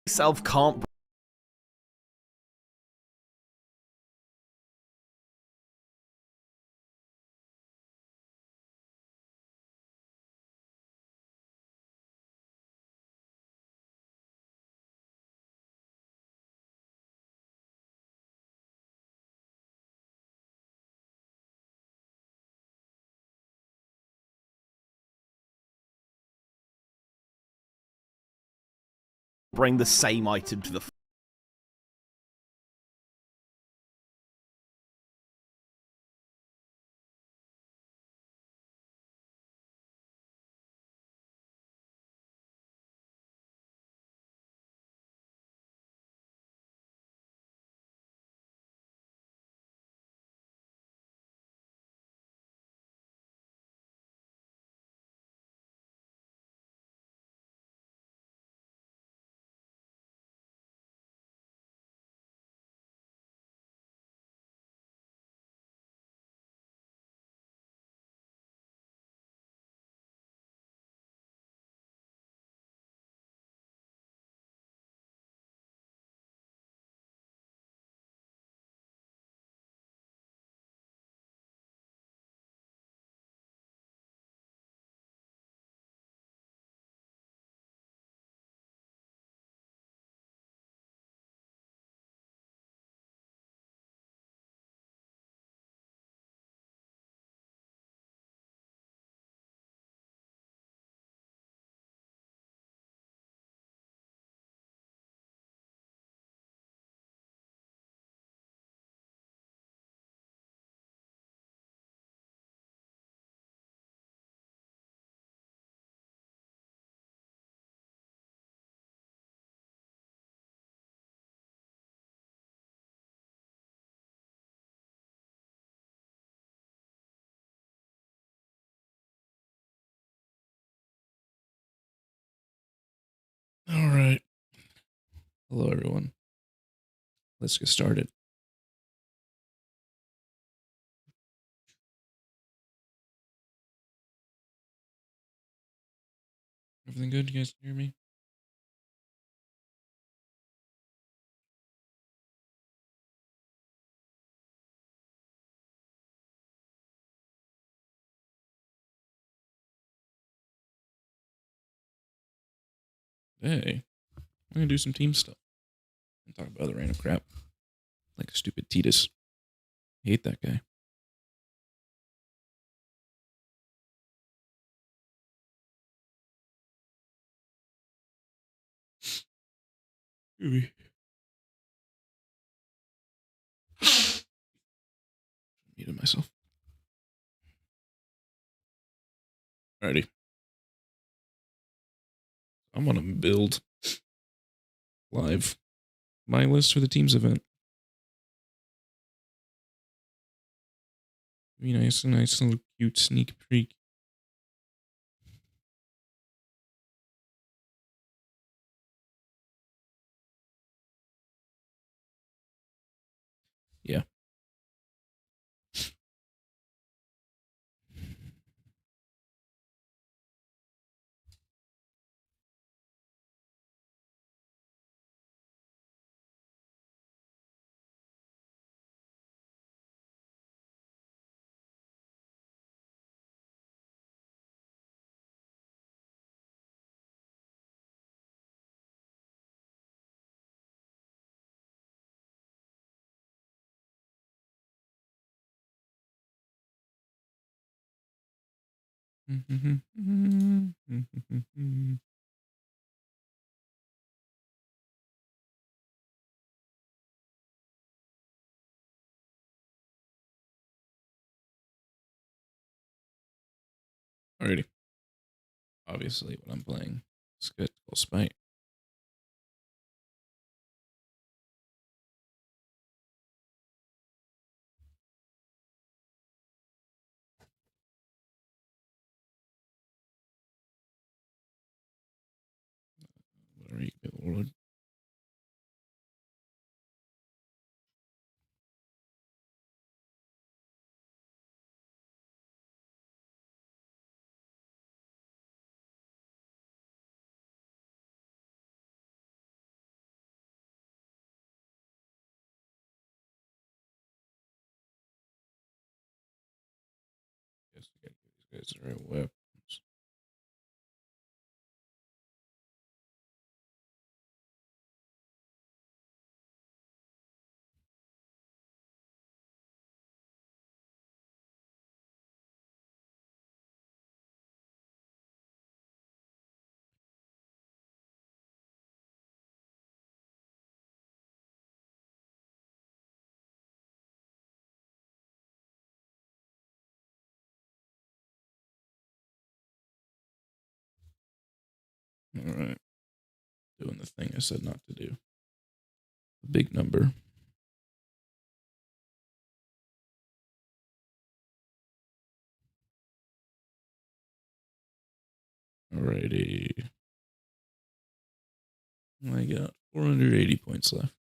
myself can't bring the same item to the All right. Hello, everyone. Let's get started. Everything good? You guys hear me? Hey, I'm gonna do some team stuff and talk about other random crap, like a stupid Titus. I hate that guy. Maybe. Muted myself. Alrighty. I'm gonna build live my list for the teams event. Be nice, a nice little cute sneak peek. Yeah. Alrighty. Obviously, what I'm playing is good. Spite. Whatever you can do. Guess I gotta give these guys the right weapons. All right. Doing the thing I said not to do. A big number. Alrighty. I got 480 points left.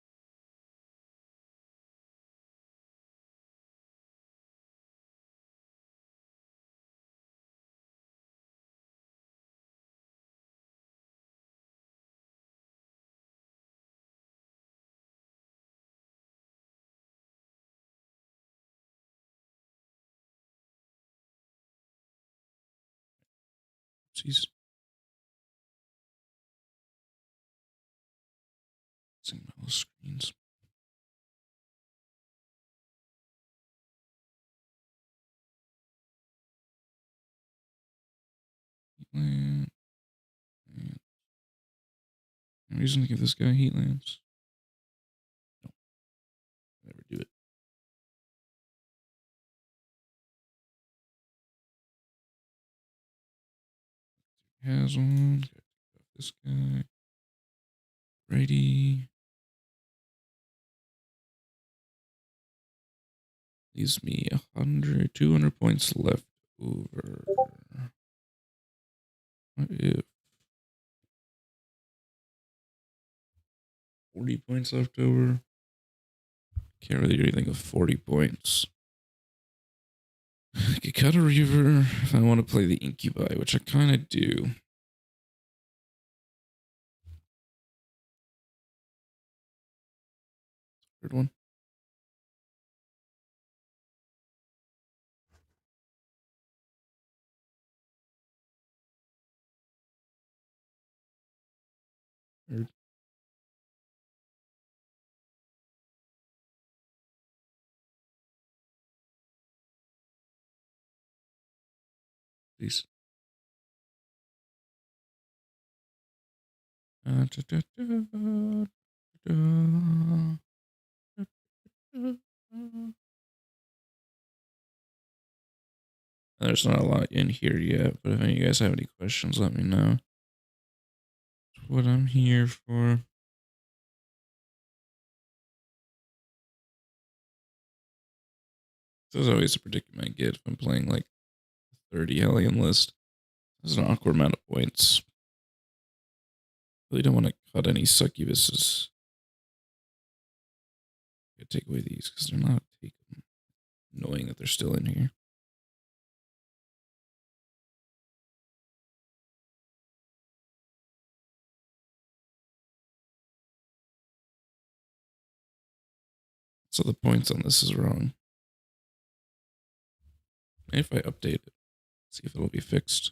Oopsies. Seeing my little screens. Heatland. Any reason to give this guy heatlands? No. Never do it. Has one. Gotta take off this guy. Righty. Leaves me 200 points left over. What if 40 points left over? Can't really do anything with 40 points. I could cut a Reaver if I want to play the Incubi, which I kind of do. Third one. Third. Please. There's not a lot in here yet, but if any of you guys have any questions, let me know. That's what I'm here for. This is always a predicament I get if I'm playing like 30 Hellion list. This is an awkward amount of points. Really don't want to cut any succubuses. I take away these because they're not taken. Annoying that they're still in here. So the points on this is wrong. Maybe if I update it, see if it'll be fixed.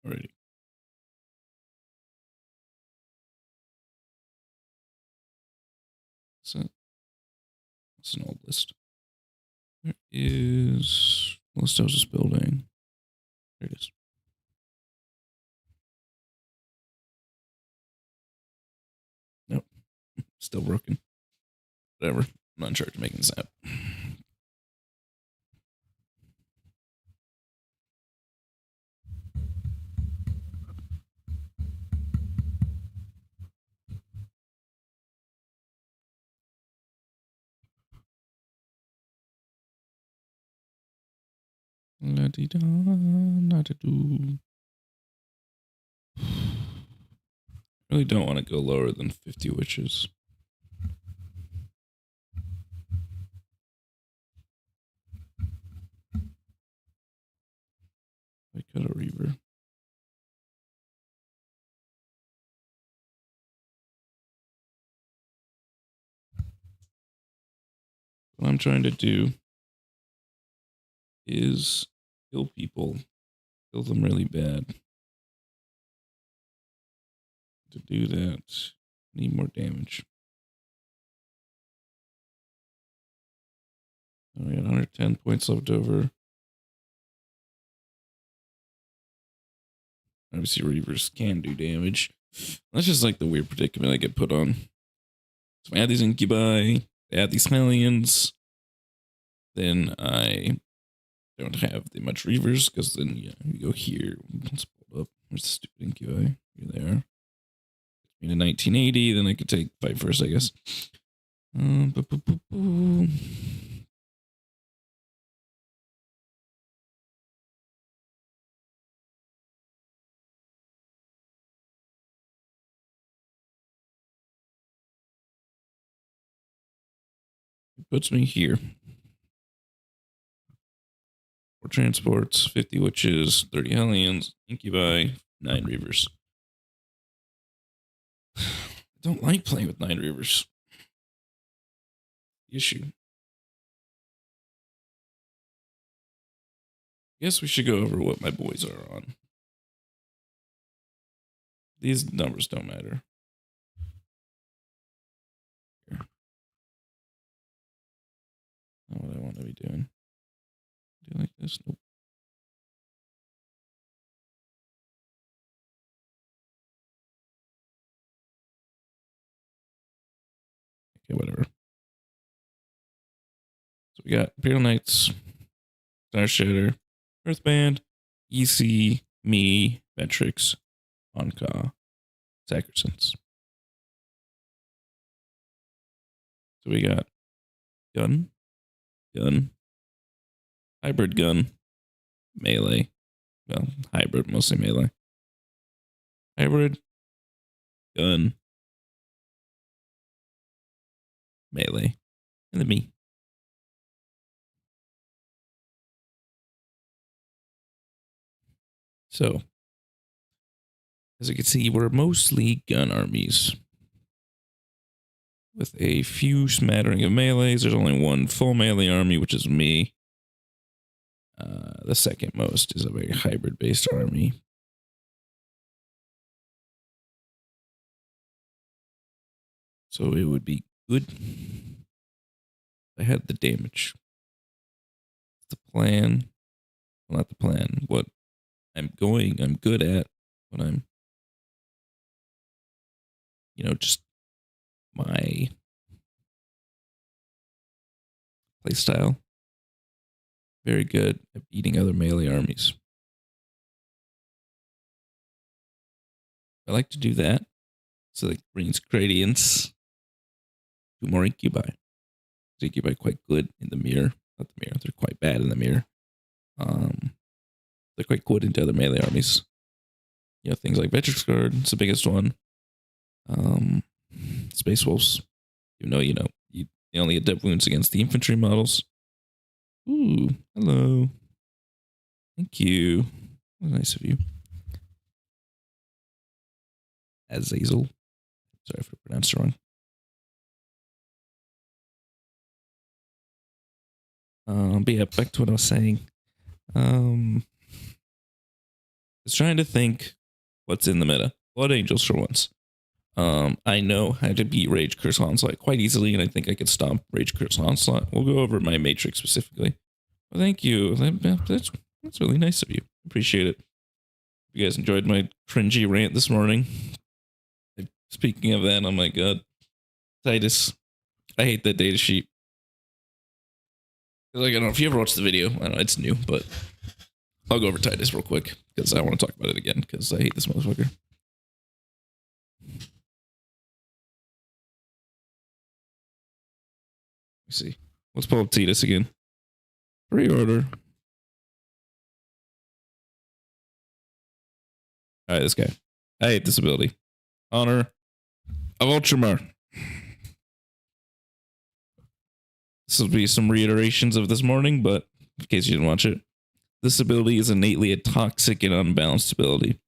Alrighty. So that's an old list. There is list I was just building. There it is. Nope. Still broken. Whatever. I'm not in charge of making this app. La-di-da, na-da-doo. Really don't want to go lower than 50 witches. I cut a reaver. What I'm trying to do is kill people, kill them really bad. To do that, I need more damage. I got 110 points left over. Obviously, reavers can do damage. That's just like the weird predicament I get put on. So I add these incubi, add these Hellions, then I don't have that much reavers because then you go here. Let's pull it up. There's the stupid incubi. You're there. In 1980, then I could take fight first, I guess. It puts me here. 4 transports, 50 witches, 30 Hellions, incubi, 9 reavers. I don't like playing with 9 reavers. The issue. I guess we should go over what my boys are on. These numbers don't matter. Here. Not what I want to be doing. Do you like this? Nope. Okay, whatever. So we got Imperial Knights, Star Shatter, Earthband, EC, me, Metrix, Onka, Sacrosanct. So we got gun, hybrid gun, melee. Well, hybrid, mostly melee. Hybrid, gun, melee, and then me. So, as you can see, we're mostly gun armies. With a few smattering of melees. There's only one full melee army, which is me. The second most is a very hybrid-based army. So it would be good if I had the damage. The plan. Well, not the plan. What I'm good at. What I'm, just my playstyle. Very good at beating other melee armies. I like to do that. So it brings gradients. 2 more incubi. Incubi quite good in the mirror. Not the mirror. They're quite bad in the mirror. They're quite good into other melee armies. Things like Vetrix Guard. It's the biggest one. Space Wolves. You only get depth wounds against the infantry models. Ooh, hello. Thank you. Nice of you. Azazel. Sorry if I pronounced it wrong. But yeah, back to what I was saying. I was trying to think what's in the meta. Blood Angels for once. I know how to beat Rage Curse Onslaught quite easily, and I think I could stomp Rage Curse Onslaught. We'll go over my Matrix specifically. Well, thank you. That's really nice of you. Appreciate it. You guys enjoyed my cringy rant this morning. Speaking of that, oh my god. Titus. I hate that data sheet. Like, I don't know if you ever watched the video. I know it's new, but I'll go over Titus real quick because I want to talk about it again because I hate this motherfucker. Let's see. Let's pull up Titus again. Pre-order. All right, this guy. I hate this ability. Honor of Ultramar. This will be some reiterations of this morning, but in case you didn't watch it, this ability is innately a toxic and unbalanced ability.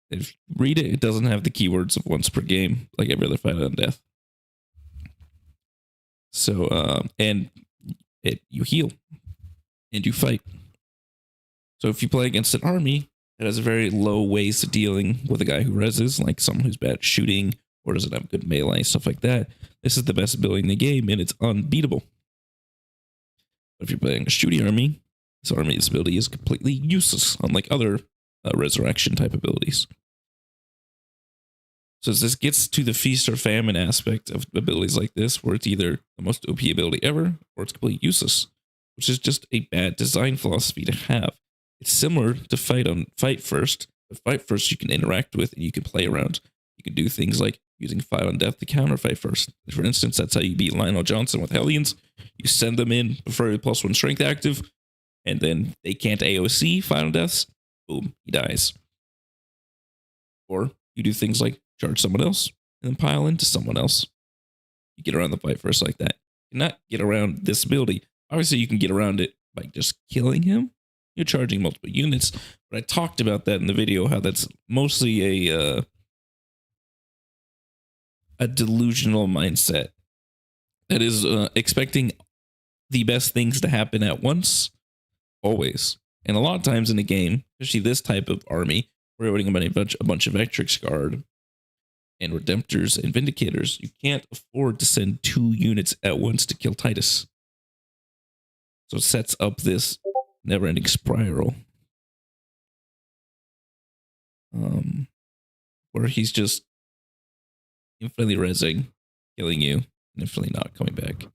If you read it, it doesn't have the keywords of once per game, like every other fight on death. So, and you heal and you fight. So if you play against an army that has a very low ways to dealing with a guy who reses, like someone who's bad at shooting or doesn't have good melee, stuff like that, this is the best ability in the game and it's unbeatable. But if you're playing a shooting army, this ability is completely useless, unlike other resurrection type abilities. So as this gets to the feast or famine aspect of abilities like this, where it's either the most OP ability ever or it's completely useless, which is just a bad design philosophy to have. It's similar to Fight First. But Fight First you can interact with and you can play around. You can do things like using Fight on Death to counter Fight First. For instance, that's how you beat Lionel Johnson with Hellions. You send them in, preferably +1 strength active, and then they can't AOC Fight on Deaths. Boom, he dies. Or you do things like charge someone else and then pile into someone else. You get around the Fight First like that. You cannot get around this ability. Obviously, you can get around it by just killing him. You're charging multiple units, but I talked about that in the video, how that's mostly a delusional mindset. That is expecting the best things to happen at once, always. And a lot of times in a game, especially this type of army, where you're running a bunch of Vectrix Guard and Redemptors and Vindicators, you can't afford to send 2 units at once to kill Titus. So it sets up this never-ending spiral. Where he's just infinitely rezzing, killing you, and infinitely not coming back.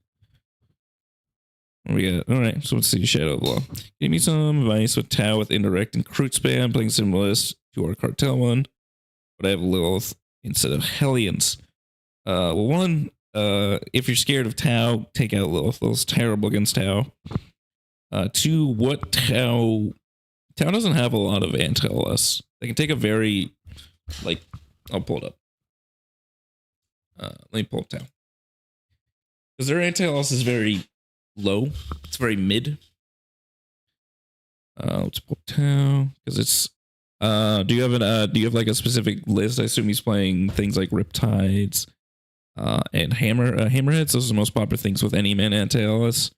What we got? Alright, so let's see. Shadow of Law. Give me some advice with Tau with indirect and Crute spam, playing similarist to our cartel one. But I have Lilith instead of Hellions. Well, one, if you're scared of Tau, take out Lilith. Lilith's terrible against Tau. 2, what Tau doesn't have a lot of anti-LS. They can take a very, like, I'll pull it up. Let me pull up Tau. Because their anti-LS is very low. It's very mid. Let's pull Tau. Because it's, do you have like a specific list? I assume he's playing things like Riptides, and Hammerheads. Those are the most popular things with any man anti-LS.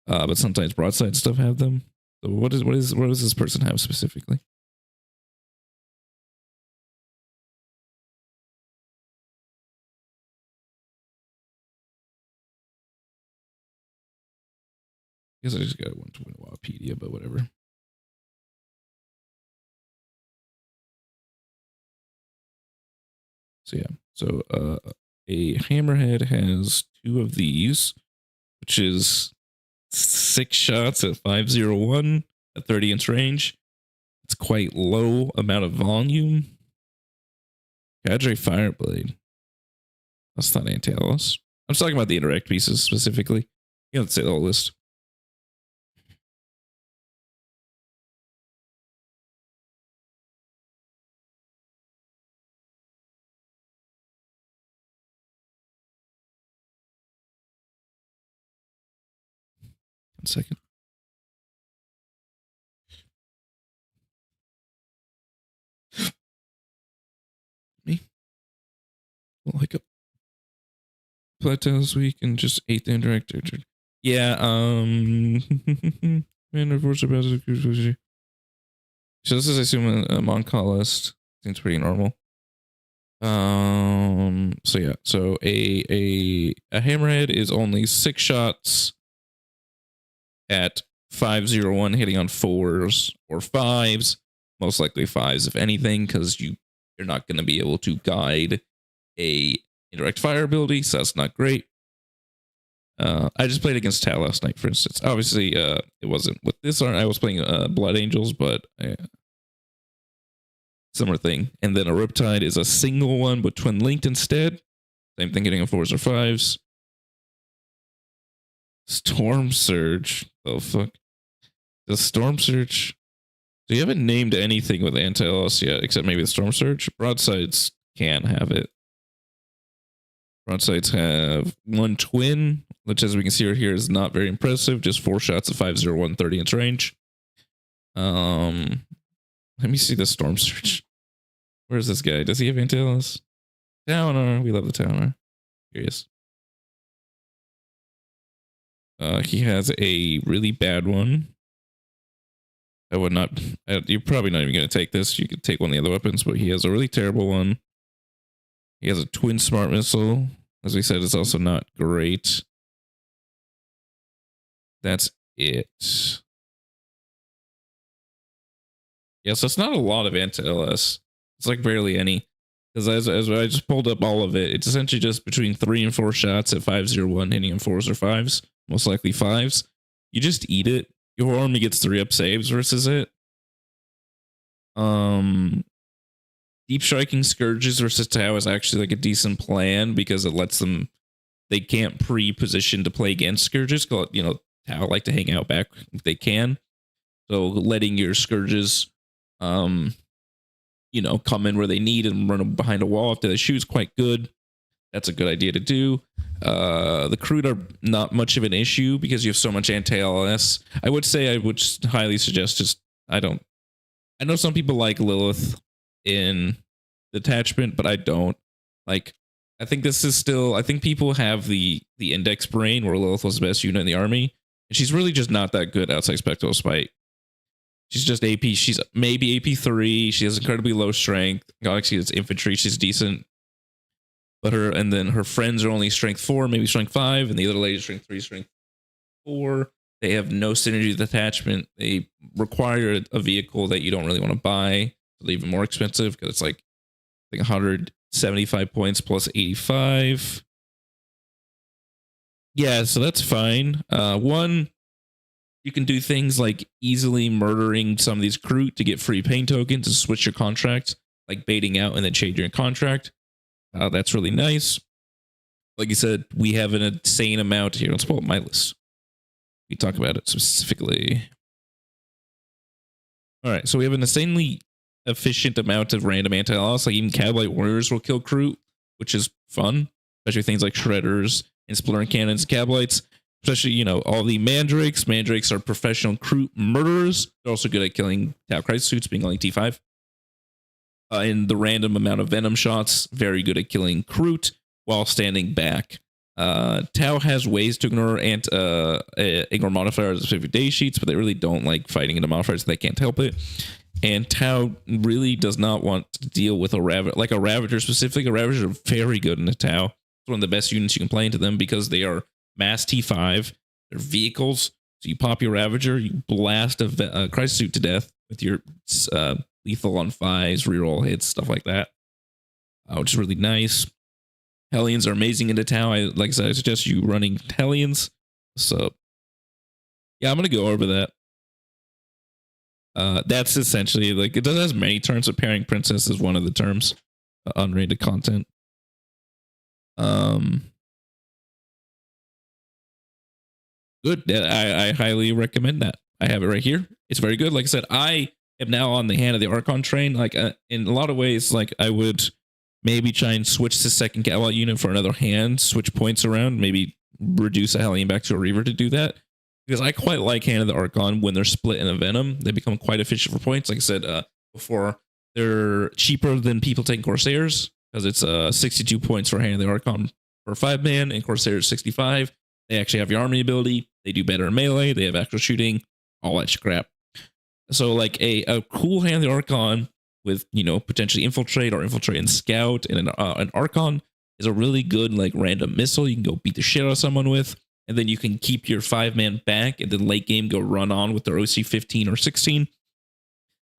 But sometimes broadside stuff have them. So what does this person have specifically? I guess I just got 120 Wikipedia, but whatever. So yeah, so a Hammerhead has 2 of these, which is 6 shots at 501 at 30-inch range. It's quite low amount of volume. Cadre Fireblade. That's not anti-LS. I'm talking about the indirect pieces specifically. You don't say the whole list. One second. Me? Like a plateau this week and just 8th indirect. Yeah, man, unfortunately. So this is, I assume, a Moncal list. Seems pretty normal. So yeah, so a Hammerhead is only 6 shots at 501, hitting on 4s or 5s, most likely 5s if anything, because you're not going to be able to guide a indirect fire ability, so that's not great. I just played against Tal last night, for instance. Obviously, it wasn't with this. I was playing Blood Angels, but similar thing. And then a Riptide is a single one, but twin linked instead. Same thing, hitting on 4s or 5s. Storm Surge. Oh, fuck. The Storm Surge. So you haven't named anything with anti-LS yet, except maybe the Storm Surge. Broadsides can have it. Broadsides have one twin, which as we can see right here is not very impressive. Just 4 shots of 5.0, 130 inch range. Let me see the Storm Surge. Where's this guy? Does he have anti-LS? Towner. We love the Towner. Curious. He has a really bad one. I would not. You're probably not even going to take this. You could take one of the other weapons, but he has a really terrible one. He has a twin smart missile. As we said, it's also not great. That's it. Yeah, so it's not a lot of anti-LS. It's like barely any. Because as I just pulled up all of it, it's essentially just between 3 and 4 shots at 5.01, hitting in 4s or 5s. Most likely 5s. You just eat it. Your army gets 3-up saves versus it. Deep striking Scourges versus Tau is actually like a decent plan because it lets them. They can't pre-position to play against Scourges. You know, Tau like to hang out back if they can. So letting your Scourges, you know, come in where they need and run behind a wall after they shoot is quite good. That's a good idea to do. The crude are not much of an issue because you have so much anti-LS. I would say I would just highly suggest just I know some people like Lilith in detachment, but I don't. Like, I think this is still, I think people have the index brain where Lilith was the best unit in the army, and she's really just not that good outside Spectral Spite. She's just AP. She's maybe AP3. She has incredibly low strength. Galaxy is infantry. She's decent. But her friends are only strength 4, maybe strength 5, and the other lady is strength 3, strength 4. They have no synergy with attachment. They require a vehicle that you don't really want to buy. So they're even more expensive because it's like I think 175 points plus 85. Yeah, so that's fine. One, you can do things like easily murdering some of these crew to get free pain tokens and switch your contract, like baiting out and then changing your contract. That's really nice. Like you said, we have an insane amount here. Let's pull up my list. We talk about it specifically. All right, so we have an insanely efficient amount of random anti-loss. Like even Cabalite Warriors will kill crew, which is fun. Especially things like Shredders and Splintering Cannons, Cabalites. Especially, you know, all the Mandrakes. Mandrakes are professional crew murderers. They're also good at killing Tau Christ suits, being only T5. And the random amount of venom shots, very good at killing Kroot while standing back. Tau has ways to ignore modifiers of specific day sheets, but they really don't like fighting into modifiers, so they can't help it. And Tau really does not want to deal with a Ravager, like a Ravager specifically. A Ravager are very good in the Tau. It's one of the best units you can play into them because they are mass T5. They're vehicles. So you pop your Ravager, you blast a Christ suit to death with your lethal on 5s, reroll hits, stuff like that, which is really nice. Hellions are amazing into Tau. Like I said, I suggest you running Hellions. So, yeah, I'm going to go over that. That's essentially, like, it doesn't have many terms, but pairing Princess is one of the terms. Unrated content. Good. I highly recommend that. I have it right here. It's very good. Like I said, I am now on the Hand of the Archon train. Like in a lot of ways, like I would maybe try and switch the second Cavalry unit for another hand, switch points around, maybe reduce a Hellion back to a Reaver to do that. Because I quite like Hand of the Archon when they're split in a Venom. They become quite efficient for points. Like I said before, they're cheaper than people taking Corsairs because it's 62 points for Hand of the Archon for 5-man and Corsairs 65. They actually have your army ability. They do better in melee. They have actual shooting, all that crap. So like a cool Hand of the Archon with, you know, potentially infiltrate or infiltrate and scout and an Archon is a really good like random missile you can go beat the shit out of someone with. And then you can keep your 5-man back and then late game go run on with their OC 15 or 16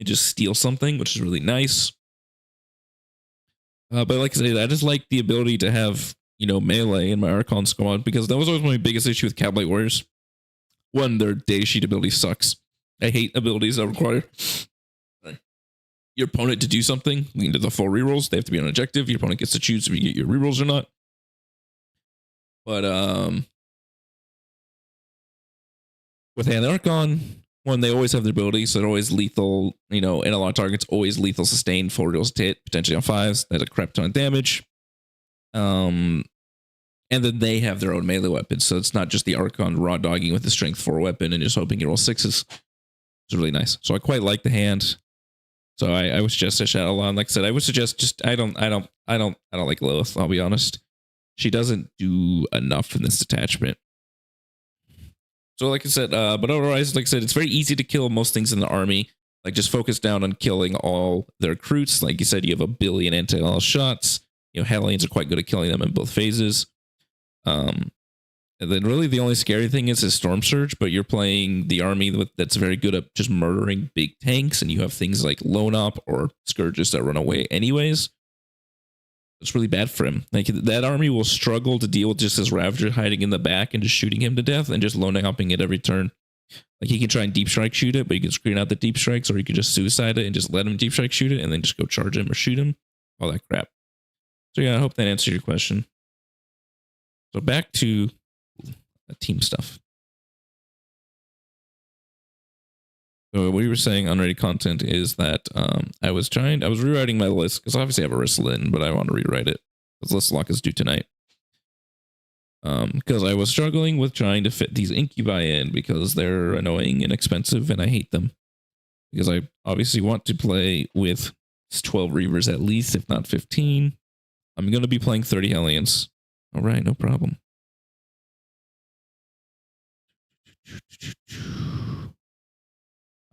and just steal something, which is really nice. But like I said, I just like the ability to have, you know, melee in my Archon squad because that was always my biggest issue with Cabalite Warriors. One, their day sheet ability sucks. I hate abilities that require your opponent to do something. Lean to the full rerolls. They have to be on objective. Your opponent gets to choose if you get your rerolls or not. But with Hand of the Archon, one, they always have their abilities, so they're always lethal, you know, in a lot of targets, always lethal sustained, 4 rolls to hit, potentially on 5s. That's a crap ton of damage. And then they have their own melee weapons, so it's not just the Archon raw dogging with the strength 4 weapon and just hoping you roll 6s. It's really nice. So I quite like the hand. So I would suggest a Shadowlaw. Like I said, I would suggest just I don't like Lilith, I'll be honest. She doesn't do enough in this detachment. So like I said, but otherwise, like I said, it's very easy to kill most things in the army. Like just focus down on killing all their recruits. Like you said, you have a billion anti-all shots. You know, Hellions are quite good at killing them in both phases. And then really the only scary thing is Storm Surge, but you're playing the army that's very good at just murdering big tanks, and you have things like Lone Op or Scourges that run away anyways. It's really bad for him. Like that army will struggle to deal with just this Ravager hiding in the back and just shooting him to death and just Lone Opping it every turn. Like he can try and deep strike shoot it, but you can screen out the deep strikes, or you can just suicide it and just let him deep strike shoot it and then just go charge him or shoot him. All that crap. So yeah, I hope that answered your question. So back to team stuff. So what you were saying on ready content is that I was rewriting my list because obviously I have a Vsl in, but I want to rewrite it because list lock is due tonight. Because I was struggling with trying to fit these incubi in because they're annoying and expensive and I hate them. Because I obviously want to play with 12 Reavers at least, if not 15. I'm going to be playing 30 Hellions. All right, no problem.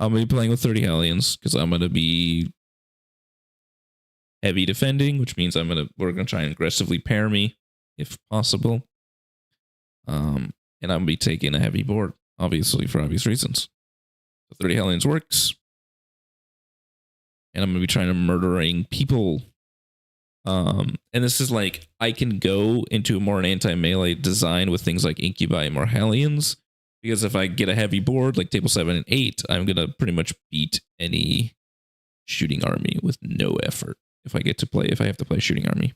I'm going to be playing with 30 Hellions because I'm going to be heavy defending, which means we're going to try and aggressively pair me if possible. And I'm going to be taking a heavy board, obviously, for obvious reasons. So 30 Hellions works. And I'm going to be trying to murdering people. And this is like, I can go into a more anti-melee design with things like Incubi and more Hellions. Because if I get a heavy board like table 7 and 8, I'm going to pretty much beat any shooting army with no effort if I have to play shooting army.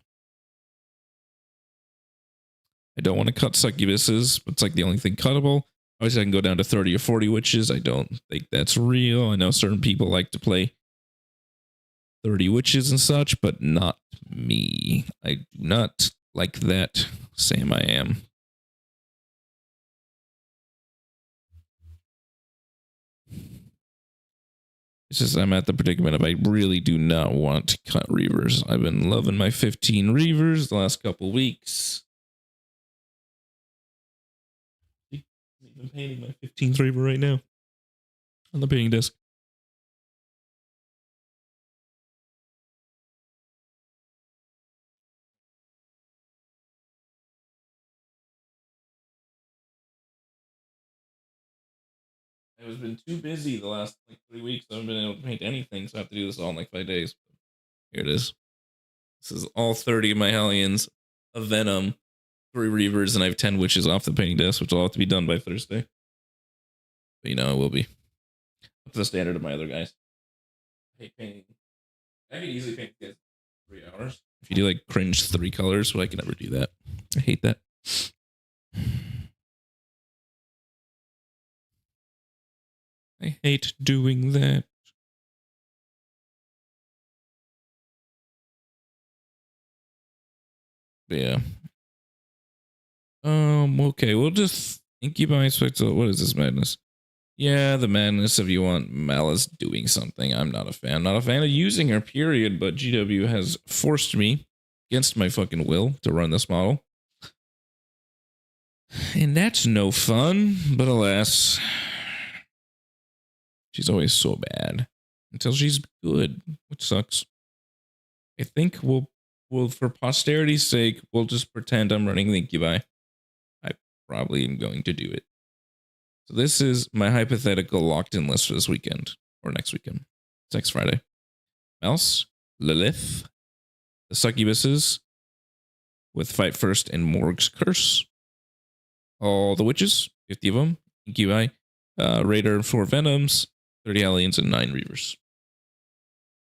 I don't want to cut succubuses, but it's like the only thing cuttable. Obviously, I can go down to 30 or 40 witches. I don't think that's real. I know certain people like to play 30 witches and such, but not me. I do not like that. Sam, I am. It's just I'm at the predicament of I really do not want to cut Reavers. I've been loving my 15 Reavers the last couple weeks. I'm even painting my 15th Reaver right now on the painting desk. I've been too busy the last like 3 weeks. I haven't been able to paint anything, so I have to do this all in like 5 days. Here it is. This is all 30 of my Hellions, a Venom, 3 Reavers, and I have 10 Witches off the painting desk, which will have to be done by Thursday. But you know, it will be up to the standard of my other guys. I hate painting. I could easily paint guys in 3 hours. If you do like cringe 3 colors, but I can never do that. I hate that. I hate doing that. But yeah. Okay, we'll just Incubi Spectre. What is this madness? Yeah, the madness of you want Malice doing something. I'm not a fan. Not a fan of using her, period, but GW has forced me against my fucking will to run this model. And that's no fun, but alas, she's always so bad until she's good, which sucks. I think we'll for posterity's sake, we'll just pretend I'm running the Incubi. I probably am going to do it. So this is my hypothetical locked in list for this weekend or next weekend. It's next Friday. Mouse, Lilith, the succubuses with Fight First and Morg's Curse. All the witches, 50 of them, Incubi, Raider, 4 Venoms, 30 Hellions, and 9 Reavers.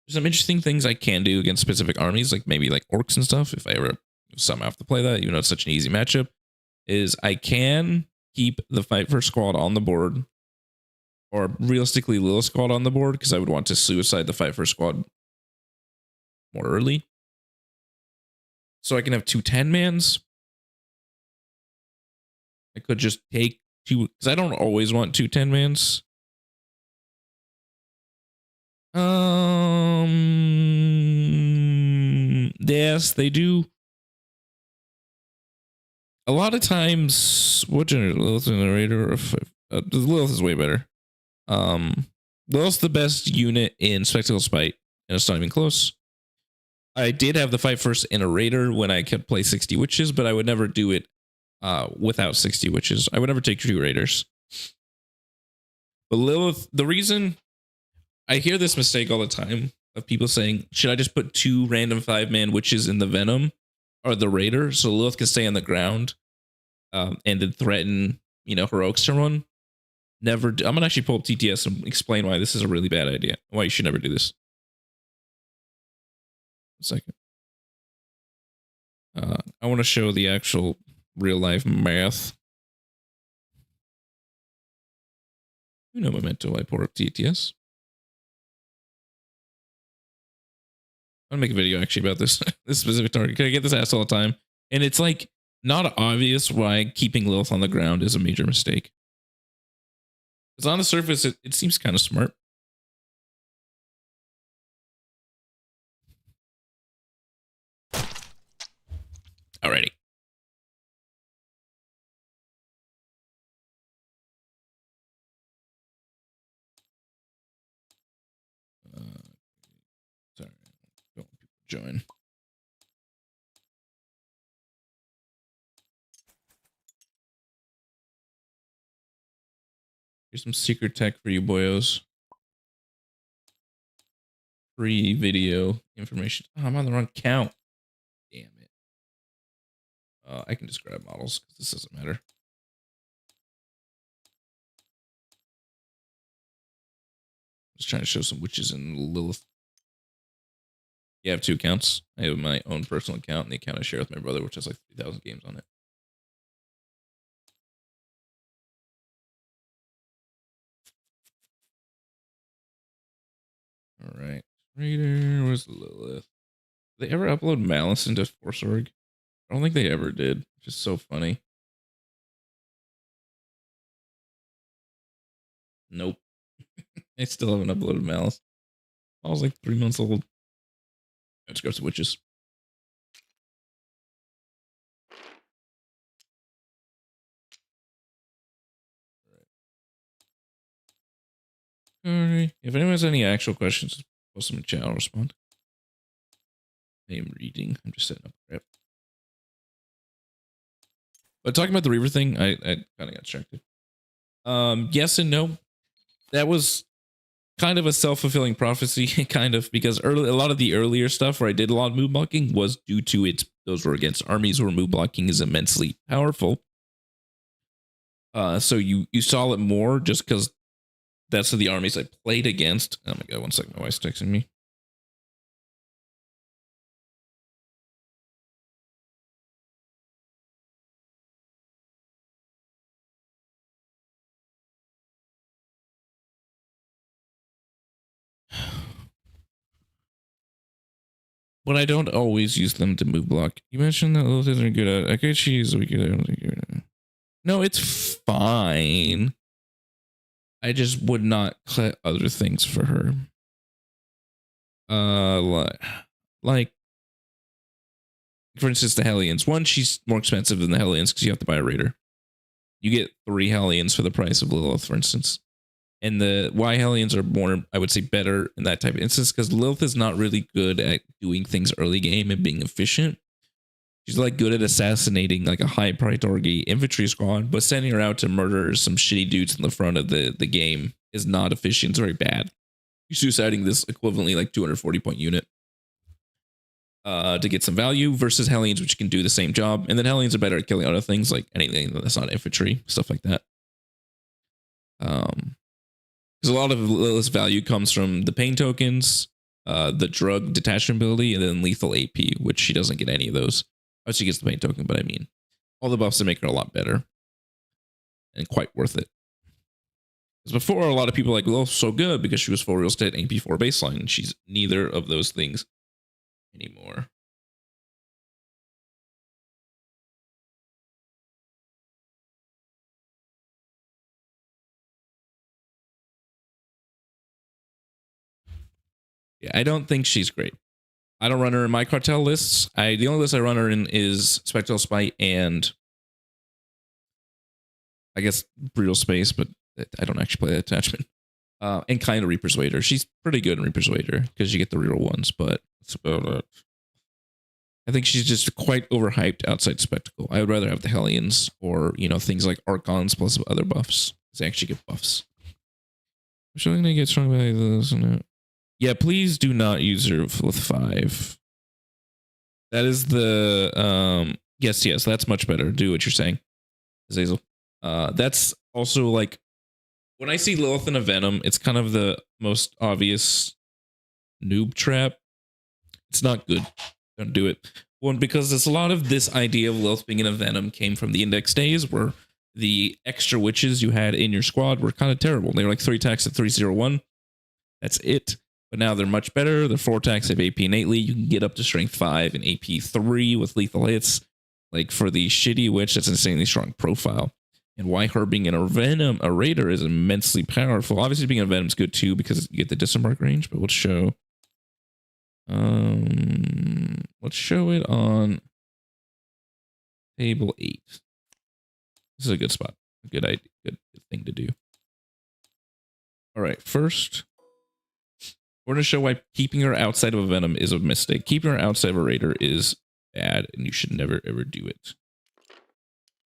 There's some interesting things I can do against specific armies, like maybe like orcs and stuff, if I ever somehow have to play that, even though it's such an easy matchup, is I can keep the Fight First squad on the board or realistically Lilith squad on the board, because I would want to suicide the fight first squad more early. So I can have 2 10-mans. I could just take 2, because I don't always want 2 10-mans. Yes, they do. A lot of times, what generation? Lilith generator? Lilith is way better. Lilith's the best unit in Spectacle Spite, and it's not even close. I did have the fight first in a Raider when I could play 60 Witches, but I would never do it without 60 Witches. I would never take 2 Raiders. But Lilith, the reason I hear this mistake all the time of people saying, should I just put 2 random 5-man Witches in the Venom or the Raider so Lilith can stay on the ground and then threaten, heroics to run? Never do. I'm going to actually pull up TTS and explain why this is a really bad idea. Why you should never do this. A second. I want to show the actual real life math. Memento, I pour up TTS. I'm gonna make a video actually about this this specific target. I get this asked all the time, and it's like not obvious why keeping Lilith on the ground is a major mistake. Because on the surface, it seems kind of smart. Alrighty. Sorry, don't join. Here's some secret tech for you boyos. Free video information. Oh, I'm on the wrong count. Damn it. I can just grab models because this doesn't matter. Just trying to show some witches in Lilith. Yeah, I have 2 accounts. I have my own personal account and the account I share with my brother, which has like 3,000 games on it. All right. Raider, where's Lilith? Did they ever upload Malice into ForceOrg? I don't think they ever did, which is so funny. Nope. I still haven't uploaded Malice. I was like 3 months old. Let's go to witches. Alright. If anyone has any actual questions, just post them in chat. I'll respond. I am reading. I'm just setting up crap. But talking about the Reaver thing, I kind of got distracted. Yes and no. That was kind of a self-fulfilling prophecy, kind of, because a lot of the earlier stuff where I did a lot of move blocking was due to those were against armies where move blocking is immensely powerful. So you saw it more just because that's the armies I played against. Oh my god, 1 second, my wife's texting me. But I don't always use them to move block. You mentioned that those things are good at. I could choose we could. No, it's fine. I just would not cut other things for her. Like for instance, the Hellions. One, she's more expensive than the Hellions because you have to buy a Raider. You get 3 Hellions for the price of Lilith, for instance. And the why Hellions are more, I would say, better in that type of instance because Lilith is not really good at doing things early game and being efficient. She's like good at assassinating like a high priority infantry squad, but sending her out to murder some shitty dudes in the front of the game is not efficient. It's very bad. You're suiciding this equivalently like 240 point unit to get some value versus Hellions, which can do the same job. And then Hellions are better at killing other things like anything that's not infantry, stuff like that. Because a lot of Lilith's value comes from the pain tokens, the drug detachment ability, and then lethal AP, which she doesn't get any of those. Oh, she gets the pain token, but I mean, all the buffs that make her a lot better and quite worth it. Because before, a lot of people were like, well, so good because she was full real estate AP4 baseline. And she's neither of those things anymore. Yeah, I don't think she's great. I don't run her in my cartel lists. The only list I run her in is Spectral Spite and I guess Brutal Space, but I don't actually play that attachment. And kind of Repersuader. She's pretty good in Repersuader because you get the real ones, but that's about it. I think she's just quite overhyped outside Spectacle. I would rather have the Hellions or, things like Archons plus other buffs. They actually get buffs. I'm sure I'm going to get strong by this. Yeah, please do not use her with 5. That is the yes, that's much better. Do what you're saying, Azazel. That's also like when I see Lilith in a Venom, it's kind of the most obvious noob trap. It's not good. Don't do it. One, because there's a lot of this idea of Lilith being in a Venom came from the Index days where the extra witches you had in your squad were kind of terrible. They were like 3 attacks at 301. That's it. But now they're much better. They're 4 attacks of AP innately. You can get up to strength 5 and AP 3 with lethal hits. Like for the shitty witch, that's an insanely strong profile. And why her being in a Venom, a Raider, is immensely powerful. Obviously, being in a Venom is good too because you get the disembark range. But let's show. Let's show it on table 8. This is a good spot. A good idea. Good thing to do. All right. First, we're going to show why keeping her outside of a Venom is a mistake. Keeping her outside of a Raider is bad, and you should never, ever do it.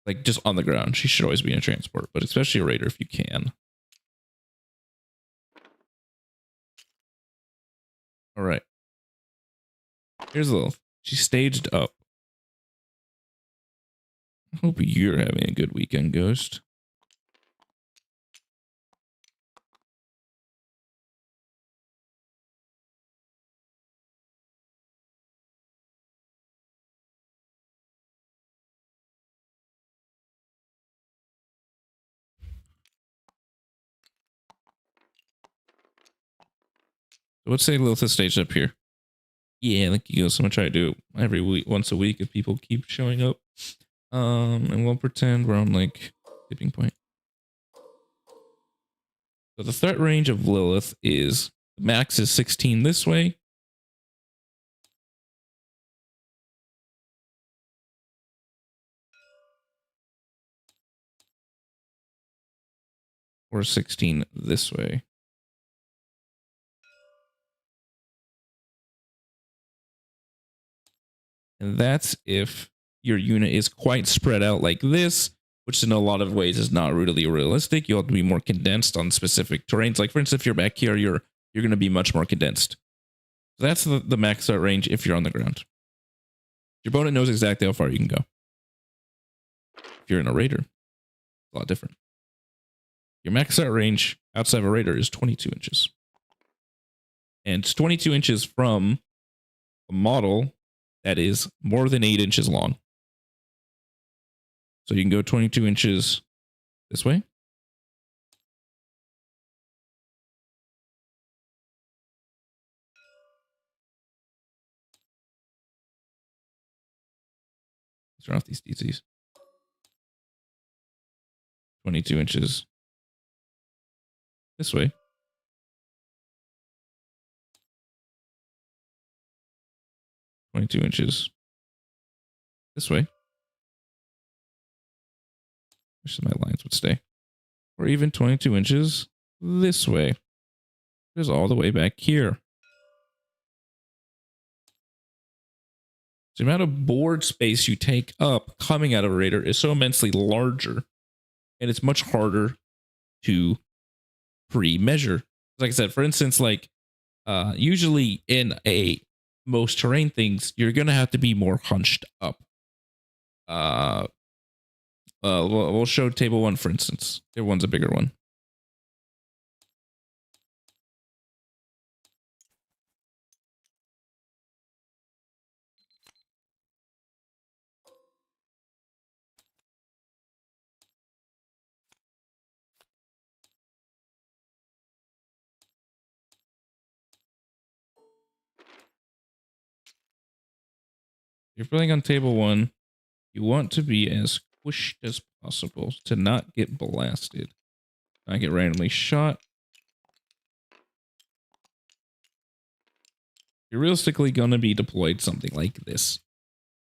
Like, just on the ground. She should always be in a transport, but especially a Raider if you can. All right. Here's a little. She's staged up. I hope you're having a good weekend, Ghost. So let's say Lilith is staged up here. Yeah, thank you, Ghost. I'm gonna try to do it every week, once a week, if people keep showing up. And we'll pretend we're on like tipping point. So the threat range of Lilith is max is 16 this way. Or 16 this way. And that's if your unit is quite spread out like this, which in a lot of ways is not really realistic. You'll have to be more condensed on specific terrains. Like for instance, if you're back here, you're going to be much more condensed. So that's the max out range if you're on the ground. Your opponent knows exactly how far you can go. If you're in a Raider, a lot different. Your max out range outside of a Raider is 22 inches. And it's 22 inches from a model that is more than 8 inches long. So you can go 22 inches this way. Let's turn off these DCs. 22 inches this way. 22 inches this way. Wish my lines would stay. Or even 22 inches this way. There's all the way back here. So the amount of board space you take up coming out of a Raider is so immensely larger, and it's much harder to pre-measure. Like I said, for instance, like usually in most terrain things, you're gonna have to be more hunched up. We'll show table 1 for instance. Table 1's a bigger one. you're playing on table 1, you want to be as squished as possible to not get blasted, not get randomly shot. You're realistically going to be deployed something like this.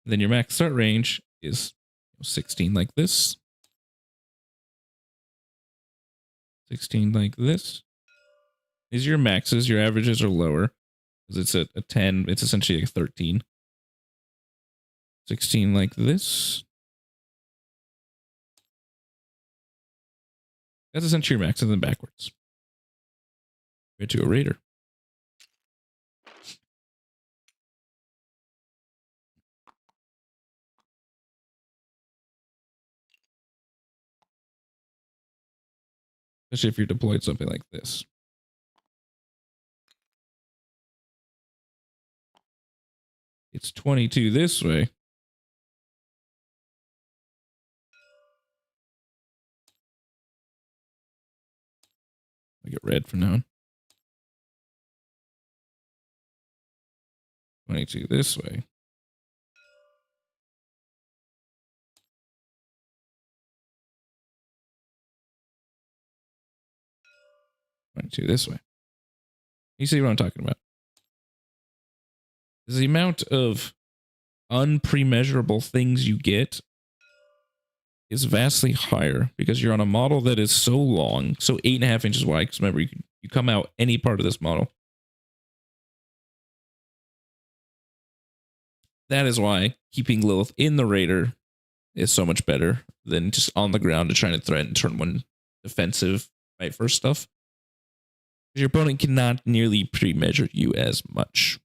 Then your max start range is 16 like this. 16 like this. These are your maxes. Your averages are lower because it's a 10. It's essentially a 13. 16 like this. That's essentially your max, and then backwards. Go to a raider. Especially if you're deployed something like this. It's 22 this way. I get red from now on. 22 this way. This way. You see what I'm talking about? The amount of unpremeasurable things you get is vastly higher because you're on a model that is so long, so 8.5 inches wide. Because remember, you come out any part of this model. That is why keeping Lilith in the Raider is so much better than just on the ground to try to threaten turn 1 defensive fight first stuff. Your opponent cannot nearly pre-measure you as much.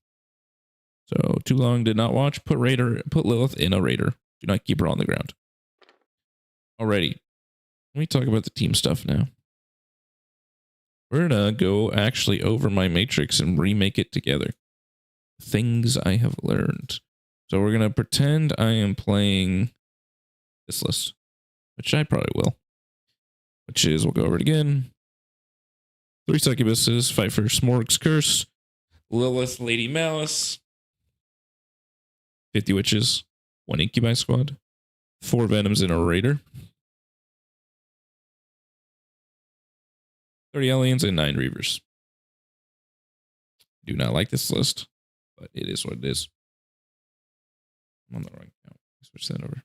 So too long did not watch. Put Lilith in a Raider. Do not keep her on the ground. Alrighty. Let me talk about the team stuff now. We're gonna go actually over my matrix and remake it together. Things I have learned. So we're gonna pretend I am playing this list, which I probably will. Which is, we'll go over it again. 3 succubuses, fight for Smorg's Curse, Lilith, Lady Malice, 50 witches, 1 incubi squad, 4 venoms in a raider, 30 aliens, and 9 reavers. Do not like this list, but it is what it is. I'm on the wrong count. Switch that over.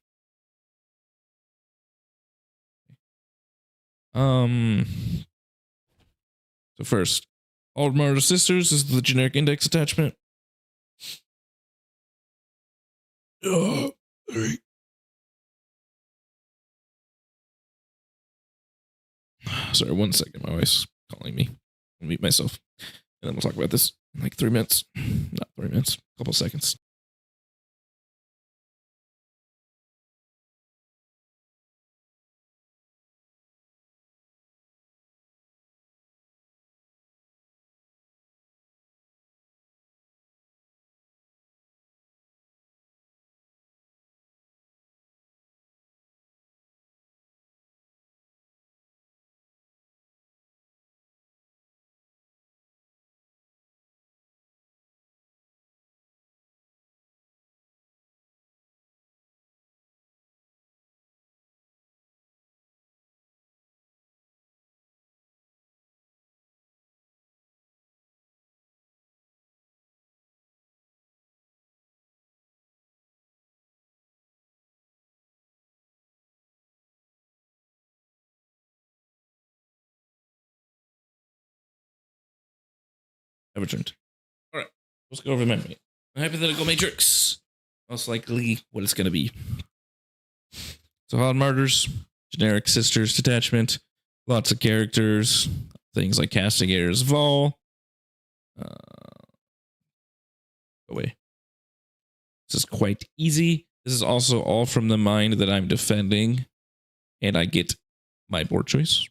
So first, all Martyr Sisters is the generic index attachment. Sorry, 1 second. My wife's calling me. I'll mute myself. And then we'll talk about this in like 3 minutes. Not 3 minutes, a couple seconds. I've returned. All right, let's go over the memory. A hypothetical matrix. Most likely what it's going to be. So Hard Martyrs, generic sisters detachment, lots of characters, things like Castigator's Vol. Away. This is quite easy. This is also all from the mind that I'm defending, and I get my board choice,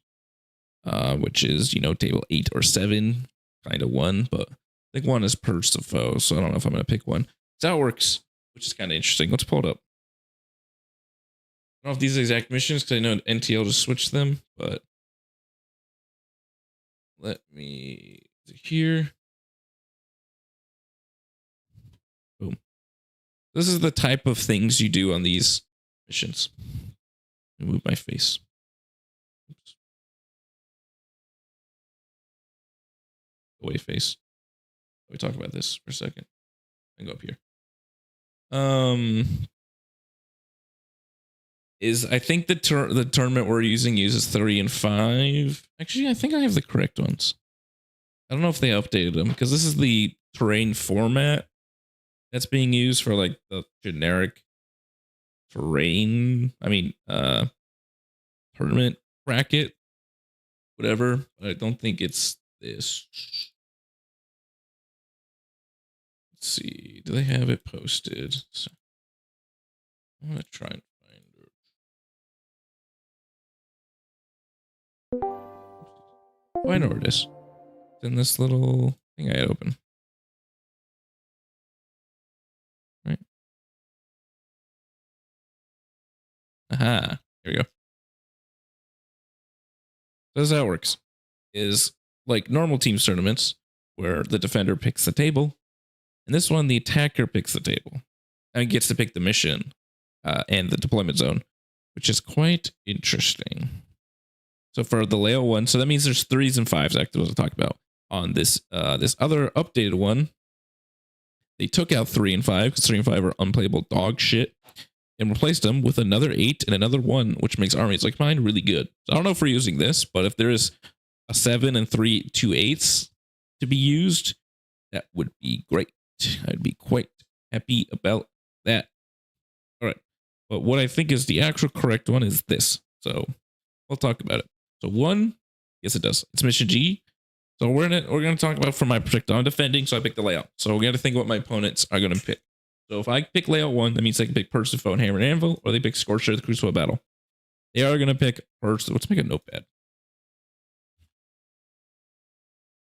which is, you know, table 8 or 7, kind of 1, but I think 1 is purge the foe, so I don't know if I'm going to pick 1. That's how it works, which is kind of interesting. Let's pull it up. I don't know if these are exact missions, because I know NTL just switched them, but let me here. Boom. This is the type of things you do on these missions. Move my face. Oops. Away face. Let me talk about this for a second. I go up here. I think the tournament we're using uses 3 and 5. Actually, I think I have the correct ones. I don't know if they updated them because this is the terrain format that's being used for like the generic terrain. I mean, tournament bracket, whatever. But I don't think it's this. Let's see. Do they have it posted? So I'm gonna try and find it. Oh, I know where it is. It's in this little thing I had open. Right. Aha. Here we go. So this is how it works. Is like normal team tournaments where the defender picks the table. And this one, the attacker picks the table and gets to pick the mission and the deployment zone, which is quite interesting. So for the layout one, so that means there's 3s and 5s active to talk about. On this this other updated one, they took out 3 and 5 because 3 and 5 are unplayable dog shit and replaced them with another 8 and another 1, which makes armies like mine really good. So I don't know if we're using this, but if there is a 7 and 2 8s to be used, that would be great. I'd be quite happy about that. All right. But what I think is the actual correct one is this. So we'll talk about it. So 1, yes, it does. It's mission G. So we're gonna talk about from my perspective. I'm defending, so I pick the layout. So we got to think what my opponents are gonna pick. So if I pick layout 1, that means they can pick Purge, Foe, and Hammer and Anvil, or they pick Scorcher, the Crucible Battle. They are gonna pick Purge. Let's make a notepad.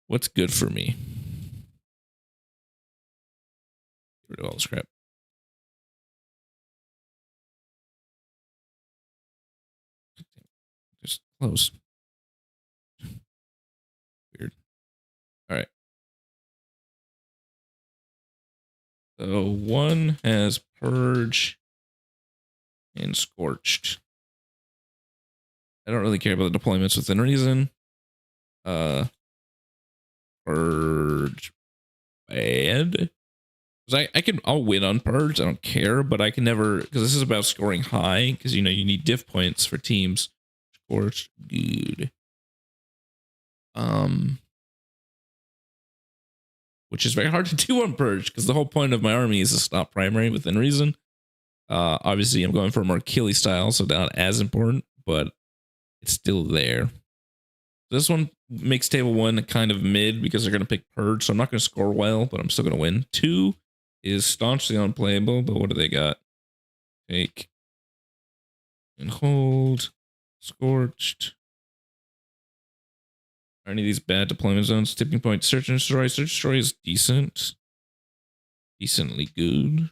What's good for me? Get rid of all this crap. Just close. Weird. All right. So 1 has Purge and Scorched. I don't really care about the deployments within reason. Purge bad. Because I'll win on Purge. I don't care, but I can never, because this is about scoring high, because you need diff points for teams. Scorched good. Which is very hard to do on Purge, because the whole point of my army is to stop primary within reason. Obviously, I'm going for a more killy style, so not as important, but it's still there. This one makes table 1 kind of mid because they're going to pick Purge, so I'm not going to score well, but I'm still going to win. 2 is staunchly unplayable, but what do they got? Take and hold. Scorched. Are any of these bad deployment zones? Tipping point, search and destroy. Search and destroy is decent. Decently good.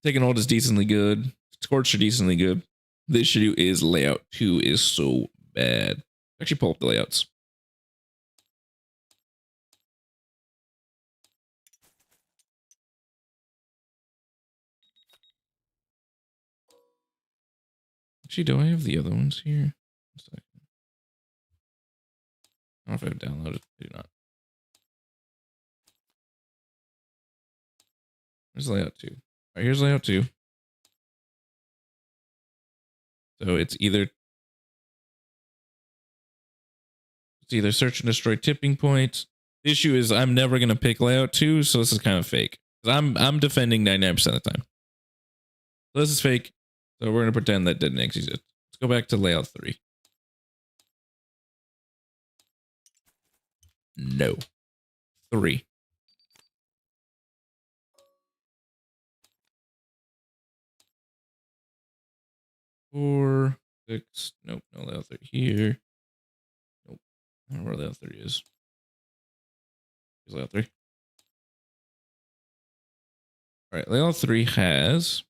Taking hold is decently good. Scorched are decently good. The issue is layout 2 is so bad. Actually, pull up the layouts. Actually, do I have the other ones here? I don't know if I've downloaded. I do not. Where's layout 2? All right, here's layout 2. So it's either search and destroy tipping point. The issue is I'm never gonna pick layout 2, so this is kind of fake. I'm defending 99% of the time. So this is fake. So we're gonna pretend that didn't exist. Let's go back to layout 3. No. 3. Four, 6. Nope, no layout 3 here. Nope. I don't know where layout 3 is. Here's layout 3. All right, layout 3 has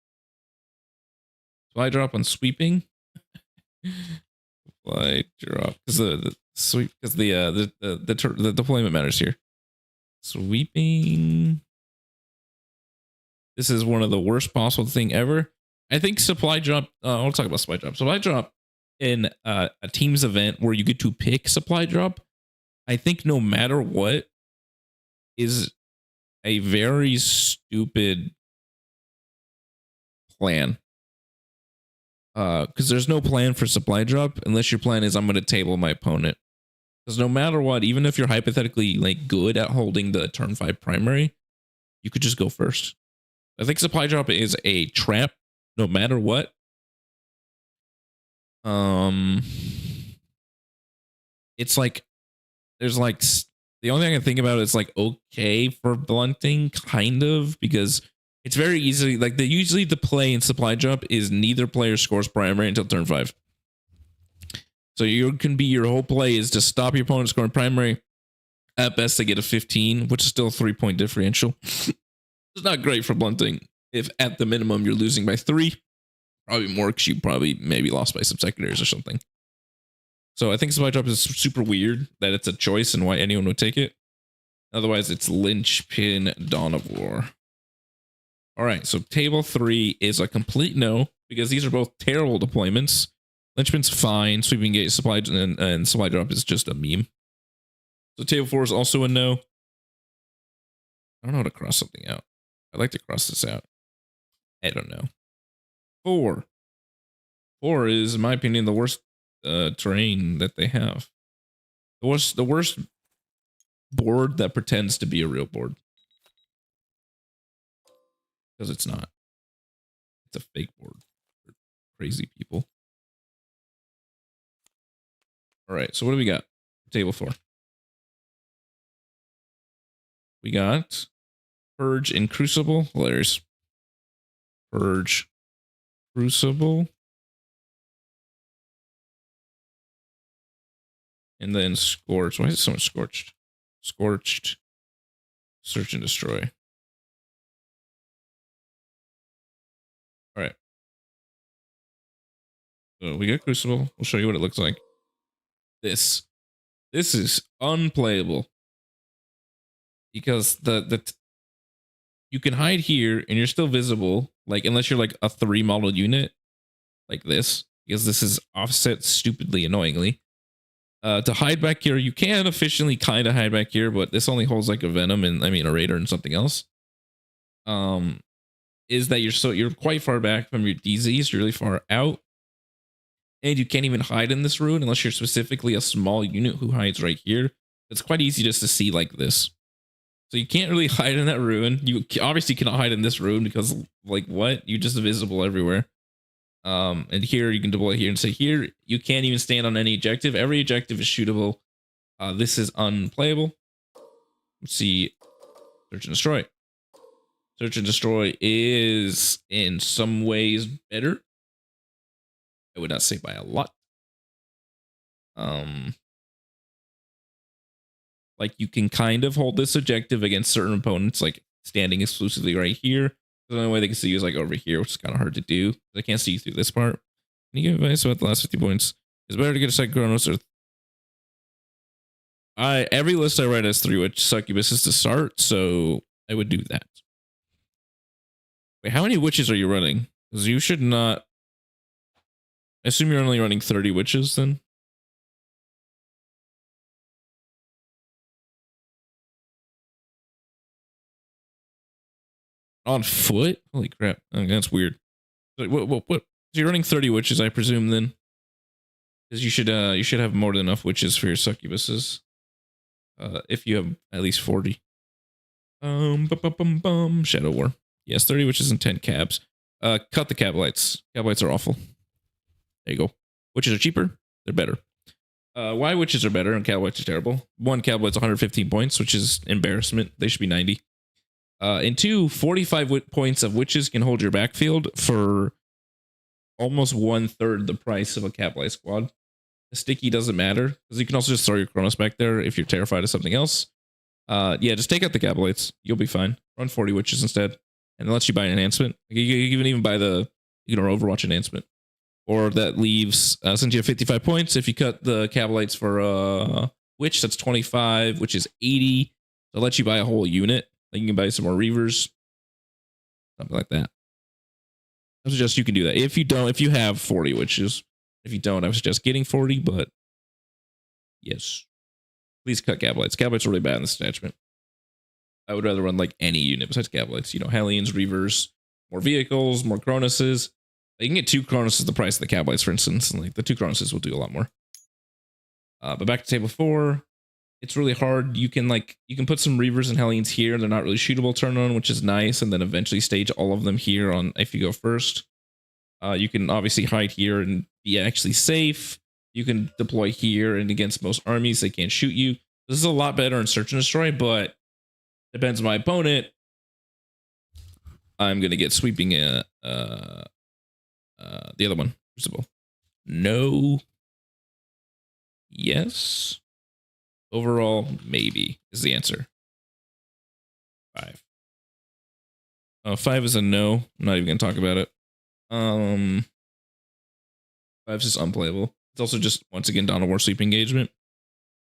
Supply drop on sweeping. Supply drop because the sweep because the deployment matters here. Sweeping. This is one of the worst possible thing ever. I think supply drop. I'll talk about supply drop. Supply drop in a team's event where you get to pick supply drop. I think no matter what is a very stupid plan. Because there's no plan for supply drop unless your plan is I'm going to table my opponent. Because no matter what, even if you're hypothetically like good at holding the turn 5 primary, you could just go first. I think supply drop is a trap no matter what. It's like there's like the only thing I can think about is like okay for blunting, kind of, because it's very easily like usually the play in supply drop is neither player scores primary until turn 5. So your whole play is to stop your opponent scoring primary. At best, they get a 15, which is still a 3-point differential. It's not great for blunting. If at the minimum you're losing by 3, probably more because you probably maybe lost by some secondaries or something. So I think supply drop is super weird that it's a choice and why anyone would take it. Otherwise, it's linchpin Dawn of War. All right, so table 3 is a complete no because these are both terrible deployments. Linchpin's fine. Sweeping gate supply and supply drop is just a meme. So table 4 is also a no. I don't know how to cross something out. I'd like to cross this out. I don't know. 4. 4 is, in my opinion, the worst terrain that they have. The worst board that pretends to be a real board. Because it's not. It's a fake board for crazy people. All right, so what do we got? Table 4. We got Purge and Crucible. Hilarious. Purge, Crucible. And then Scorch. Why is it so much Scorched? Scorched. Search and Destroy. All right. So we got Crucible. We'll show you what it looks like. This is unplayable because you can hide here and you're still visible, like unless you're like a 3 model unit like this, because this is offset stupidly annoyingly. To hide back here, you can efficiently kind of hide back here, but this only holds like a Venom and a Raider and something else. Is that you're quite far back from your DZs, you're really far out. And you can't even hide in this rune unless you're specifically a small unit who hides right here. It's quite easy just to see like this. So you can't really hide in that rune. You obviously cannot hide in this rune because like what? You're just visible everywhere. And here you can deploy here and say here you can't even stand on any objective. Every objective is shootable. This is unplayable. Let's see. Search and Destroy. Search and Destroy is in some ways better. I would not say by a lot. Like you can kind of hold this objective against certain opponents, like standing exclusively right here. The only way they can see you is like over here, which is kind of hard to do. They can't see you through this part. Can you give advice about the last 50 points? It's better to get a second Chronos or every list I write has 3 which succubuses to start, so I would do that. Wait, how many witches are you running? Because you should not. I assume you're only running 30 witches then? On foot? Holy crap. Okay, that's weird. What? So you're running 30 witches, I presume, then? Because you should have more than enough witches for your succubuses. If you have at least 40. Shadow War. Yes, 30 witches and 10 cabs. Cut the cab lights. Cab lights are awful. There you go. Witches are cheaper. They're better. Why witches are better and cab lights are terrible? 1, cab lights 115 points, which is embarrassment. They should be 90. And 2, 45 points of witches can hold your backfield for almost 1/3 the price of a cab light squad. The sticky doesn't matter because you can also just throw your Chronos back there if you're terrified of something else. Yeah, just take out the cab lights. You'll be fine. Run 40 witches instead. And it lets you buy an enhancement. You can even buy the Ignore Overwatch enhancement. Or that leaves, since you have 55 points, if you cut the Cavalites for Witch, that's 25, which is 80. So it lets you buy a whole unit. Like you can buy some more Reavers. Something like that. I suggest you can do that. If you have 40 witches. If you don't, I would suggest getting 40, but yes. Please cut Cavalites. Cavalites are really bad in this attachment. I would rather run like any unit besides Cavalites. You know, Hellions, Reavers, more vehicles, more Cronus's. You can get 2 Cronus's the price of the Cavalites, for instance. And like the 2 Cronus's will do a lot more. But back to table 4. It's really hard. You can put some Reavers and Hellions here. They're not really shootable turn on, which is nice. And then eventually stage all of them here on if you go first. You can obviously hide here and be actually safe. You can deploy here, and against most armies, they can't shoot you. This is a lot better in Search and Destroy, but depends on my opponent. I'm gonna get sweeping the other one, Crucible. No. Yes. Overall, maybe is the answer. 5. 5 is a no. I'm not even gonna talk about it. 5 is just unplayable. It's also just, once again, Dawn of War sweep engagement.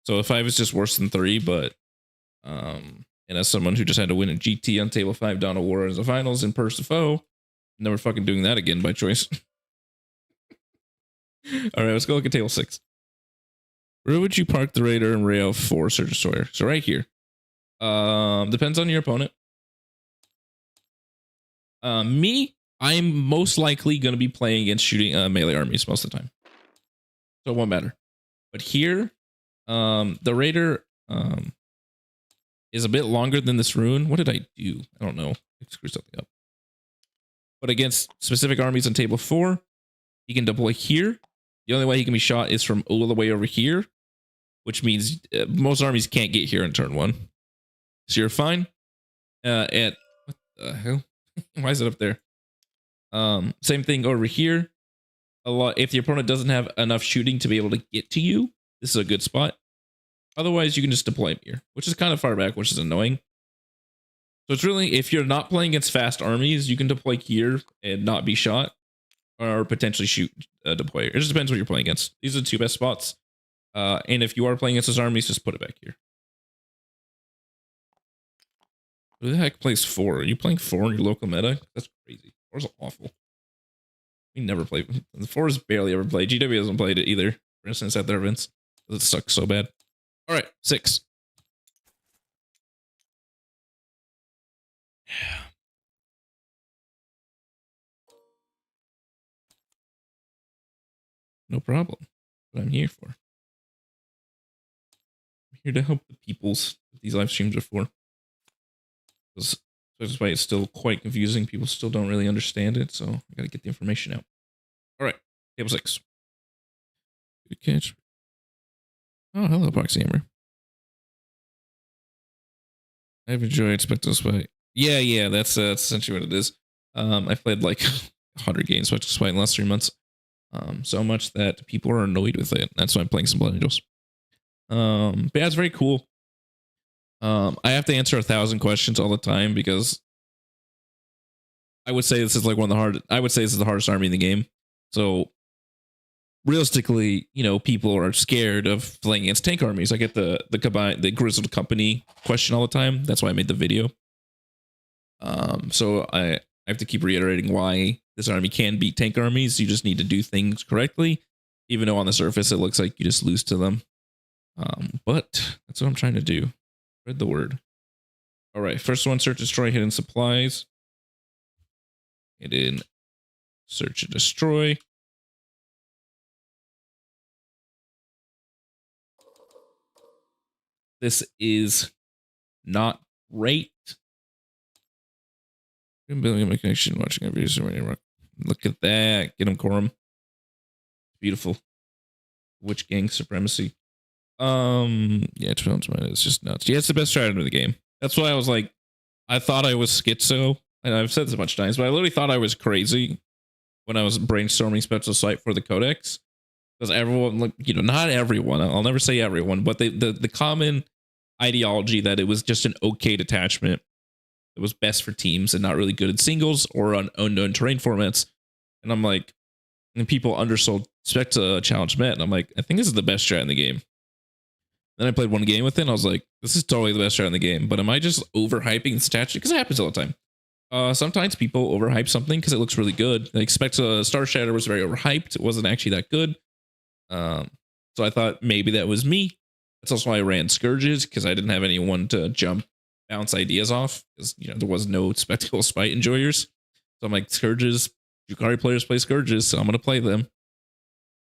So a 5 is just worse than 3, but and as someone who just had to win a GT on table 5 Dawn of War as a finals in Purse to Foe, never fucking doing that again by choice. All right, let's go look at table 6. Where would you park the Raider and Rail for Search Destroyer? So right here. Depends on your opponent. Me, I'm most likely going to be playing against shooting melee armies most of the time. So it won't matter. But here, the Raider is a bit longer than this rune. What did I do? I don't know. I screwed something up. But against specific armies on table 4, he can deploy here. The only way he can be shot is from all the way over here, which means most armies can't get here in turn 1. So you're fine. What the hell? Why is it up there? Same thing over here. If your opponent doesn't have enough shooting to be able to get to you, this is a good spot. Otherwise, you can just deploy him here, which is kind of far back, which is annoying. So it's really, if you're not playing against fast armies, you can deploy here and not be shot, or potentially shoot a deployer. It just depends what you're playing against. These are the 2 best spots. And if you are playing against those armies, just put it back here. Who the heck plays 4? Are you playing 4 in your local meta? That's crazy. 4 is awful. We never play. 4 is barely ever played. GW hasn't played it either. For instance, at their events. It sucks so bad. All right, 6. Yeah. No problem. What I'm here for. I'm here to help the peoples that these live streams are for. That's why it's still quite confusing. People still don't really understand it, so I gotta get the information out. All right, table 6. Good catch. Oh, hello, Boxhammer. I've enjoyed Spectral Spite. Yeah, that's essentially what it is. I played like 100 games Spectral Spite in the last 3 months. So much that people are annoyed with it. That's why I'm playing some Blood Angels. But yeah, it's very cool. I have to answer 1,000 questions all the time because I would say this is like I would say this is the hardest army in the game. So realistically, you know, people are scared of playing against tank armies. I get the Grizzled Company question all the time. That's why I made the video. So I have to keep reiterating why this army can beat tank armies. You just need to do things correctly, even though on the surface it looks like you just lose to them. But that's what I'm trying to do. Spread the word. All right, first one: search, destroy, hidden supplies. Hidden, search and destroy. This is not great. Building my connection, watching every video. Look at that. Get him, Corum. Beautiful. Witch gang supremacy. Yeah, it's just nuts. Yeah, it's the best strategy in the game. That's why I was like, I thought I was schizo, and I've said this a bunch of times, but I literally thought I was crazy when I was brainstorming Special Site for the Codex. Because everyone, like, you know, not everyone, I'll never say everyone, but the common ideology that it was just an okay detachment that was best for teams and not really good at singles or on unknown terrain formats And I'm like, and people undersold spec challenge met, and I'm like, I think this is the best strat in the game. Then I played one game with it, and I was like, this is totally the best strat in the game. But am I just overhyping the stat? Because it happens all the time. Sometimes people overhype something because it looks really good. Like Spectre Star Shatter was very overhyped. It wasn't actually that good. So I thought maybe that was me. That's also why I ran Scourges, because I didn't have anyone to bounce ideas off, because there was no spectacle spite enjoyers. So I'm like, Scourges, Yukari players play Scourges, so I'm gonna play them.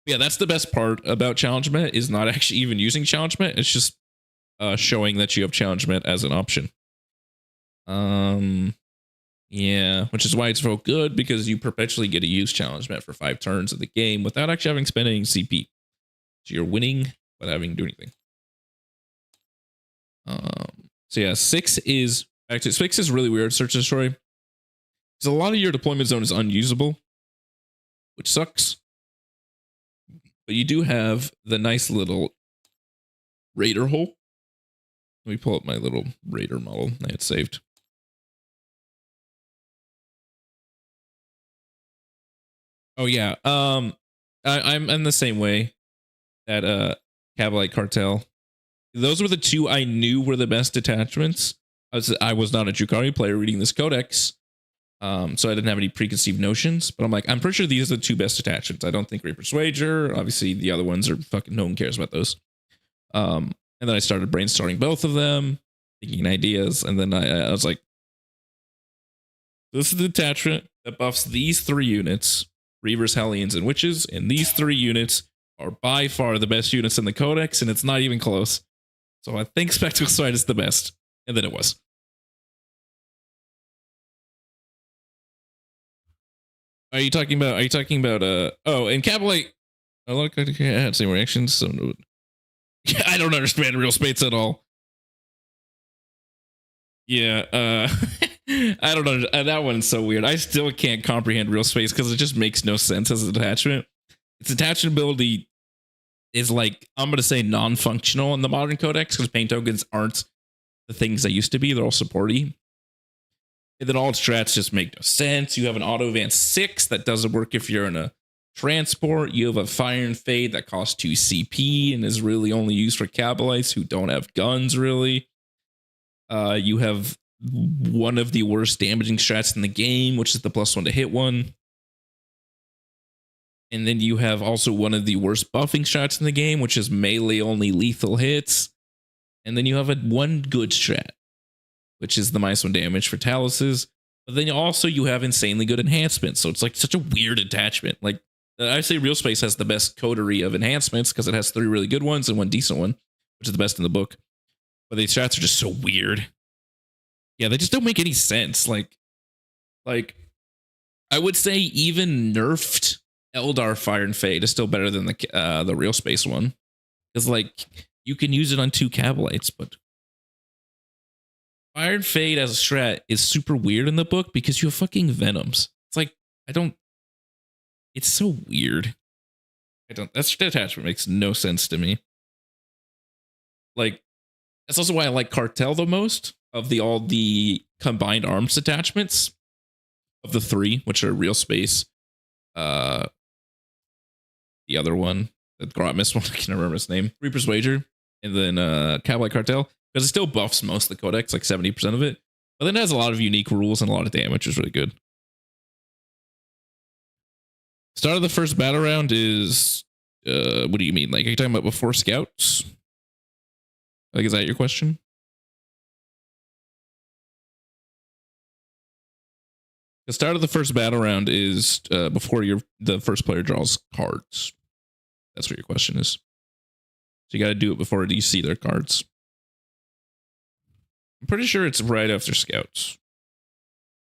Yeah, that's the best part about Challenge Met, is not actually even using Challenge Met. It's just showing that you have Challenge Met as an option. Yeah, which is why it's so good, because you perpetually get to use Challenge Met for 5 turns of the game without actually having to spend any CP. So you're winning without having to do anything. So yeah, 6 is really weird. Search and Destroy, because a lot of your deployment zone is unusable, which sucks. But you do have the nice little Raider hole. Let me pull up my little Raider model I had saved. Oh yeah, I'm in the same way that Cavalite Cartel. Those were the 2 I knew were the best detachments. I was not a Yukari player reading this codex, so I didn't have any preconceived notions. But I'm like, I'm pretty sure these are the 2 best detachments. I don't think Great Persuader. Obviously, the other ones are fucking, no one cares about those. And then I started brainstorming both of them, thinking ideas, and then I was like, this is the detachment that buffs these 3 units: Reavers, Hellions, and Witches, and these 3 units are by far the best units in the codex, and it's not even close. So I think Spectacle Stride is the best. And then it was. Are you talking about oh, and Cavalite, I like I had same reactions, so I don't understand real space at all. Yeah, I don't know. That one's so weird. I still can't comprehend real space because it just makes no sense as a detachment. Its attachment ability is like, I'm gonna say, non-functional in the modern codex, because pain tokens aren't the things they used to be. They're all supporty. And then all its strats just make no sense. You have an auto advance 6 that doesn't work if you're in a transport. You have a Fire and Fade that costs 2 CP and is really only used for Cabalites who don't have guns, really. You have one of the worst damaging strats in the game, which is the +1 to hit one. And then you have also one of the worst buffing strats in the game, which is melee only lethal hits. And then you have one good strat, which is the -1 damage for Taluses. But then also you have insanely good enhancements. So it's like such a weird attachment. Like, I say Real Space has the best coterie of enhancements because it has 3 really good ones and 1 decent one, which is the best in the book. But these strats are just so weird. Yeah, they just don't make any sense. Like I would say even nerfed Eldar Fire and Fade is still better than the Real Space one. Because like, you can use it on 2 Cabalites, but Fire and Fade as a strat is super weird in the book because you have fucking Venoms. It's like, it's so weird. That attachment makes no sense to me. Like, that's also why I like Cartel the most of all the combined arms attachments of the 3, which are Real Space, the other one, the Grotmus one, I can't remember his name, Reaper's Wager, and then Cavalry Cartel, because it still buffs most of the codex, like 70% of it. But then it has a lot of unique rules and a lot of damage, which is really good. Start of the first battle round is, what do you mean? Like, are you talking about before scouts? Like, is that your question? The start of the first battle round is before the first player draws cards. That's what your question is. So you got to do it before you see their cards. I'm pretty sure it's right after scouts.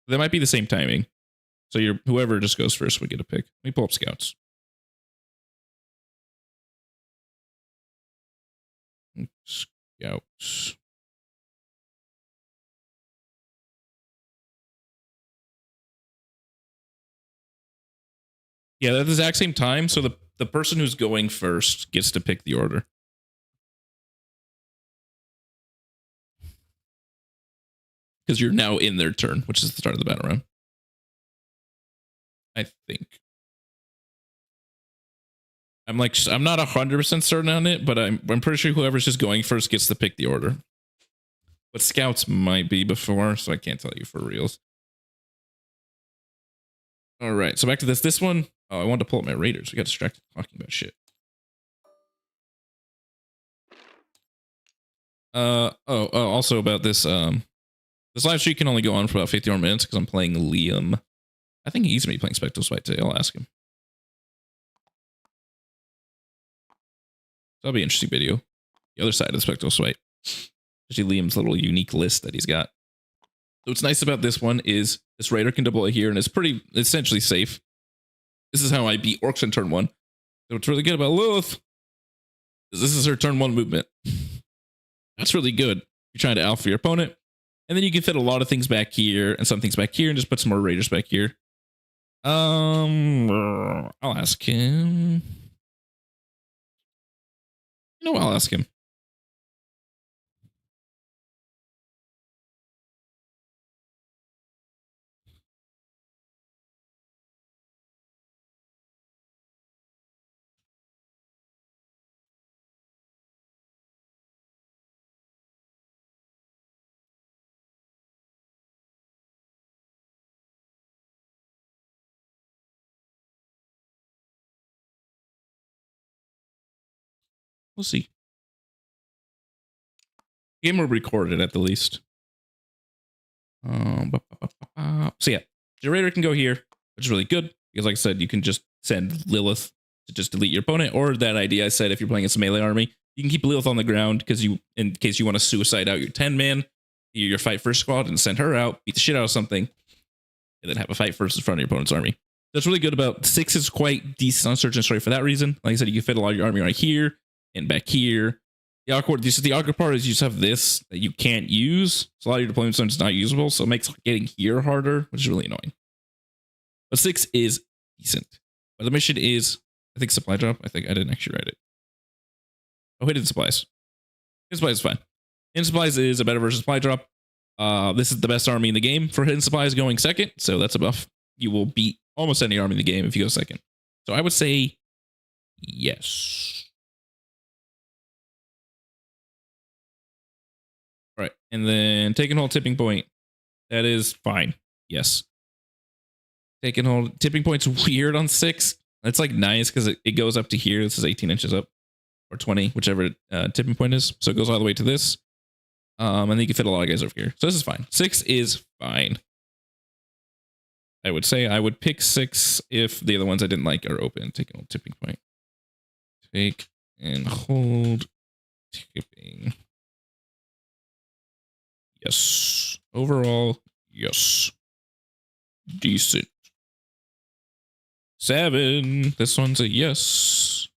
That might be the same timing. So whoever just goes first would get a pick. Let me pull up scouts. Scouts. Yeah, at the exact same time. So the person who's going first gets to pick the order. Because you're now in their turn, which is the start of the battle round. I think. I'm not 100% certain on it, but I'm pretty sure whoever's just going first gets to pick the order. But scouts might be before, so I can't tell you for reals. All right, so back to this one. Oh, I wanted to pull up my raiders. We got distracted talking about shit. Also about this this live stream can only go on for about 50 more minutes because I'm playing Liam. I think he's gonna be playing Spectral Swipe today. I'll ask him. That'll be an interesting video. The other side of the Spectral Swipe. Especially Liam's little unique list that he's got. So what's nice about this one is this raider can deploy here and it's pretty essentially safe. This is how I beat orcs in turn 1. So what's really good about Lilith is this is her turn 1 movement. That's really good. You're trying to alpha your opponent. And then you can fit a lot of things back here and some things back here and just put some more raiders back here. I'll ask him. You know, I'll ask him. We'll see. Game will record it at the least. So yeah, Generator can go here, which is really good because, like I said, you can just send Lilith to just delete your opponent. Or that idea I said, if you're playing as a melee army, you can keep Lilith on the ground because in case you want to suicide out your 10-man, your fight first squad, and send her out, beat the shit out of something, and then have a fight first in front of your opponent's army. That's really good. About 6 is quite decent on Search and Destroy for that reason. Like I said, you can fit a lot of your army right here and back here. The awkward part is you just have this that you can't use. So a lot of your deployment zones is not usable. So it makes getting here harder, which is really annoying. But 6 is decent. But the mission is, I think, supply drop. I think I didn't actually write it. Oh, hidden supplies. Hidden supplies is fine. Hidden supplies is a better version of supply drop. This is the best army in the game for hidden supplies going second. So that's a buff. You will beat almost any army in the game if you go second. So I would say yes. All right. And then take and hold tipping point. That is fine. Yes. Take and hold. Tipping point's weird on 6. That's like nice because it goes up to here. This is 18 inches up or 20, whichever tipping point is. So it goes all the way to this. And then you can fit a lot of guys over here. So this is fine. 6 is fine. I would say I would pick 6 if the other ones I didn't like are open. Take and hold tipping point. Take and hold tipping. Yes. Overall, yes. Decent. 7. This one's a yes.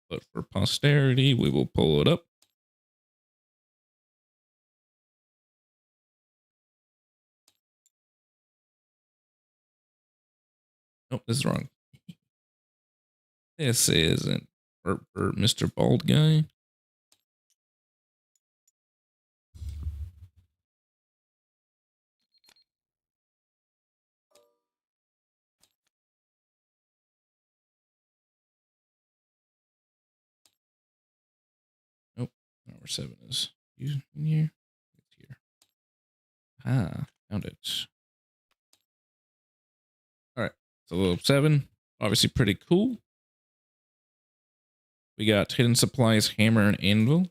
But for posterity, we will pull it up. Nope, this is wrong. This isn't for Mr. Bald Guy. Nope, number 7 is in here. It's here. Ah, found it. All right, so 7, obviously pretty cool. We got hidden supplies, hammer, and anvil.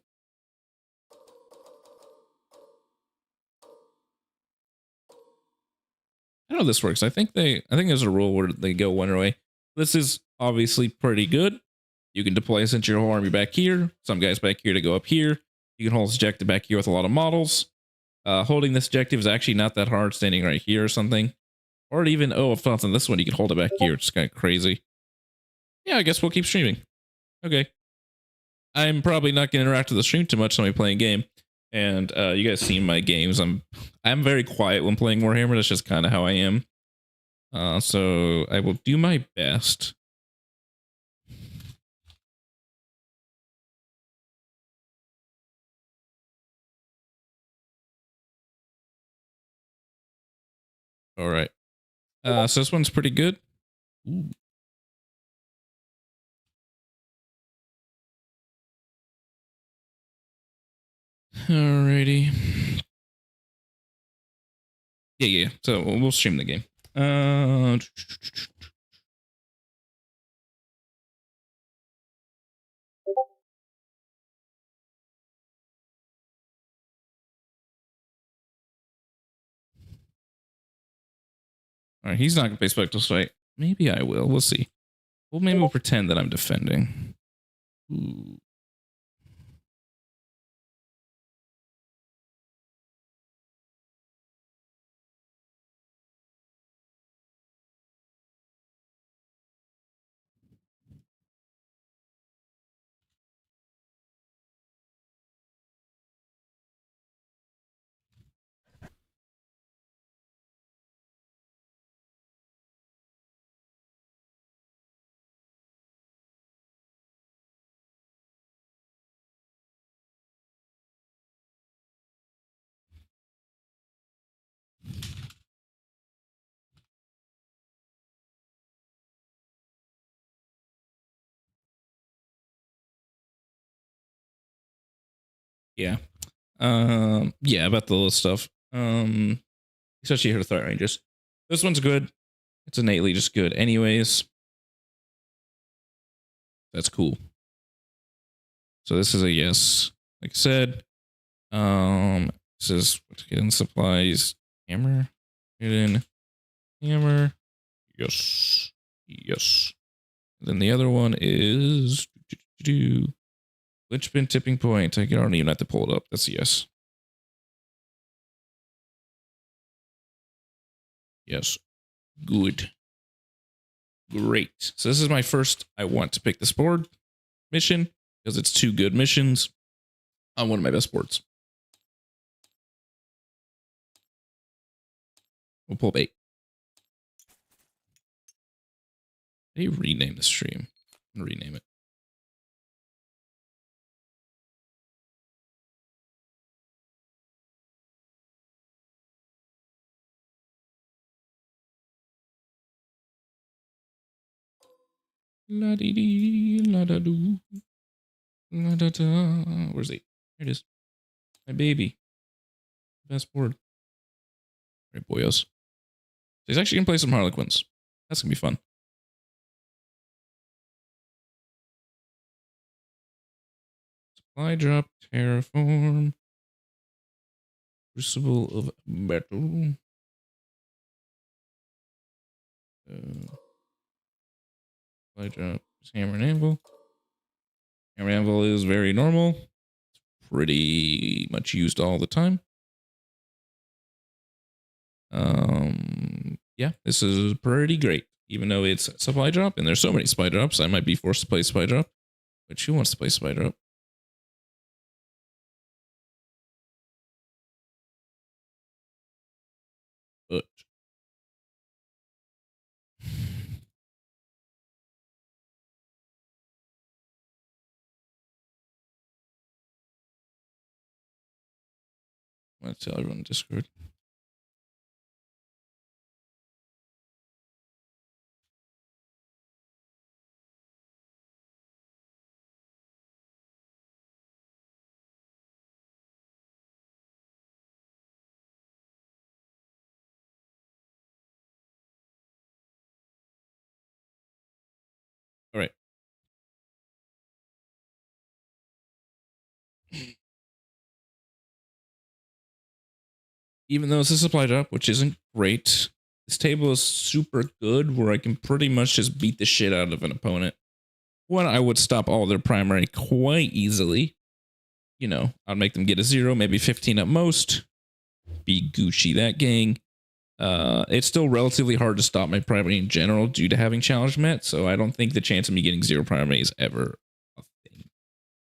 I know this works. I think there's a rule where they go one way. This is obviously pretty good. You can deploy essentially your whole army back here. Some guys back here to go up here. You can hold this objective back here with a lot of models. Holding this objective is actually not that hard, standing right here or something. Or even, oh, if it's on this one, you can hold it back here. It's kind of crazy. Yeah, I guess we'll keep streaming. Okay. I'm probably not going to interact with the stream too much when we play a game. And you guys seen my games. I'm very quiet when playing Warhammer. That's just kind of how I am. So I will do my best. All right. So this one's pretty good. Ooh. Alrighty. Yeah. So we'll stream the game. All right, he's not gonna play Spectral Fight. Maybe I will. We'll see. Well, maybe we'll pretend that I'm defending. Ooh. Yeah. Yeah, about the little stuff. Especially here to Threat Rangers. This one's good. It's innately just good anyways. That's cool. So this is a yes. Like I said. This is what to get in supplies. Hammer. Get in. Hammer. Yes. Yes. Then the other one is Linchpin tipping point. I don't even have to pull it up. That's a yes. Yes. Good. Great. So this is my first I want to pick this board mission because it's 2 good missions on one of my best boards. We'll pull up 8. How do you rename the stream? I'm gonna rename it. La dee dee, la da doo, la da da. Where's 8? Here it is. My baby. Best board. All right, boyos. So he's actually gonna play some Harlequins. That's gonna be fun. Supply drop, terraform, crucible of battle. Supply drop, hammer and anvil. Hammer and anvil is very normal. It's pretty much used all the time. Yeah, this is pretty great. Even though it's supply drop, and there's so many supply drops, I might be forced to play supply drop. But who wants to play supply drop? But I'm gonna tell everyone in Discord. All right. Even though it's a supply drop, which isn't great, this table is super good where I can pretty much just beat the shit out of an opponent. One, I would stop all their primary quite easily. You know, I'd make them get a 0, maybe 15 at most. Be Gucci, that gang. It's still relatively hard to stop my primary in general due to having challenge met, so I don't think the chance of me getting 0 primary is ever a thing.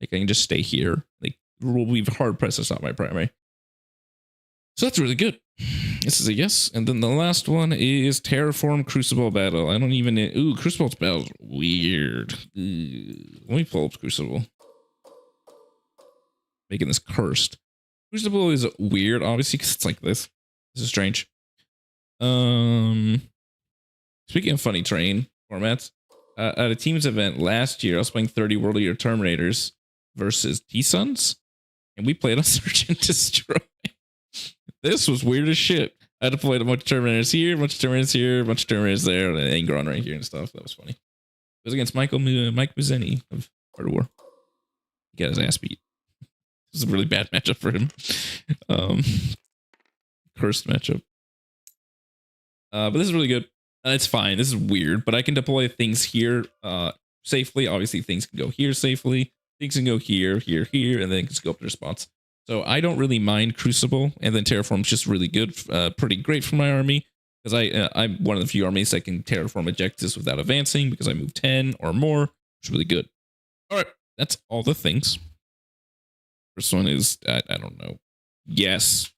Like, I can just stay here. Like, will be hard pressed to stop my primary. So that's really good. This is a yes. And then the last one is Terraform Crucible Battle. I don't even... Ooh, Crucible Battle's weird. Let me pull up Crucible. Making this cursed. Crucible is weird, obviously, because it's like this. This is strange. Speaking of funny terrain formats, at a team's event last year, I was playing 30 World Eater Terminators versus T-Suns. and we played on Search and Destroy. This was weird as shit. I had to play a bunch of Terminators here, a bunch of Terminators here, a bunch of Terminators there, and an Angron right here and stuff. That was funny. It was against Mike Muzzeni of Art of War. He got his ass beat. This is a really bad matchup for him. Cursed matchup. But this is really good. It's fine. This is weird, but I can deploy things here safely. Obviously, things can go here safely. Things can go here, here, here, and then it can go up to their spots. So I don't really mind Crucible, and then Terraform's just really good, pretty great for my army, because I'm one of the few armies that can Terraform objectives without advancing, because I move 10 or more, which is really good. All right, that's all the things. First one is, I don't know, yes.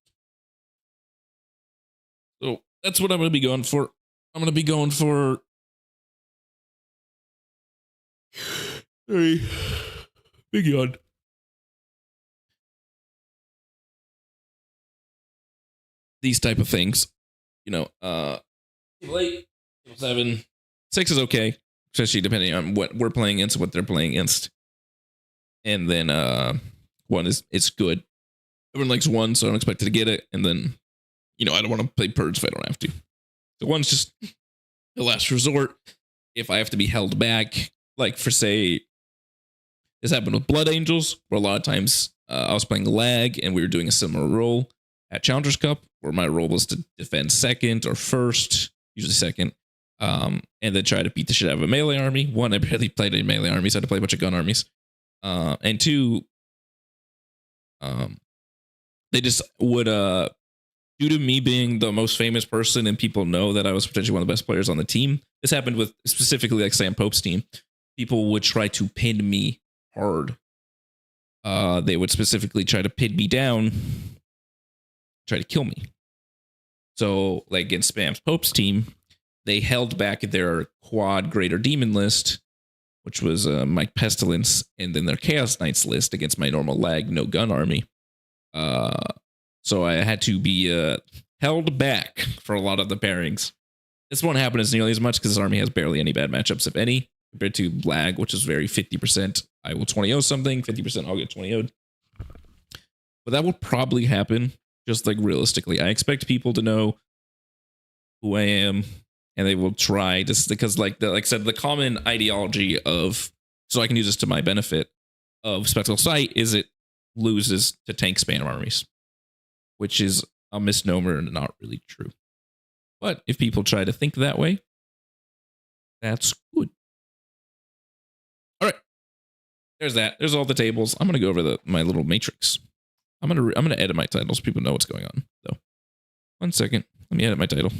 So that's what I'm going to be going for. I'm going to be going for... Hey, big yawn. These type of things, you know, late 7, 6 is okay, especially depending on what we're playing against and what they're playing against. And then 1 is it's good. Everyone likes 1, so I don't expect to get it. And then, you know, I don't want to play Purge if I don't have to. So 1's just the last resort. If I have to be held back, like for say, this happened with Blood Angels, where a lot of times I was playing lag and we were doing a similar role at Challengers Cup, where my role was to defend second or first, usually second, and then try to beat the shit out of a melee army. 1, I barely played any melee armies, I had to play a bunch of gun armies. And 2, they just would, due to me being the most famous person and people know that I was potentially one of the best players on the team, this happened with specifically like Sam Pope's team, people would try to pin me hard. They would specifically try to pin me down, try to kill me. So, like against Spam's Pope's team, they held back their quad Greater Demon list, which was Mike Pestilence, and then their Chaos Knights list against my normal lag no gun army. So I had to be held back for a lot of the pairings. This won't happen as nearly as much because this army has barely any bad matchups, if any, compared to lag, which is very 50%. I will 20-0 something, 50% I'll get 20-0'd. But that will probably happen. Just like realistically, I expect people to know who I am, and they will try to, because like I said, the common ideology of, so I can use this to my benefit, of Spectral Sight is it loses to tank spam armies, which is a misnomer and not really true. But if people try to think that way, that's good. All right, there's that. There's all the tables. I'm gonna go over my little matrix. I'm gonna edit my title so people know what's going on. So, 1 second. Let me edit my title.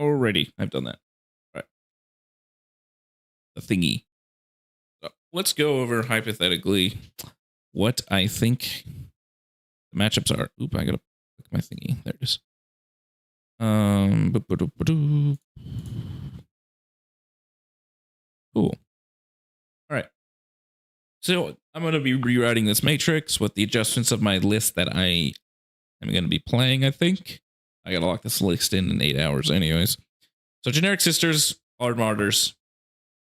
Alrighty, I've done that. All right. The thingy. So let's go over hypothetically what I think the matchups are. Oop, I gotta click my thingy. There it is. Cool. All right. So I'm going to be rewriting this matrix with the adjustments of my list that I am going to be playing, I think. I got to lock this list in 8 hours anyways. So generic sisters, hard martyrs,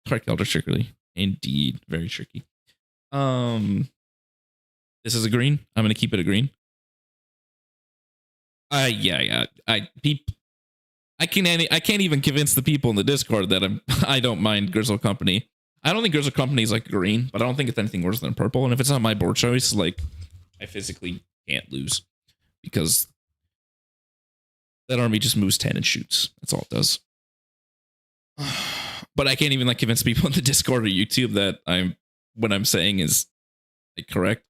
Dark Elder trickery. Indeed, very tricky. This is a green. I'm going to keep it a green. Yeah. I can't even convince the people in the Discord that I don't mind Grizzle Company. I don't think Grizzle Company is like green, but I don't think it's anything worse than purple. And if it's not my board choice, like I physically can't lose because that army just moves 10 and shoots. That's all it does. But I can't even like convince people in the Discord or YouTube that what I'm saying is like correct.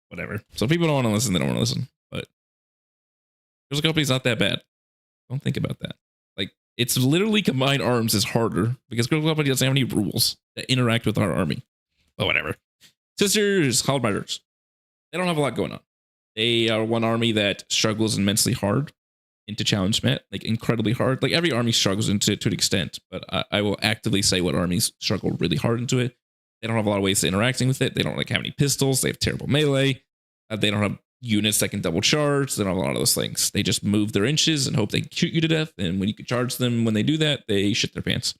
Whatever. So if people don't want to listen, they don't want to listen. But Grizzle Company's not that bad. Don't think about that. Like, it's literally combined arms is harder because Grizzle Company doesn't have any rules that interact with our army. But whatever. Sisters, Halberds. They don't have a lot going on. They are one army that struggles immensely hard into challenge met, like incredibly hard. Like every army struggles into it to an extent, but I will actively say what armies struggle really hard into it. They don't have a lot of ways to interacting with it. They don't like have any pistols. They have terrible melee. They don't have units that can double charge. They don't have a lot of those things. They just move their inches and hope they can shoot you to death. And when you can charge them, when they do that, they shit their pants.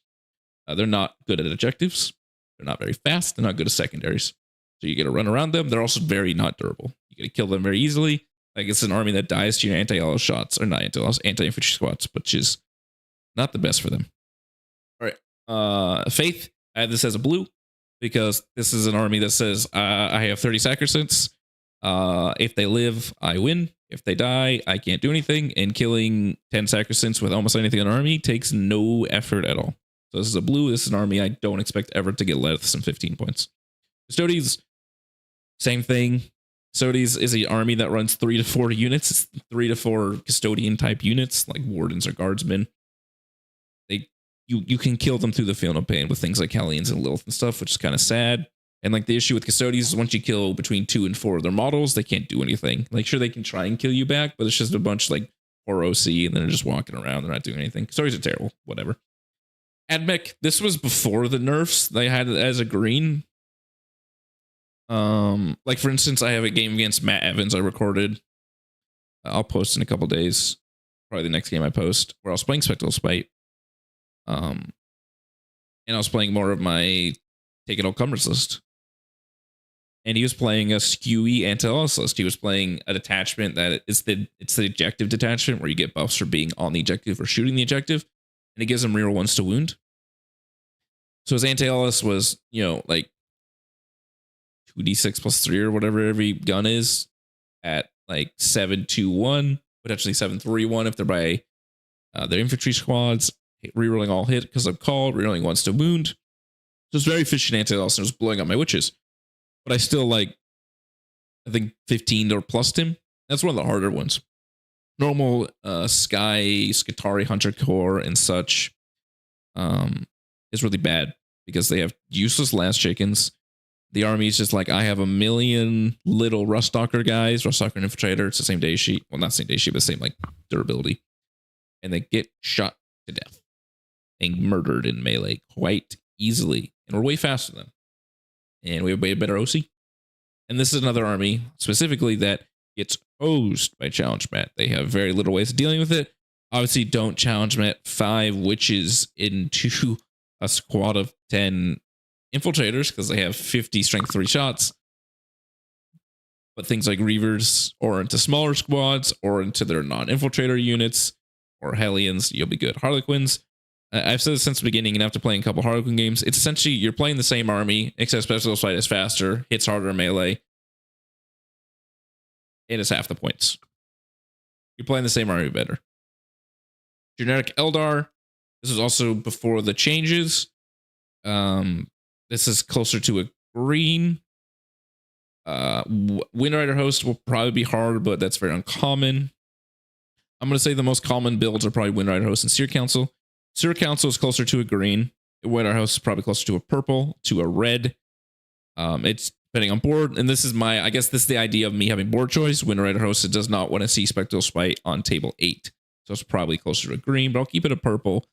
They're not good at objectives. They're not very fast. They're not good at secondaries. So you get to run around them. They're also very not durable. You get to kill them very easily. Like it's an army that dies to your anti-yellow shots, or not anti-infantry squads, which is not the best for them. All right. Faith, I have this as a blue because this is an army that says I have 30 sacrosanct. If they live, I win. If they die, I can't do anything. And killing 10 sacrosancts with almost anything in an army takes no effort at all. So this is a blue. This is an army I don't expect ever to get less than 15 points. Custodians, same thing. Custodians is an army that runs 3 to 4 units. It's 3 to 4 custodian type units, like wardens or guardsmen. You can kill them through the field of pain with things like Hellions and Lilith and stuff, which is kind of sad. And like the issue with custodians is once you kill between 2 and 4 of their models, they can't do anything. Like sure, they can try and kill you back, but it's just a bunch like 4 OC and then they're just walking around. They're not doing anything. Custodians are terrible. Whatever. Admech, this was before the nerfs. They had it as a green. Like for instance, I have a game against Matt Evans I recorded. I'll post in a couple days. Probably the next game I post, where I was playing Spectral Spite. And I was playing more of my Take It All Comers list. And he was playing a skewy anti-loss list. He was playing a detachment that it's the objective detachment where you get buffs for being on the objective or shooting the objective. And it gives him reroll 1s to wound. So his anti-loss was, like 2d6 plus 3 or whatever every gun is at like 7-2-1, potentially 7-3-1 if they're by their infantry squads, rerolling all hit because I'm called, rerolling 1s to wound. So it's very efficient anti-loss and it was blowing up my witches. But I still I think 15 or plus him. That's one of the harder ones. Normal Sky, Skitari, Hunter Core, and such is really bad because they have useless last chickens. The army is just like, I have a million little Ruststalker guys, Ruststalker and Infiltrator. It's the same day sheet. Well, not same day sheet, but the same like durability. And they get shot to death and murdered in melee quite easily. And we're way faster than them. And we have way better OC. And this is another army specifically that gets hosed by challenge mat. They have very little ways of dealing with it. Obviously, don't challenge mat 5 witches into a squad of 10 infiltrators because they have 50 strength 3 shots. But things like Reavers or into smaller squads or into their non-infiltrator units or Hellions, you'll be good. Harlequins, I've said this since the beginning, and after playing a couple Harlequin games, it's essentially you're playing the same army, except Special Fight is faster, hits harder in melee, and it's half the points. You're playing the same army better. Generic Eldar, this is also before the changes. This is closer to a green. Windrider Host will probably be hard, but that's very uncommon. I'm going to say the most common builds are probably Windrider Host and Seer Council. Seer Council is closer to a green. Windrider Host is probably closer to a purple, to a red. It's depending on board. And this is I guess this is the idea of me having board choice. Windrider Host does not want to see Spectral Spite on table 8. So it's probably closer to a green, but I'll keep it a purple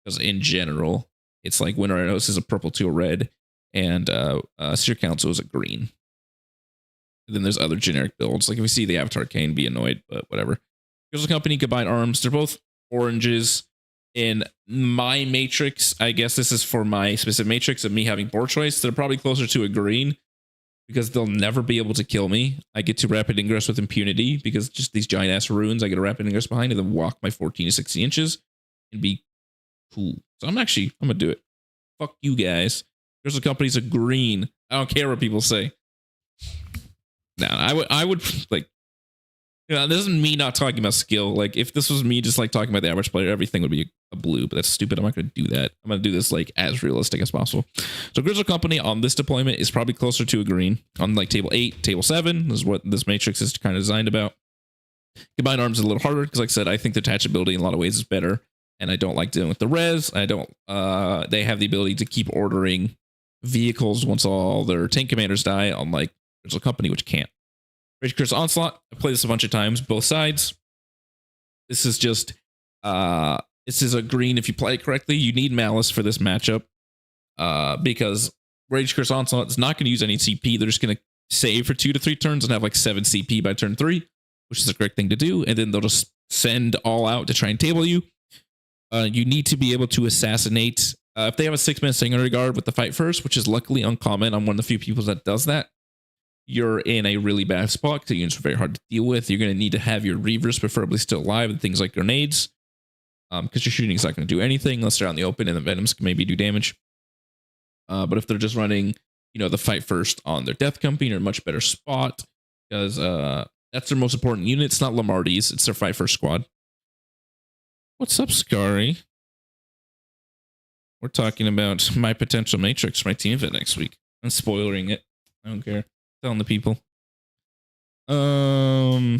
because in general, it's like Windrider Host is a purple to a red, and Seer Council is a green. And then there's other generic builds. Like if we see the Avatar Kane, be annoyed, but whatever. Grizzle Company, combined arms. They're both oranges. In my matrix, I guess this is for my specific matrix of me having board choice. They're probably closer to a green because they'll never be able to kill me. I get to rapid ingress with impunity because just these giant ass runes I get a rapid ingress behind and then walk my 14 to 60 inches and be cool. So I'm gonna do it. Fuck you guys. There's a company's a green. I don't care what people say. No, I would like, you know, this isn't me not talking about skill. Like if this was me just like talking about the average player, everything would be a blue, but that's stupid. I'm not going to do that. I'm going to do this like as realistic as possible. So Grizzle Company on this deployment is probably closer to a green on like table 8, table 7. This is what this matrix is kind of designed about. Combined arms is a little harder because like I said, I think the attachability in a lot of ways is better. And I don't like dealing with the res. I don't, they have the ability to keep ordering vehicles once all their tank commanders die on like Grizzle Company, which can't. Rage Curse Onslaught. I've played this a bunch of times, both sides. This is just, this is a green if you play it correctly. You need Malice for this matchup because Rage Curse Onslaught is not going to use any CP. They're just going to save for 2 to 3 turns and have like 7 CP by turn 3, which is a correct thing to do. And then they'll just send all out to try and table you. You need to be able to assassinate. If they have a 6-man Sanguinary Guard with the fight first, which is luckily uncommon, I'm one of the few people that does that. You're in a really bad spot because the units are very hard to deal with. You're going to need to have your Reavers preferably still alive and things like grenades. Because your shooting is not going to do anything unless they're out in the open and the Venoms can maybe do damage. But if they're just running, you know, the fight first on their Death Company, you're in a much better spot because that's their most important unit. It's not Lamarty's, it's their fight first squad. What's up, Scary? We're talking about my potential matrix, my team event next week. I'm spoiling it. I don't care. Telling the people. Me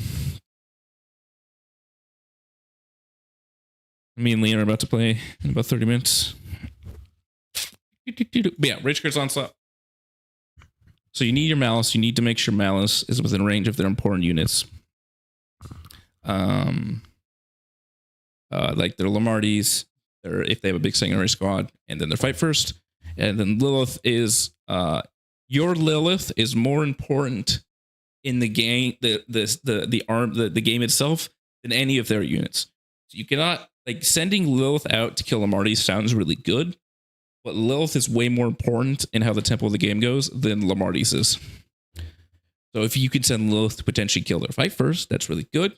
and Leon are about to play in about 30 minutes. But yeah, Rage Curse Onslaught. So you need your Malice. You need to make sure Malice is within range of their important units. Like their Lamarty's, if they have a big sanguinary squad, and then their fight first. And then Lilith is your Lilith is more important in the game, the game itself than any of their units. So you cannot like sending Lilith out to kill Lamarty sounds really good, but Lilith is way more important in how the tempo of the game goes than Lamarty's is. So if you could send Lilith to potentially kill their fight first, that's really good.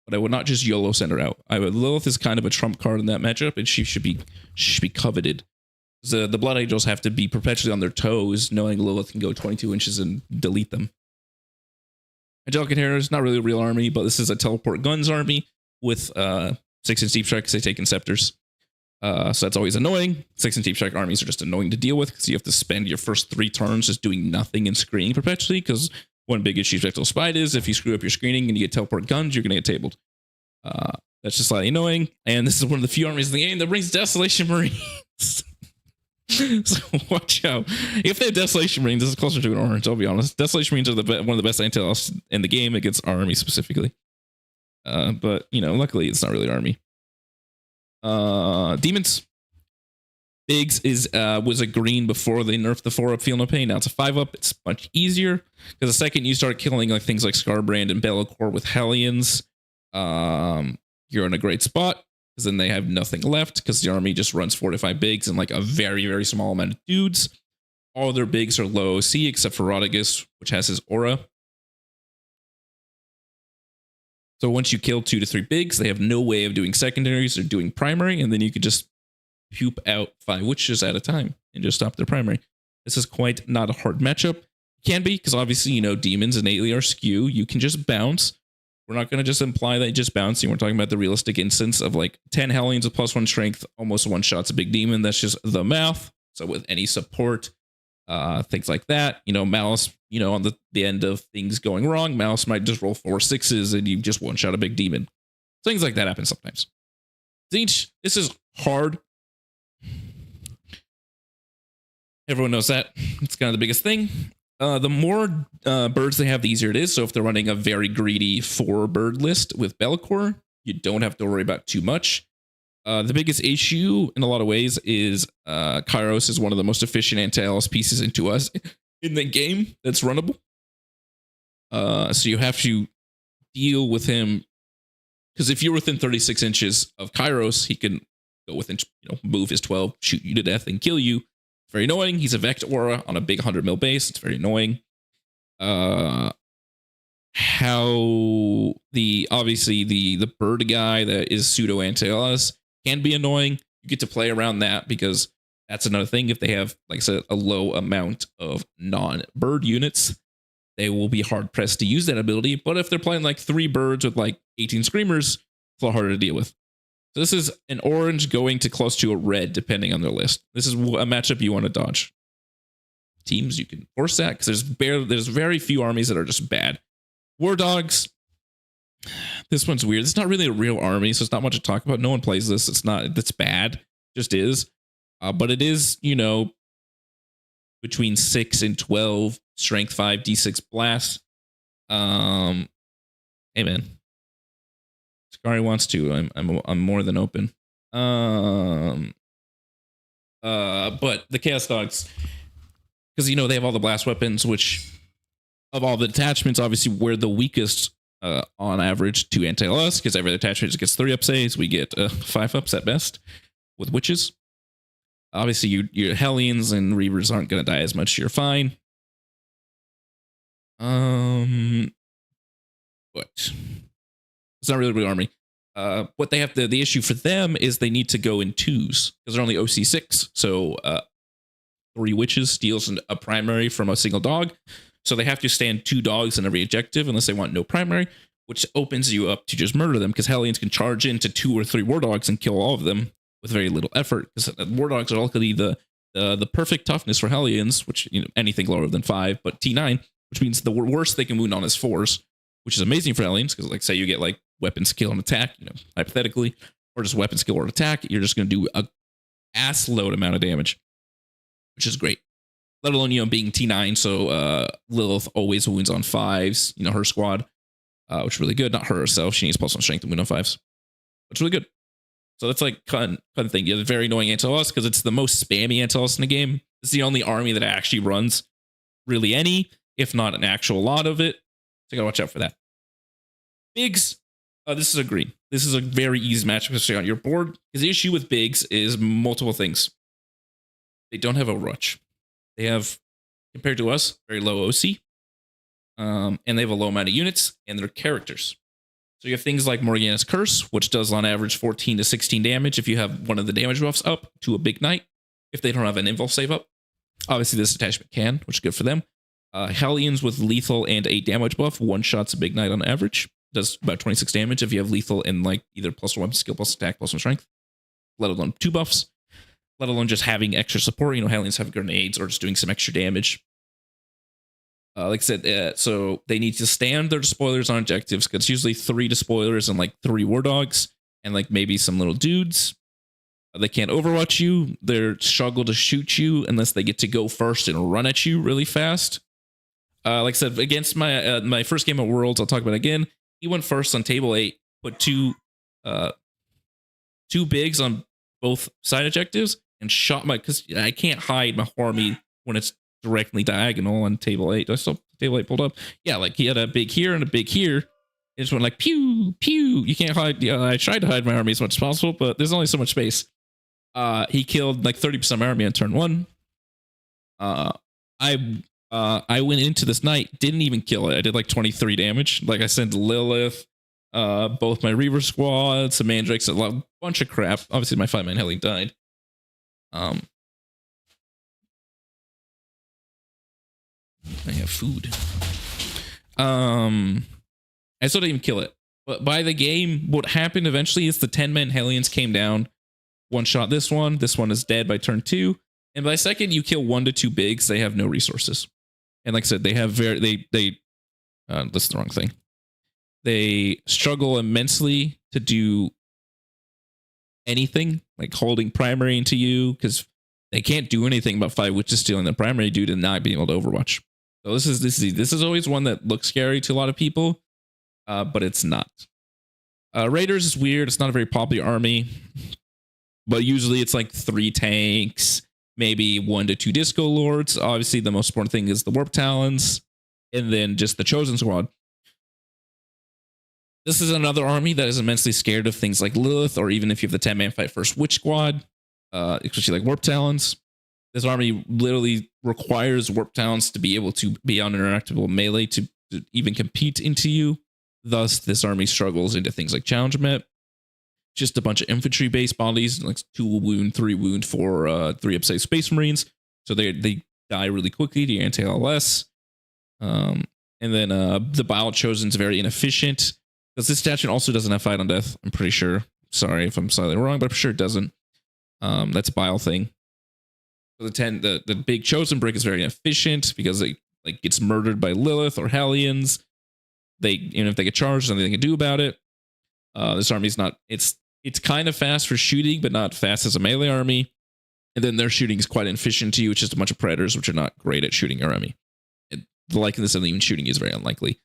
But I would not just YOLO send her out. Lilith is kind of a trump card in that matchup, and she should be coveted. The Blood Angels have to be perpetually on their toes, knowing Lilith can go 22 inches and delete them. Angelic Inheritors is not really a real army, but this is a teleport guns army with 6-inch deep strike because they take Inceptors. So that's always annoying. 6-inch deep strike armies are just annoying to deal with because you have to spend your first 3 turns just doing nothing and screening perpetually because one big issue Spectral Spite is if you screw up your screening and you get teleport guns, you're going to get tabled. That's just slightly annoying. And this is one of the few armies in the game that brings Desolation Marines. So watch out. If they have Desolation Marines, this is closer to an orange, I'll be honest. Desolation Marines are one of the best anti-loss in the game against our army specifically. But, you know, luckily it's not really an army. Demons. Biggs was a green before they nerfed the 4-up Feel No Pain. Now it's a 5-up. It's much easier because the second you start killing like things like Scarbrand and Bellacore with Hellions, you're in a great spot because then they have nothing left because the army just runs 4 to 5 bigs and like a very, very small amount of dudes. All their bigs are low OC except for Rodigus, which has his aura. So once you kill 2 to 3 bigs, they have no way of doing secondaries or doing primary, and then you could just puke out 5 witches at a time and just stop their primary. This is quite not a hard matchup. It can be, because obviously, you know, demons innately are skew. You can just bounce. We're not going to just imply that you just bouncing. We're talking about the realistic instance of like 10 Hellions with +1 strength, almost one shot's a big demon. That's just the math. So with any support, things like that, you know, Malice, you know, on the end of things going wrong, Malice might just roll 4 6s and you just one shot a big demon. Things like that happen sometimes. Zinch, this is hard. Everyone knows that. It's kind of the biggest thing. The more birds they have, the easier it is. So if they're running a very greedy 4-bird list with Bellacore, you don't have to worry about too much. The biggest issue in a lot of ways is Kairos is one of the most efficient anti-LS pieces into us in the game that's runnable. So you have to deal with him because if you're within 36 inches of Kairos, he can go within, you know, move his 12, shoot you to death and kill you. It's very annoying. He's a Vect Aura on a big 100 mil base. It's very annoying. how obviously the bird guy that is pseudo anti-LS can be annoying. You get to play around that because that's another thing. If they have, like I said, a low amount of non-bird units, they will be hard pressed to use that ability. But if they're playing like 3 birds with like 18 screamers, it's a lot harder to deal with. So this is an orange going to close to a red, depending on their list. This is a matchup you want to dodge. Teams, you can force that because there's very few armies that are just bad. War dogs. This one's weird. It's not really a real army, so it's not much to talk about. No one plays this. It's bad. It just is. But it is, between 6 and 12 strength 5 d6 blast. Hey man, Scary wants to. I'm more than open. But the Chaos Dogs, because they have all the blast weapons, which of all the detachments, obviously we're the weakest on average to anti-LS, because every detachment gets 3 up saves. We get 5 ups at best with witches. Obviously, your Hellions and Reavers aren't going to die as much. You're fine. But it's not really a real army. What they have the issue for them is they need to go in 2s because they're only OC6. So 3 witches steals a primary from a single dog. So they have to stand 2 dogs in every objective unless they want no primary, which opens you up to just murder them because Hellions can charge into 2 or 3 war dogs and kill all of them with very little effort. Because war dogs are luckily the perfect toughness for Hellions, which anything lower than 5, but T9, which means the worst they can wound on is 4s, which is amazing for Hellions because, like, say you get like weapon skill and attack, hypothetically, or just weapon skill or attack, you're just going to do a ass load amount of damage, which is great. Let alone, being T9, so Lilith always wounds on 5s, her squad, which is really good. Not her herself. She needs +1 strength to wound on 5s, which is really good. So that's like kind of thing. You have very annoying anti-LS because it's the most spammy anti-LS in the game. It's the only army that actually runs really any, if not an actual lot of it. So you gotta watch out for that. Bigs, this is a green. This is a very easy matchup to stay on your board because the issue with Bigs is multiple things. They don't have Overwatch. They have, compared to us, very low OC. And they have a low amount of units and their characters. So you have things like Morgana's Curse, which does on average 14 to 16 damage if you have one of the damage buffs up to a big knight, if they don't have an invul save up. Obviously, this attachment can, which is good for them. Hellions with lethal and a damage buff, one-shots a big knight on average. Does about 26 damage if you have lethal and like either +1 skill, plus attack, +1 strength, let alone 2 buffs, let alone just having extra support. Hellions have grenades or just doing some extra damage. Like I said, so they need to stand their despoilers on objectives because it's usually 3 despoilers and like 3 war dogs and like maybe some little dudes. They can't overwatch you. They struggle to shoot you unless they get to go first and run at you really fast. Like I said, against my first game at Worlds, I'll talk about it again. He went first on table 8, put 2 bigs on both side objectives and shot because I can't hide my army when it's directly diagonal on table 8. Do I still have table 8 pulled up? Yeah, like he had a big here and a big here. It just went like pew, pew. You can't hide. I tried to hide my army as much as possible, but there's only so much space. He killed like 30% of my army on turn 1. I went into this night, didn't even kill it. I did like 23 damage. Like I sent Lilith, both my Reaver squad, some Mandrakes, a bunch of crap. Obviously, my 5-man Heli died. I have food. I still didn't even kill it. But by the game, what happened eventually is the 10-man Hellions came down, one shot this one. This one is dead by turn 2. And by second, you kill 1 to 2 bigs. They have no resources. And like I said, they have that's the wrong thing. They struggle immensely to do anything, like holding primary into you, because they can't do anything about 5 witches stealing the primary due to not being able to overwatch. So this is always one that looks scary to a lot of people, but it's not. Raiders is weird. It's not a very popular army, but usually it's like 3 tanks, maybe 1 to 2 disco lords. Obviously, the most important thing is the warp talons, and then just the chosen squad. This is another army that is immensely scared of things like Lilith, or even if you have the 10-man fight first witch squad, especially like warp talons. This army literally requires warp towns to be able to be on interactable melee to even compete into you. Thus, this army struggles into things like challenge met. Just a bunch of infantry based bodies, like 2 wound, 3 wound for 3 upside space marines. So they die really quickly to anti-LS. And then the Bile Chosen is very inefficient because this detachment also doesn't have fight on death. I'm pretty sure. Sorry if I'm slightly wrong, but I'm sure it doesn't. That's a Bile thing. So the big Chosen brick is very inefficient because it like gets murdered by Lilith or Hellions. Even if they get charged, there's nothing they can do about it. This army's not. It's kind of fast for shooting, but not fast as a melee army. And then their shooting is quite inefficient to you. It's just a bunch of predators, which are not great at shooting your army. The likeliness of even shooting is very unlikely.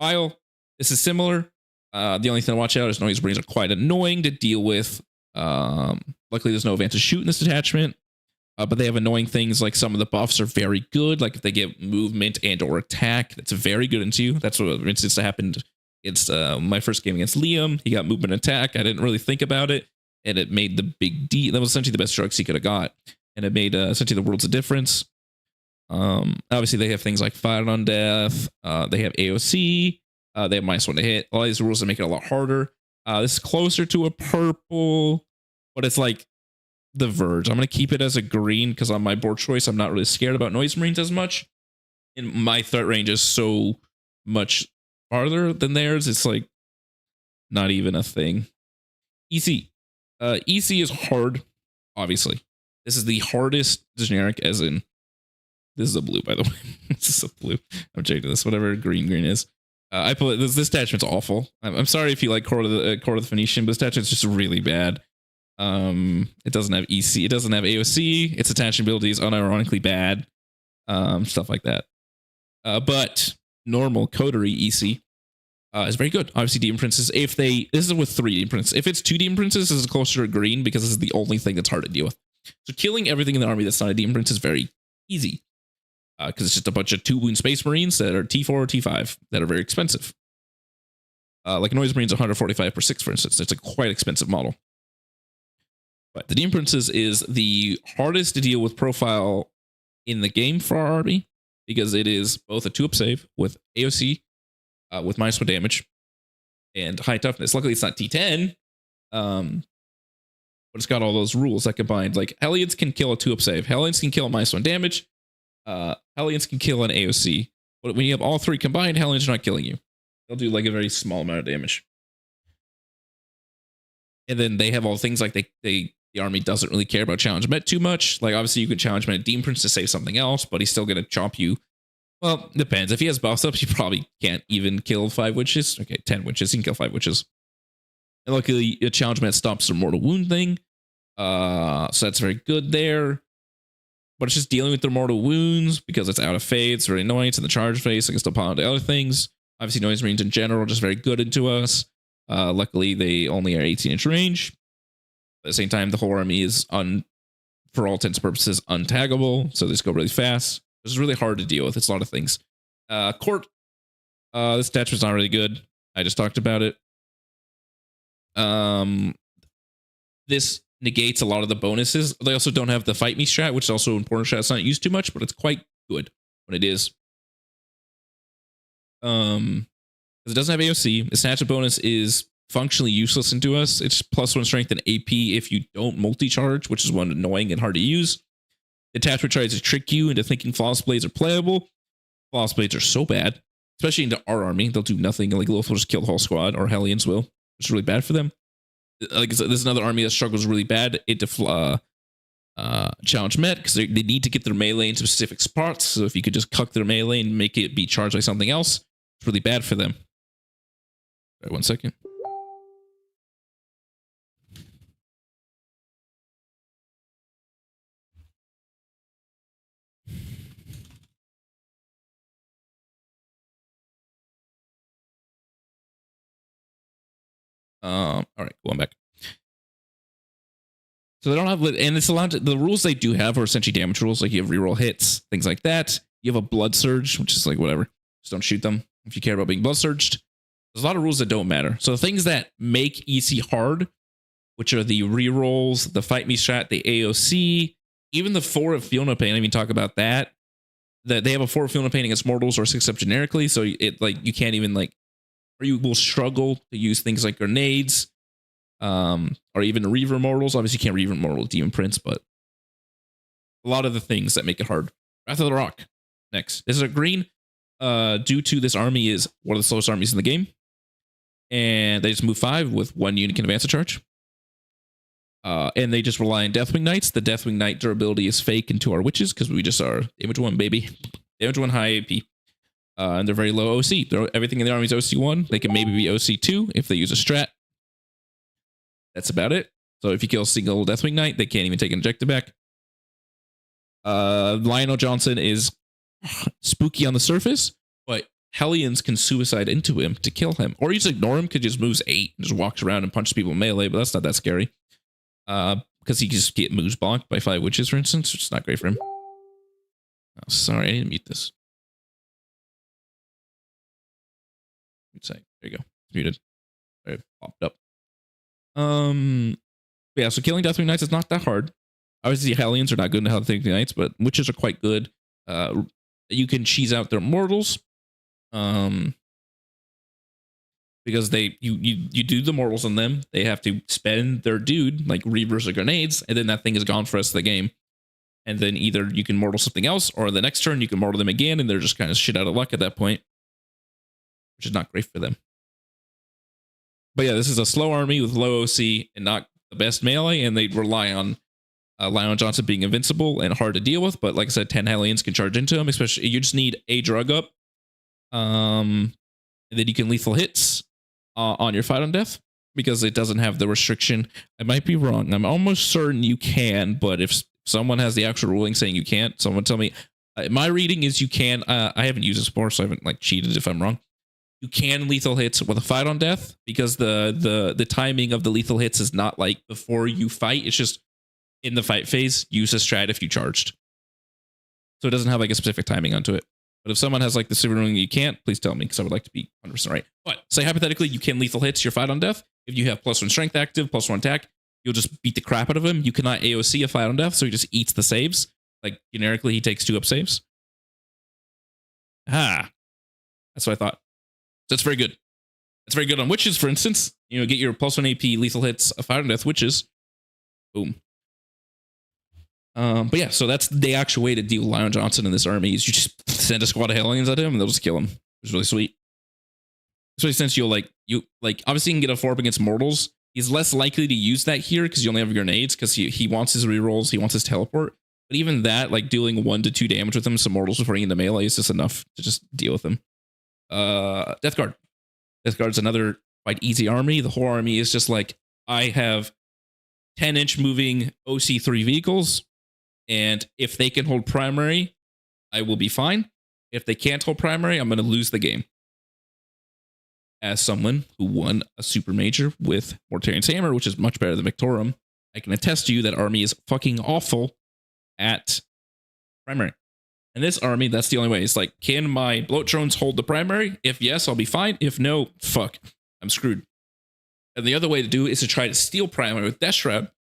Bile, this is similar. The only thing to watch out is noise marines are quite annoying to deal with. Luckily, there's no advantage to shoot in this detachment. But they have annoying things like some of the buffs are very good. Like if they get movement and or attack, that's very good into you. That's what, for instance, happened against my first game against Liam. He got movement and attack. I didn't really think about it. And it made the big D. That was essentially the best drugs he could have got. And it made essentially the world's a difference. Obviously, they have things like Fire on Death. They have AOC. They have -1 to hit. All these rules that make it a lot harder. This is closer to a purple, but it's like the verge. I'm going to keep it as a green because on my board choice, I'm not really scared about Noise Marines as much. And my threat range is so much farther than theirs. It's like not even a thing. EC. EC is hard, obviously. This is the hardest generic, as in, this is a blue, by the way. This is a blue. I'm checking this, whatever green is. I put this detachment's awful. I'm sorry if you like Court of the Phoenician, but this detachment's just really bad. It doesn't have EC, it doesn't have AOC, its attachment ability is unironically bad. Stuff like that. But normal coterie EC is very good. Obviously, Demon Princes, this is with 3 Demon Princes. If it's 2 Demon Princes, this is closer to green because this is the only thing that's hard to deal with. So killing everything in the army that's not a Demon Prince is very easy. Because it's just a bunch of 2 wound Space Marines that are T4 or T5 that are very expensive. Like Noise Marines 145 per 6, for instance. It's a quite expensive model. But the Demon Princes is the hardest to deal with profile in the game for our army because it is both a 2-up save with AOC with -1 damage and high toughness. Luckily, it's not T10, but it's got all those rules that combined. Like Hellions can kill a 2-up save. Hellions can kill a -1 damage. Hellions can kill an AOC, but when you have all 3 combined, Hellions are not killing you. They'll do like a very small amount of damage. And then they have all things like the army doesn't really care about challenge met too much. Like obviously you can challenge met a Demon Prince to save something else, but he's still going to chop you. Well, depends. If he has buffs up, you probably can't even kill 5 witches. Okay, 10 witches. He can kill 5 witches. And luckily, a challenge met stops the mortal wound thing. So that's very good there. But it's just dealing with the mortal wounds because it's out of fade. It's very annoying. It's in the charge phase. I can still pile into other things. Obviously, Noise Marines in general are just very good into us. Luckily, they only are 18-inch range. At the same time, the whole army is, for all intents and purposes, untaggable. So they just go really fast. It's really hard to deal with. It's a lot of things. Court. This detachment's not really good. I just talked about it. This negates a lot of the bonuses. They also don't have the fight me strat, which is also an important strat. It's not used too much, but it's quite good when it is. Because it doesn't have AOC. The snatch bonus is functionally useless into us. It's +1 strength and AP if you don't multi-charge, which is one annoying and hard to use. The attachment tries to trick you into thinking Flawless Blades are playable. Flawless Blades are so bad, especially into our army. They'll do nothing. Like Lilith will just kill the whole squad, or Hellions will, which is really bad for them. Like this is another army that struggles really bad into challenge met because they need to get their melee into specific spots. So if you could just cuck their melee and make it be charged by something else, it's really bad for them. All right, 1 second. All right, going back. So they don't have, and it's allowed to, the rules they do have are essentially damage rules. Like you have reroll hits, things like that. You have a blood surge, which is like whatever. Just don't shoot them if you care about being blood surged. There's a lot of rules that don't matter. So the things that make EC hard, which are the rerolls, the fight me strat, the AOC, even the 4 of Feel No Pain, I even talk about that. That they have a 4 of Feel No Pain against mortals or 6 up generically, so it like you can't even like, or you will struggle to use things like grenades, or even Reaver mortals. Obviously, you can't Reaver mortal Demon Prince, but a lot of the things that make it hard. Wrath of the Rock. Next, this is a green. Due to this army is one of the slowest armies in the game, and they just move 5 with 1 unit can advance a charge. And they just rely on Deathwing Knights. The Deathwing Knight durability is fake into our witches because we just are damage 1, baby. Damage 1 high AP. And they're very low OC. Everything in the army is OC 1. They can maybe be OC 2 if they use a strat. That's about it. So if you kill a single Deathwing Knight, they can't even take an objective back. Lionel Johnson is spooky on the surface, but Hellions can suicide into him to kill him. Or you just ignore him because he just moves 8 and just walks around and punches people in melee, but that's not that scary. Because he just get moves blocked by 5 witches, for instance, which is not great for him. Oh, sorry, I didn't mute this. There you go. It's muted. It popped up. Yeah, so killing Deathwing Knights is not that hard. Obviously, Hellions are not good in how to take the Knights, but witches are quite good. You can cheese out their mortals. Because you do the mortals on them. They have to spend their dude, like Reavers or grenades, and then that thing is gone for the rest of the game. And then either you can mortal something else, or the next turn you can mortal them again, and they're just kind of shit out of luck at that point. Which is not great for them. But yeah, this is a slow army with low OC and not the best melee, and they rely on Lionel Johnson being invincible and hard to deal with. But like I said, 10 Hellions can charge into him, especially you just need a drug up. And then you can lethal hits on your fight on death because it doesn't have the restriction. I might be wrong. I'm almost certain you can, but if someone has the actual ruling saying you can't, someone tell me. My reading is you can. I haven't used this before, so I haven't like cheated if I'm wrong. You can lethal hits with a fight on death because the timing of the lethal hits is not like before you fight. It's just in the fight phase. Use a strat if you charged. So it doesn't have like a specific timing onto it. But if someone has like the silver ruling you can't, please tell me because I would like to be 100% right. But say hypothetically you can lethal hits your fight on death. If you have +1 strength active, +1 attack, you'll just beat the crap out of him. You cannot AOC a fight on death, so he just eats the saves. Like generically, he takes 2 up saves. That's what I thought. So that's very good. That's very good on witches, for instance. You know, get your +1 AP lethal hits, a fight on death witches. Boom. But yeah, so that's the actual way to deal with Lionel Johnson in this army is you just send a squad of Hellions at him and they'll just kill him. It's really sweet. Especially since you obviously you can get a 4 up against mortals. He's less likely to use that here because you only have grenades because he wants his rerolls, he wants his teleport. But even that, like dealing 1 to 2 damage with him, some mortals before into melee is just enough to just deal with him. Death Guard. Death Guard's another quite easy army. The whole army is just like, I have 10-inch moving OC3 vehicles. And if they can hold primary, I will be fine. If they can't hold primary, I'm going to lose the game. As someone who won a super major with Mortarian's Hammer, which is much better than Victorum, I can attest to you that army is fucking awful at primary. And this army, that's the only way. It's like, can my bloat drones hold the primary? If yes, I'll be fine. If no, fuck, I'm screwed. And the other way to do it is to try to steal primary with Death Shroud.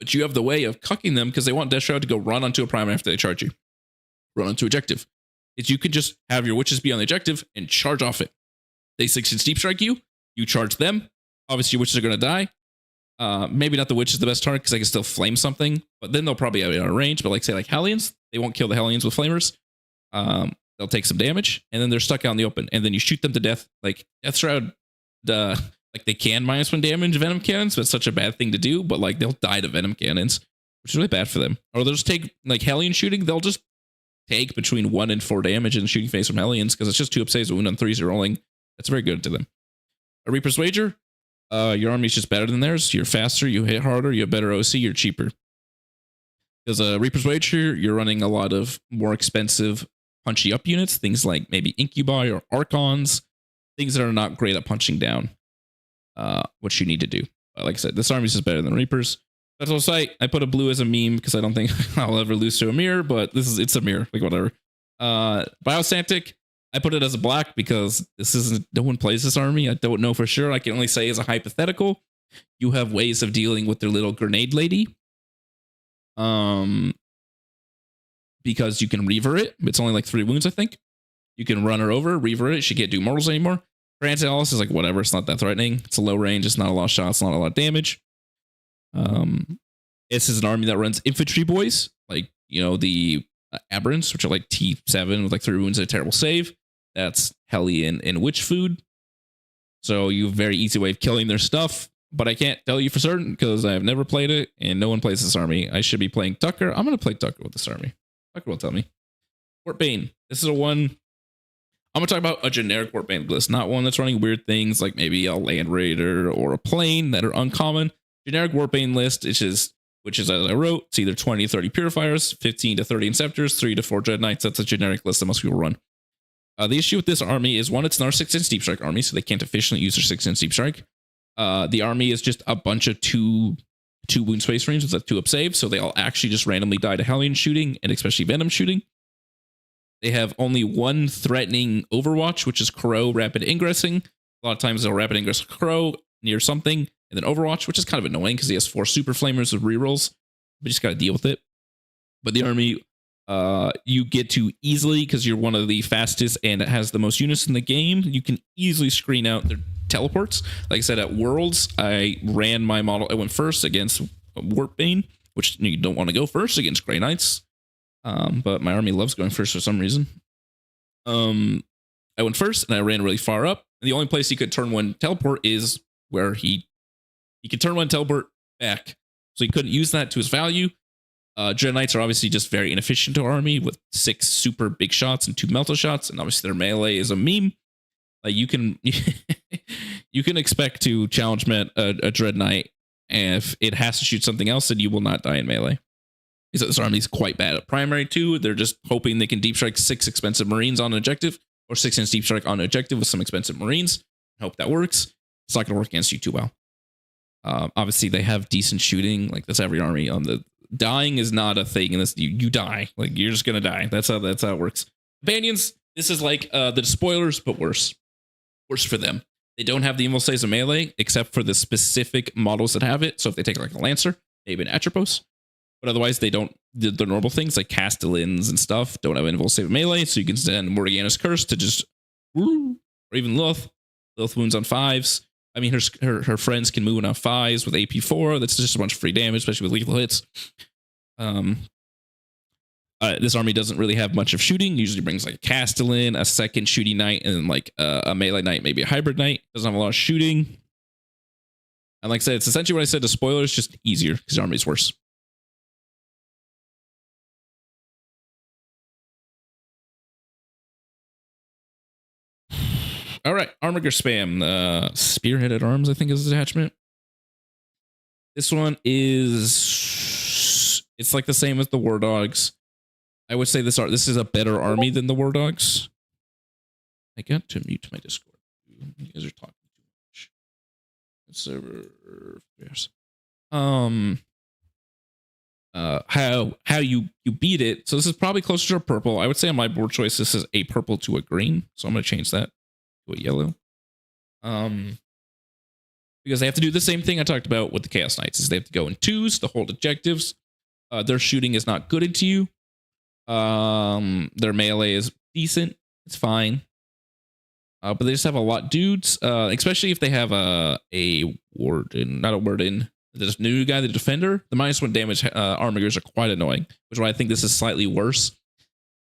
But you have the way of cucking them because they want Death Shroud to go run onto a primary after they charge you. Run onto objective. Is you can just have your witches be on the objective and charge off it. They 6-inch deep strike you. You charge them. Obviously, your witches are going to die. Maybe not the witch is the best target because I can still flame something. But then they'll probably have it out of range. But like say like Hellions, they won't kill the Hellions with flamers. They'll take some damage. And then they're stuck out in the open. And then you shoot them to death. Like Death Shroud, like they can -1 damage Venom Cannons, but it's such a bad thing to do. But like they'll die to Venom Cannons, which is really bad for them. Or they'll just take like Hellion shooting. They'll just take between 1 and 4 damage in the shooting phase from Hellions because it's just 2 up saves, a wound on 3s are rolling. That's very good to them. A Reaper's Wager, your army's just better than theirs. You're faster, you hit harder, you have better OC, you're cheaper. Because a Reaper's Wager, you're running a lot of more expensive punchy up units, things like maybe Incubi or Archons, things that are not great at punching down. What you need to do. Like I said, this army's just better than Reapers. That's what I put a blue as a meme because I don't think I'll ever lose to a mirror, but it's a mirror, like whatever. Biosantic, I put it as a black because no one plays this army. I don't know for sure. I can only say as a hypothetical. You have ways of dealing with their little grenade lady. because you can reaver it. It's only like 3 wounds, I think. You can run her over, reaver it. She can't do mortals anymore. Granted, Alice is like, whatever. It's not that threatening. It's a low range. It's not a lot of shots. Not a lot of damage. This is an army that runs infantry boys, like, you know, the aberrants, which are like T7 with like 3 wounds and a terrible save. That's Hellion and Witch Food. So you have a very easy way of killing their stuff. But I can't tell you for certain because I've never played it and no one plays this army. I should be playing Tucker. I'm going to play Tucker with this army. Tucker will tell me. Warpbane. This is a one. I'm going to talk about a generic Warpbane list, not one that's running weird things like maybe a Land Raider or a plane that are uncommon. Generic Warpbane list, which is as I wrote, it's either 20 to 30 Purifiers, 15 to 30 Inceptors, 3 to 4 Dread Knights. That's a generic list that most people run. The issue with this army is, one, it's not a 6-inch Deep Strike army, so they can't efficiently use their 6-inch Deep Strike. The army is just a bunch of two wound space range with a 2-up save, so they all actually just randomly die to Hellion shooting, and especially Venom shooting. They have only one threatening Overwatch, which is Crow rapid ingressing. A lot of times they'll rapid ingress Crow near something, and then Overwatch, which is kind of annoying because he has 4 Super Flamers with rerolls. We just got to deal with it. But the army, you get to easily, because you're one of the fastest and it has the most units in the game, you can easily screen out their teleports. Like I said, at Worlds, I ran my model. I went first against Warpbane, which you don't want to go first against Grey Knights. But my army loves going first for some reason. I went first and I ran really far up. And the only place he could turn 1 teleport is where he could turn 1 teleport back. So he couldn't use that to his value. Dread Knights are obviously just very inefficient to our army with 6 super big shots and 2 melta shots. And obviously their melee is a meme. Like you can expect to challenge a Dread Knight, and if it has to shoot something else, then you will not die in melee. So this army is quite bad at primary too. They're just hoping they can deep strike 6 expensive Marines on an objective, or 6-inch deep strike on an objective with some expensive Marines. Hope that works. It's not going to work against you too well. Obviously, they have decent shooting. Like that's every army. On the dying is not a thing. Unless you die. Like you're just gonna die. That's how it works. Companions. This is like the spoilers, but worse. Worse for them. They don't have the Invul Saves of melee, except for the specific models that have it. So if they take like a Lancer, maybe an Atropos. But otherwise, they don't. The normal things like Castellans and stuff don't have Invul Save of melee. So you can send Morgana's Curse to just, or even Lilith. Lilith wounds on 5s. I mean, her friends can move on 5s with AP4. That's just a bunch of free damage, especially with lethal hits. This army doesn't really have much of shooting. Usually brings like a Castellan, a second shooting knight, and like a melee knight, maybe a hybrid knight. Doesn't have a lot of shooting. And like I said, it's essentially what I said to spoilers, just easier because the army's worse. All right, Armiger spam. Spearheaded Arms, I think, is his attachment. This one is... It's like the same as the War Dogs. I would say this is a better army than the War Dogs. I got to mute my Discord. You guys are talking too much. Server affairs. How you beat it. So this is probably closer to a purple. I would say on my board choice, this is a purple to a green. So I'm going to change that to a yellow. Because they have to do the same thing I talked about with the Chaos Knights, is they have to go in 2s to hold objectives. Their shooting is not good into you. Their melee is decent. It's fine. But they just have a lot dudes, especially if they have a warden, not a warden. This new guy, the defender, the -1 damage armigers are quite annoying, which is why I think this is slightly worse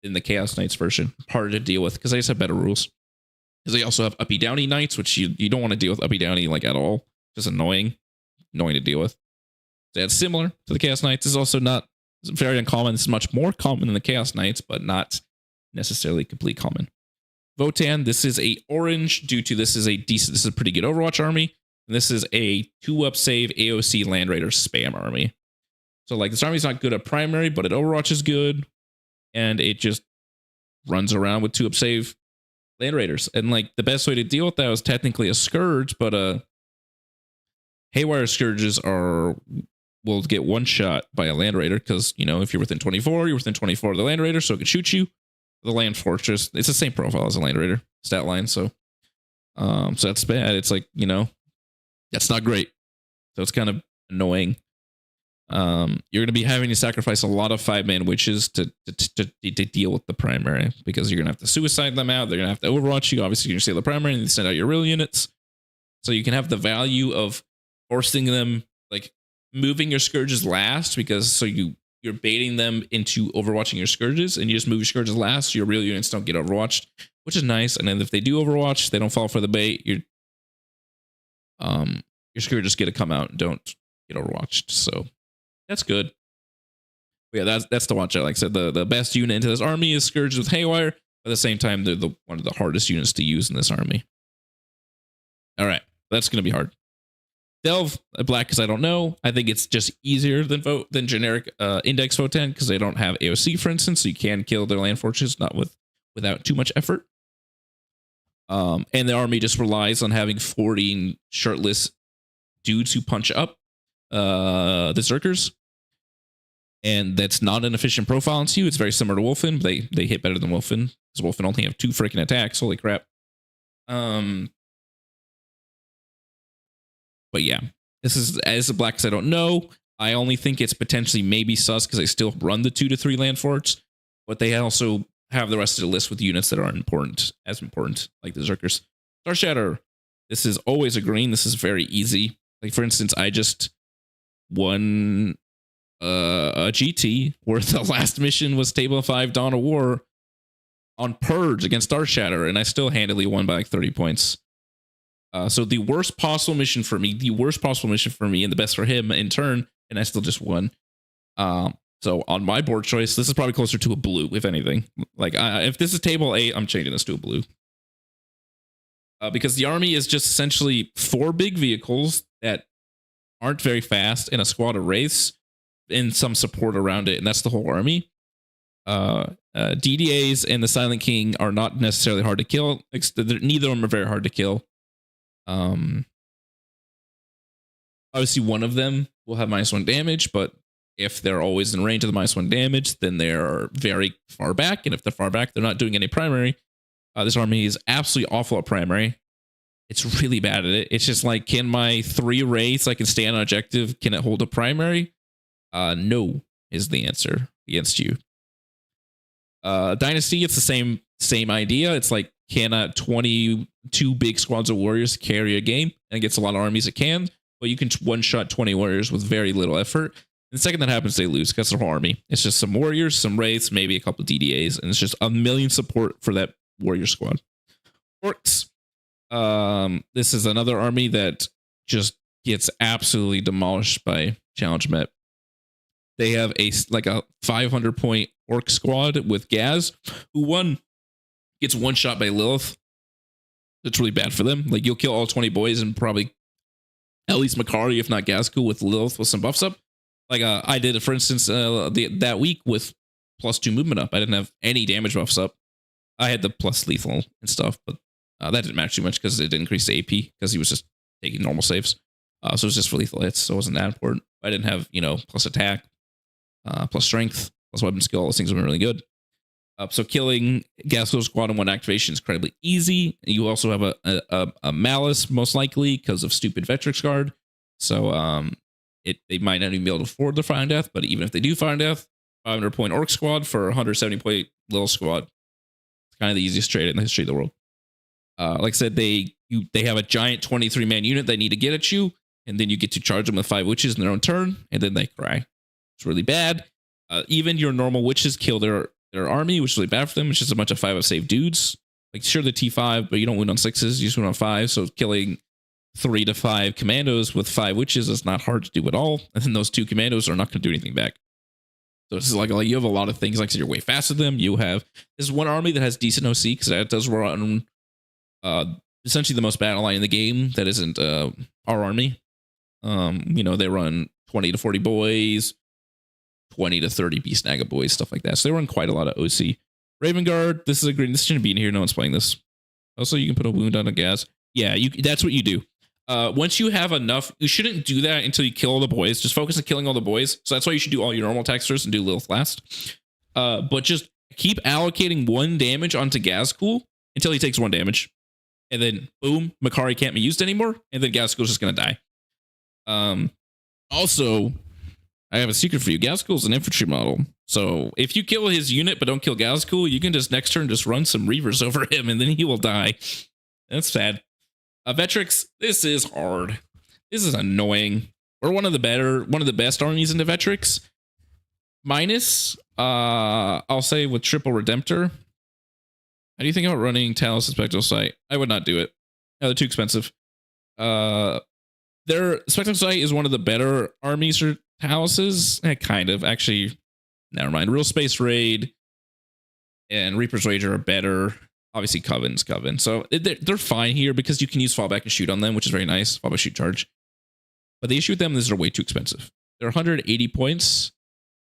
than the Chaos Knights version. Harder to deal with because they just have better rules. Because they also have uppy downy knights, which you don't want to deal with uppy downy like at all. Just annoying to deal with. So it's similar to the Chaos Knights. It's also not very uncommon. It's much more common than the Chaos Knights, but not necessarily complete common. Votan, this is a orange due to this is a pretty good Overwatch army. And this is a 2-up save AOC Land Raider spam army. So like this army's not good at primary, but at Overwatch is good. And it just runs around with 2-up save Land Raiders. And like the best way to deal with that was technically a Scourge, but Haywire Scourges will get one shot by a Land Raider because, you know, if you're within 24, you're within 24 of the Land Raider, so it can shoot you. The Land Fortress, it's the same profile as a Land Raider stat line, so that's bad. It's like, you know, that's not great. So it's kind of annoying. You're going to be having to sacrifice a lot of 5-man witches to deal with the primary, because you're going to have to suicide them out. They're going to have to overwatch you. Obviously, you're going to steal the primary and send out your real units. So you can have the value of forcing them, like moving your scourges last, because so you're baiting them into overwatching your scourges, and you just move your scourges last so your real units don't get overwatched, which is nice. And then if they do overwatch, they don't fall for the bait. Your scourges get to come out and don't get overwatched. So that's good. But yeah, that's the watch out. Like I said, the best unit into this army is Scourges with Haywire. At the same time, they're one of the hardest units to use in this army. All right, that's going to be hard. Delve black because I don't know. I think it's just easier than generic index Votan because they don't have AOC, for instance, so you can kill their land fortresses without too much effort. And the army just relies on having 14 shirtless dudes who punch up the Zerkers. And that's not an efficient profile on you. It's very similar to Wolfen. They hit better than Wolfen, because Wolfen only have 2 freaking attacks. Holy crap. But yeah, this is as a black because I don't know. I only think it's potentially maybe sus because they still run the 2 to 3 land forts, but they also have the rest of the list with units that are important, like the Zerkers. Star Shatter. This is always a green. This is very easy. Like for instance, I just won a GT where the last mission was Table 5 Dawn of War on Purge against Star Shatter, and I still handily won by like 30 points. So the worst possible mission for me, and the best for him in turn, and I still just won. So on my board choice, this is probably closer to a blue, if anything. Like if this is table 8, I'm changing this to a blue. Because the army is just essentially 4 big vehicles that aren't very fast and a squad of wraiths and some support around it, and that's the whole army. DDAs and the Silent King are not necessarily hard to kill. Neither of them are very hard to kill. Obviously one of them will have -1 damage, but if they're always in range of the -1 damage, then they're very far back. And if they're far back, they're not doing any primary. This army is absolutely awful at primary. It's really bad at it. It's just like, can my 3 wraiths, I can stay on objective, can it hold a primary? No is the answer against you. Dynasty, it's the same idea. It's like, can 22 big squads of warriors carry a game? And against a lot of armies it can, but you can one-shot 20 warriors with very little effort. And the second that happens, they lose because their whole army. It's just some warriors, some wraiths, maybe a couple of DDAs, and it's just a million support for that warrior squad. Orcs. This is another army that just gets absolutely demolished by Challenge Met. They have a 500 point orc squad with Gaz, who gets one shot by Lilith. That's really bad for them. Like, you'll kill all 20 boys and probably at least Makari, if not Gazku, with Lilith with some buffs up. Like I did, for instance, that week with +2 movement up. I didn't have any damage buffs up. I had the plus lethal and stuff, but that didn't matter too much because it didn't increase the AP because he was just taking normal saves. So it was just for lethal hits, so it wasn't that important. I didn't have, plus attack, plus strength, plus weapon skill. Those things have been really good. So killing Gasco's squad in 1 activation is incredibly easy. You also have a Malice, most likely, because of stupid Vetrix Guard. So they might not even be able to afford the Fire and Death, but even if they do Fire and Death, 500 point Orc squad for 170 point Lil squad. It's kind of the easiest trade in the history of the world. Like I said, they have a giant 23-man unit they need to get at you, and then you get to charge them with 5 witches in their own turn, and then they cry. It's really bad. Even your normal witches kill their army, which is really bad for them. It's just a bunch of 5 save dudes. Like, sure, the T5, but you don't win on 6s, you just win on 5. So killing 3 to 5 commandos with 5 witches is not hard to do at all. And then those 2 commandos are not going to do anything back. So it's like you have a lot of things. Like, so you're way faster than them. This is one army that has decent OC because that does run essentially the most battle line in the game. That isn't our army. They run 20 to 40 boys, 20 to 30 Beast Naga boys, stuff like that. So they run quite a lot of OC. Raven Guard, this is a green. This shouldn't be in here. No one's playing this. Also, you can put a wound on a gas. Yeah, that's what you do. Once you have enough, you shouldn't do that until you kill all the boys. Just focus on killing all the boys. So that's why you should do all your normal attacks first and do Lilith last. But just keep allocating 1 damage onto Gazcool until he takes 1 damage. And then, boom, Makari can't be used anymore. And then Gazcool's just going to die. Also, I have a secret for you. Gazgul's an infantry model. So if you kill his unit but don't kill Gazgul, you can just next turn just run some Reavers over him and then he will die. That's sad. Vetrix, this is hard. This is annoying. We're one of the best armies into Vetrix. Minus, I'll say with Triple Redemptor. How do you think about running Talos Spectral Sight? I would not do it. No, they're too expensive. Their Spectral Sight is one of the better armies for Taluses. Kind of. Actually, never mind. Real Space Raid and Reaper's Rager are better. Obviously, Coven's Coven. So they're fine here because you can use Fallback and Shoot on them, which is very nice. Fallback, Shoot, Charge. But the issue with them is they're way too expensive. They're 180 points,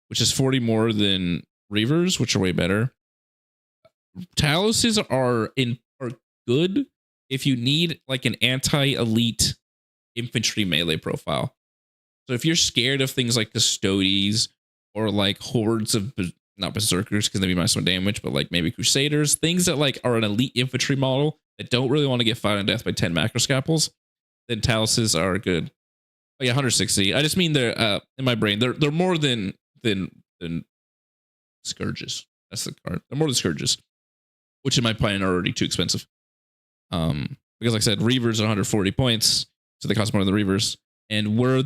which is 40 more than Reavers, which are way better. Taluses are good if you need like an anti-elite infantry melee profile. So if you're scared of things like Custodes or like hordes of not berserkers because they be minus 1 damage, but like maybe crusaders, things that like are an elite infantry model that don't really want to get fought on death by 10 macroscapels, then Taluses are good. Oh yeah, 160. I just mean they're in my brain they're more than Scourges. That's the card. They're more than Scourges, which in my opinion are already too expensive. Because like I said, Reavers are 140 points, so they cost more than the Reavers. And we're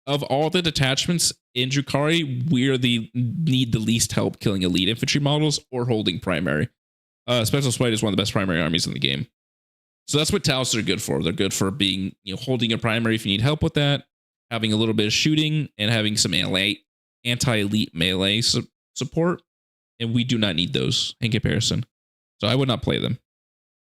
of all the detachments in Drukhari, need the least help killing elite infantry models or holding primary. Spectral Spite is one of the best primary armies in the game. So that's what Talos are good for. They're good for being, holding a primary if you need help with that, having a little bit of shooting, and having some anti-elite melee support. And we do not need those in comparison. So I would not play them.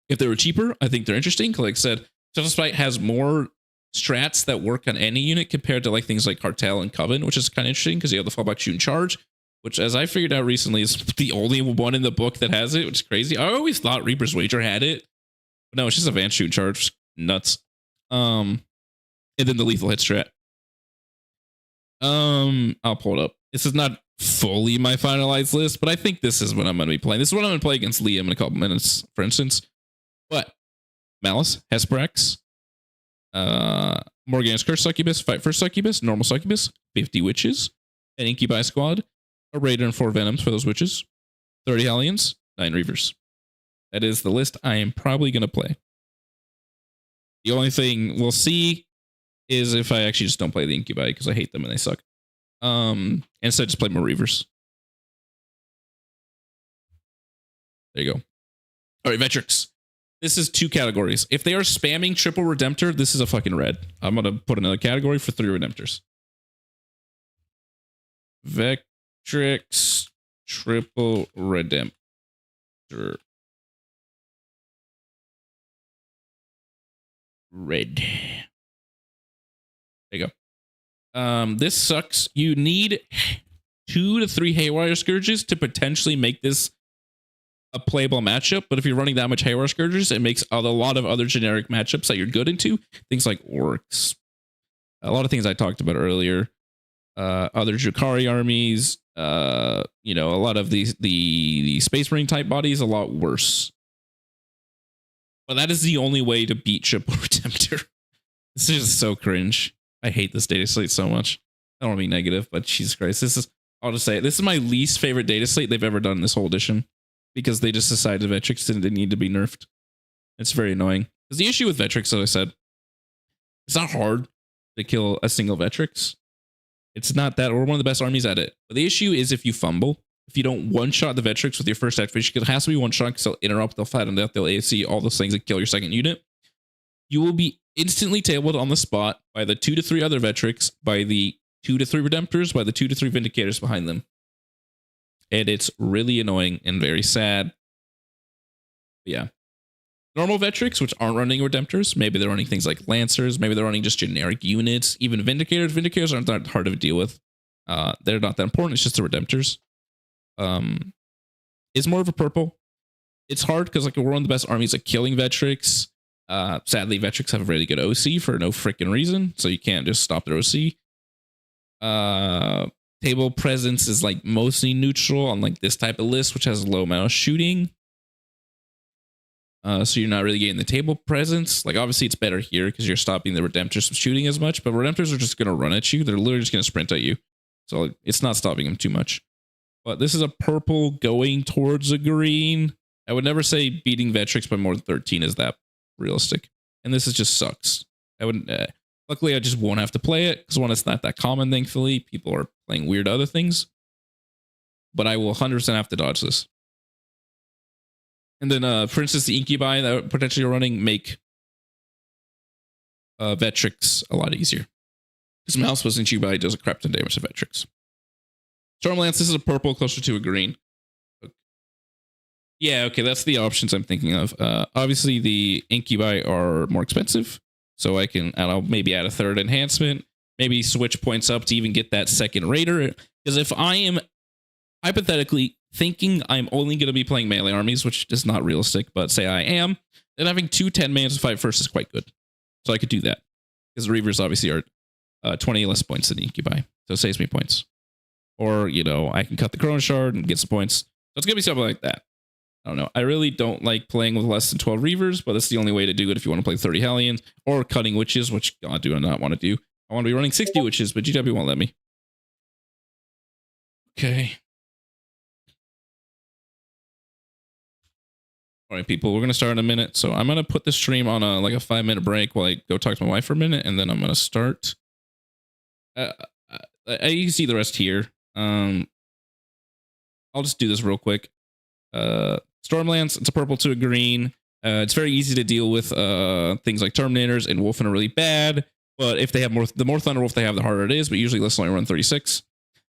If they were cheaper, I think they're interesting. Like I said, Spectral Spite has more strats that work on any unit compared to like things like Cartel and Coven, which is kind of interesting because you have the Fallback, Shoot, and Charge, which, as I figured out recently, is the only one in the book that has it, which is crazy. I always thought Reaper's Wager had it. But no, it's just Advanced, Shoot, and Charge. Nuts. And then the lethal hit strat. I'll pull it up. This is not fully my finalized list, but I think this is what I'm going to be playing. This is what I'm going to play against Liam in a couple minutes, for instance. But Malice, Hesperex, Morgana's Curse Succubus, Fight for Succubus, Normal Succubus, 50 Witches, an Incubi Squad, a Raider and 4 Venoms for those Witches, 30 Hellions, 9 Reavers. That is the list I am probably going to play. The only thing we'll see is if I actually just don't play the Incubi because I hate them and they suck. Instead, just play more Reavers. There you go. All right, Vetrix. This is 2 categories. If they are spamming Triple Redemptor, this is a fucking red. I'm going to put another category for 3 Redemptors. Vetrix Triple Redemptor. Red. There you go. This sucks. You need 2 to 3 Haywire Scourges to potentially make this a playable matchup, but if you're running that much Haywire Scourges, it makes a lot of other generic matchups that you're good into. Things like Orcs. A lot of things I talked about earlier. Other Drukhari armies. A lot of the Space Marine type bodies a lot worse. But that is the only way to beat Triple Redemptor. This is just so cringe. I hate this data slate so much. I don't want to be negative, but Jesus Christ. I'll just say it. This is my least favorite data slate they've ever done in this whole edition. Because they just decided Vetrix didn't need to be nerfed. It's very annoying. Because the issue with Vetrix, as I said, it's not hard to kill a single Vetrix. It's not that, we're one of the best armies at it. But the issue is if you fumble, if you don't one-shot the Vetrix with your first activation, because it has to be one-shot because they'll interrupt, they'll fight on death, they'll ASC, all those things that kill your second unit, you will be instantly tabled on the spot by the 2 to 3 other Vetrix, by the 2 to 3 Redemptors, by the 2 to 3 Vindicators behind them. And it's really annoying and very sad. But yeah. Normal Vetrix, which aren't running Redemptors, maybe they're running things like Lancers, maybe they're running just generic units, even Vindicators. Vindicators aren't that hard to deal with. They're not that important, it's just the Redemptors. It's more of a purple. It's hard because we're one of the best armies at killing Vetrix. Sadly, Vetrix have a really good OC for no freaking reason, so you can't just stop their OC. Table presence is mostly neutral on this type of list, which has a low amount of shooting. So you're not really getting the table presence. Obviously it's better here because you're stopping the Redemptors from shooting as much, but Redemptors are just going to run at you. They're literally just going to sprint at you. So like, it's not stopping him too much. But this is a purple going towards a green. I would never say beating Vetrix by more than 13 is that realistic. And this is just sucks. I wouldn't. Luckily, I just won't have to play it because one, it's not that common. Thankfully, people are playing weird other things. But I will 100% have to dodge this. And then, for instance, the Incubi that potentially are running make Vetrix a lot easier. Because Mouse was Incubi does a crap ton damage to Vetrix. Stormlance, this is a purple closer to a green. Okay. Yeah, okay, that's the options I'm thinking of. Obviously, the Incubi are more expensive. So I can, I don't know, maybe add a third enhancement. Maybe switch points up to even get that second Raider. Because if I am hypothetically thinking I'm only going to be playing melee armies, which is not realistic, but say I am, then having 2 10-mans to fight first is quite good. So I could do that. Because the Reavers obviously are 20 less points than the Incubi. So it saves me points. Or, you know, I can cut the Chrono Shard and get some points. So it's going to be something like that. I don't know. I really don't like playing with less than 12 Reavers, but that's the only way to do it if you want to play 30 Hellions or cutting Witches, which God do I not want to do. I want to be running 60 Witches, but GW won't let me. Okay. All right, people, we're going to start in a minute. So I'm going to put the stream on a 5-minute break while I go talk to my wife for a minute, and then I'm going to start. You can see the rest here. I'll just do this real quick. Stormlance, it's a purple to a green. It's very easy to deal with things like Terminators, and Wolfen are really bad. But if they have the more Thunderwolf they have, the harder it is. But usually let's only run 36.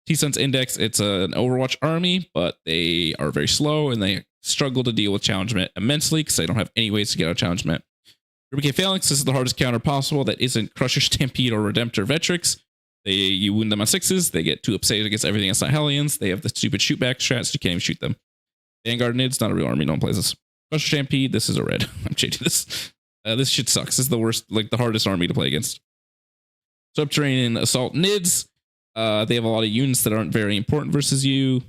T-Sense Index, it's an Overwatch army, but they are very slow and they struggle to deal with challengement immensely because they don't have any ways to get out of challengement. Ruby Phalanx, this is the hardest counter possible that isn't Crusher, Stampede, or Redemptor Vetrix. You wound them on 6s, they get too upset against everything that's not Hellions. They have the stupid shootback strats, you can't even shoot them. Vanguard Nids, not a real army, no one plays this. Crusher Stampede, this is a red. I'm changing this. This shit sucks. This is the worst, the hardest army to play against. Subterranean Assault Nids. They have a lot of units that aren't very important versus you.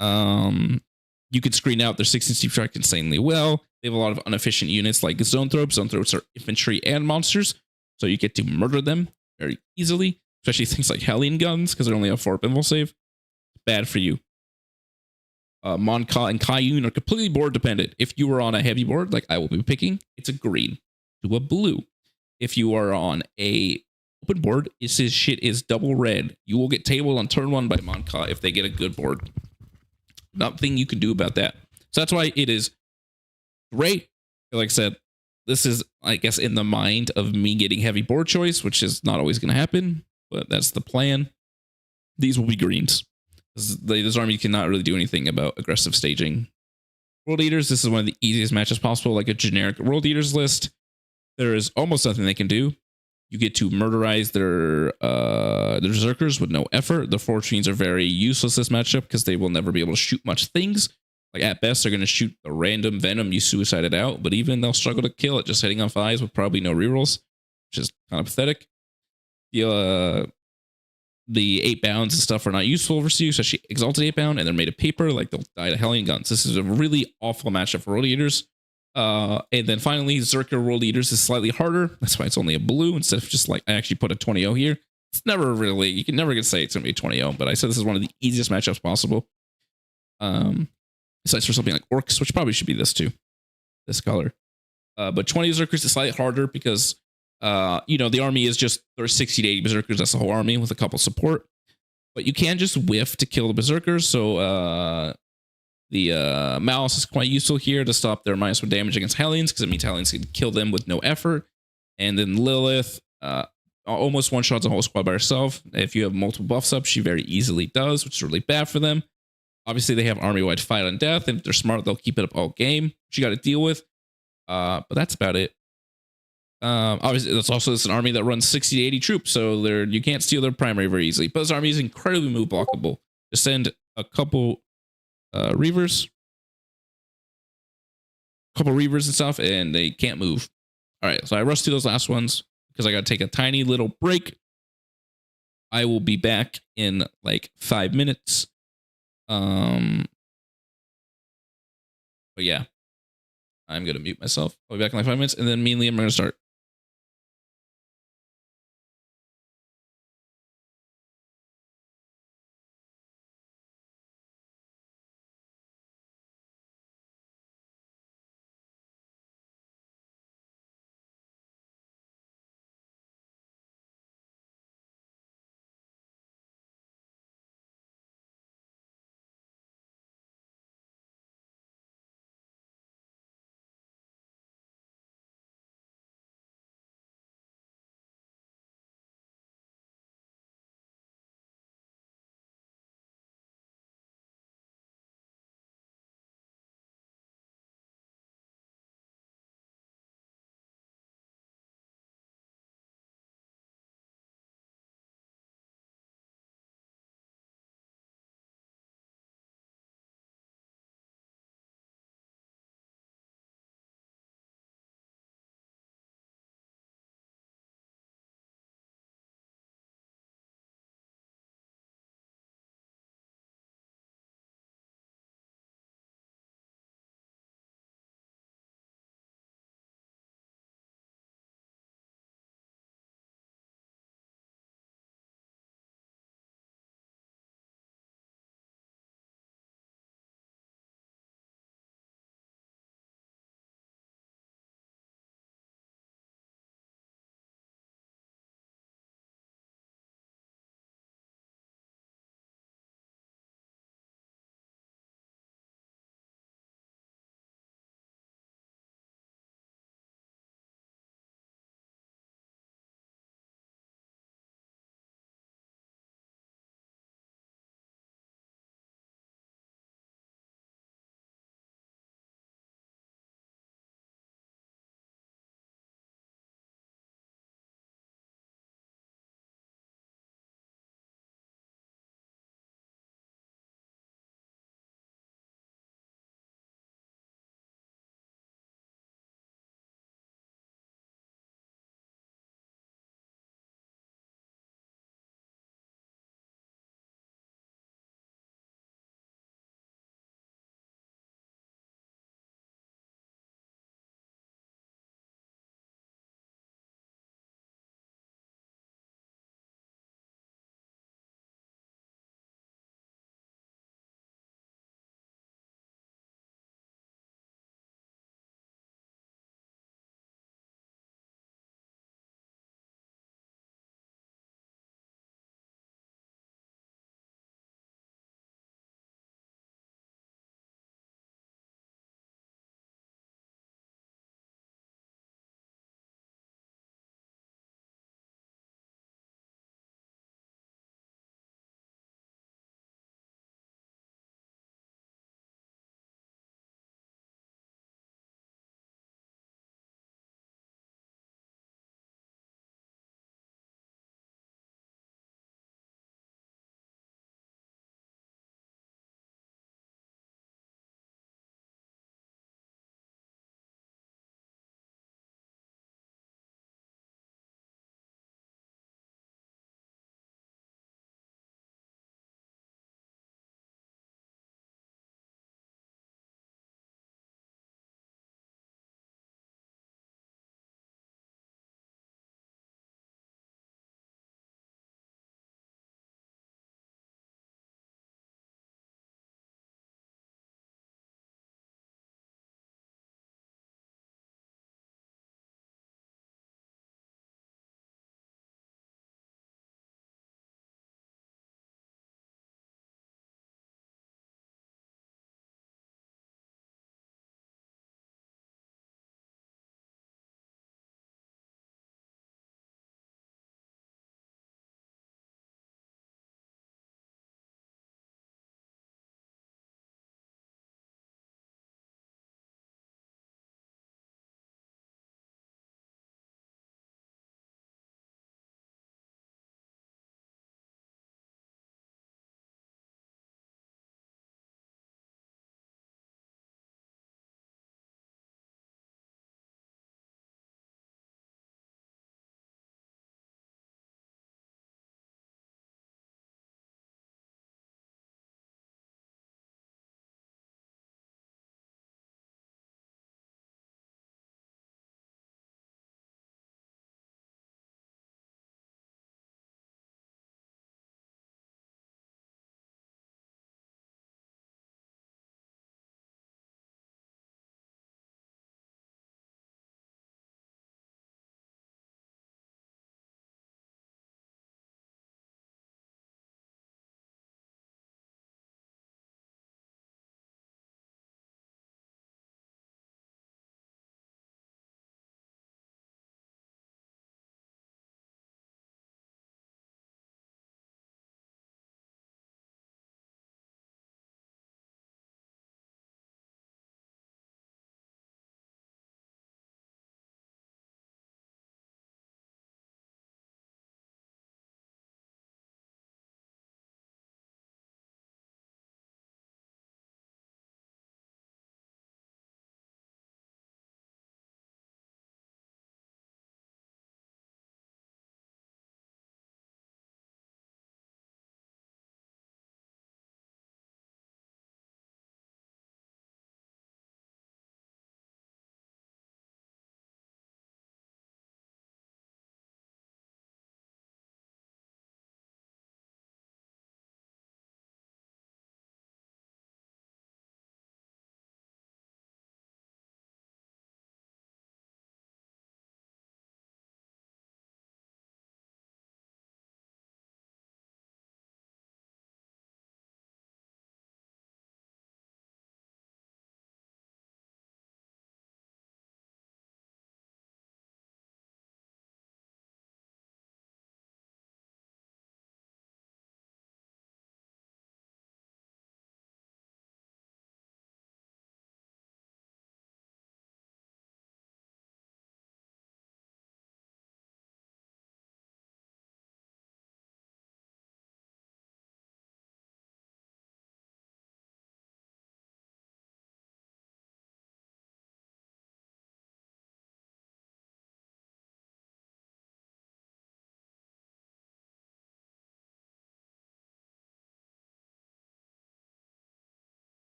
You could screen out their 16 Steep Track insanely well. They have a lot of inefficient units like Zone Throats. Zone Throats are infantry and monsters, so you get to murder them very easily, especially things like Hellion Guns, because they only have 4 pinball save. Bad for you. Monka and Kayun are completely board dependent. If you are on a heavy board, like I will be picking, it's a green to a blue. If you are on a open board, this shit is double red. You will get tabled on turn 1 by Monka if they get a good board. Nothing you can do about that. So that's why it is great. Like I said, this is, I guess, in the mind of me getting heavy board choice, which is not always going to happen, but that's the plan. These will be greens. This army cannot really do anything about aggressive staging. World Eaters, this is one of the easiest matches possible, like a generic World Eaters list. There is almost nothing they can do. You get to murderize their Berserkers with no effort. The Fortunes are very useless this matchup because they will never be able to shoot much things. Like at best, they're going to shoot a random Venom you suicided out, but even they'll struggle to kill it just hitting on 5s with probably no rerolls, which is kind of pathetic. The 8 bounds and stuff are not useful versus you, especially Exalted 8 bound, and they're made of paper, like they'll die to Hellion Guns. This is a really awful matchup for World Eaters. And then finally, Zerker World Eaters is slightly harder. That's why it's only a blue instead of just I actually put a 20-0 here. It's never really, you can never get say it's going to be a 20-0, but I said this is one of the easiest matchups possible. Besides for something like Orcs, which probably should be this too, this color. But 20 Berserkers is slightly harder because, the army is just, there's 60 to 80 Berserkers. That's the whole army with a couple support. But you can just whiff to kill the Berserkers. So the Malice is quite useful here to stop their -1 damage against Hellions, because it means Hellions can kill them with no effort. And then Lilith almost one-shots a whole squad by herself. If you have multiple buffs up, she very easily does, which is really bad for them. Obviously, they have army-wide fight on death, and if they're smart, they'll keep it up all game, which you got to deal with. But that's about it. Obviously, it's an army that runs 60 to 80 troops, so you can't steal their primary very easily. But this army is incredibly move blockable. Just send a couple Reavers and stuff, and they can't move. All right, so I rushed through those last ones because I got to take a tiny little break. I will be back in 5 minutes. But yeah, I'm gonna mute myself. I'll be back in 5 minutes, and then me and Liam are gonna start.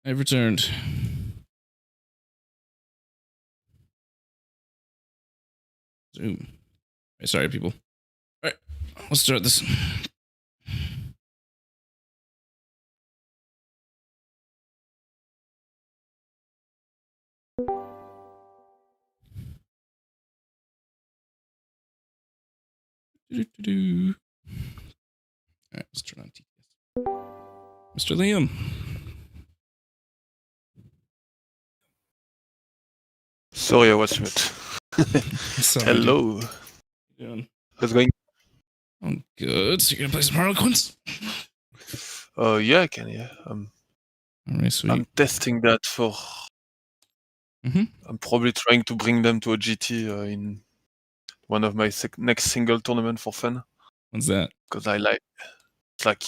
I've returned. Zoom. Right, sorry, people. All right, let's start this. All right, let's turn on TTS. Mr. Liam. Sorry, I was mute. Hello. How you doing? How's it going? I'm good. So you're gonna play some Harlequins? Yeah, I can. Yeah, All right, sweet. I'm testing that for. I'm probably trying to bring them to a GT in one of my next single tournament for fun. When's that? Because I like, it's like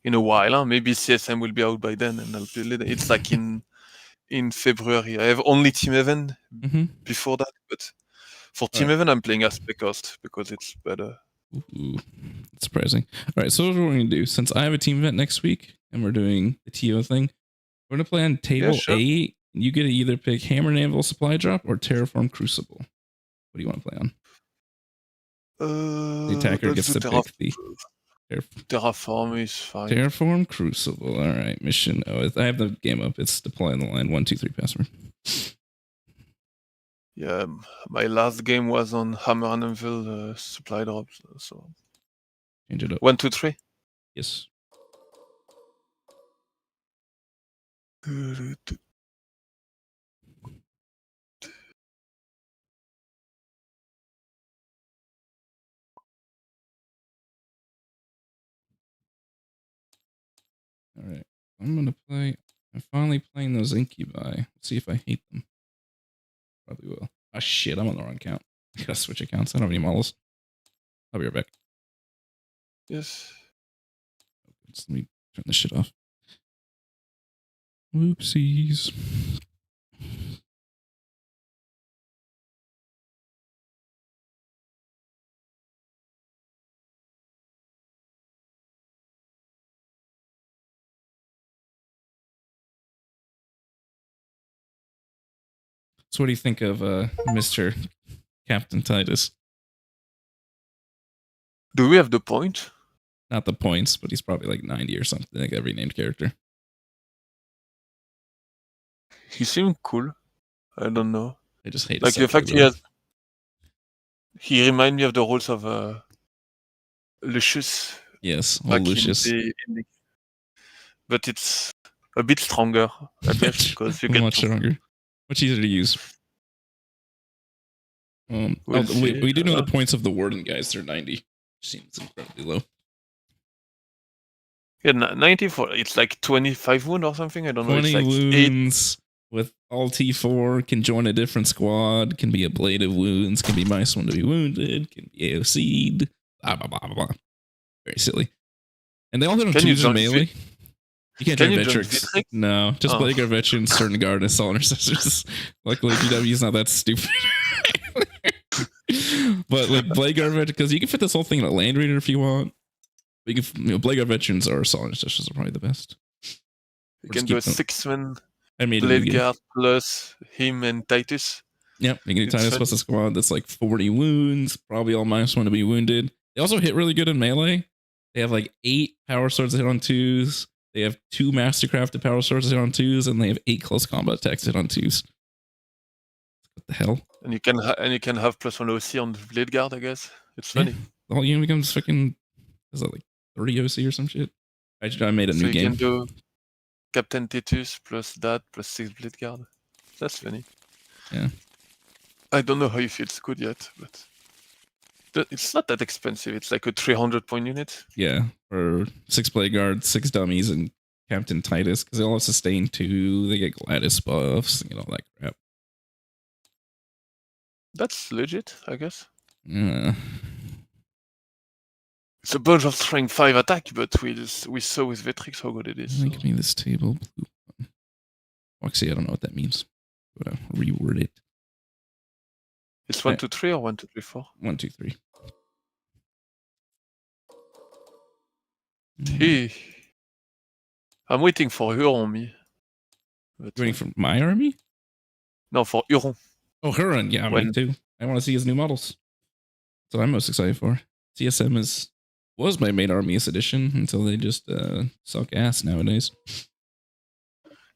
in a while. Huh? Maybe CSM will be out by then, and I'll play. It's like in February. I have only Team Event before that, but for Team Event I'm playing as Cost because it's better. Ooh, that's surprising. All right, so what we're going to do, since I have a team event next week and we're doing the TO thing, we're going to play on table 8. You get to either pick Hammer and Anvil Supply Drop or Terraform Crucible. What do you want to play on? The attacker gets to pick the Terraform is fine. Terraform Crucible. All right, mission. Oh, I have the game up. It's deploy on the line 1, 2, 3 password. Yeah, my last game was on Hammer and Anvil Supply Drops. So change it up. 1, 2, 3. Yes. All right, I'm gonna play. I'm finally playing those Incubi. Let's see if I hate them. Probably will. Ah, shit, I'm on the wrong account. I gotta switch accounts. I don't have any models. I'll be right back. Yes. Let me turn this shit off. Whoopsies. So what do you think of Mr. Captain Titus? Do we have the point? Not the points, but he's probably like 90 or something, like every named character. He seemed cool. I don't know. I just hate like the fact he reminds me of the rules of Lucius. Yes, Lucius. But it's a bit stronger, I guess, because you get much stronger, much easier to use. We do know the points of the Warden guys. They're 90. Seems incredibly low. Yeah, 94. It's like 25 wound or something. I don't know. 20 it's like wounds 8. With all T4, can join a different squad, can be ablative wounds, can be -1 to be wounded, can be AOC'd, blah, blah, blah, blah, blah. Very silly. And they all hit on 2s in melee. You can't join Vetrix. No, just Blade Guard Veterans, Certain Guard, and Assault Intercessors. Luckily, GW's not that stupid. But like Blade Guard Veterans, because you can fit this whole thing in a Land Raider if you want. You can, Blade Guard Veterans or Assault Intercessors are probably the best. You can do a 6-man Blade Guard plus him and Titus. Yep, you can do Titus plus a squad that's like 40 wounds, probably all -1 to be wounded. They also hit really good in melee. They have like 8 power swords that hit on 2s. They have 2 mastercrafted power swords that hit on 2s, and they have 8 close combat attacks that hit on 2s. What the hell? And you can have +1 OC on the Blade Guard, I guess. It's funny. Yeah. The whole unit becomes fucking, is that like 30 OC or some shit? I made a new game. You can do Captain Titus plus that plus 6 Blade Guard. That's funny. Yeah. I don't know how it feels good yet, but it's not that expensive. It's like a 300 point unit. Yeah, for 6 Blade Guard, 6 dummies, and Captain Titus, because they all have sustain 2. They get Gladys buffs, and all that crap. That's legit, I guess. Yeah. It's a bunch of strength 5 attack, but we saw with Vetrix how good it is. Give me this table. Actually, I don't know what that means. But I'll reword it. It's 1, 2, 3 or 1, 2, 3, 4? 1, 2, 3. Hey. I'm waiting for her on me. But, Waiting for my army? no, for Huron. Oh, Huron. Yeah, me too. I want to see his new models. That's what I'm most excited for. CSM was my main army this edition until they just suck ass nowadays.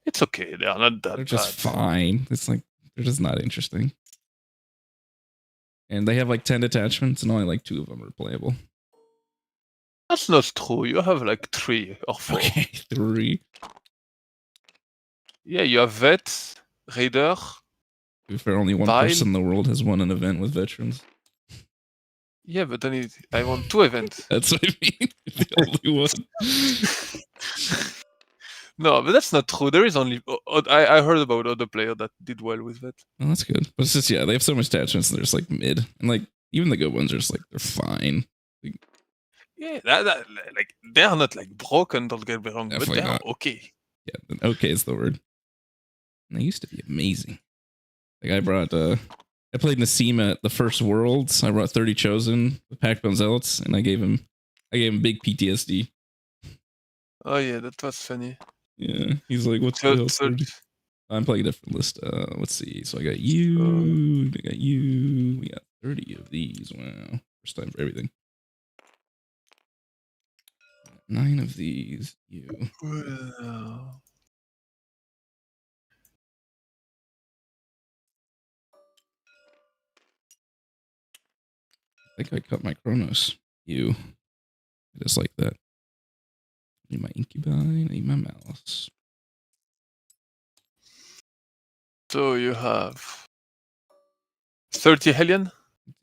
It's okay. They are not that They're just bad. fine. It's like they're just not interesting. And they have like 10 detachments and only like 2 of them are playable. That's not true. You have like 3 or 4. Okay, 3. Yeah, you have Vet, Raider. If only one Vile. person in the world has won an event with veterans. Yeah, but then I won 2 events. That's what I mean. The only one. No, but that's not true. There is only... I heard about other players that did well with that. Well, that's good. But it's just, yeah, they have so much attachments, they're just like mid. And like, even the good ones are just like, they're fine. Like, Yeah, like, they are not like broken, don't get me wrong, but they are okay. Yeah, okay is the word. And they used to be amazing. Like, I played Nassim at the first Worlds. I brought 30 Chosen with Packbone Zealots, and I gave him big PTSD. Oh yeah, that was funny. Yeah, he's like, what's the hell? 30? I'm playing a different list. Let's see. So I got you. I got you. We got 30 of these. Wow. First time for everything. 9 of these. You. Well, I think I cut my Chronos. You. Just like that. I need my Incubi. I need my mouse. so you have 30 Hellion?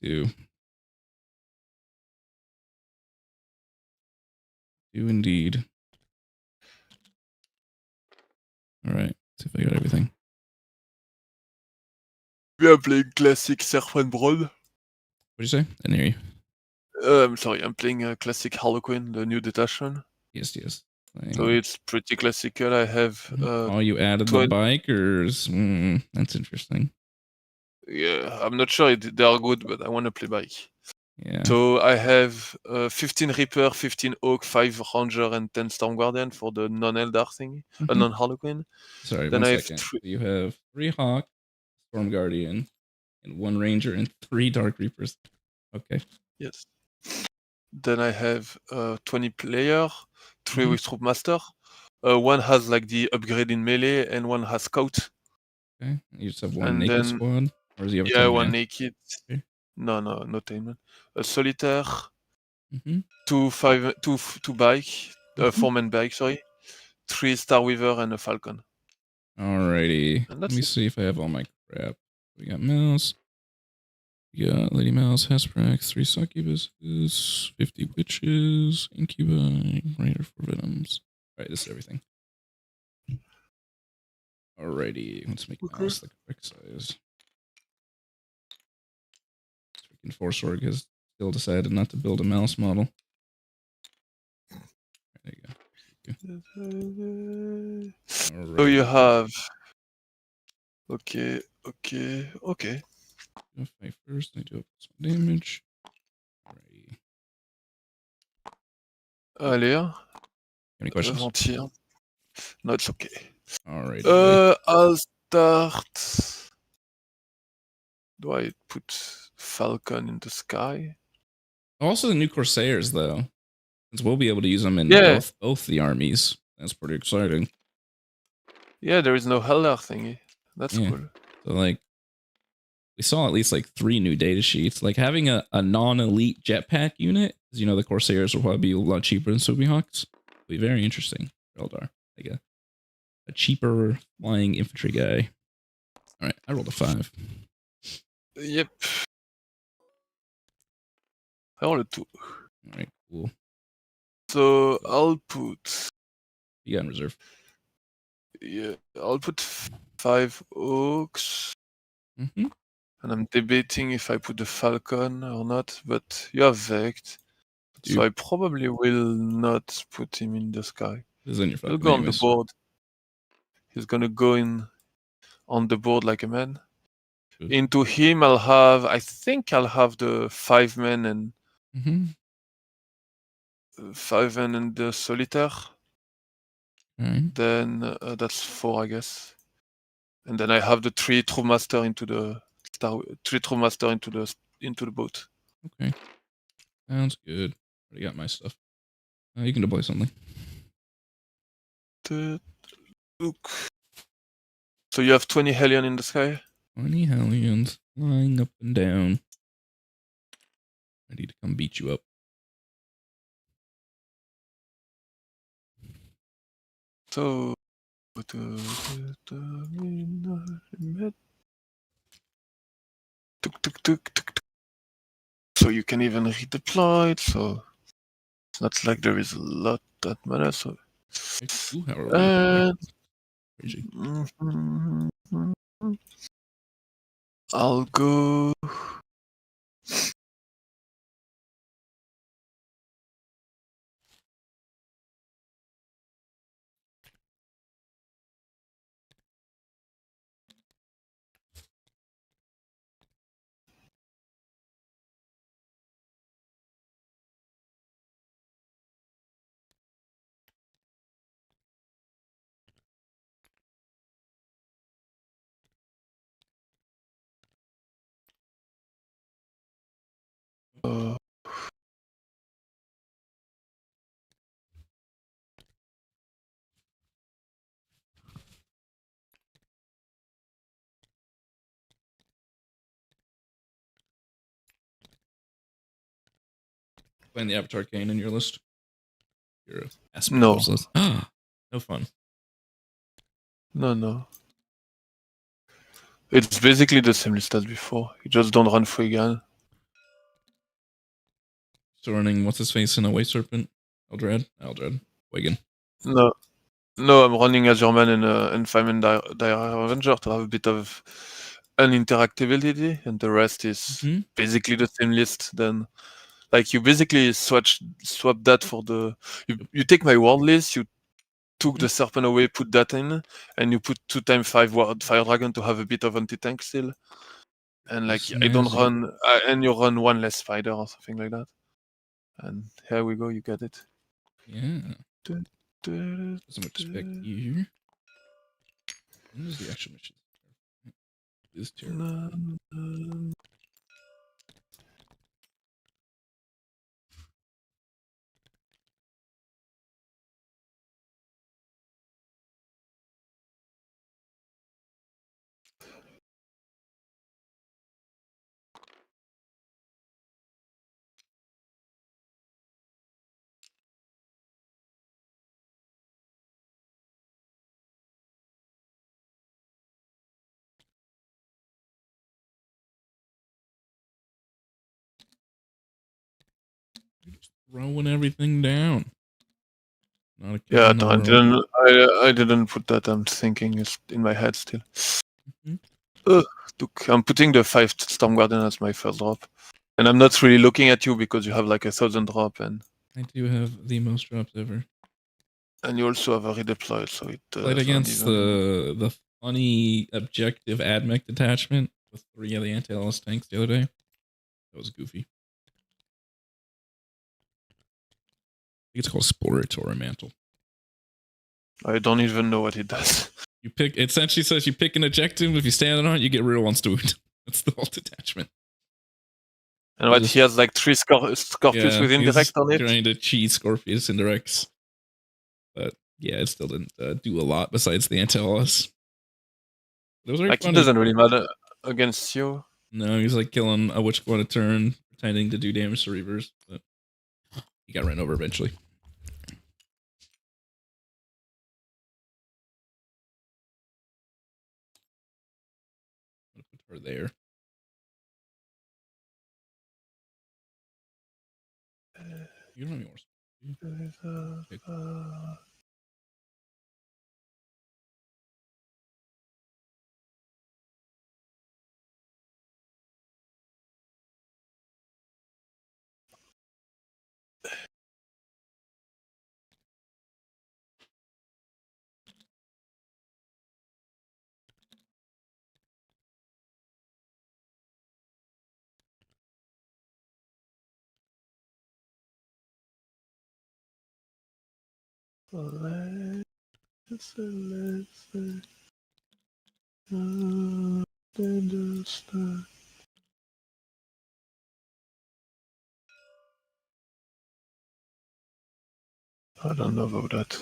Do indeed. All right. See if I got everything. We are playing classic Serpent Brood. What'd you say? I didn't hear you. I'm sorry, I'm playing a classic Harlequin, the new detachment. Yes. So it's pretty classical. I have... oh, you added the bikers. That's interesting. Yeah, I'm not sure they are good, but I want to play bike. Yeah. So I have 15 Reaper, 15 Oak, 5 Ranger, and 10 Storm Guardian for the non-Eldar thing, non-Harlequin. Sorry, then 1 I second. have You have 3 Hawk, Storm Guardian, and 1 Ranger, and 3 Dark Reapers. Okay. Yes. Then I have 20 player, 3 with Troop Master. 1 has like the upgrade in melee, and 1 has Scout. Okay. You just have 1 naked squad? Or does he have 1 naked. Okay. No tainment. A Solitaire. 2 bike. 4-man bike, sorry. 3 Star Weaver and a Falcon. Alrighty. Let me see if I have all my crap. We got Mouse. We got Lady Mouse, Hesprax, 3 Succubuses, 50 Witches, Incubi, Raider 4 Venoms. Alright, this is everything. Alrighty, let's make Mouse the correct size. Freaking Force Org has still decided not to build a mouse model. There you go. So you have... Okay. If I first, I do have some damage. Alrighty. Allez. Any questions? Ventir. No, it's okay. Alrighty. I'll start... Do I put Falcon in the sky? Also the new Corsairs, though. Since we'll be able to use them in both the armies. That's pretty exciting. Yeah, there is no Eldar thingy. That's cool. So, like, we saw at least, like, 3 new data sheets. Like, having a non-elite jetpack unit, because, you know, the Corsairs will probably be a lot cheaper than Subi-Hawks. Will be very interesting for Eldar. Like, a cheaper flying infantry guy. Alright, I rolled a 5. Yep. I rolled a 2. Alright, cool. So I'll put... You got in reserve. Yeah, I'll put 5 Oaks. And I'm debating if I put the Falcon or not, but you have Vect. So I probably will not put him in the sky. He'll go on the board. He's gonna go on the board like a man. Into him, I think I'll have the 5 men and 5 men and the Solitaire. Then that's 4, I guess. and then I have the 3 True Master into the boat. Okay. Sounds good. Already got my stuff. You can deploy something. Look. So you have 20 Hellion in the sky? 20 Hellions flying up and down. Ready to come beat you up. So so you can even redeploy it, so it's not like there is a lot that matters. So crazy. I'll go. Playing the Avatar Kane in your list? Your aspect No. list. No fun. No. It's basically the same list as before. You just don't run Freegan. So running what's his face in a Way Serpent? Eldred? Wigan. No, I'm running Azure Man and Fireman Dire Avenger to have a bit of uninteractability, and the rest is basically the same list. Then, like, you basically swap that for the. You take my world list, you took the Serpent away, put that in, and you put 2x5 Fire Dragon to have a bit of anti-tank still. And like, I don't run, and you run 1 less Spider or something like that. And here we go, you get it. Yeah. So much spec here. When is the actual mission? This terrible. Just throwing everything down. Not a Yeah, no, I didn't put that. I'm thinking it's in my head still. Look, I'm putting the 5 Storm Guardian as my first drop. And I'm not really looking at you because you have like 1,000 drop, and I do have the most drops ever. And you also have a redeployed, so it played against the funny objective AdMech detachment with 3 of the anti-LS tanks the other day. That was goofy. I think it's called Splorator Mantle. I don't even know what it does. You pick. It essentially says you pick an objective. If you stand on it, you get real ones to it. That's the whole detachment. And what, he has like 3 Scorpius with indirect on it? Trying to cheat Scorpius indirects. But yeah, it still didn't do a lot besides the anti-LS. It was like, funny. It doesn't really matter against you. No, he's like killing a witch squad a turn, pretending to do damage to Reavers, but he got ran over eventually. I'm gonna put her there. You don't have any more. Okay. I don't know about that.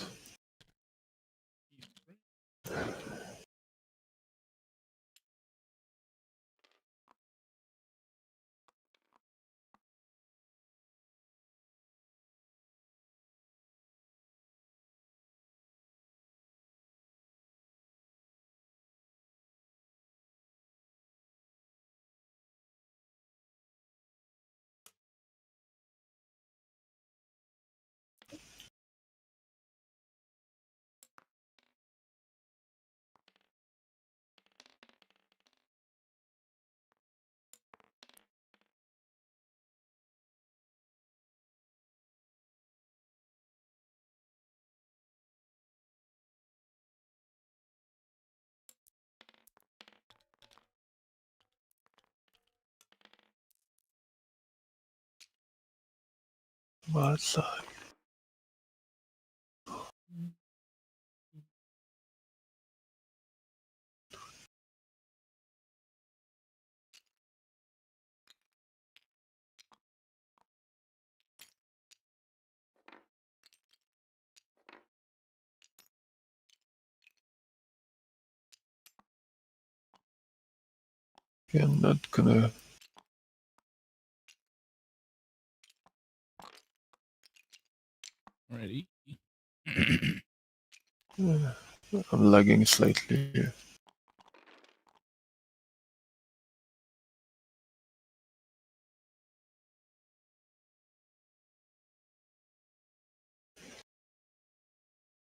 What's that? You're not gonna. Alrighty. I'm lagging slightly.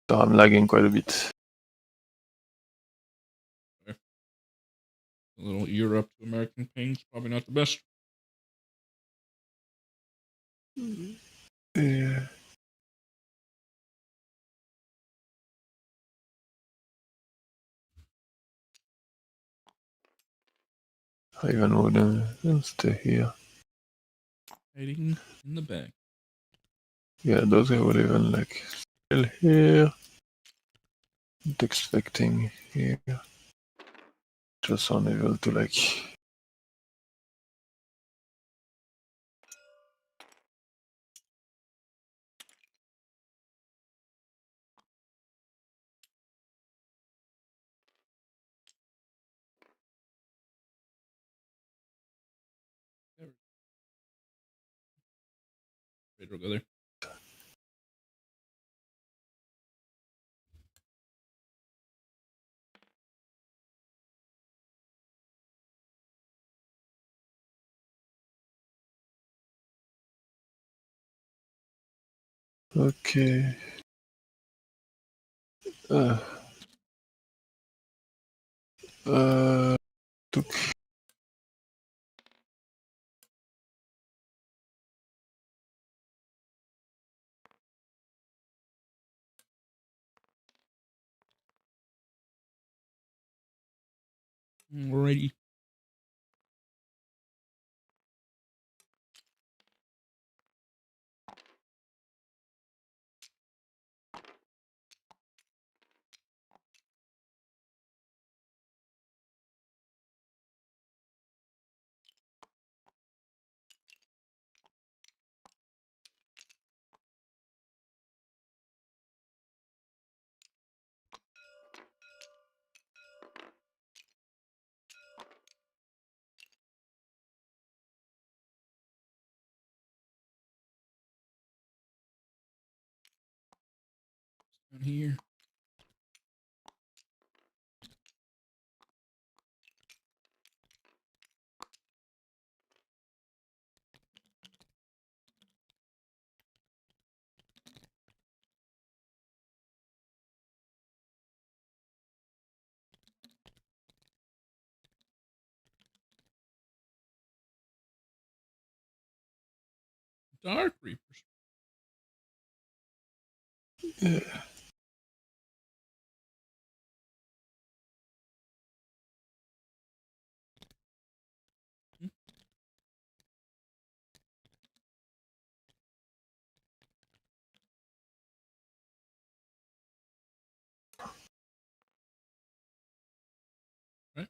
So I'm lagging quite a bit. A little Europe to American ping's probably not the best. Yeah. I even wouldn't stay here. Hiding in the back. Yeah, those guys would even like still here. Not expecting here. Just unable to like. Pedro, go there. Okay. Took. Alrighty. Down here. Dark Reapers. Yeah. Right.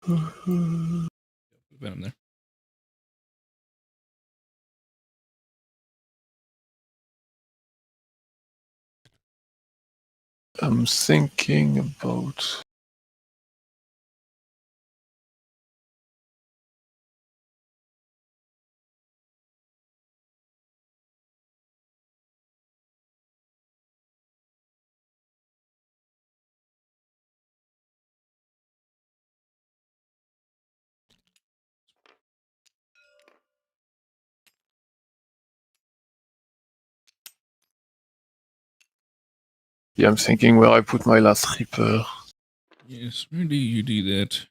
Put Venom there. I'm thinking about. Yeah, I'm thinking where I put my last Reaper. Yes, where do you do that?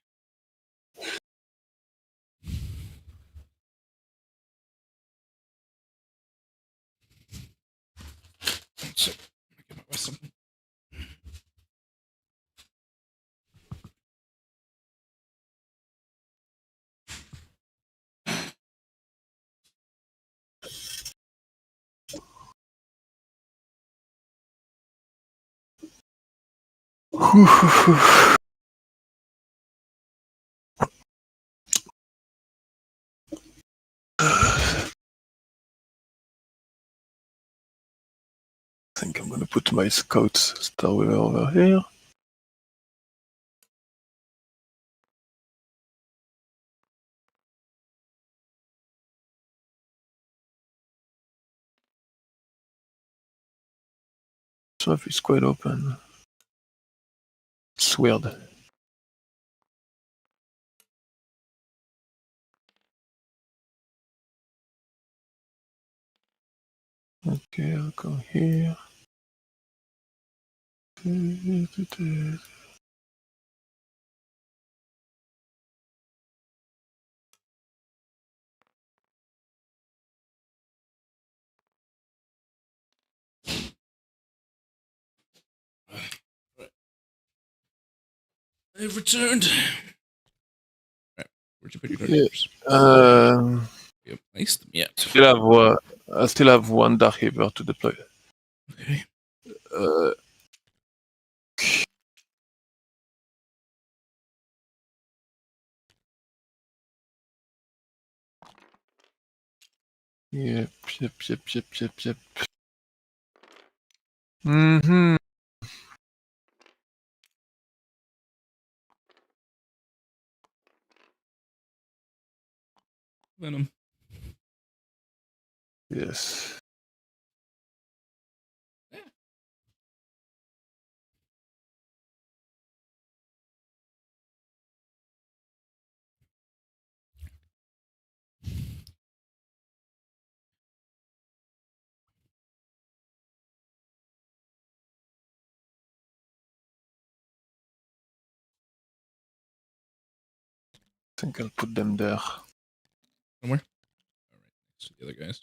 So, get my Wesson. I think I'm gonna put my Scouts Starway over here. Stuff is quite open. It's weird. Okay, I'll go here. I've returned. Right, where'd you put your Yeah. Dark You haven't placed them yet. I still have one Dark Reaper to deploy. Okay. Yep. Mm-hmm. Venom. Yes. I think I'll put them there. Somewhere? Alright, next to the other guys.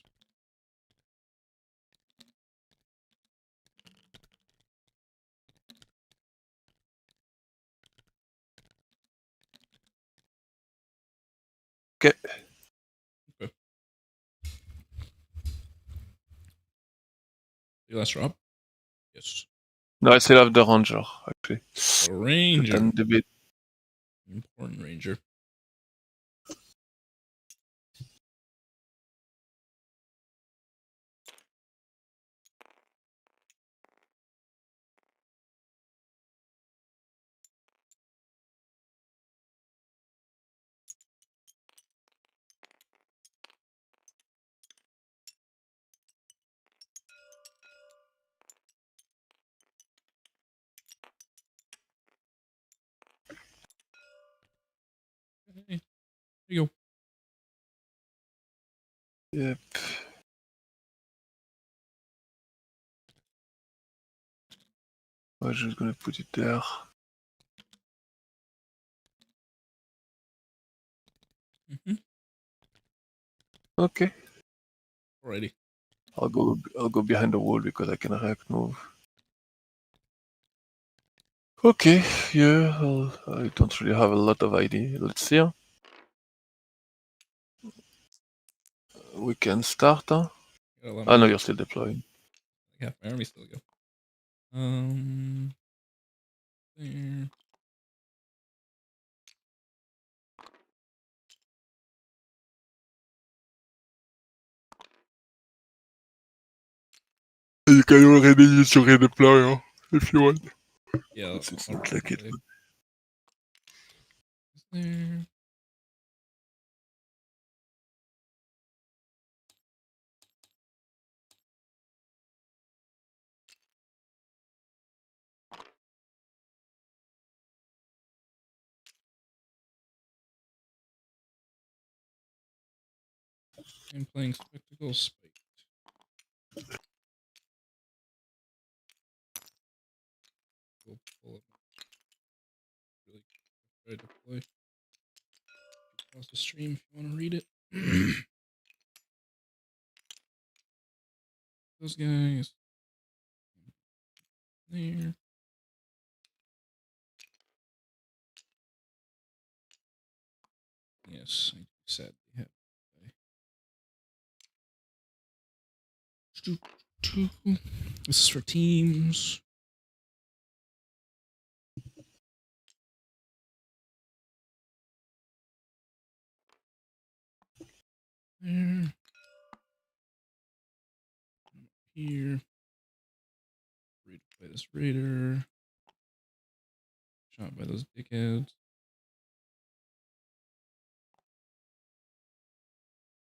Okay. Your last drop? Yes. No, I still have the Ranger, actually. A Ranger. Then the bit. Important Ranger. Hey, there you go. Yep. I'm just gonna put it there. Mm-hmm. Okay. Alrighty. I'll go behind the wall because I can react move. Okay, yeah, I don't really have a lot of idea. Let's see. We can start. Got a lot Oh more. no, you're still deploying. Yeah, my army still go. There. You can already use your redeployer if you want. Yeah, It's I'll not like it. play. Is there? I'm playing Spectacle Spike. We'll pull up. Really try to deploy. Pause the stream if you want to read it. Those guys. There. Yes, I said they have. This is for teams. There. Here. Read by this raider. Shot by those dickheads.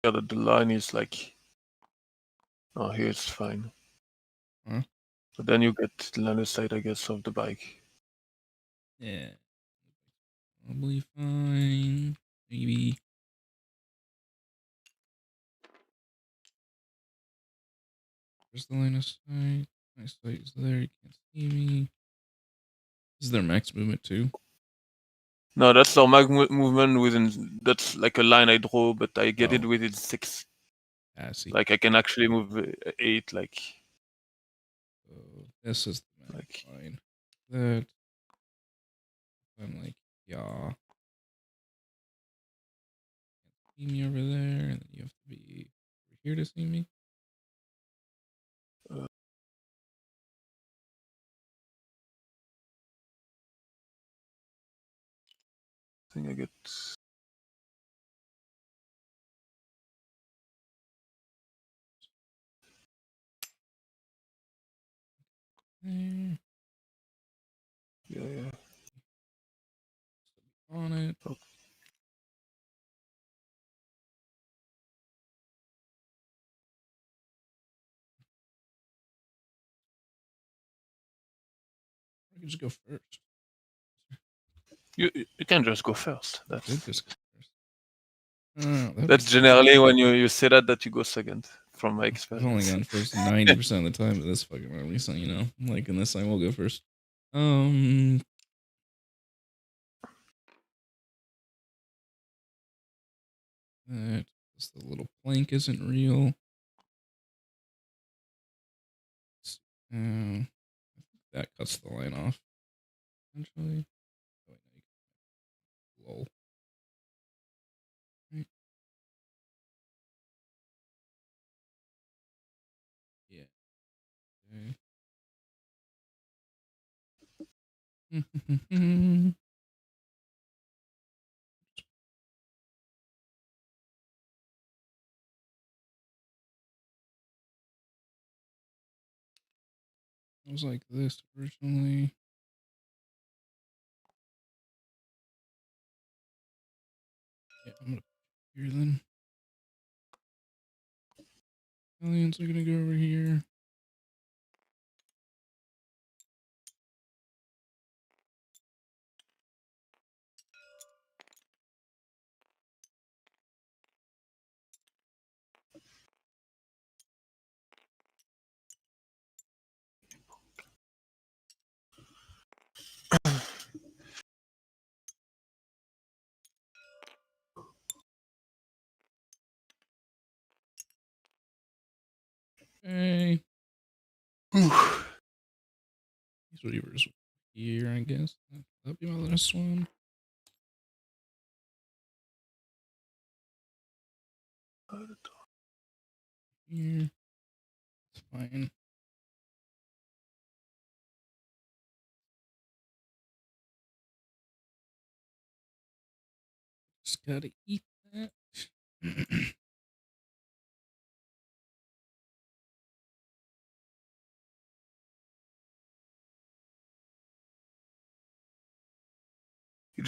Yeah, the line is like. Oh, here it's fine. Huh? But then you get the line of sight, I guess, of the bike. Yeah. Probably fine. Maybe. Where's the line of sight? My sight is there. You can't see me. This is their max movement too. No, that's our movement within. That's like a line I draw, but I get it within 6. I see. Like I can actually move 8. Like. This is the max Like. line. That. I'm like, yeah. See me over there, and then you have to be over here to see me. I think I get. There. Yeah. On it. Oh. I can just go first. You can just go first. I That's. could just go first. Oh, That's generally when you say that you go second, from my experience. I've only gone first 90% of the time, but this fucking army, so you know, like in this time, we'll go first. That just the little plank isn't real. That cuts the line off. Eventually. Lol. Right. Yeah. Okay. It was like this originally. Yeah, I'm gonna put here then. Aliens are gonna go over here. Okay. These reavers here, I guess. That'll be my last one. Here. It's fine. Just gotta eat that.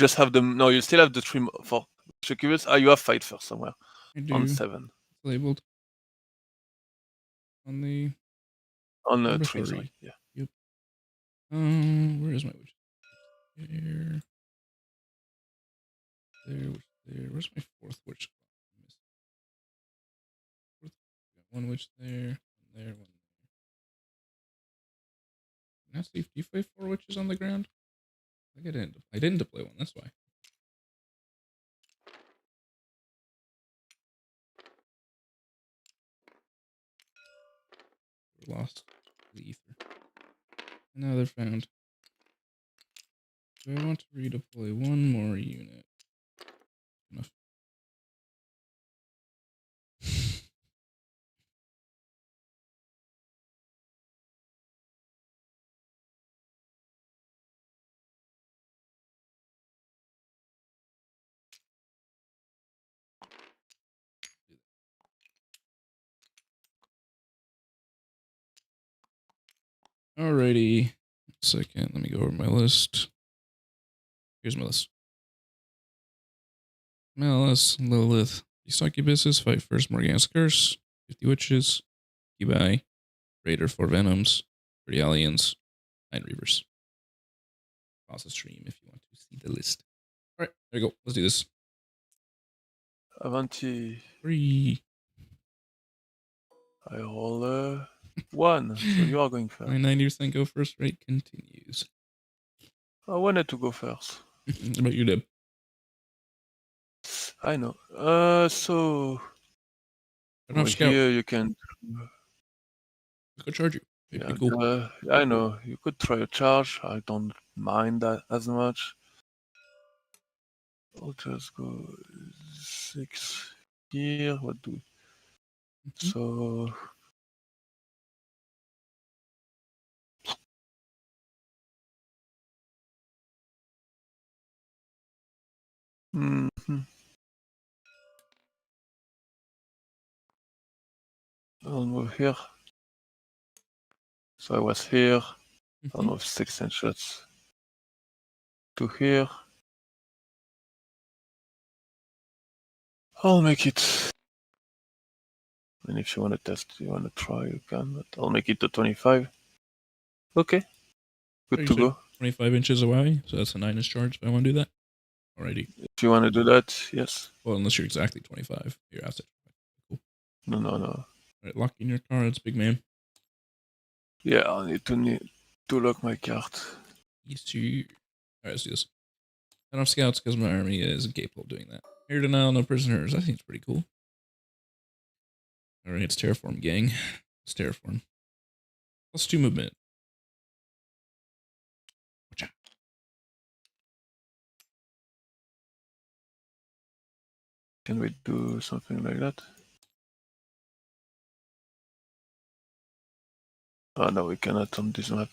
just have the no. You still have the trim for curious. You have fight first somewhere. I do. On 7. It's labeled on the on 3. Sorry. Yeah. Yep. Where is my witch? There. There. Where's my 4th witch? One witch there. One there. One there. Nasty. Do you play 4 witches on the ground? I didn't deploy one. That's why. We're lost the ether. Now they're found. Do I want to redeploy one more unit? Enough. Alrighty. Second, let me go over my list. Here's my list. Malice, Lilith, Succubuses, Fight First, Morgana's Curse, 50 Witches, Kibai, Raider, 4 Venoms, 30 Aliens, 9 Reavers. Pause the stream if you want to see the list. Alright, there we go. Let's do this. Avanti. 3. I roll 1. So you are going first. My 90% go first rate continues. I wanted to go first. But you did. I know. So Here you can. I could charge you. Yeah, cool. I know. You could try a charge. I don't mind that as much. I'll just go 6 here. What do we? So. I'll move here. So I was here. I'll move 6 shots to here. I'll make it. And if you want to test, you want to try, you can. But I'll make it to 25. Okay. Good to go. 25 inches away, so that's a 9-inch charge if I want to do that. Alrighty. If you want to do that, yes. Well, unless you're exactly 25. Your asset. Cool. No. Alright, lock in your cards, big man. Yeah, I'll need to lock my card. Alright, let's do this. I don't have scouts because my army is incapable of doing that. Air denial, no prisoners. That seems pretty cool. Alright, it's terraform, gang. It's terraform. +2 movement. Watch out. Can we do something like that? Oh no, we cannot on this map.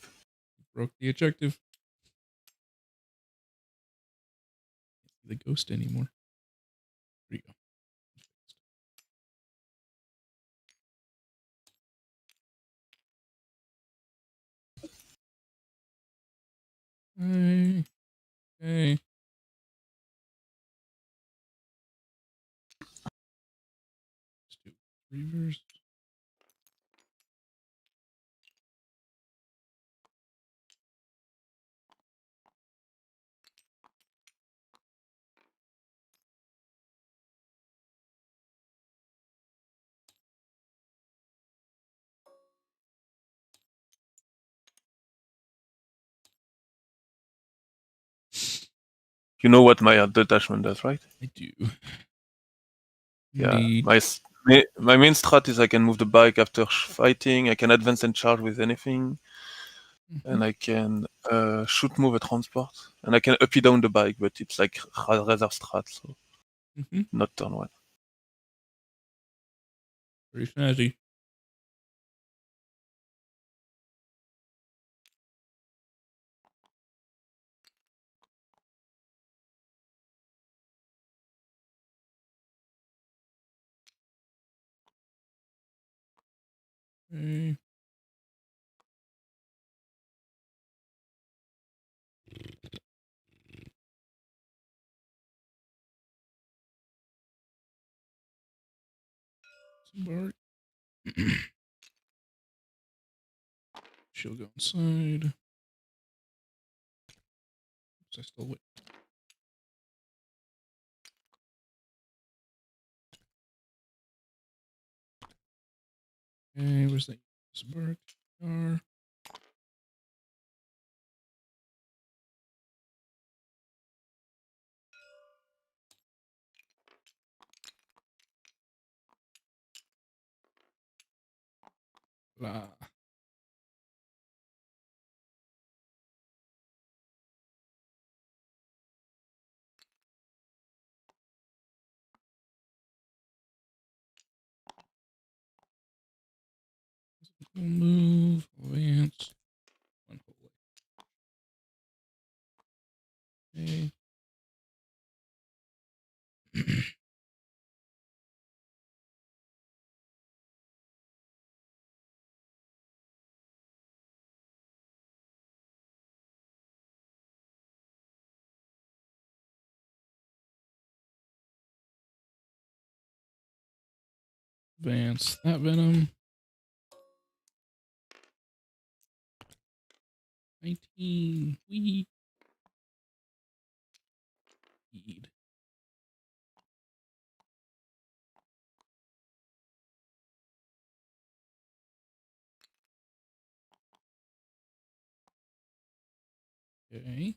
Broke the objective. Can't see the ghost anymore. There you go. Hey. Let's do reverse. You know what my detachment does, right? I do. Yeah. Indeed. My main strat is I can move the bike after fighting. I can advance and charge with anything. And I can shoot, move a transport. And I can up and down the bike, but it's like reserve strat, so not turn 1. Pretty snazzy. Okay. Bark. She'll go inside. Oops, I stole it. Okay, where's that Bark? Car. Blah. We'll move, advance. One whole way. Okay. Advance that venom. 19. Weed. Okay.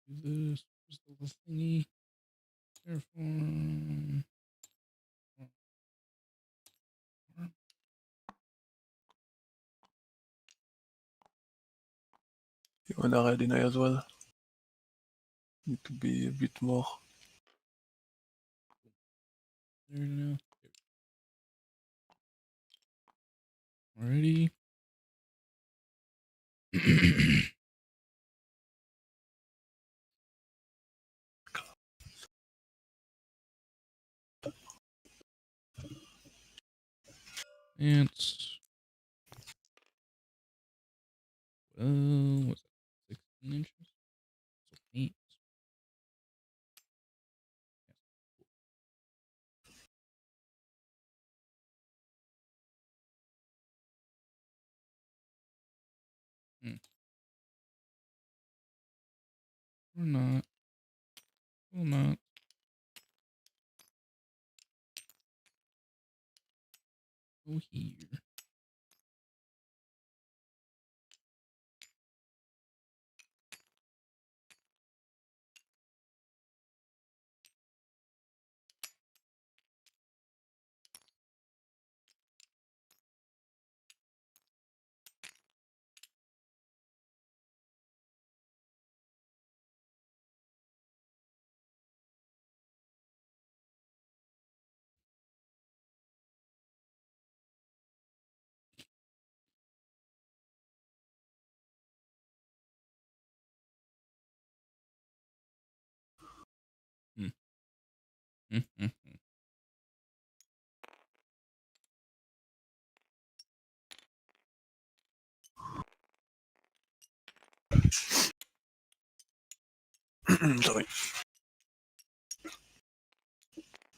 Do this. Where's the little thingy? Terraform. You wanna red in I as well? Need to be a bit more. There now. Alrighty. Ants. What's that? 16 inches? So 8. Or not. Will not. Go here. Sorry.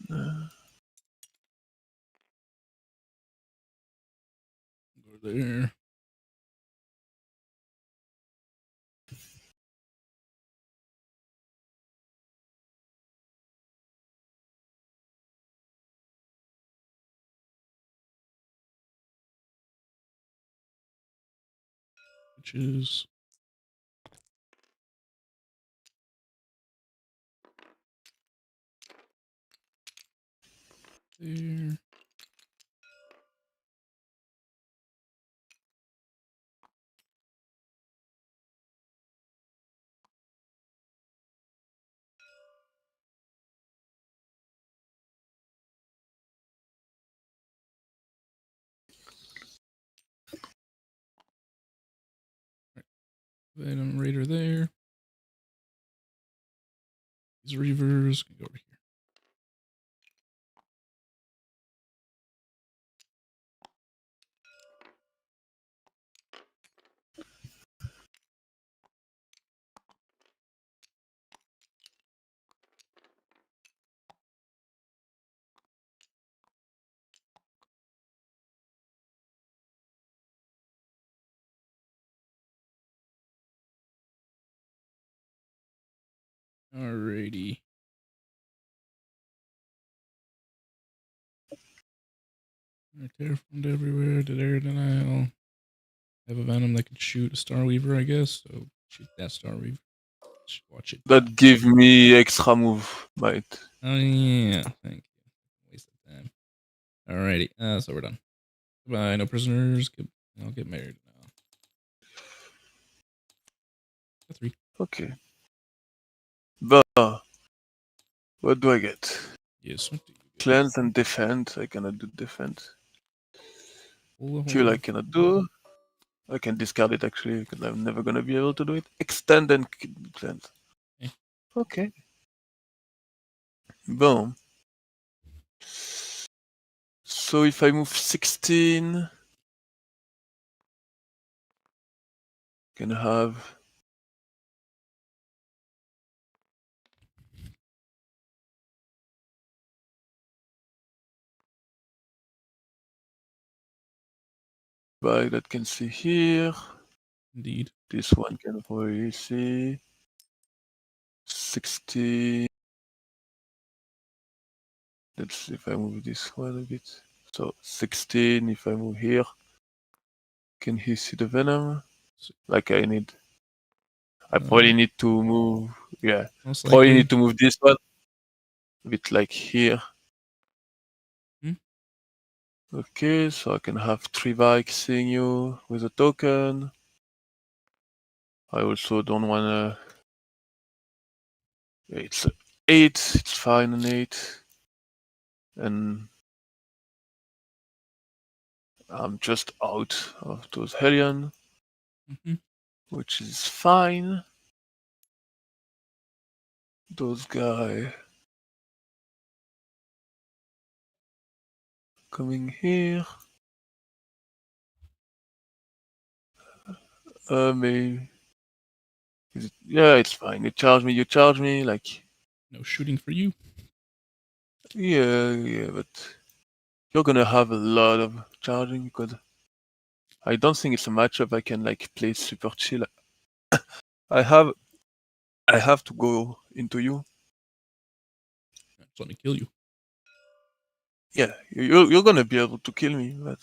Go there. Which is there. Venom Raider there. These Reavers can go over here. Alrighty. Terraformed everywhere. Did air denial. Have a venom that can shoot a Star Weaver, I guess. So shoot that Star Weaver. Watch it. That give me extra move, might. Oh yeah, thank you. Waste of time. Alrighty. So we're done. Goodbye. No prisoners. I'll get married now. 3. Okay. But what do I get? Yes. What do you get? Cleanse and defend. I cannot do defense. Kill I cannot do. I can discard it actually because I'm never gonna be able to do it. Extend and cleanse. Okay. Boom. So if I move 16, can have by that can see here. Indeed. This one can probably see 60. Let's see if I move this one a bit. So 16, if I move here, can he see the venom? Like I need. I probably need to move. Yeah. Probably need to move this one. A bit like here. Okay, so I can have 3 bikes seeing you with a token. I also don't wanna. It's 8. It's fine an 8. And I'm just out of those Hellion, which is fine. Those guys coming here. Maybe. Yeah, it's fine. You charge me, like. No shooting for you. Yeah, but you're gonna have a lot of charging because I don't think it's a matchup I can like play super chill. I have to go into you. Just let me kill you. Yeah, you're gonna be able to kill me, but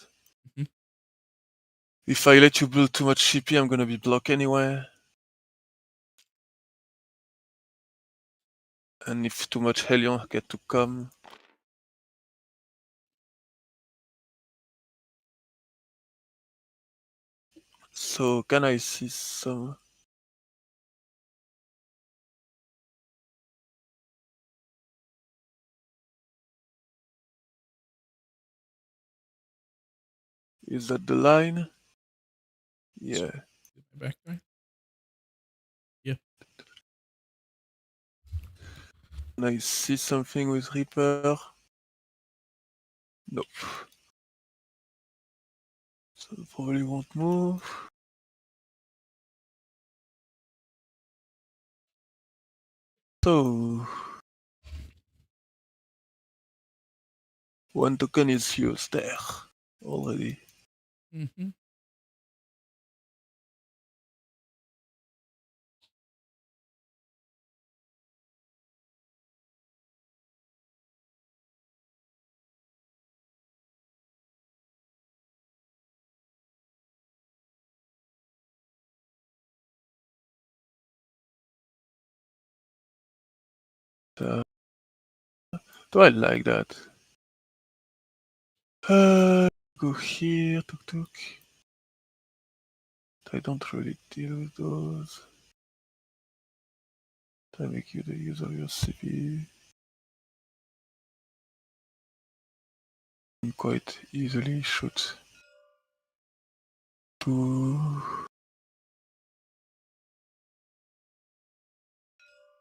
if I let you build too much CP, I'm gonna be blocked anyway. And if too much Hellion get to come. So can I see some? Is that the line? Yeah. Back guy. Yeah. Can I see something with Reaper? Nope. So probably won't move. So one token is used there already. Do I like that? Go here, tuk tuk. I don't really deal with those. I make you the use of your CP. And quite easily shoot 2.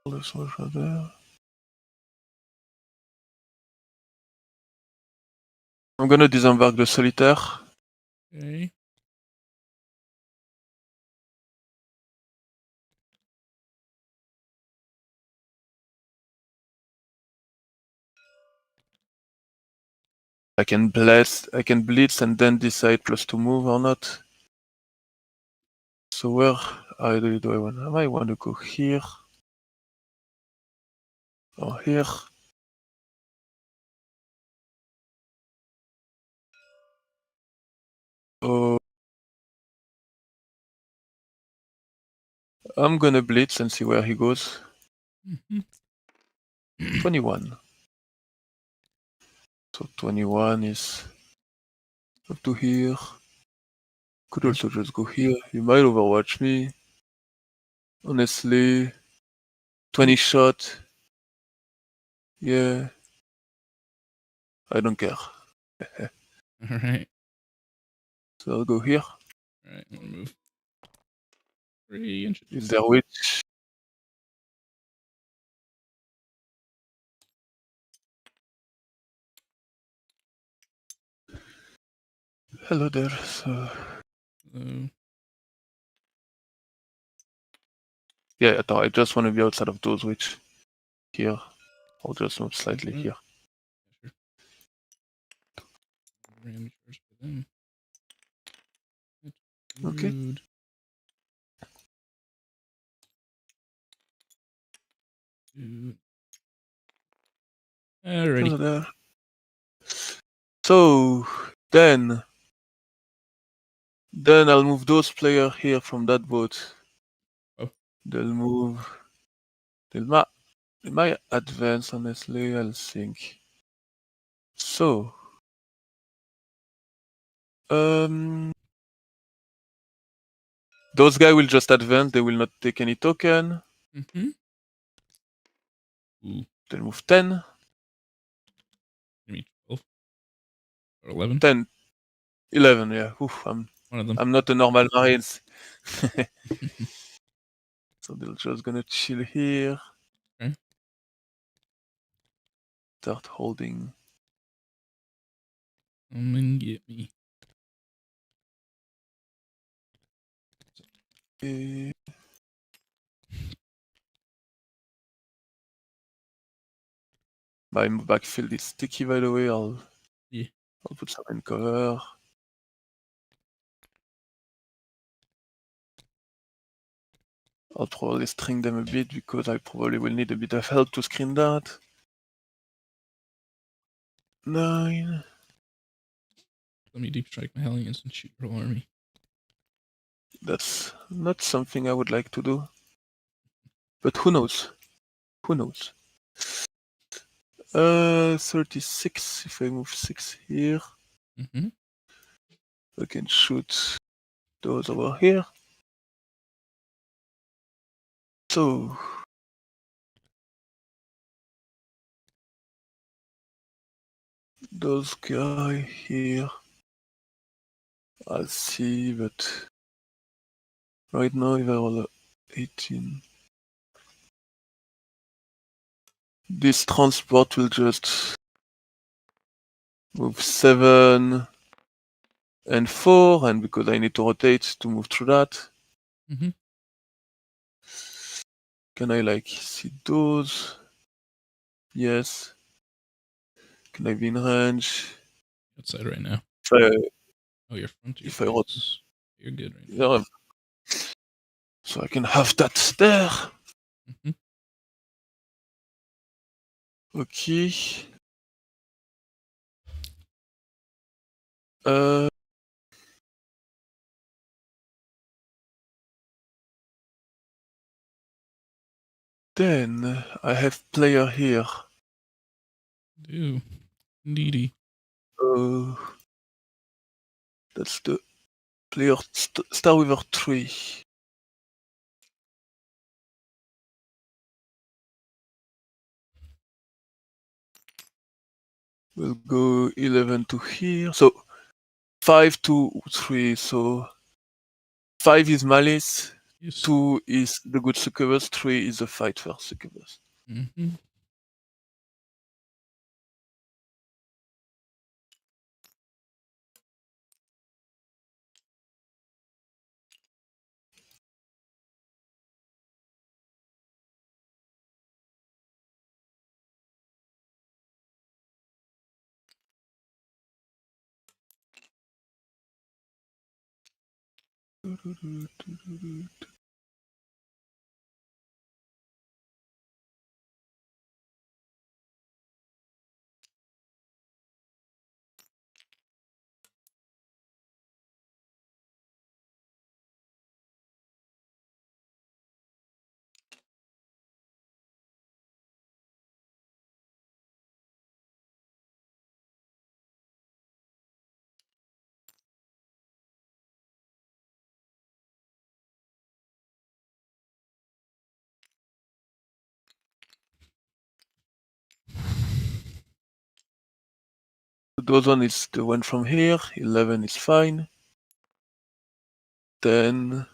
This one right there. I'm gonna disembark the solitaire. Okay. I can blitz and then decide plus to move or not. So where do I want? I might want to go here. or here. Oh, I'm gonna blitz and see where he goes. 21. So 21 is up to here. Could also just go here. He might overwatch me. Honestly. 20 shot. Yeah. I don't care. Alright. So I'll go here. Alright, I'm gonna move 3 inches. Is there witch? Hello there. So yeah, I just want to be outside of those witch. Here. I'll just move slightly here. Sure. Ram charge for them. Okay. Rude. Dude. Alrighty. Hello there. So then I'll move those players here from that boat. Oh. They'll move. They might advance, honestly, I'll think. So those guys will just advance, they will not take any token. They'll move 10. Maybe 12 or 11. 10. 11, yeah. Oof, One of them. I'm not a normal Marines. So they're just gonna chill here. Okay. Start holding. Come and get me. Okay. My backfield is sticky, by the way. I'll put some in cover. I'll probably string them a bit because I probably will need a bit of help to screen that. 9. Let me deep strike my Hellions and shoot your army. That's not something I would like to do. But who knows? Who knows? 36. If I move 6 here, I can shoot those over here. So those guys here, I'll see, but right now if I roll 18, this transport will just move 7 and 4, and because I need to rotate to move through that. Can I like see those? Yes. Can I be in range? Outside right now. Oh, your frontier. If I rotate, you're good right now. yeah. So I can have that there. Okay. Then I have player here. Do. Needy. That's the player star with 3. We'll go 11 to here. So 5 to 3. So 5 is malice. Yes. 2 is the good succubus. 3 is the fight for succubus. Those one is the one from here. 11 is fine. 10.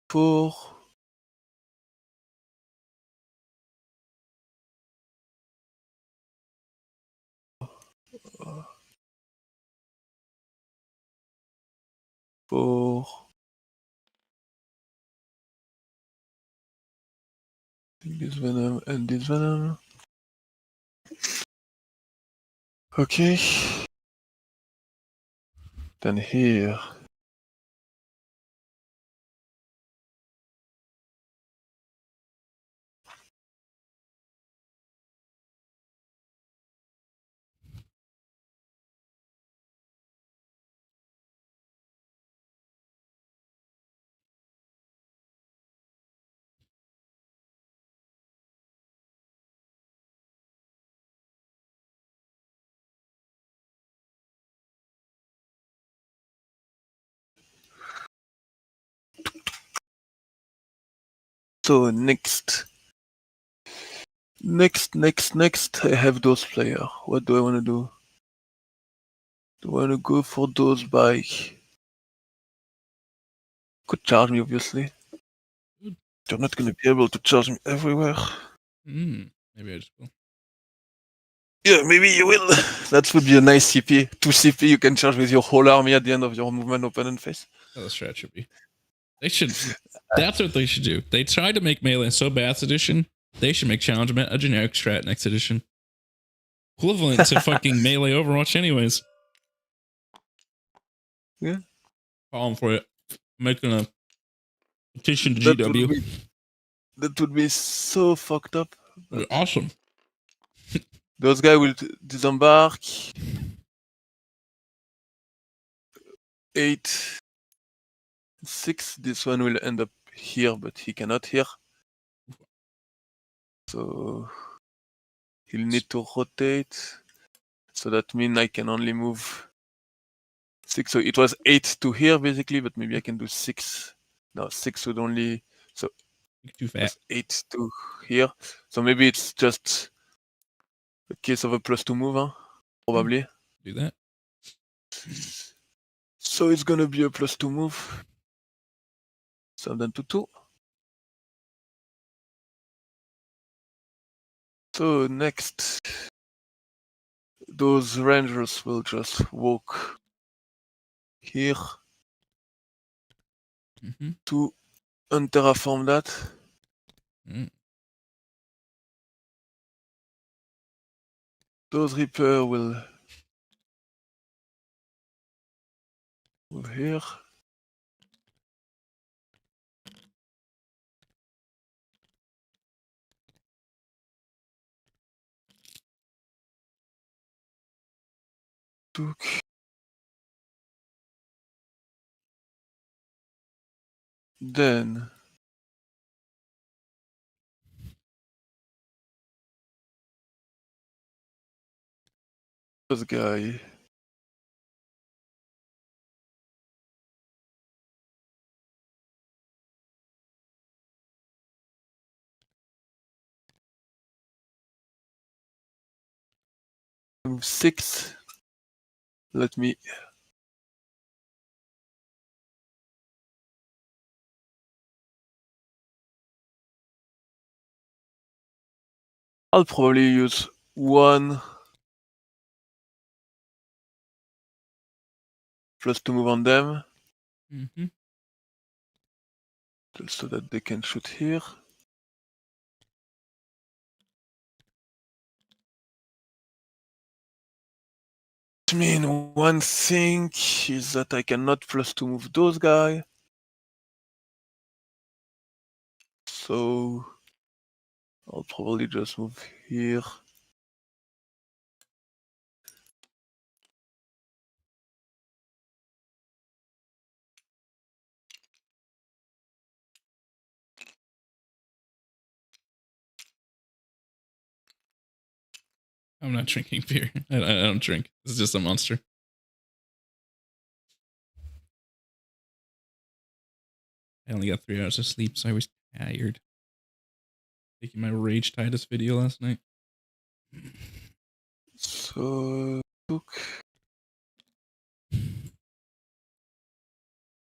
4. This venom and this venom. Okay. Then here. So next, I have those players. What do I want to do? Do I want to go for those by? Could charge me, obviously. You're not going to be able to charge me everywhere. Maybe I just will. Yeah, maybe you will. That would be a nice CP. 2 CP you can charge with your whole army at the end of your movement opponent phase. Oh, the strat should be. They should. That's what they should do. They tried to make melee so bad edition. They should make challenge a generic strat next edition. Equivalent to fucking melee Overwatch, anyways. Yeah. Calling for it. Making a petition to GW. That would be so fucked up. Awesome. Those guys will disembark. 8. 6. This one will end up here, but he cannot here. So he'll need to rotate. So that means I can only move 6. So it was 8 to here basically, but maybe I can do 6. No, 6 would only. So too fast. 8 to here. So maybe it's just a case of a +2 move, huh? Probably. Do that. So it's gonna be a +2 move. 7 to 2. So next, those rangers will just walk here to unterraform that. Those Reaper will move here. Then this guy move 6. Let me I'll probably use 1 +2 move on them. Just so that they can shoot here. I mean, one thing is that I cannot +2 move those guys. So I'll probably just move here. I'm not drinking beer. I don't drink. This is just a monster. I only got 3 hours of sleep, so I was tired. Taking my Rage Titus video last night. So took.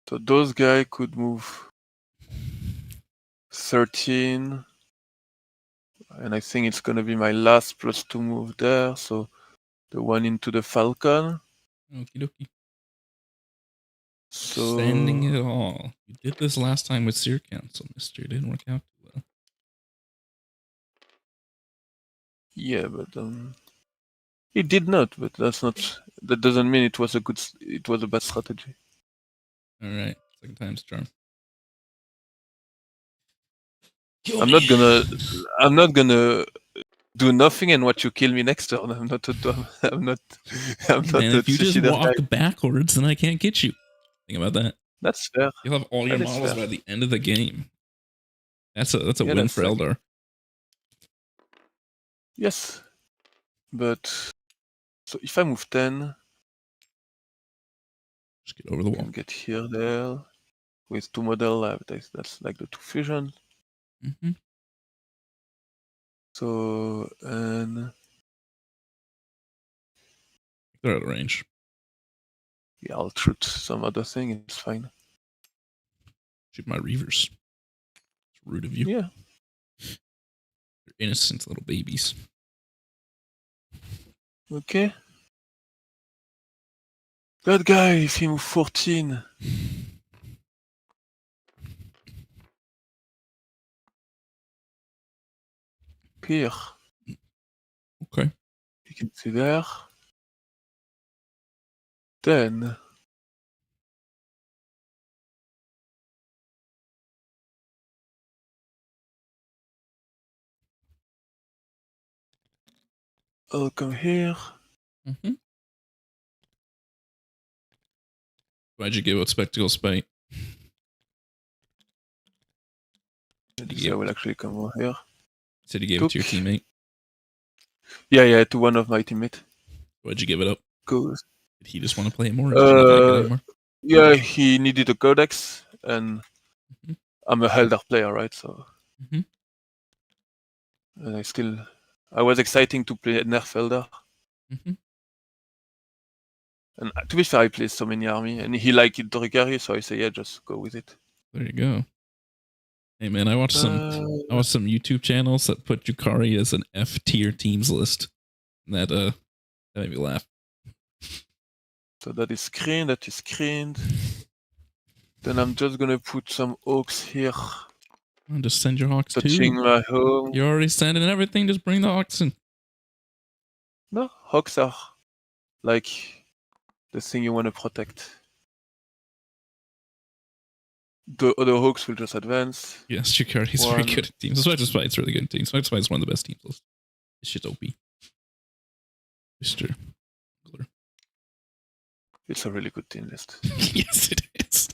So those guys could move 13. And I think it's gonna be my last +2 move there. So the one into the Falcon. Okie dokie. So Sending it all. You did this last time with Seer Council, mister. It didn't work out too well. yeah, but it did not. But that's not. That doesn't mean it was a good. It was a bad strategy. All right. Second time's a charm. I'm not gonna do nothing and watch you kill me next turn. I'm not a dumb. I'm not. I'm not And a if you just suicider walk guy. backwards, then I can't get you. Think about that. That's fair. You'll have all your That is models fair. by the end of the game. That's a Yeah, win that's for like- Eldar. Yes, but so if I move 10, Just get over the I wall. can get here there with 2 model. That's like the 2 fusion. Mm-hmm. So and They're out of range. yeah, I'll shoot some other thing. It's fine. Shoot my Reavers. It's rude of you. Yeah. They're innocent little babies. Okay. That guy, if he move 14. Here. Okay. You can see there. Then I'll come here. Mm-hmm. Why'd you give out Spectacle Spite? I will actually come over here. Said you gave it to your Took. teammate. Yeah, to one of my teammates. Why'd you give it up? Go. Did he just want to play it more? Or did you not like it anymore? Yeah, he needed a codex, and Mhm. I'm a Eldar player, right? So, Mhm. and I was exciting to play Nerf Eldar. Mm-hmm. And to be fair, I play so many army, and he liked it Drukari, so I say, yeah, just go with it. There you go. Hey man, I watched some YouTube channels that put Drukari as an F tier teams list. And that made me laugh. So that is screened. Then I'm just gonna put some oaks here, I'll just send your Hawks touching too. my home. You're already sending everything, just bring the Hawks in. No, hawks are like the thing you want to protect. The other hawks will just advance. Yes, Drukari is very good at teams. That's why it's really good in teams. That's why it's one of the best teams lists. It's just OP. Mr. It's a really good team list. Yes, it is.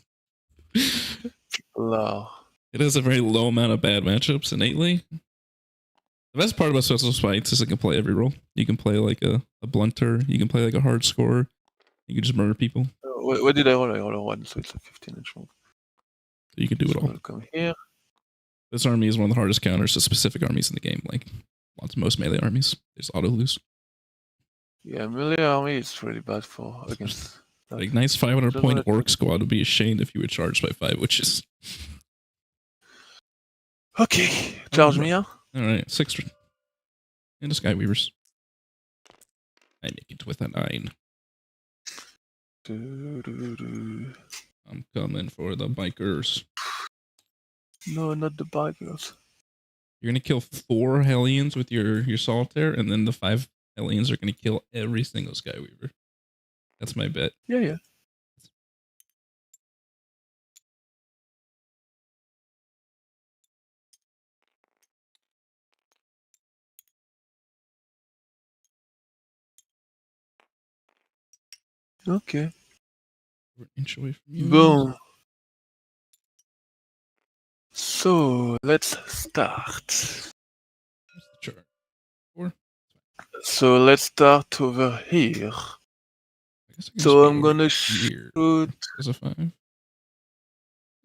Wow. It has a very low amount of bad matchups innately. The best part about Special Spites is it can play every role. You can play like a blunter. You can play like a hard scorer. You can just murder people. What did I roll? I rolled a 1, so it's a 15-inch move. So you can do it all. I'll come here. This army is one of the hardest counters to specific armies in the game. Like most melee armies, there's auto lose. Yeah, melee army is really bad for against. Like nice 500 point orc squad would be ashamed if you were charged by 5 witches. Okay, charge me, huh? All right, 6 and a Sky Weavers. I make it with a 9. I'm coming for the bikers. No, not the bikers. You're gonna kill 4 Hellions with your solitaire, and then the 5 Hellions are gonna kill every single Skyweaver. That's my bet. Yeah. Okay. We're an inch away from you. Boom. So let's start. Where's the chart? 4. So let's start over here. I guess I can So just I'm go gonna here. shoot. There's a 5.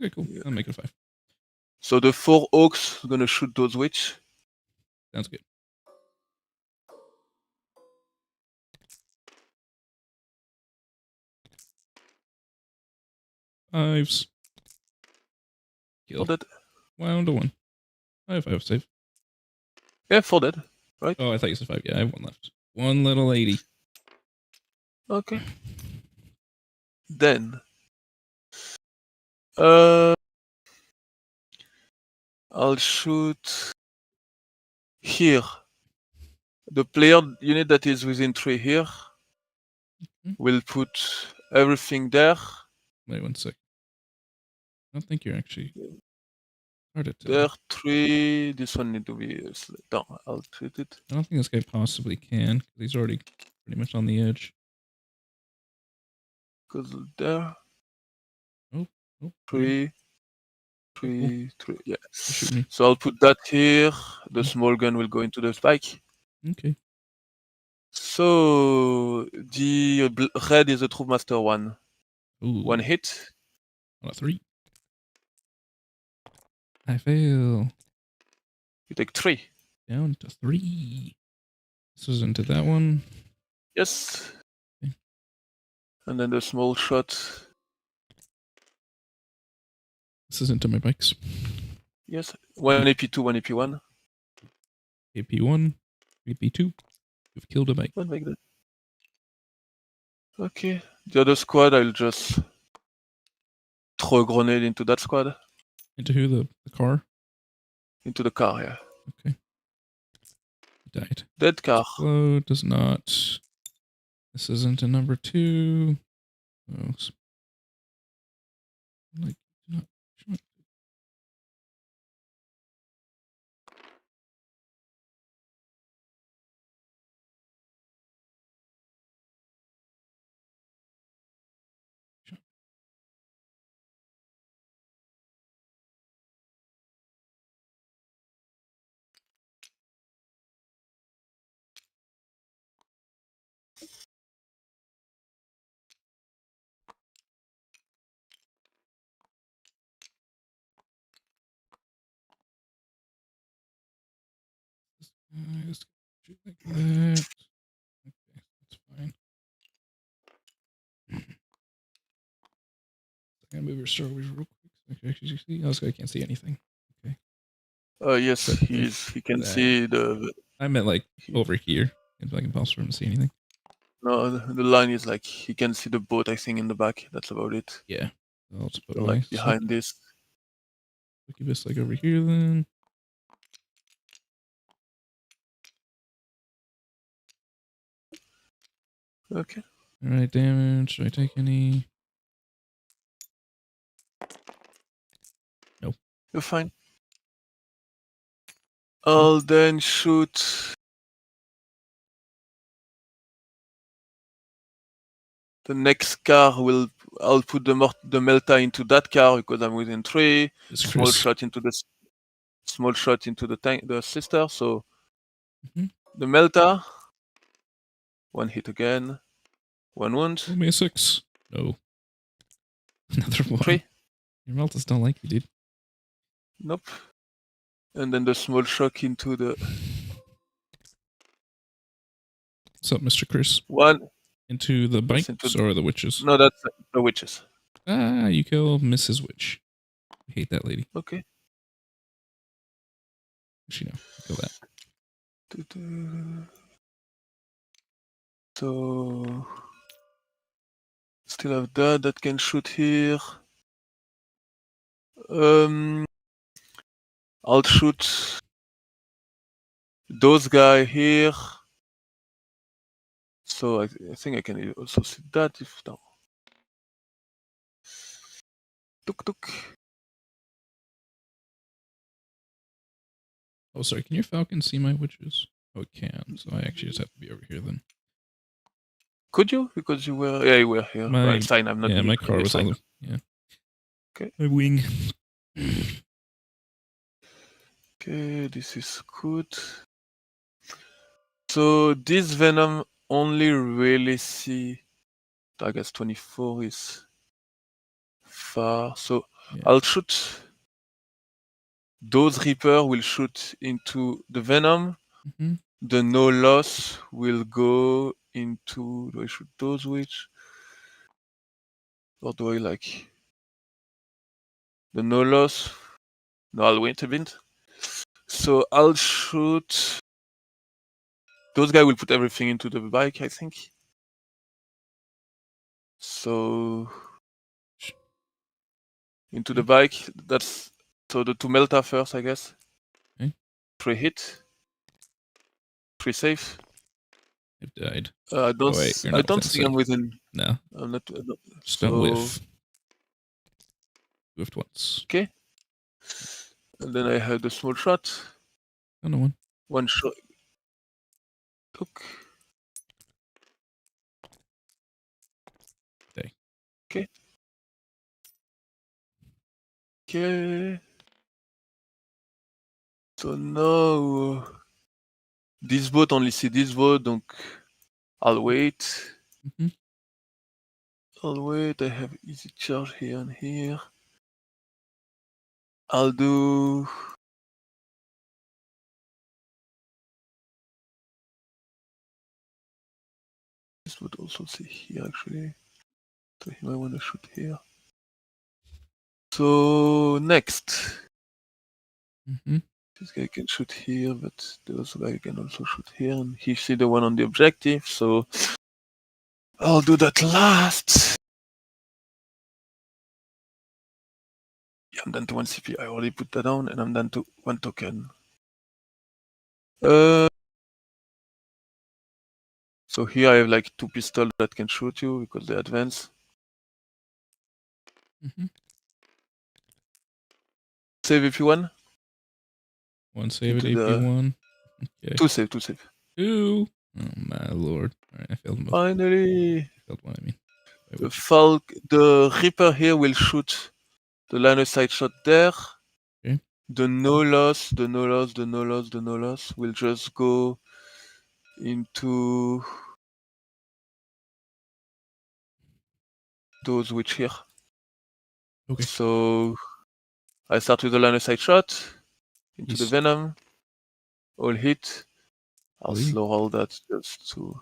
Okay, cool. Yeah. I'll make it a 5. So the 4 oaks are gonna shoot those witch. Sounds good. 5s. Kill. For dead. 1 to 1. I have 5 save. Yeah, 4 dead. Right? Oh, I thought you said 5. Yeah, I have 1 left. 1 little lady. Okay. Then. I'll shoot here. The player unit that is within 3 here will put everything there. Wait 1 sec. I don't think you're actually hard to tell. There, 3. This one need to be down. I'll treat it. I don't think this guy possibly can, because he's already pretty much on the edge. Because there. Oh, 3. 3, 3. Yeah. Shoot me. So I'll put that here. The small gun will go into the spike. Okay. So the red is the Troop Master 1. Ooh. 1 hit. On a 3. I fail. You take 3. Down to 3. This is into that one. Yes. Okay. And then the small shot. This is into my bikes. Yes. 1 AP2, 1 AP1. AP1, AP2. You've killed a bike. One like that. Okay. The other squad, I'll just throw a grenade into that squad. Into who? The car? Into the car, yeah. Okay. Died. Dead car. Slow does not. This isn't a number 2. Oh, like, not. Just shoot like that. Okay, that's fine. I'm gonna move your strawberries real quick. Okay, you see? Oh, this guy can't see anything. Okay. Yes, he can see the. I meant like over here. It's like impossible for him to see anything. No, the line is like he can see the boat, I think, in the back. That's about it. Yeah. I'll just put like behind this. Succubus like over here then. Okay. Alright, damage. Should I take any? Nope. You're fine. I'll then shoot the next car. I'll put the Melta into that car because I'm within 3. Small shot into the tank, the sister. So the Melta. 1 hit again. 1 wound. Give me a 6. No. Another 1. 3. Your Meltas don't like you, dude. Nope. And then the small shock into the. What's up, Mr. Chris? 1. Into the bikes or the witches? No, that's the witches. Ah, you kill Mrs. Witch. I hate that lady. Okay. She know. Kill that. So still have that can shoot here. I'll shoot those guys here. So I think I can also see that if now. Tuk tuk. Oh, sorry. Can your falcon see my witches? Oh, it can. So I actually just have to be over here then. Could you? Because you were, yeah, you were here. Right, fine. I'm not. Yeah, my car was on. Yeah. Okay. My wing. Okay, this is good. So this Venom only really see. I guess 24 is far. So yeah. I'll shoot. Those Reaper will shoot into the Venom. The no loss will go into. Do I shoot those witch? Or do I like The no loss. No, I'll wait a bit. So I'll shoot. Those guys will put everything into the bike, I think. So into the bike. That's so the 2 Melta first, I guess. Okay. 3 hit. 3 safe. I've died. I don't. Wait, you're I not don't within think I'm sight. within. No. I'm not. Just so, don't whiff. Whiffed once. Okay. And then I had a small shot. Another one. One shot. Look. Okay. Okay. Okay. So now this boat only see this boat, donc I'll wait. Mm-hmm. I'll wait. I have easy charge here and here. I'll do. This would also see here actually. So he might want to shoot here. So next. Mm-hmm. This guy can shoot here, but the other guy can also shoot here, and he see the one on the objective, so I'll do that last. Yeah, I'm down to 1 CP. I already put that down, and I'm down to 1 token. So here I have like 2 pistols that can shoot you because they advance. Mm-hmm. Save if you want. One save it if you won. Okay. 2 save, 2 save. 2. Oh my lord. Alright, I failed both. Finally. I failed one, I mean. The Reaper here will shoot the line of sight shot there. Okay. The no loss will just go into those which here. Okay. So I start with the line of sight shot into the venom. All hit. I'll slow roll that just to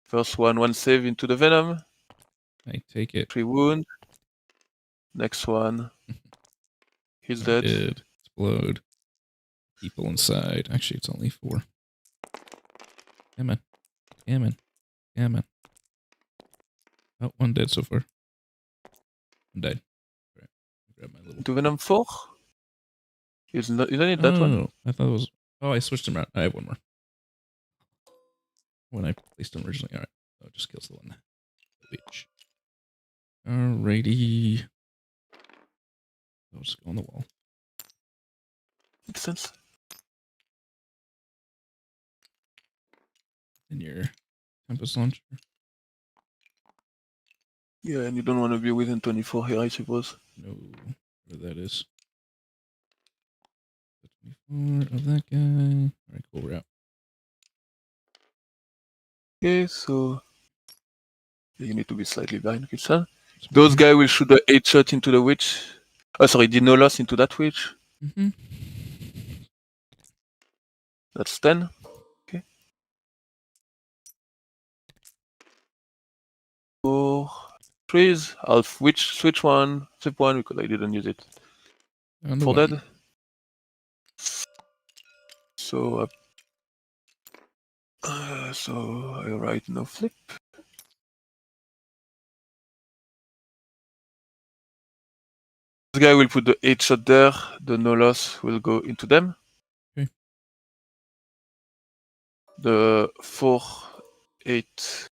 first one save into the venom. I take it. 3 wound. Next one. He's dead. Did explode. People inside. Actually, it's only 4. Come on. Come on. Come on. Oh, one dead so far. One died. Right. Grab my little. To Venom 4? Isn't it that one? I thought it was. Oh, I switched them around. I have one more. When I placed them originally. Alright. So it just kills the one. The witch. Alrighty. I'll just go on the wall. Makes sense. In your Tempest launcher. Yeah, and you don't want to be within 24 here, I suppose. No, whatever that is. 24 of that guy. Alright, cool, we're out. Okay, so you need to be slightly behind, Christian. Those guys will shoot the 8 shot into the witch. Oh, sorry, the no loss into that witch. Mm-hmm. That's 10. Okay. 4 trees. I'll switch one, flip one because I didn't use it. For dead. So I write no flip. This guy will put the 8 shot there. The no loss will go into them. Okay. The 4, 8.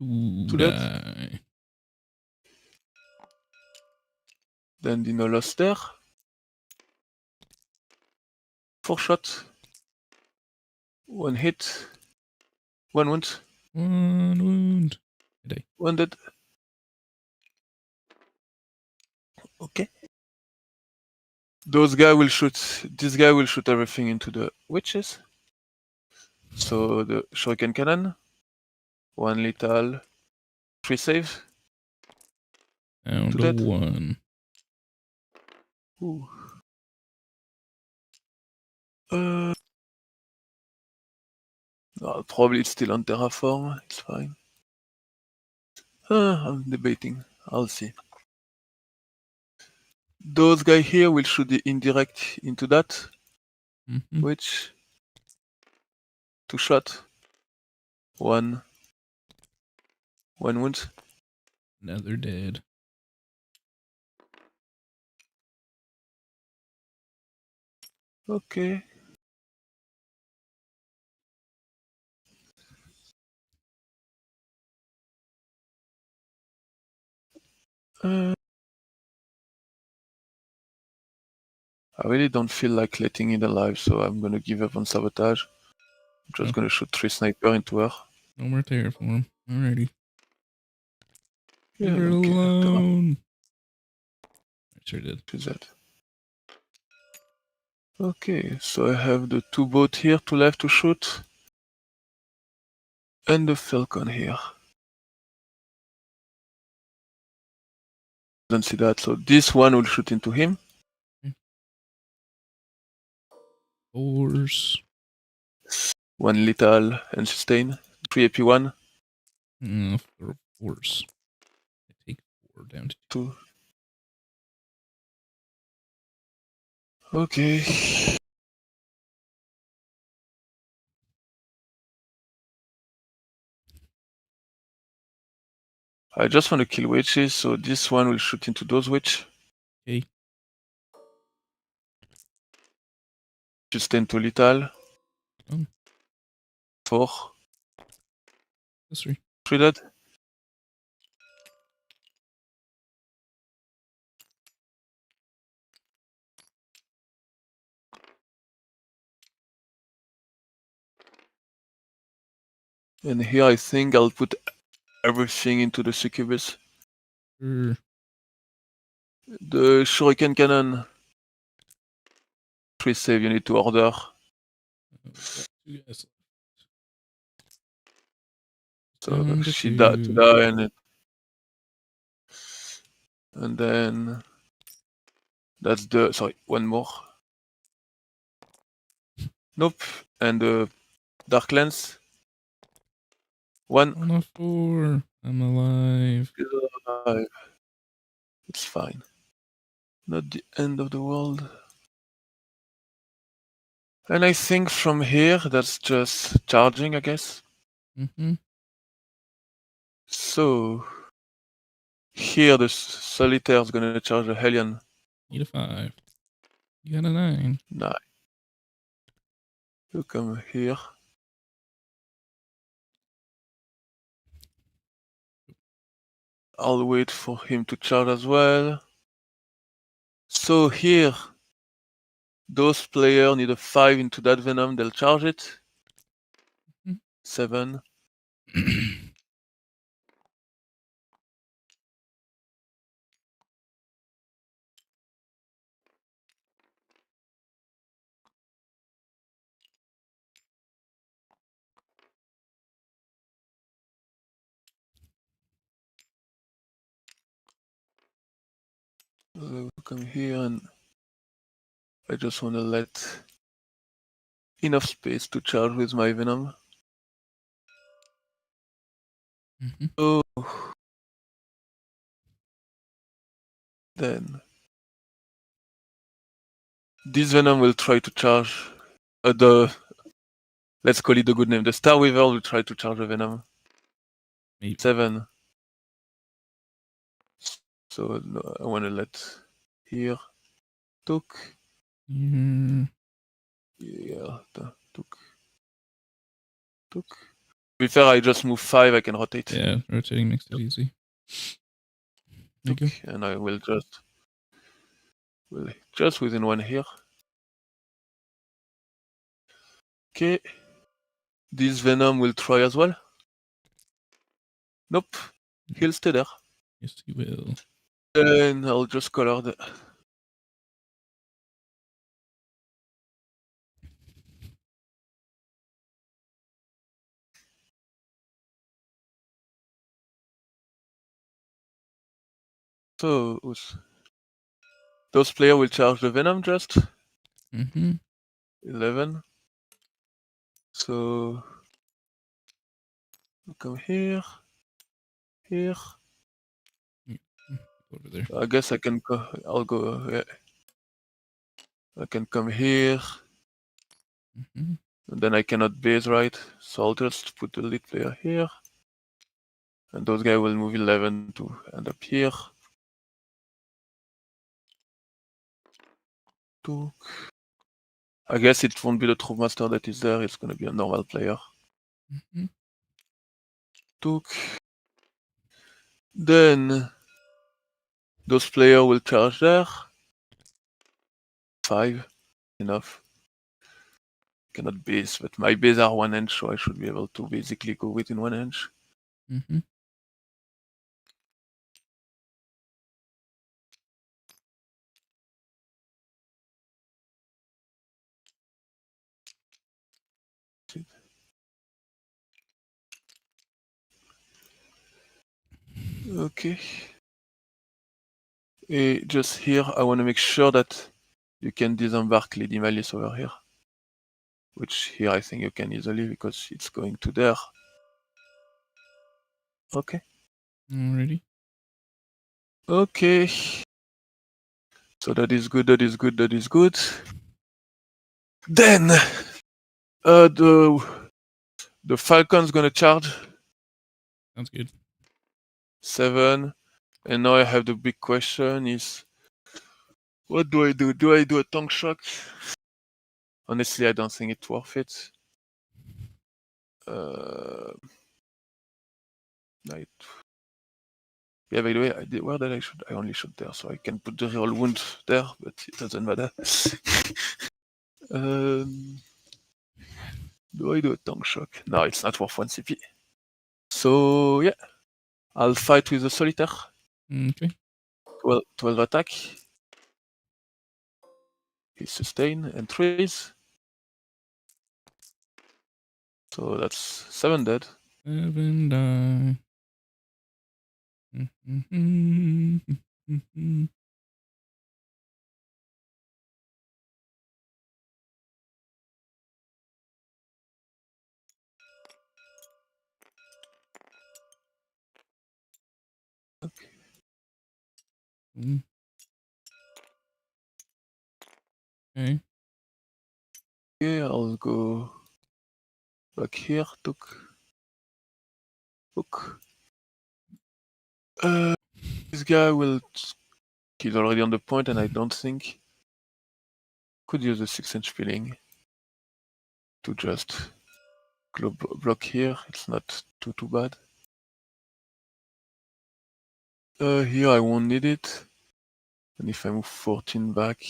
Ooh, die. Then the no loss there. 4 shot. 1 hit. 1 wound. 1 wound. 1 dead. Okay. Those guys will shoot. This guy will shoot everything into the witches. So the shuriken cannon. 1 lethal. 3 save. Down to 1. Ooh. No, probably it's still on terraform. It's fine. I'm debating. I'll see. Those guys here will shoot the indirect into that. Which? 2 shot. One wound. Another dead. Okay. I really don't feel like letting it alive, so I'm gonna give up on sabotage. I'm just gonna shoot 3 sniper into her. No more terraform. Alrighty. Yeah, Leave her okay. alone. I sure did. She's dead. Okay, so I have the 2 boats here to left to shoot. And the Falcon here. Don't see that, so this one will shoot into him. Force. 1 lethal and sustain. 3 AP1. For force. I take 4 down to 2. Okay. I just want to kill witches, so this one will shoot into those witch. Okay. Sustain to lethal. 4. That's 3. 3 dead. And here I think I'll put everything into the succubus. Sure. The shuriken cannon. 3 save, you need to order. Two guys. So she died to die and then that's the sorry, one more. Nope. And the dark lens. 1. On a 4. I'm alive. It's fine. Not the end of the world. And I think from here that's just charging, I guess. So here the solitaire is gonna charge a Hellion. Need a 5. You got a 9. 9. You come here. I'll wait for him to charge as well. So here, those players need a 5 into that venom, they'll charge it. 7. I'll come here and I just want to let enough space to charge with my venom. So then this venom will try to charge let's call it the good name. The Star Weaver will try to charge the venom. Maybe. 7. So no, I want to let here. Took. Yeah, took. To be fair, I just move 5, I can rotate. Yeah, rotating makes it easy. There you go. And I will just within 1 here. Okay. This venom will try as well. Nope. He'll stay there. Yes, he will. And I'll just color the. So those players will charge the venom just. 11. So come here. here. Over there. I guess I can go. I'll go. Yeah. I can come here. Mm-hmm. And then I cannot base, right? So I'll just put the lead player here. And those guys will move 11 to end up here. I guess it won't be the Troop Master that is there. It's going to be a normal player. Mm-hmm. Took. Then those players will charge there. 5. Enough. Cannot base, but my base are 1 inch, so I should be able to basically go within 1 inch. Mm-hmm. Okay. Just here, I want to make sure that you can disembark Lady Malice over here. Which here I think you can easily because it's going to there. Okay. Alrighty. Okay. So that is good, that is good, that is good. Then the Falcon's gonna charge. Sounds good. 7. And now I have the big question is what do I do? Do I do a tank shock? Honestly, I don't think it's worth it. Yeah, by the way, where did I shoot? I only shot there, so I can put the real wound there, but it doesn't matter. Do I do a tank shock? No, it's not worth 1 CP. So, yeah. I'll fight with the Solitaire. Okay. 12 attack. He sustain and 3s. So that's 7 dead. 7 die. Mm-hmm. Okay. Okay. Okay, I'll go back here. Hook. This guy will. He's already on the point, and I don't think. Could use a 6-inch peeling to just block here. It's not too bad. Here I won't need it. And if I move 14 back.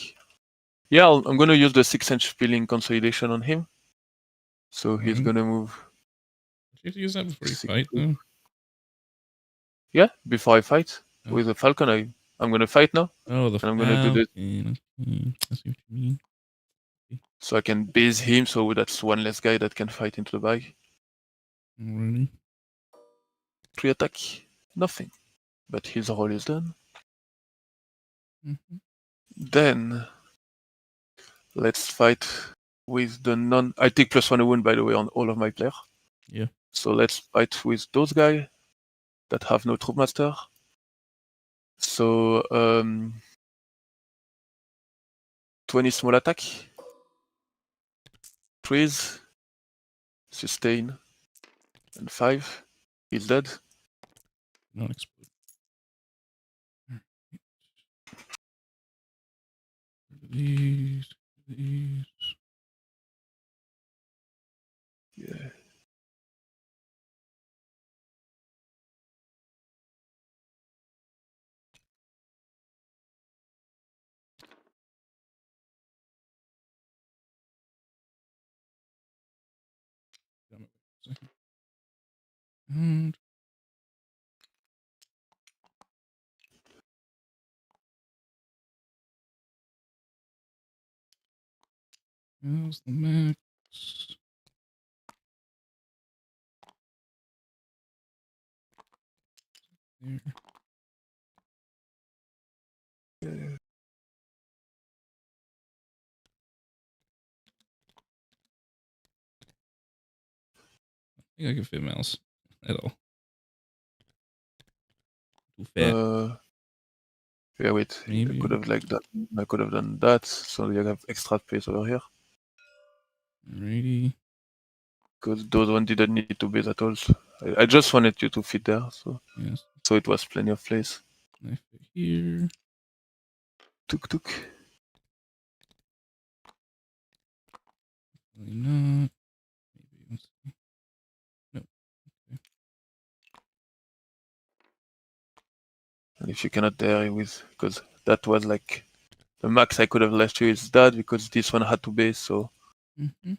Yeah, I'm gonna use the 6-inch peeling consolidation on him. So he's gonna move. Did you have to use that before you fight, though? Yeah, before I fight. With the Falcon, I'm gonna fight now. Oh, the and I'm gonna do this. Okay. I see what you mean. So I can base him, so that's one less guy that can fight into the bag. Alrighty. 3 attack, nothing. But his role is done. Mm-hmm. Then let's fight with the non. I take +1 wound, by the way, on all of my players. Yeah. So let's fight with those guys that have no Troop Master. So 20 small attack. 3s, sustain, and 5. He's dead. Not explode. These. Yeah. And how's the max? There. Yeah. I think I can fit mouse at all. too fat. Yeah, wait. Maybe. I could have like that. I could have done that, so you have extra space over here. Alrighty. Because those ones didn't need to base at all. So I just wanted you to fit there, so Yes. so it was plenty of place. Knife here. Tuk tuk. Probably not. Maybe. Let's see. Nope. Okay. And if you cannot dare with, because that was like the max I could have left you is that, because this one had to base, so Mm-hmm.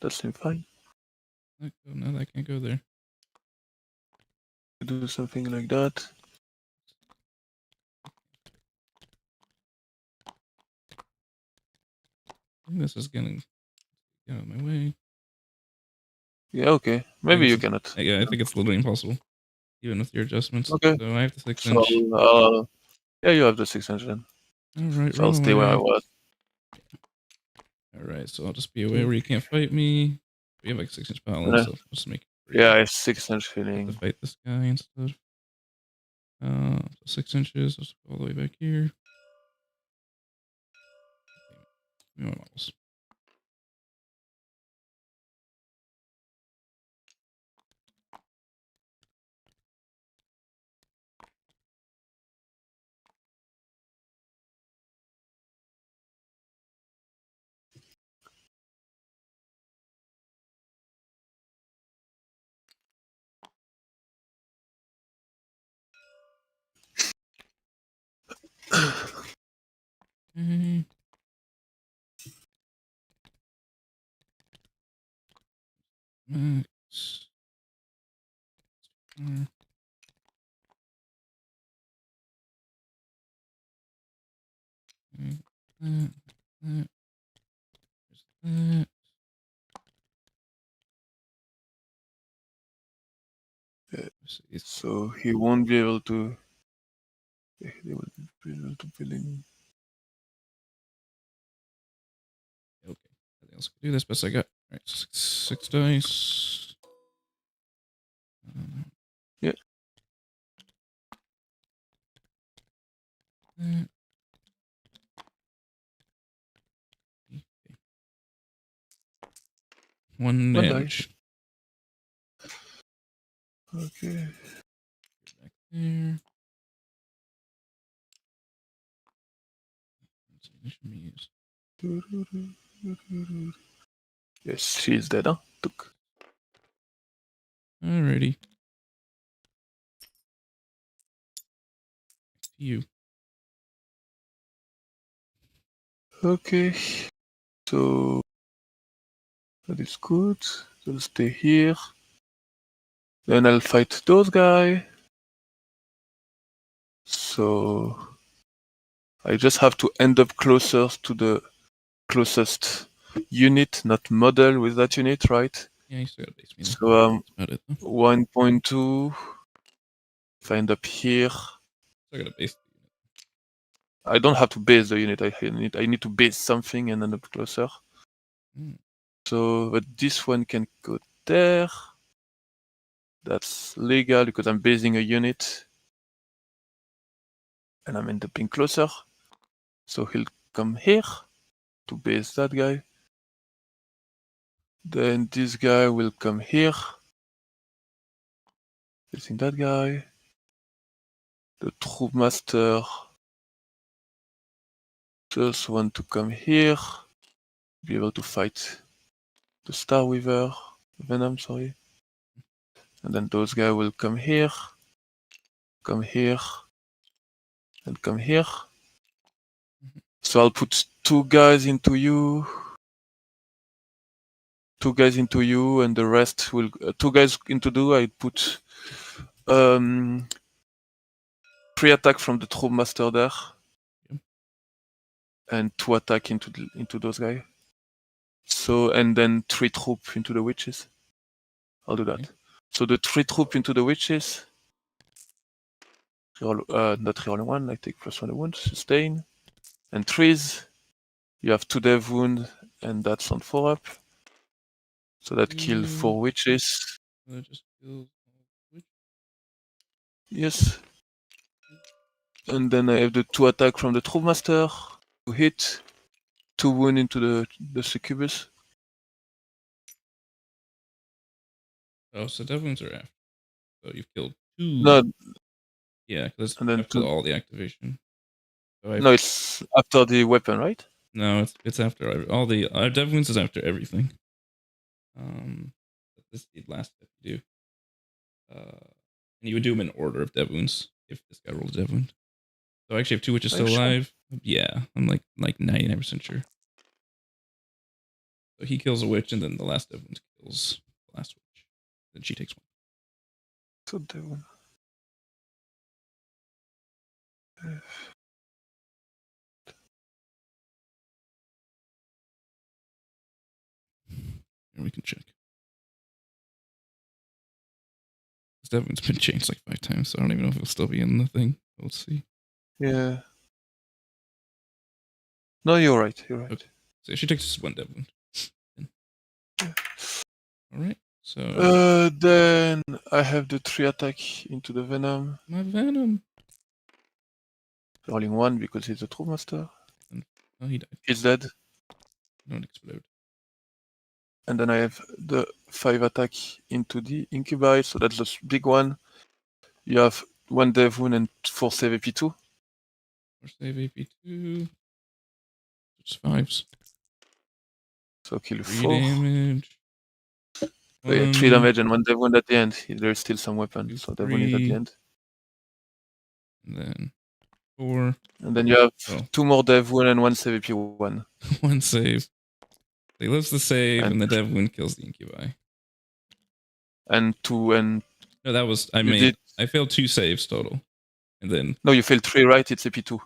that seemed fine. Oh, no, I can't go there. Do something like that. I think this is getting out of my way. Yeah, okay. Maybe you cannot. Yeah, I think it's literally impossible, even with your adjustments. Okay. So I have the 6 So, inch. yeah, you have the 6 inch then. All right, So I'll stay where I was. All right, so I'll just be away where you can't fight me. We have like 6 inch balance, Yeah. so just make it Yeah, I have 6 inch to feeling. fight this guy instead. So 6 inches. Let's go all the way back here. Give me my models. Okay. Max. Okay. That. That. So he won't be able to. They will be able to fill in. Okay. Nothing else can do this best I got. All right, six dice. Yeah. Okay. One damage. Okay. Back there. Yes, she's dead, huh? Took. Alrighty. To you. Okay. So that is good. I'll stay here. Then I'll fight those guys. So I just have to end up closer to the closest unit, not model with that unit, right? Yeah, you still got base me. So That's about it, though. 1.2. If I end up here, Still got a base. I don't have to base the unit. I need to base something and end up closer. So, but this one can go there. That's legal because I'm basing a unit. And I'm end up being closer. So he'll come here to base that guy. Then this guy will come here. Facing that guy. The troop master just want to come here. Be able to fight the Star Weaver. Venom, sorry. And then those guys will come here, and come here. So I'll put two guys into you, and the rest will two guys into do. I put pre-attack from the troop master there, and 2 attack into those guys. So and then 3 troop into the witches. I'll do that. So the 3 troop into the witches. Not rerolling 1. I take +1 wound, sustain, and 3s. You have 2 dev wound, and that's on 4 up. So that killed 4 witches. That just kills witch. Yes. And then I have the 2 attack from the Troop Master. 2 hit. 2 wound into the succubus. Oh, so dev wounds are after. So you've killed 2. No, Yeah, because and then after 2. all the activation. So No, it's after the weapon, right? No, it's after all the dev wounds is after everything. This is the last step you do. And you would do them in order of dev wounds if this guy rolled a dev wound. So I actually have 2 witches still alive. Sure? Yeah, I'm like 99% sure. So he kills a witch, and then the last dev wound kills the last witch. Then she takes 1. So dev wound. And we can check. This dev wound's been changed like 5 times, so I don't even know if it'll still be in the thing. Let's see. Yeah. No, you're right. You're right. Okay. So she takes just 1 dev wound. Yeah. All right. So then I have the 3 attack into the venom. My venom. Rolling 1 because he's a Troop Master. Oh, he died. He's dead. Don't explode. And then I have the 5 attack into the incubi, so that's the big one. You have 1 dev wound and 4 save AP2. 4 save AP2. Just 5s. So kill 3 4. damage. So yeah, 3 damage and 1 dev wound at the end. There's still some weapon, so dev wound is at the end. And then 4. And then you have 2 more dev wound and 1 save AP1. 1 save. He lives the save, and the dev wound kills the incubi. And 2 and... No, that was... I failed 2 saves total. And then... No, you failed 3, right? It's AP2.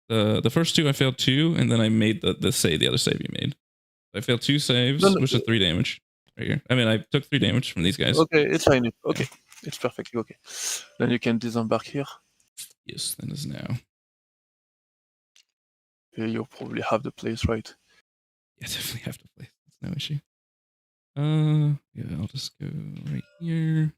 The first 2, I failed 2, and then I made the other save you made. I failed 2 saves, which is 3 damage. Right here. I mean, I took 3 damage from these guys. Okay, it's fine. Okay, yeah. It's perfectly okay. Then you can disembark here. Yes, that is now. Yeah, you probably have the place, right? Yeah, definitely have to place. That's no issue. Yeah, I'll just go right here.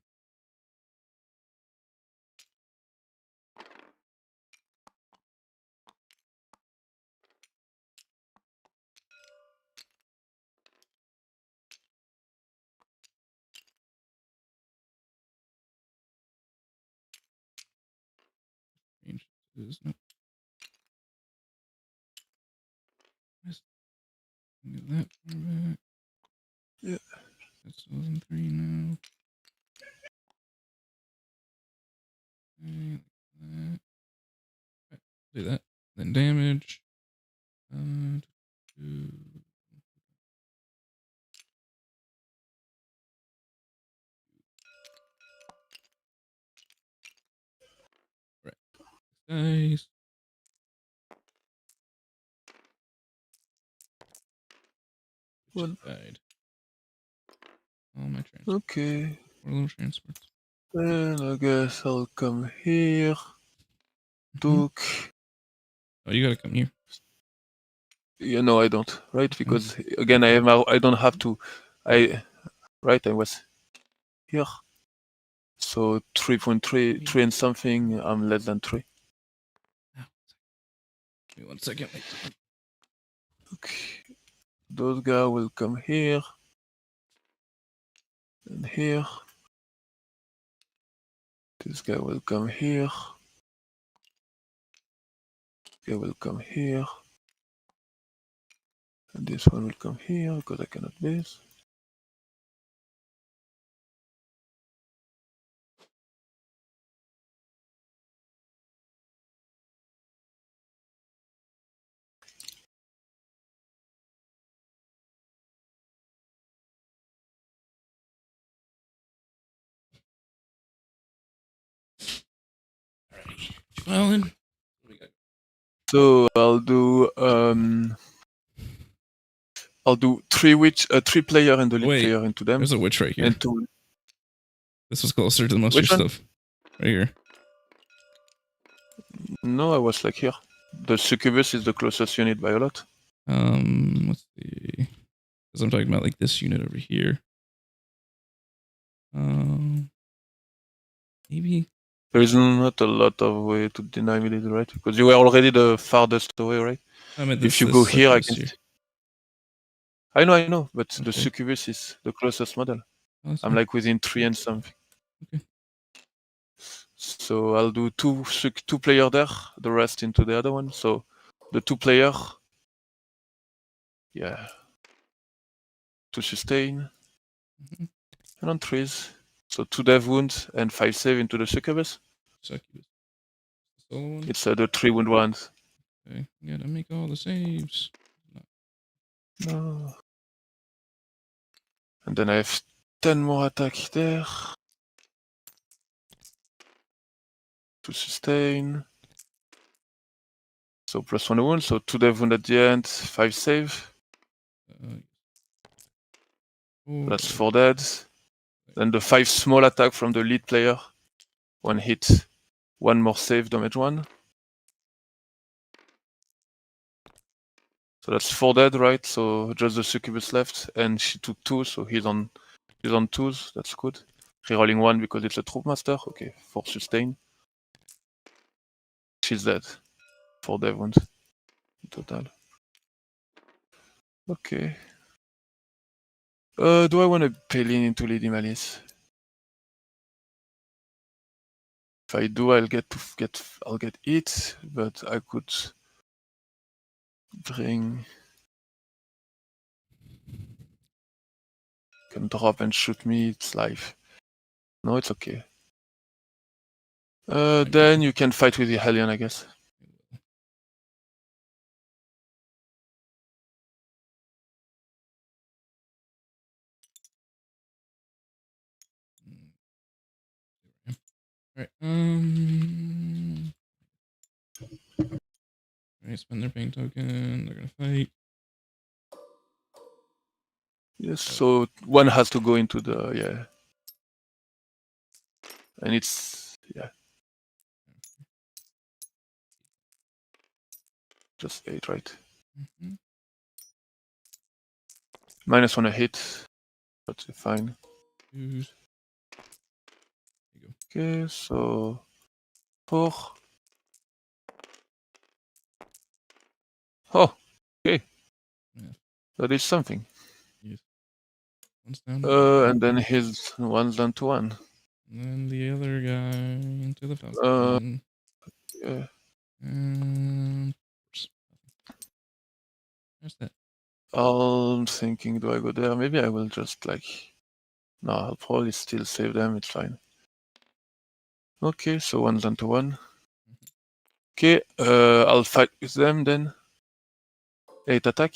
Nope. Get that far back. Yeah. That's 3 now. Okay, like that. Do that. Then damage. Right. Dice. One. Died. All my transports. Okay. 4 little transports. Then I guess I'll come here. Duke. Oh, you gotta come here. Yeah, no, I don't. Right, because again, I don't have to. I was here. So 3.3, 3 and something. I'm less than 3. Give me 1 second. Okay. Those guys will come here. And here. This guy will come here. This guy will come here. And this one will come here because I cannot base. Well, so I'll do 3 player and the lead player into them. There's a witch right here. And 2. This was closer to the most of your stuff. Right here. No, I was like here. The succubus is the closest unit by a lot. Let's see. Because I'm talking about like this unit over here. Maybe there is not a lot of way to deny me, right? Because you were already the farthest away, right? I mean, this, if you go here, I can. Here. I know, but Okay. the succubus is the closest model. Oh, I'm like within 3 and something. Okay. So I'll do two player there, the rest into the other one. So the 2 player, yeah, to sustain, and on 3s. So 2 dev wounds and 5 save into the succubus. Succubus. Solo one? It's the 3 wound ones. Okay, gotta make all the saves. No. And then I have 10 more attack there. To sustain. So +1 wound, so 2 dev wound at the end, 5 save. That's 4 dead. Then the 5 small attack from the lead player. 1 hit, 1 more save, damage 1. So that's 4 dead, right? So just the succubus left, and she took 2, so he's on 2s. That's good. Rerolling 1 because it's a troop master. Okay, 4 sustain. She's dead. 4 dev wounds in total. Okay. Do I want to pay lean into Lady Malice? If I do, I'll get it, but I could bring. Can drop and shoot me. It's life. No, it's okay. Then you can fight with the Hellion, I guess. Alright, alright, spend their ping token, they're gonna fight. Yes, so one has to go into the, yeah. And it's, yeah. Just 8, right? -1 a hit. That's fine. Okay, so 4. Oh, okay. Yeah. That is something. Yes. One's down. And then his one's down to 1. And then the other guy into the Falcon. Yeah. Where's that? I'm thinking, do I go there? Maybe I will just like. No, I'll probably still save them. It's fine. Okay, so 1's down to 1. Okay, I'll fight with them then. 8 attack.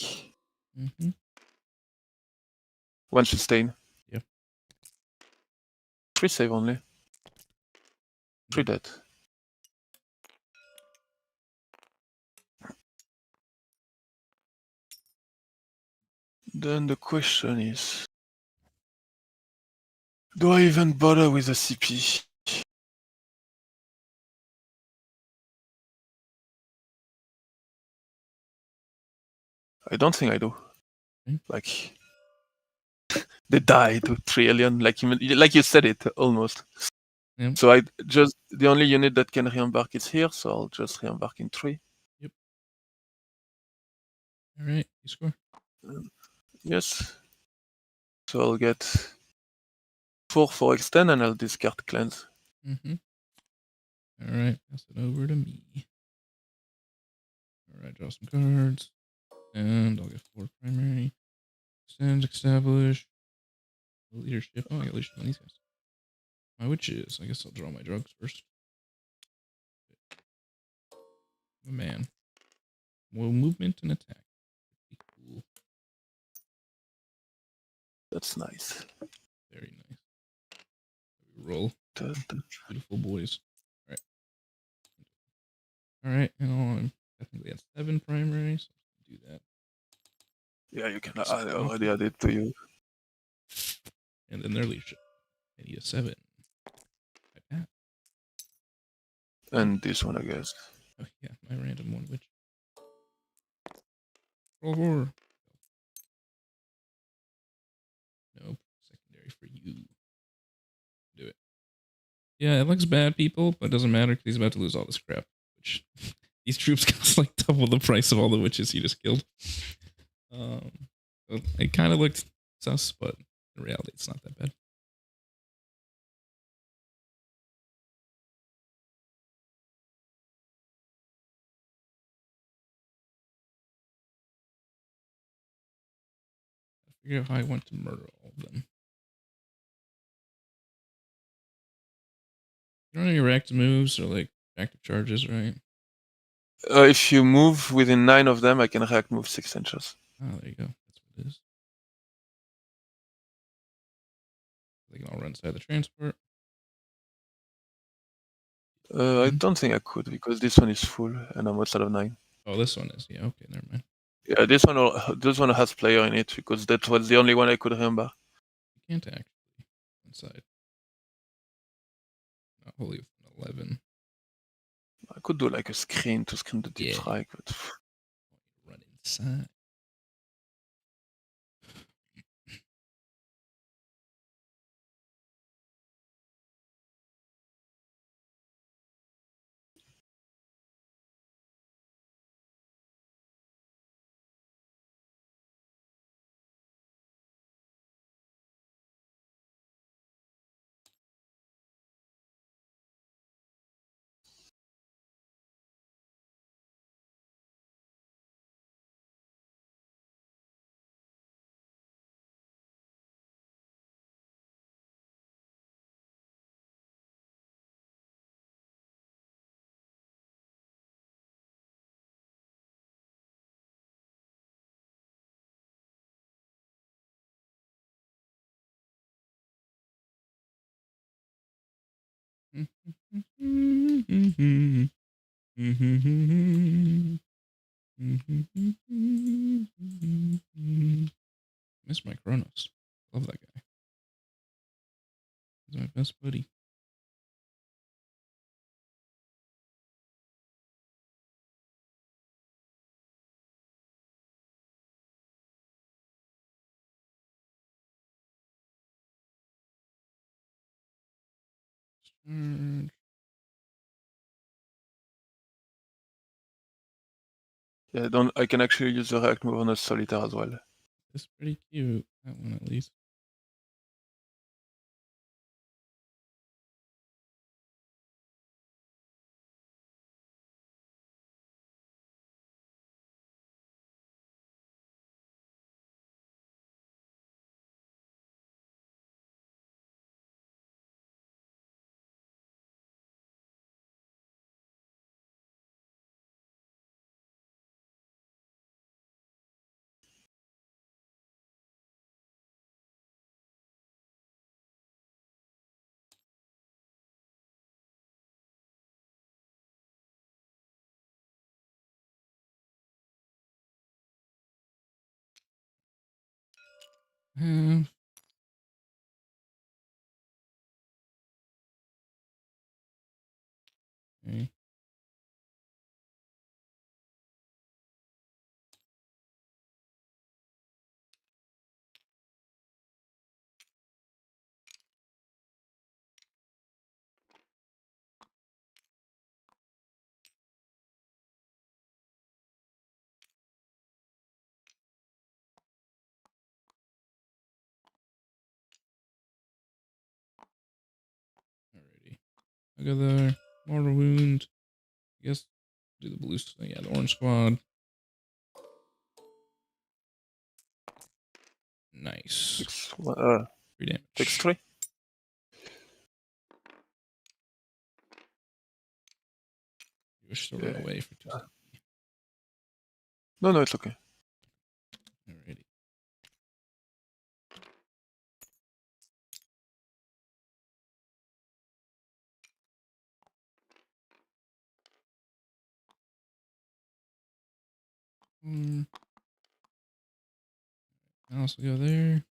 1 sustain. Yeah. 3 save only. 3 dead. Then the question is, do I even bother with a CP? I don't think I do. Like, they died to 3 alien, like you said it, almost. Yeah. So I just, the only unit that can re-embark is here, so I'll just re-embark in 3. Yep. Alright, you score. Yes. So I'll get 4 for extend and I'll discard cleanse. Alright, pass it over to me. Alright, draw some cards. And I'll get 4 primary. Extend, establish. Leadership. Oh, I got leadership on these guys. My witches. I guess I'll draw my drugs first. Oh, man. Well, movement and attack. Cool. That's nice. Very nice. Roll. Beautiful boys. Alright. Alright, and I'm technically at 7 primary, so do that. Yeah, you can. I already added to you. And then their leadership. I need a 7. Like that. And this one, I guess. Oh, yeah, my random one, which. Roll 4. for you. Do it. Yeah, it looks bad, people, but it doesn't matter because he's about to lose all this crap. Which these troops cost like double the price of all the witches he just killed. So it kind of looked sus, but in reality, it's not that bad. I figure out how I want to murder all of them. You don't have any reactive moves or like active charges, right? If you move within 9 of them, I can react move 6 inches. Oh, there you go. That's what it is. They can all run inside the transport. I don't think I could because this one is full and I'm outside of 9. Oh, this one is. Yeah, okay, never mind. Yeah, this one has player in it because that was the only one I could remember. You can't actually inside. Not wholly within 11. I could do like a screen to screen the deep Yeah. strike, but Run inside. Miss my Kronos. Love that guy. He's my best buddy. yeah, I can actually use the react move on a solitaire as well. It's pretty cute. That one at least. Okay. Alrighty. I got the mortal wound. I guess do the blue. Yeah, the orange squad. Nice. 3 damage. Takes 3. You wish to run away for 2 seconds. No, it's okay. Alrighty. I'll also go there.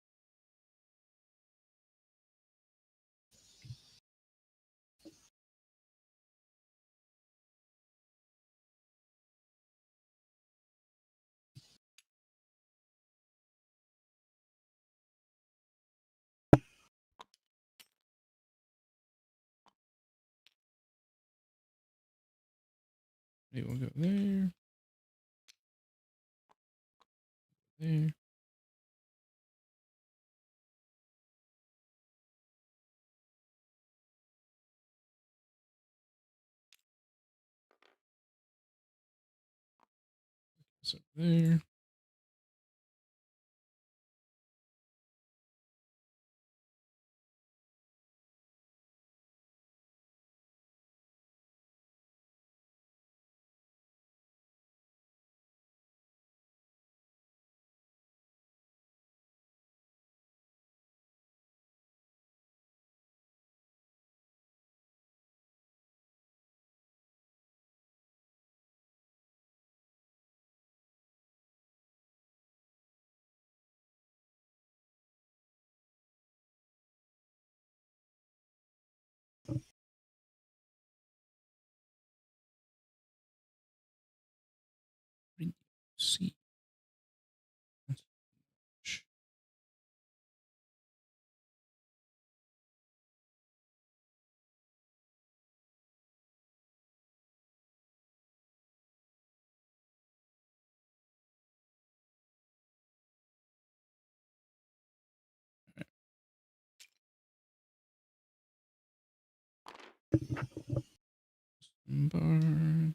Maybe we'll go there. There. So there. See. Bar.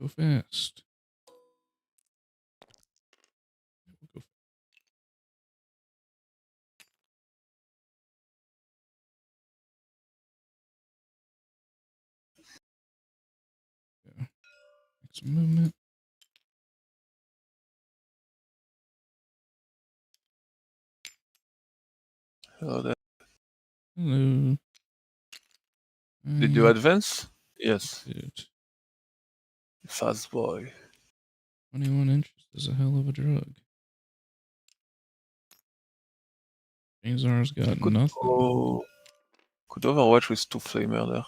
Go fast. We'll go. Yeah. Make some movement. Hello there. Hello. Did you advance? Yes. Good. Fast boy. 21 inches is a hell of a drug. Azar's got nothing. Could Overwatch with 2 flamer there.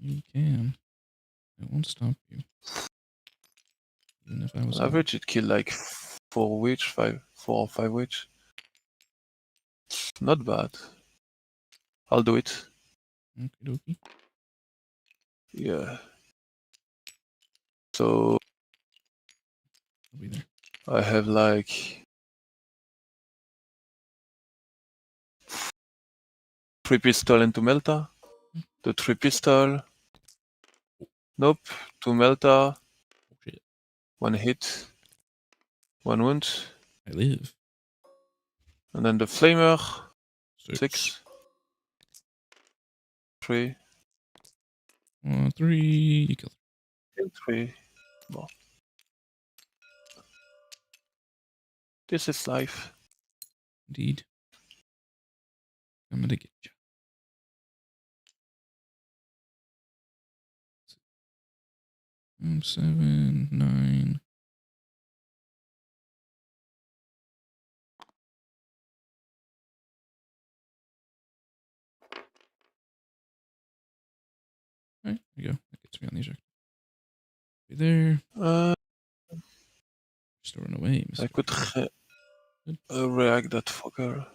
You can. It won't stop you. Even if I was On average, it killed like 4 or 5 witch. Not bad. I'll do it. Okie dokie. Yeah. So I'll be there. I have like 3 pistol and 2 melta. The 3 pistol. Nope. 2 melta. Oh shit. 1 hit. 1 wound. I live. And then the flamer. 6. 3. 3. You kill 3. Bon. This is life. Indeed. I'm gonna get you. 7, 9. Alright, there you go. That gets me on the eject. Be there. Just run away, Mr. I could react that fucker.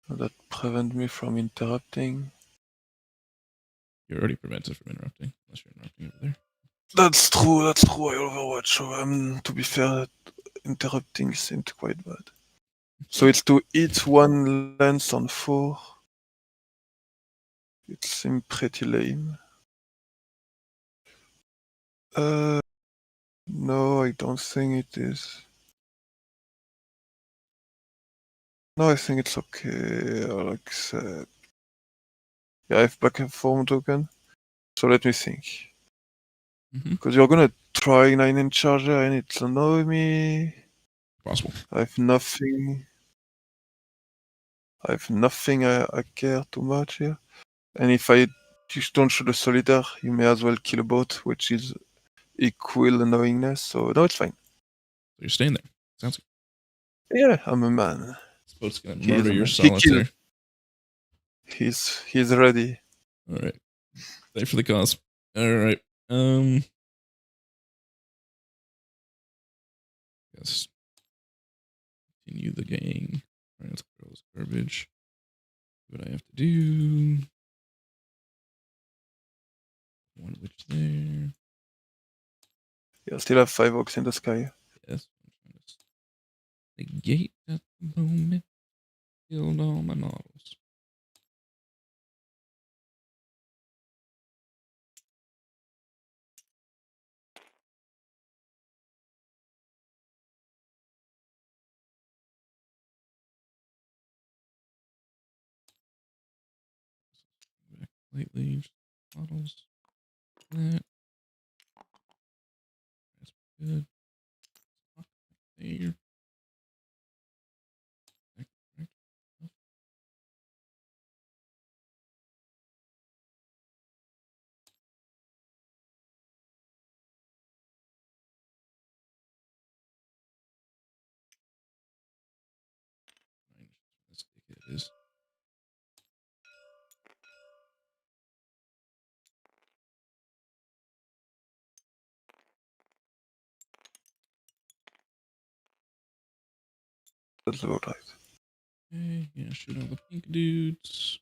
That prevent me from interrupting. You're already prevented from interrupting, unless you're interrupting over there. That's true. I Overwatch. So to be fair, interrupting seemed quite bad. So it's to hit 1 lens on 4. It seemed pretty lame. No, I don't think it is. No, I think it's okay. I'll accept. Yeah, I have back and form token. So let me think. Because you're gonna trying 9-inch charger and it's annoying me. Possible. I have nothing I care too much here. And if I just don't shoot a solitaire, you may as well kill a boat, which is equal annoyingness. So no, it's fine. So you're staying there. Sounds good. Yeah, I'm a man. This boat's gonna He is murder a your man. He solitaire. He's ready. All right. Thanks for the cause. All right. Yes. Continue the gang. All right, let's clear all this garbage. Do what I have to do. One witch there. Yeah, still have 5 oaks in the sky. Yes. The gate at the moment. Killed all my models. Back lately. Models. That. That's good. There. Back. This dickhead is. That's about right. Okay, yeah, shoot all the pink dudes.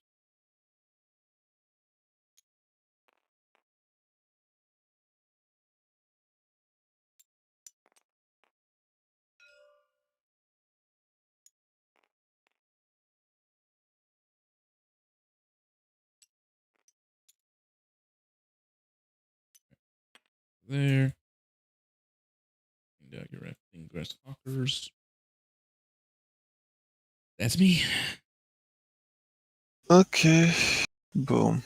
There. Bring out your effing grasshoppers. That's me. Okay. Boom.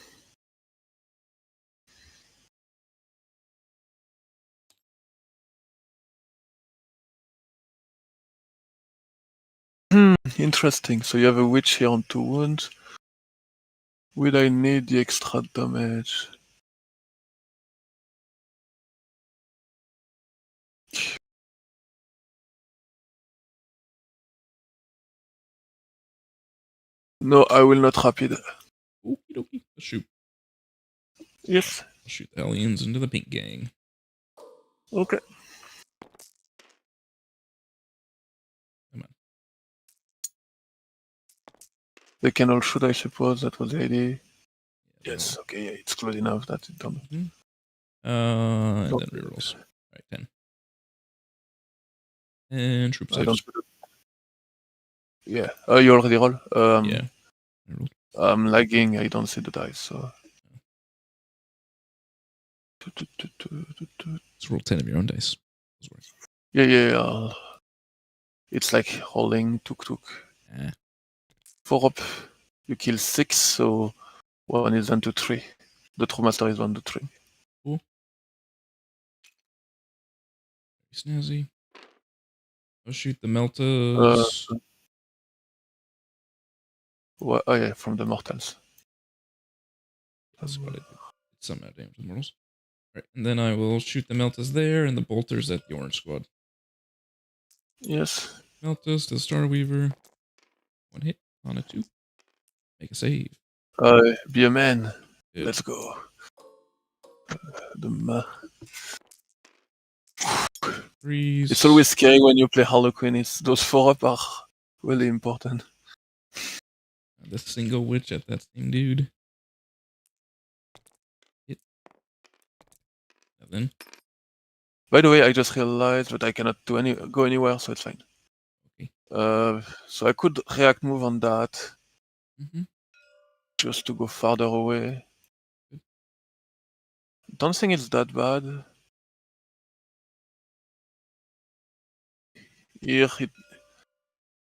Interesting. So you have a witch here on 2 wounds. Will I need the extra damage? No, I will not rapid. Okie dokie. Let's shoot. Yes. I'll shoot the aliens into the pink gang. Okay. Come on. They can all shoot, I suppose. That was the idea. Yeah, Yes. Okay. Yeah, it's close enough. That's it done. And then rerolls. All right, 10. And troop I don't. saves. Yeah. Oh, you already roll. Yeah. Reroll. I'm lagging. I don't see the dice. So. Let's roll 10 of your own dice. Yeah. It's like rolling tuk. Ah. 4 up. You kill 6, so 1 is 1 to 3. The True Master is 1 to 3. Cool. Very snazzy. I'll shoot the Meltas. Oh yeah, from the Mortals. That's what I did. It's some damage with mortals. Alright, and then I will shoot the Meltas there and the Bolters at the Orange Squad. Yes. Meltas to the Starweaver. 1 hit on a 2. Make a save. Be a man. Good. Let's go. Freeze. It's always scary when you play Harlequins. Those 4 up are really important. The single witch at that same dude. Hit. Nothing. By the way, I just realized that I cannot go anywhere, so it's fine. Okay. So I could react move on that. Mm-hmm. Just to go farther away. Good. Don't think it's that bad. Here,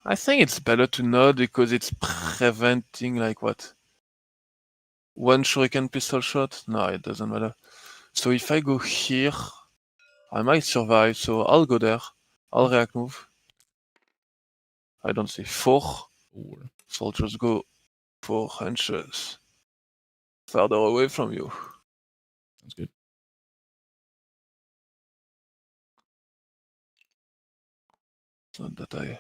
I think it's better to nod because it's preventing, like, what? 1 shuriken pistol shot? No, it doesn't matter. So if I go here, I might survive, so I'll go there. I'll react move. I don't see 4. 4. So I'll just go 4 inches further away from you. Sounds good. So that I...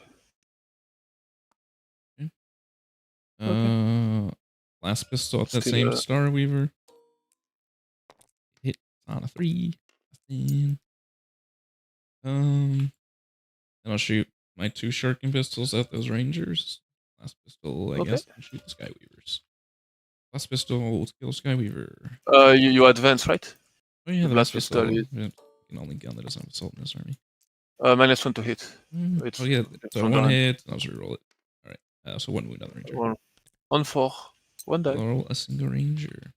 Okay. Last pistol at that Still, same Star Weaver. Hit on a 3. And I'll shoot my 2 Sharking pistols at those Rangers. Last pistol, I guess, and shoot the Skyweavers. Last pistol, kill Skyweaver. You advance, right? Oh yeah, the last last pistol. pistol is... Can only gun that doesn't have assault in this army. -1 to hit. Oh yeah, so 1 hit, and I'll just reroll it. Alright, so 1 wound on the Ranger. 1 4. 1 die. I'll roll a single Ranger.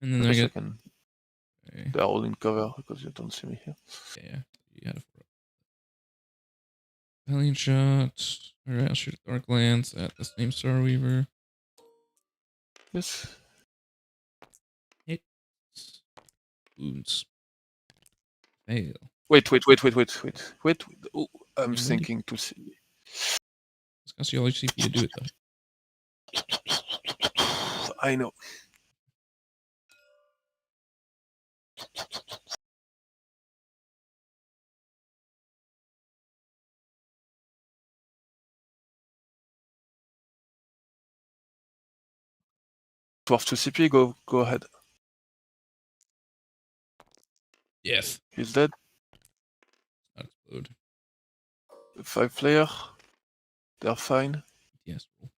And then I I guess I get... can... Okay. They're all in cover because you don't see me here. Yeah, you had a 4. Hellion shot. Alright, I'll shoot a Dark Lance at the same Star Weaver. Yes. Hit. Wounds. Fail. Wait. Ooh, I'm thinking to see. It's cost you all your CP to do it though. I know. Dwarf to CP, go ahead. Yes. He's dead. Not explode. 5 player. They're fine. Yes. Roll.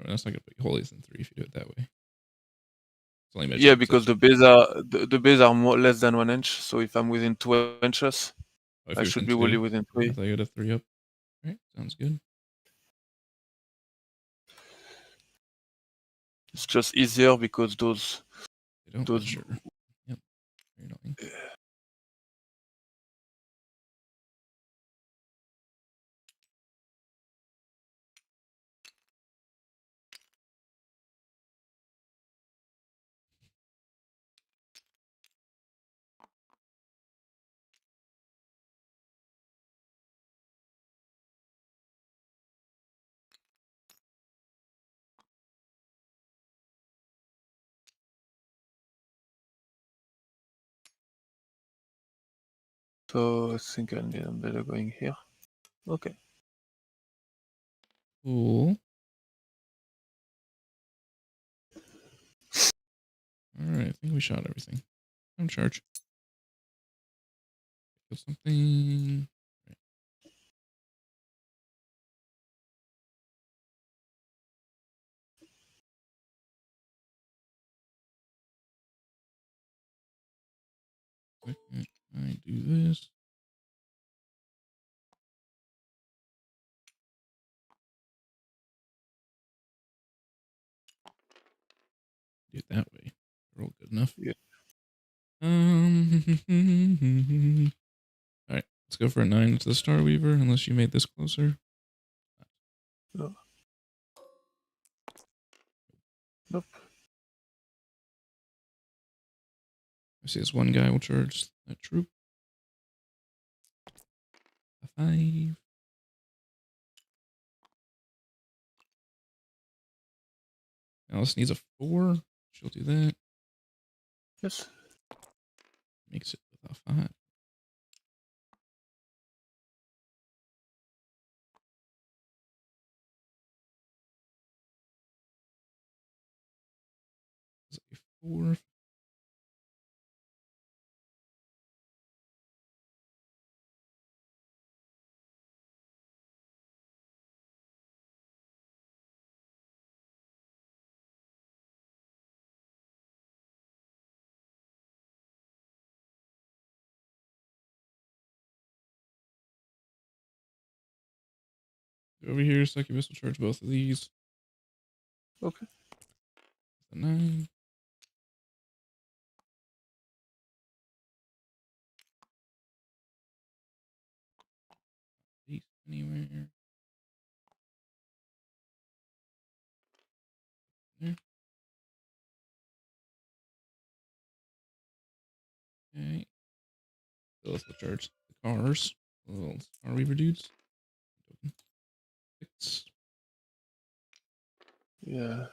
That's not gonna put holies in 3 if you do it that way. Yeah, because the bays are more less than 1 inch. So if I'm within 2 inches, I should be really within 3. I thought you had a 3 up. Alright, sounds good. It's just easier because those... They don't measure. Yep. Very annoying. So I think I'm better going here. Okay. Cool. Alright, I think we shot everything. I'm charged. Kill something. Right. I do this. Do it that way. Roll good enough. Yeah. Alright, let's go for a 9 to the Star Weaver, unless you made this closer. No. Nope. I see this one guy will charge that troop. A 5. Alice needs a 4. She'll do that. Yes. Makes it with a 5. Is it a 4? Over here, Succubus will charge both of these. Okay. A 9. anywhere. There. Okay. So let's charge the cars. The little Star Weaver dudes. 6. Yeah.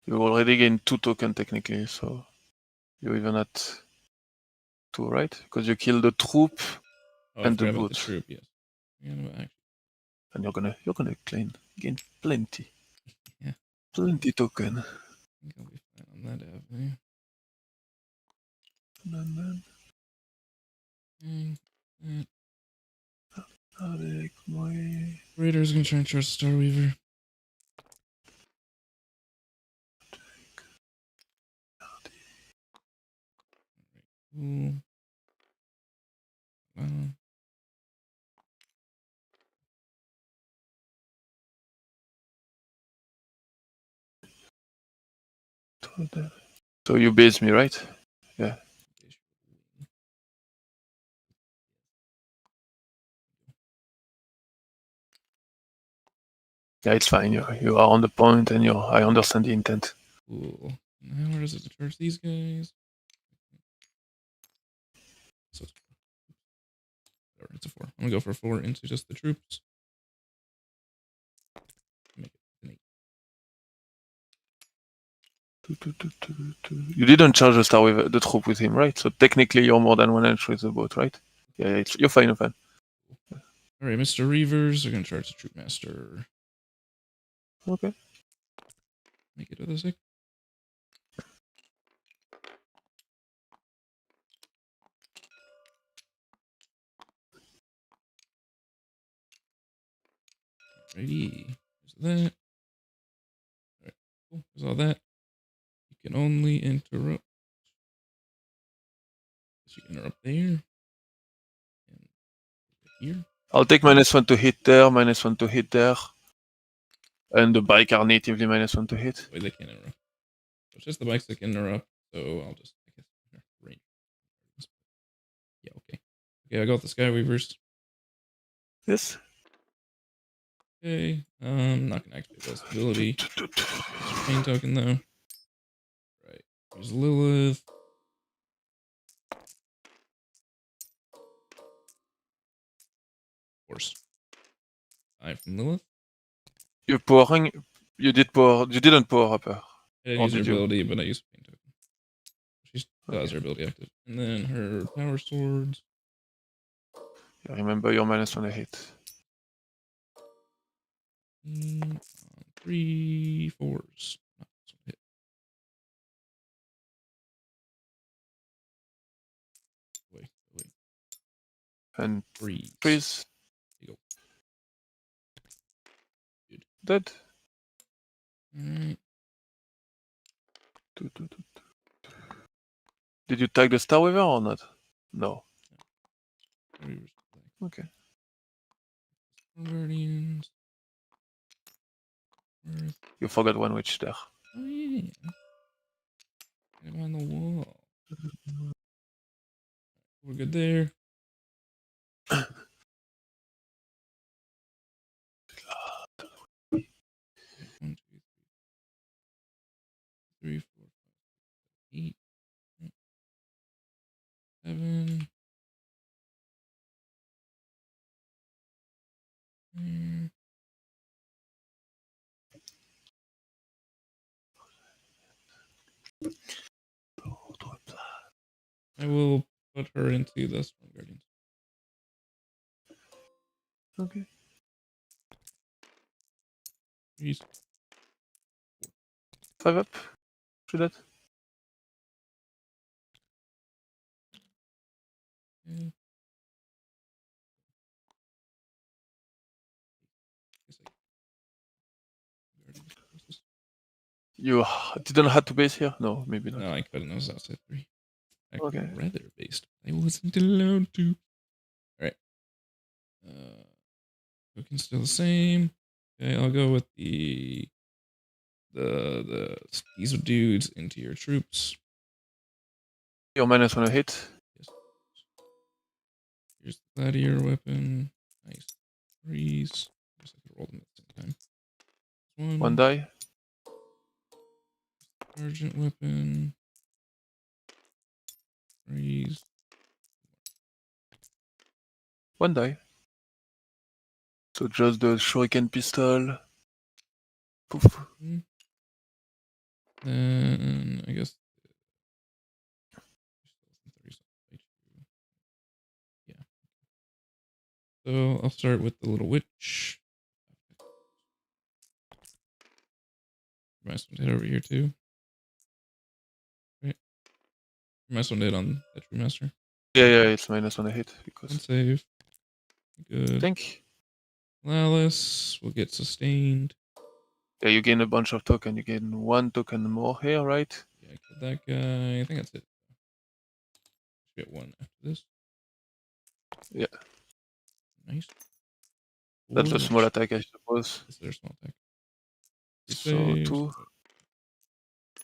You already gained 2 tokens technically, so you're even at 2, right? Because you killed the troop and the boat. The troop, yes. And you're gonna gain plenty. Yeah. Plenty token. I think I'll be fine on that avenue. Avec moi. Raider's gonna try and charge Star Weaver. Cool. So you base me, right? Yeah. Yeah, it's fine. You are on the point, and I understand the intent. Cool. Now where does it charge these guys? So it's a 4. I'm gonna go for 4 into just the troops. Make it an 8. You didn't charge the star with the troop with him, right? So technically, you're more than 1 inch with the boat, right? Yeah, you're fine. You're fine. All right, Mr. Reavers are gonna charge the troop master. Okay. Make it other 6. Alrighty. There's that. Alright, cool. There's all that. You can only interrupt. You can interrupt there. And here. I'll take -1 to hit there, -1 to hit there. And the bike are natively -1 to hit. Wait, they can't interrupt. So it's just the bikes that can interrupt. So I'll just, I guess, range. Yeah, okay. Okay, I got the Skyweavers. Yes. Okay. Not gonna activate Will's ability. Pain token though. Right. Here's Lilith. Of course. 5 from Lilith. You're pouring. You didn't pour up her. I didn't use her ability, but I used pain token. She still has her ability active. And then her power swords. Yeah, remember your -1 to hit. 3 4s. Not this one hit. Wait. And Freeze. freeze. There you go. Good. Dead. Alright. Did you tag the star with her or not? No. Okay. Guardians. You forgot 1 witch there. Oh yeah. Get him on the wall. We're good there. 1, 2, 3, 4, 5, 8, 7. I will put her into the Storm Guardians. Okay. He's 5 up. Shoot that. okay. You didn't have to base here? No, maybe not. No, I couldn't. I was outside 3. Okay. Rather based. I wasn't allowed to. Alright. Token's still the same. Okay, I'll go with these dudes into your troops. Your -1 to hit. Yes. Here's the gladiator weapon. Nice. Freeze. I guess I could roll them at the same time. One die. Sergeant weapon. Freeze. One die. So just the shuriken pistol. Poof. Then I guess. Yeah. So I'll start with the little witch. Nice one hit over here too. Right. Nice one hit on the True Master. Yeah, it's minus on a hit because. One save. Good. Think. Flawless. We'll get sustained. Yeah, you gain a bunch of tokens. You gain one token more here, right? Yeah, I killed that guy. I think that's it. Get one after this. Yeah. Nice. That's a small attack, I suppose. Is there a small attack? So 2.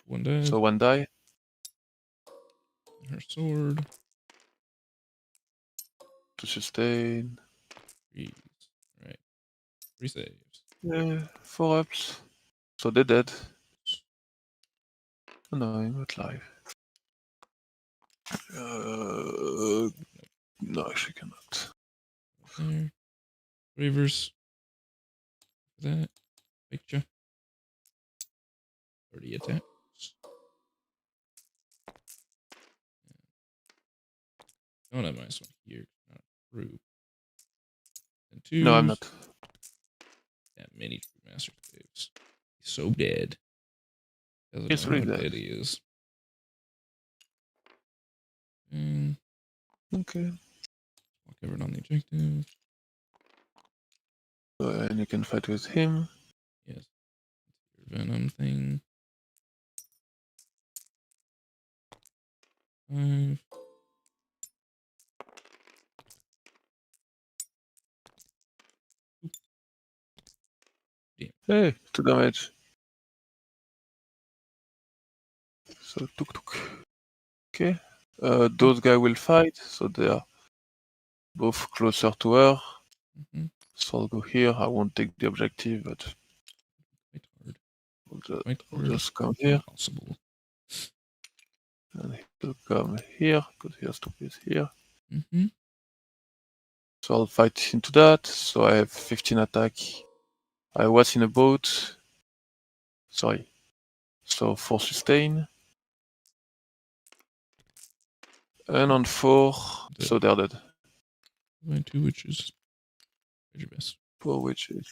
One die. So 1 die. Her sword. To sustain. Freeze. Right. 3 saves. Yeah, 4 ups. So they're dead. Oh, no, I'm not live. No, she cannot. There. Reverse. That. Picture. 30 attacks. Don't have nice one here. Not true. And 2. No, I'm not. That many True Master saves. He's so dead. Doesn't He's know really how dead. dead he is. And Okay. walk over on the objective. And you can fight with him. Yes. Your venom thing. 5. Hey, 2 damage. So tuk tuk. Okay. Those guys will fight, so they are both closer to her. So I'll go here. I won't take the objective, but I'll just come here. Possible. And he'll come here, because he has to place here. So I'll fight into that. So I have 15 attack. I was in a boat. Sorry. So 4 sustain. And on 4, so they're dead. 2 witches. Your best. 4 witches.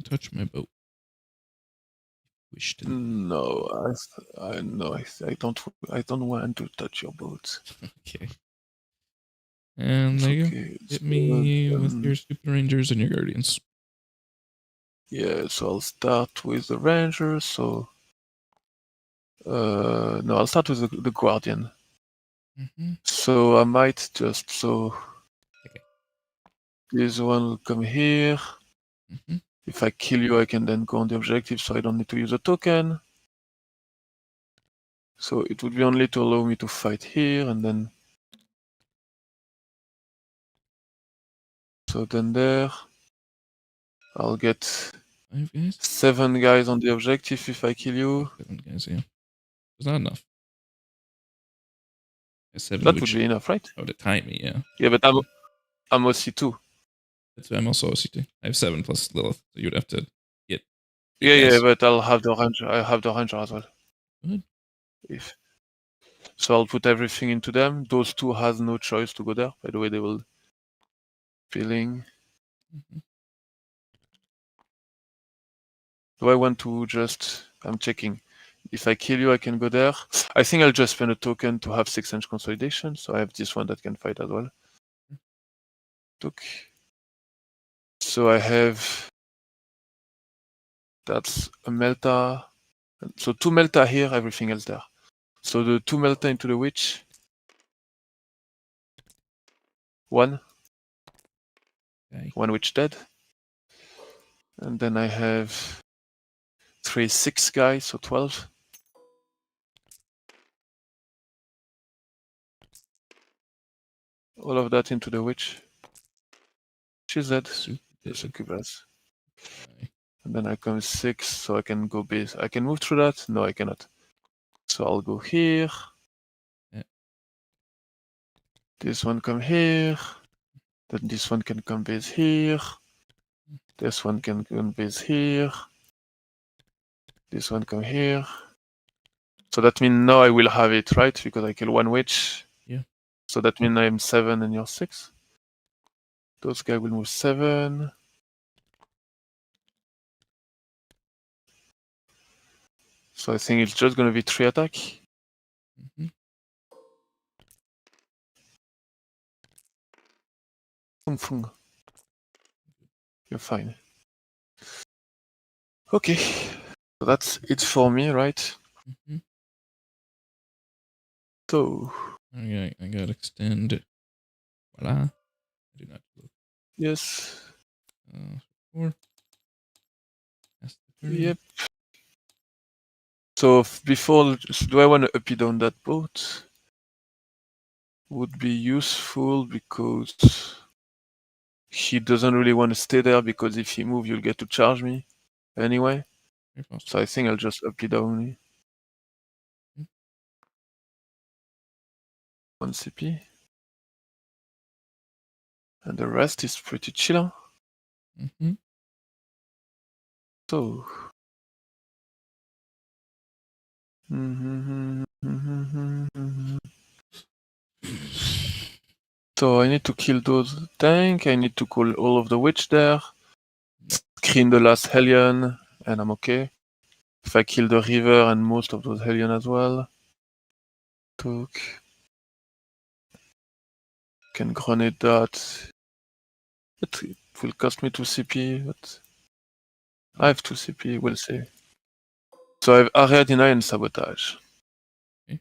Touch my boat. Wish to. No, I don't want to touch your boat. Okay. And there you go. Hit me with your stupid rangers and your guardians. Yeah, so I'll start with the ranger. So no, I'll start with the guardian. So I might just this one will come here. If I kill you, I can then go on the objective, so I don't need to use a token. So it would be only to allow me to fight here, and then so then there I'll get 5 guys? 7 guys on the objective if I kill you. 7 guys, yeah. It's not enough. 7 that would be enough, right? Oh, to time me, yeah. Yeah, but I'm OC2. I'm also OC2. I have 7 plus Lilith, so you'd have to get. Yeah, but I'll have the ranger. I have the ranger as well. Good. So I'll put everything into them. Those 2 has no choice to go there. By the way, they will feeling. Do I want to just? I'm checking. If I kill you, I can go there. I think I'll just spend a token to have 6-inch consolidation. So I have this one that can fight as well. Took. So I have. That's a Melta. So 2 Melta here, everything else there. So the 2 Melta into the witch. 1. Okay. 1 witch dead. And then I have 3 6 guys, so 12. All of that into the witch. She's dead. Super This occupies. And then I come 6, so I can go base. I can move through that? No, I cannot. So I'll go here. Yeah. This one come here. Then this one can come base here. This one can come base here. This one come here. So that means now I will have it, right? Because I kill one witch. Yeah. So that means I am 7 and you're 6. Those guys will move 7. So I think it's just gonna be 3 attack. Mm-hmm. Fung. You're fine. Okay. So that's it for me, right? Mm-hmm. So. Okay, I got extend. Voila. I do not look. Yes. 4. That's the turn. Yep. So before, do I want to up it on that boat? Would be useful because he doesn't really want to stay there because if he moves, you'll get to charge me anyway. So I think I'll just up it only. 1 CP. And the rest is pretty chill. Mm-hmm. So. So I need to kill those tank. I need to call all of the witch there. Screen the last Hellion, and I'm okay. If I kill the river and most of those Hellion as well. Took. Can grenade that. It will cost me 2 CP, but I have 2 CP, we'll see. So I have area deny and sabotage. Okay.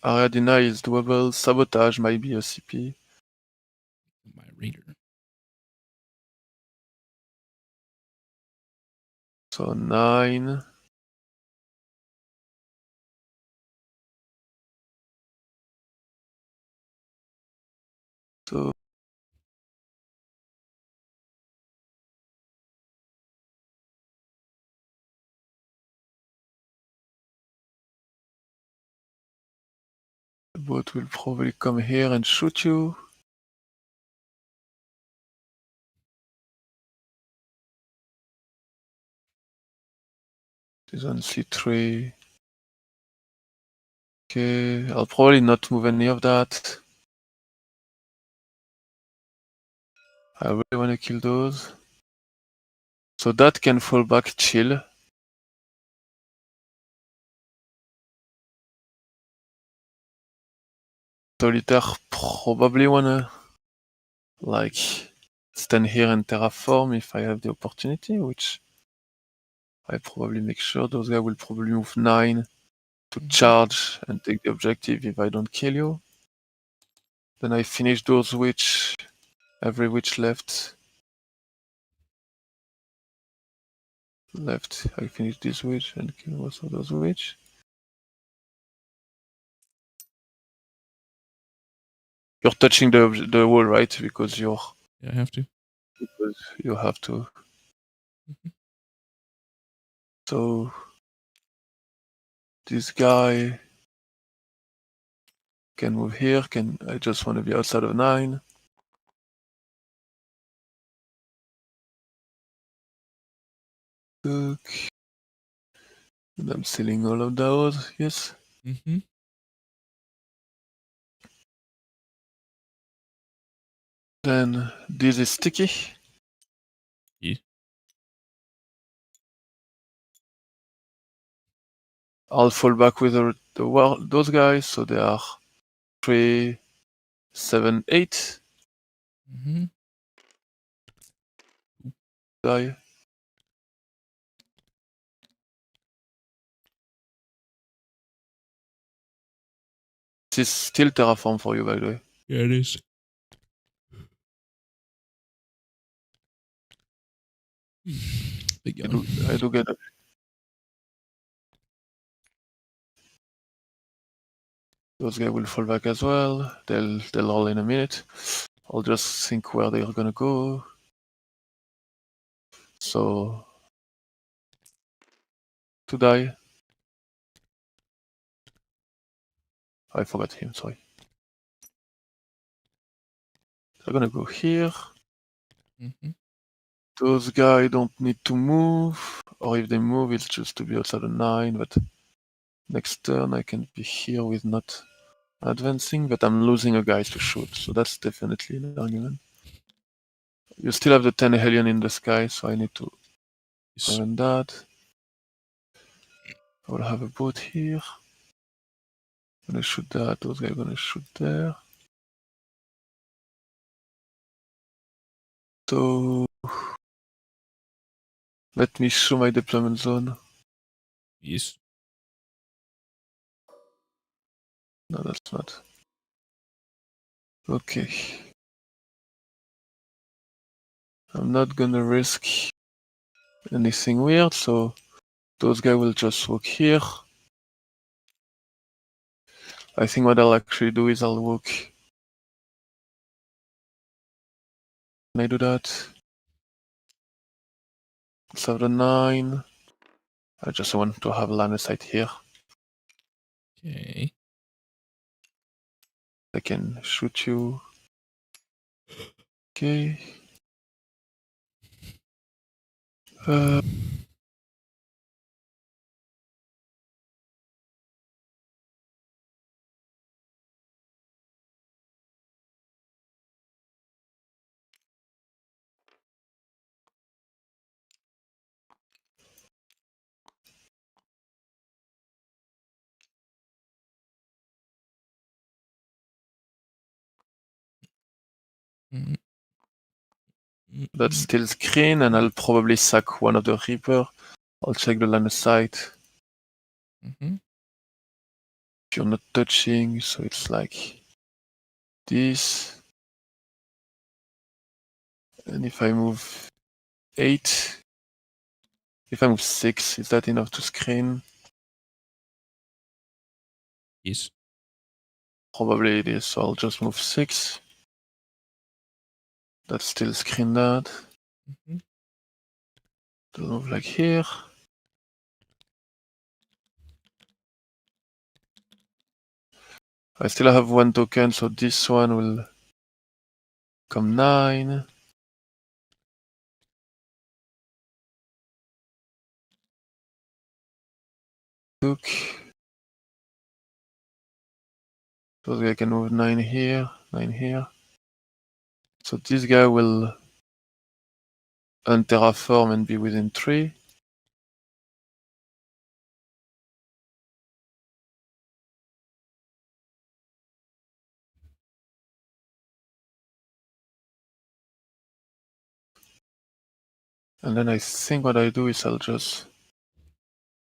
Area deny is doable, sabotage might be a CP. My reader. So 9. So the boat will probably come here and shoot you. This on C3. Okay, I'll probably not move any of that. I really want to kill those. So that can fall back chill. Solitaire probably wanna like stand here and terraform if I have the opportunity, which I probably make sure those guys will probably move 9 to charge and take the objective if I don't kill you. Then I finish those witch, every witch left. I finish this witch and kill most of those witch. You're touching the wall, right? Because you're. Yeah, I have to. Because you have to. So this guy can move here. I just want to be outside of 9. Look. And I'm selling all of those, yes. Mm-hmm. Then this is sticky. Yeah. I'll fall back with those guys, so they are 3, 7, 8. Mm-hmm. Die. This is still terraform for you, by the way. Yeah, it is. Big gun. I do get it. Those guys will fall back as well. They'll all in a minute. I'll just think where they're gonna go. So to die. I forgot him, sorry. I'm gonna go here. Those guys don't need to move, or if they move, it's just to be outside the 9, but next turn I can be here with not advancing, but I'm losing a guy to shoot, so that's definitely an argument. You still have the 10 Hellion in the sky, so I need to prevent that. I will have a boat here. I'm gonna shoot that, those guys are gonna shoot there. So let me show my deployment zone. Yes. No, that's not. Okay. I'm not gonna risk anything weird, so those guys will just walk here. I think what I'll actually do is I'll walk. Can I do that? Let's have the 9. I just want to have line of sight here. Okay. I can shoot you. Okay. That's still screen, and I'll probably sack one of the Reaper. I'll check the line of sight. If you're not touching, so it's like this. And if I move 8, if I move 6, is that enough to screen? Yes. Probably it is, so I'll just move 6. That's still screen that. It'll move like here. I still have one token, so this one will come 9. Took. So I can move 9 here, 9 here. So this guy will unterraform and be within 3. And then I think what I do is I'll just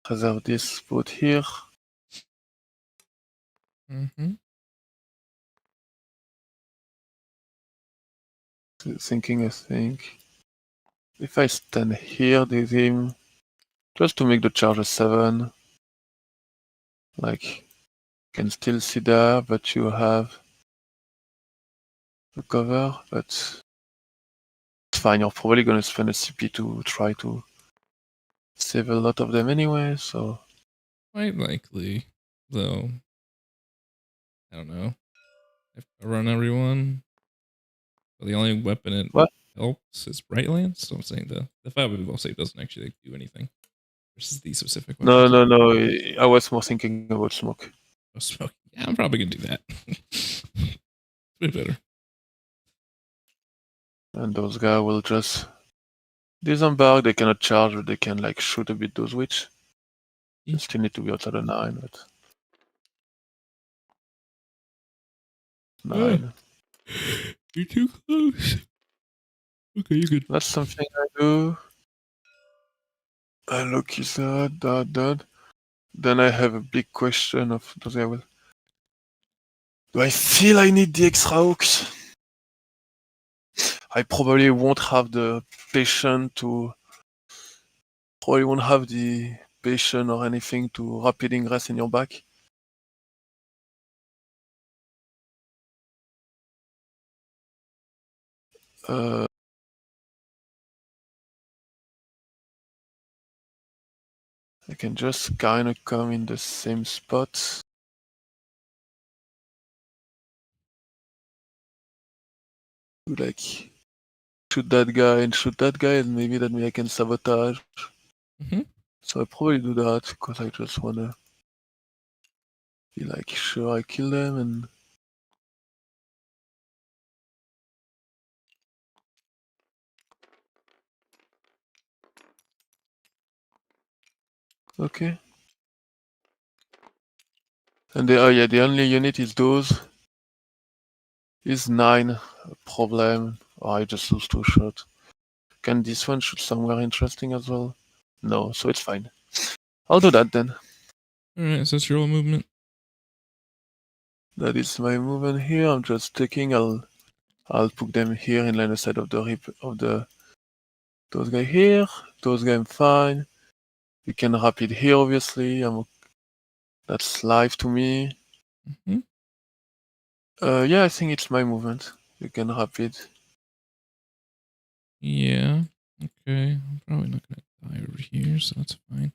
reserve this boat here. Thinking, I think, if I stand here with him, just to make the charge a 7, like, you can still see there, but you have the cover, but it's fine, you're probably gonna spend a CP to try to save a lot of them anyway, so... Quite likely, though. I don't know. If I run everyone, well, the only weapon it helps is Bright Lance. So I'm saying the 5 save doesn't actually do anything versus these specific weapons. No, I was more thinking about smoke. Oh, smoke. Yeah, I'm probably gonna do that. Way better. And those guys will just disembark. They cannot charge, but they can like shoot a bit those witch. They still need to be outside the 9, but 9. You're too close. Okay, you're good. That's something I do. I look is that. Then I have a big question of those guys will. Do I feel I need the extra hooks? I probably won't have the patience to. Probably won't have the patience or anything to rapid ingress in your back. I can just kind of come in the same spot. Like, shoot that guy and shoot that guy, and maybe that way I can sabotage. So I probably do that because I just wanna be like sure I kill them and okay. And the only unit is those. Is 9 a problem? Oh, I just lose 2 shots. Can this one shoot somewhere interesting as well? No, so it's fine. I'll do that then. Alright, so that's your whole movement. That is my movement here. I'm just taking. I'll put them here in line of sight of the those guys here. Those guys I'm fine. We can wrap it here obviously. That's live to me. Yeah, I think it's my movement. You can wrap it. Yeah. Okay. I'm probably not gonna die over here, so that's fine.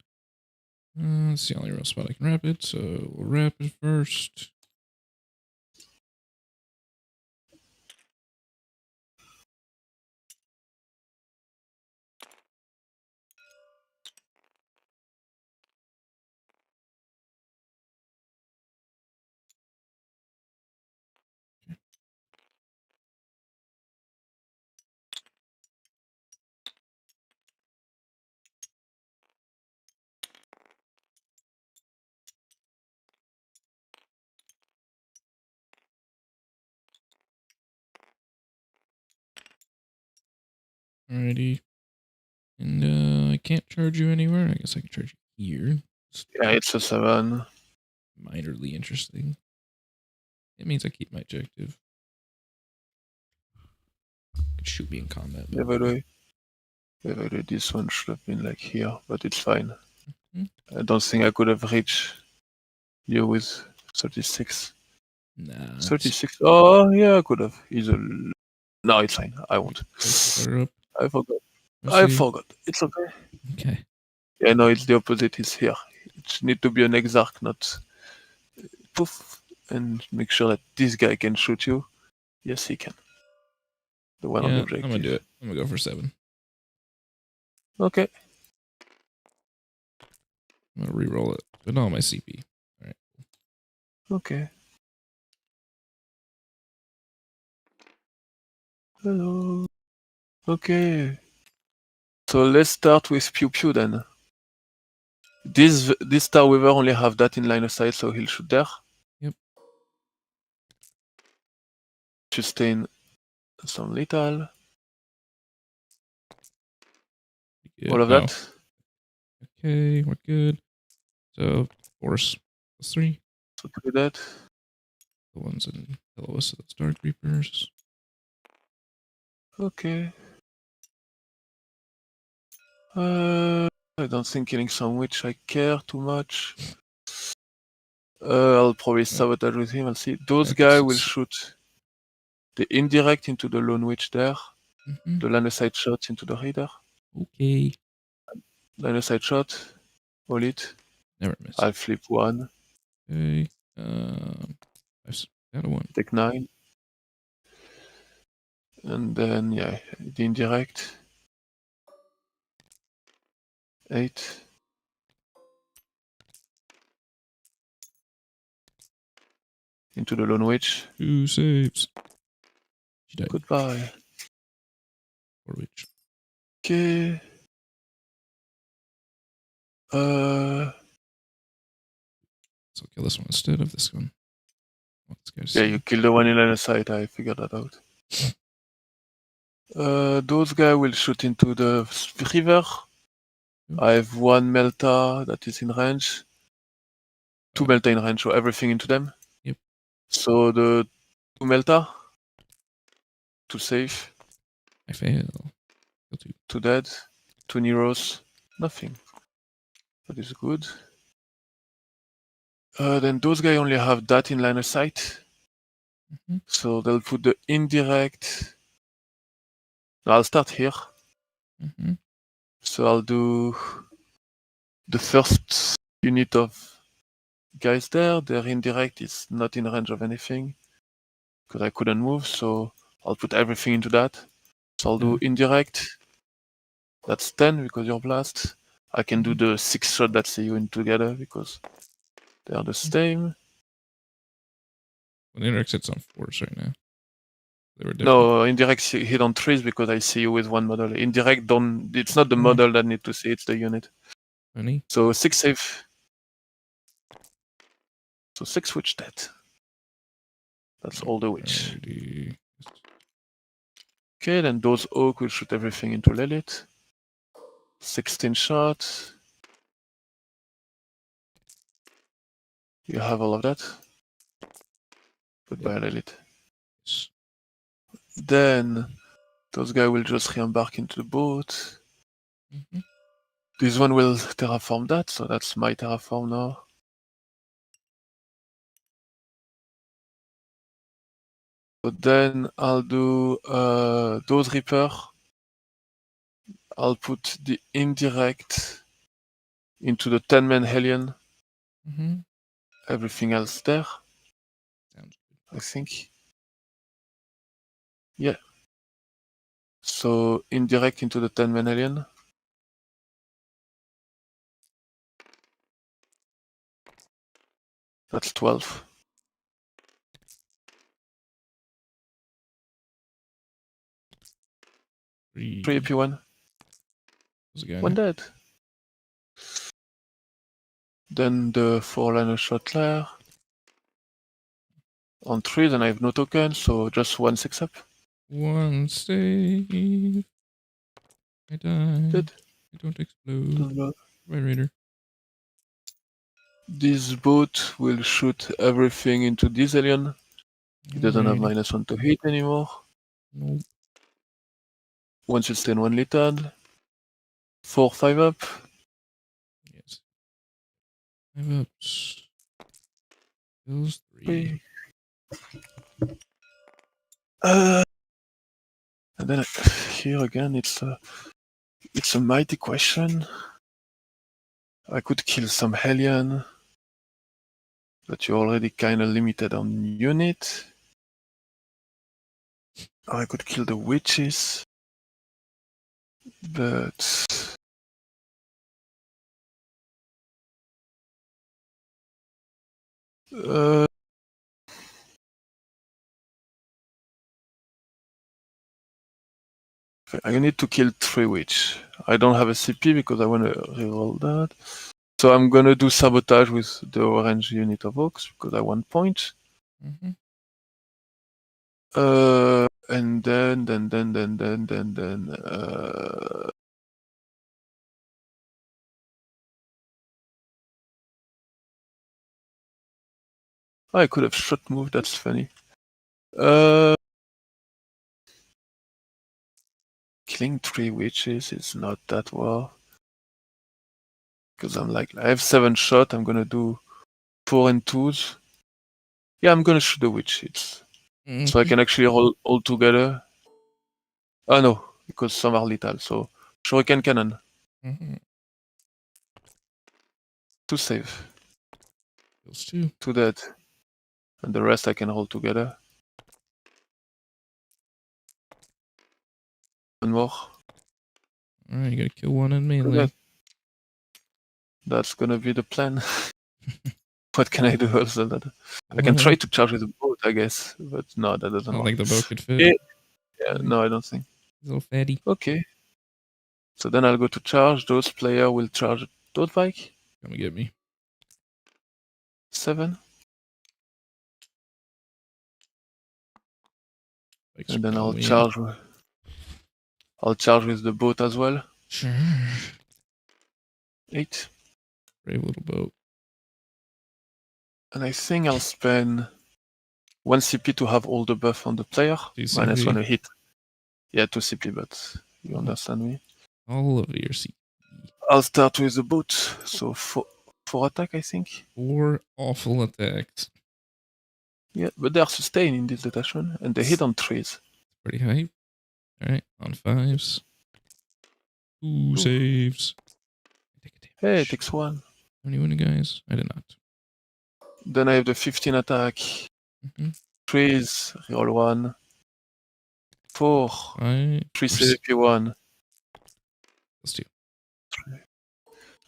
It's the only real spot I can wrap it, so we'll wrap it first. Alrighty. And I can't charge you anywhere. I guess I can charge you here. Yeah, it's a 7. Minorly interesting. It means I keep my objective. It shoot me in combat. Yeah, by the way, this one should have been like here, but it's fine. I don't think I could have reached you with 36. Nah. 36. Oh, yeah, I could have easily. No, it's fine. I won't. I forgot. I forgot. It's okay. Okay. Yeah, no, it's the opposite. It's here. It need to be an exarch, not poof, and make sure that this guy can shoot you. Yes, he can. The one on the objective. I'm gonna do it. I'm gonna go for 7. Okay. I'm gonna re-roll it. But not my CP. Alright. Okay. Hello. Okay. So let's start with Pew Pew then. This Star Weaver only have that in line of sight, so he'll shoot there. Yep. Sustain some lethal. All of that. Okay, we're good. So force +3. So do that. The ones in below us, so that's Dark Reapers. Okay. I don't think killing some witch I care too much. I'll probably sabotage with him. I'll see. Those guys will shoot the indirect into the lone witch there. The line of sight shot into the reader. Okay. Line of sight shot. Hold it. Never miss. I'll flip 1. Okay. I've got a 1. Take 9. And then, yeah, the indirect. 8. Into the lone witch. 2 saves. She died. Goodbye. Poor witch. Okay. So kill this one instead of this one. Yeah, you kill the one in line of sight. I figured that out. Those guys will shoot into the river. I have 1 Melta that is in range. 2 Melta in range, so everything into them. Yep. So the 2 Melta. 2 safe. I fail. 2 dead. 2 Neros. Nothing. That is good. Then those guys only have that in line of sight. So they'll put the indirect. I'll start here. So I'll do the first unit of guys there. Their indirect is not in range of anything because I couldn't move, so I'll put everything into that. So I'll do indirect. That's 10 because you're blast. I can do the 6 shot that see you in together because they are the same. Well, the indirect sits on 4s right now. They were different. No, indirect hit on 3s because I see you with one model. Indirect don't. It's not the model that need to see, it's the unit. Funny. So 6 save. So 6 witch dead. That's all the witch. Okay, then those oak will shoot everything into Lilith. 16 shots. You have all of that. Goodbye, Lilith. Then those guys will just re-embark into the boat. This one will terraform that, so that's my terraform now. So then I'll do those Reaper. I'll put the indirect into the 10-man Hellion. Everything else there. Sounds good. I think. Yeah. So indirect into the 10-man Hellion. That's 12. 3 AP1. One dead. Then the 4-liner shot there. On 3, then I have no token, so just 1 6-up. 1 save. I die. Dead. I don't explode. Right, Raider. This boat will shoot everything into this alien. It doesn't have -1 to hit anymore. Nope. Once it's 10, 1 lethal. 4 5-up. Yes. 5-ups. Those 3. And then here again, it's a mighty question. I could kill some Hellion, but you're already kind of limited on unit. Or I could kill the witches, but I need to kill 3 witch. I don't have a CP because I want to reroll that. So I'm gonna do sabotage with the orange unit of Oaks because I want points. And then I could have shot move, that's funny. Killing 3 witches is not that well. Because I'm like, I have 7 shot, I'm gonna do 4 and 2s. Yeah, I'm gonna shoot the witch. So I can actually roll all together. Oh no, because some are lethal, so Shuriken Cannon. 2 save. Those 2. 2 dead. And the rest I can roll together. 1 more. Alright, you gotta kill 1 in melee. That's gonna be the plan. What can I do also? I can try to charge with the boat, I guess, but no, that doesn't I don't work. think the boat could fit. Yeah, no, I don't think. He's a little fatty. Okay. So then I'll go to charge. Those players will charge those bike. Come and get me. 7. And then I'll charge with the boat as well. Sure. 8. Brave little boat. And I think I'll spend 1 CP to have all the buff on the player. -1 a hit. Yeah, 2 CP, but you understand me. All of your CP. I'll start with the boat. So 4 attack, I think. 4 awful attacks. Yeah, but they are sustained in this detachment, and they hit on 3s. Pretty high. Alright, on 5s. 2 saves. Take a damage. Hey, it takes 1. How many wounded guys? I did not. Then I have the 15 attack. 3s, roll 1. 4. 3 CVP 1. Let's do.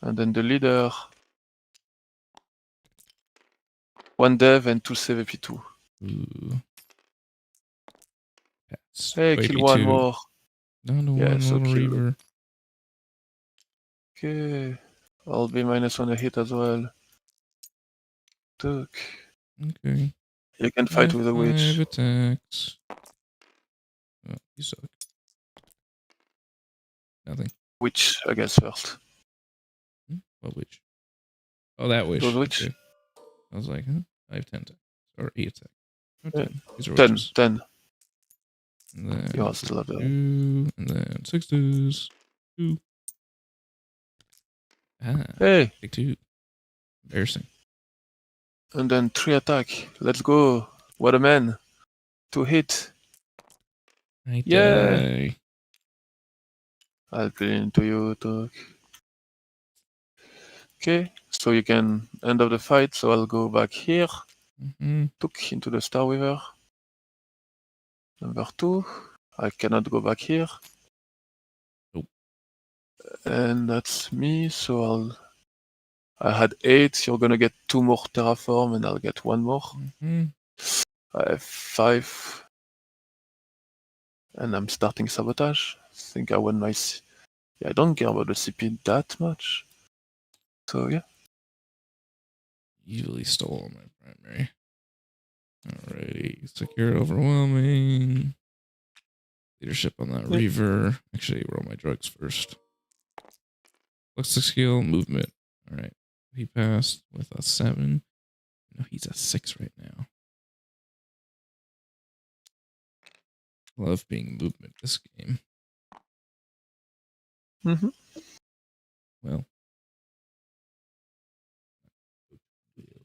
And then the leader. 1 dev and 2 CVP 2. Ooh. Pass. Hey, kill 1 more. Down to Yeah, one so little kill. reaver. Okay. I'll be -1 a hit as well. Took. Okay. You can fight with a 5 witch. attacks. Oh, you suck. Nothing. Witch, I guess, first. What witch? Oh, that witch. Those witch? Okay. I was like, huh? I have 10 attacks. Or 8 attacks. No, 10. Yeah. These are 10. witches. 10. And then You are still up there. 2, and then 6 twos. 2. Ah. Hey. Take 2. Embarrassing. And then 3 attack. Let's go. What a man. 2 hit. I Yeah. die. I'll play into you, Took. Okay, so you can end up the fight. So I'll go back here. Took into the Star Weaver. Number 2. I cannot go back here. Nope. And that's me. So I had 8. You're gonna get 2 more terraform, and I'll get 1 more. I have 5. And I'm starting sabotage. I think I won my. Yeah, I don't care about the CP that much. So yeah. Easily stole my primary. Alrighty. Secure overwhelming. Leadership on that reaver. Actually, roll my drugs first. Looks the skill, movement. Alright. He passed with a 7. No, he's a 6 right now. Love being movement this game. Well.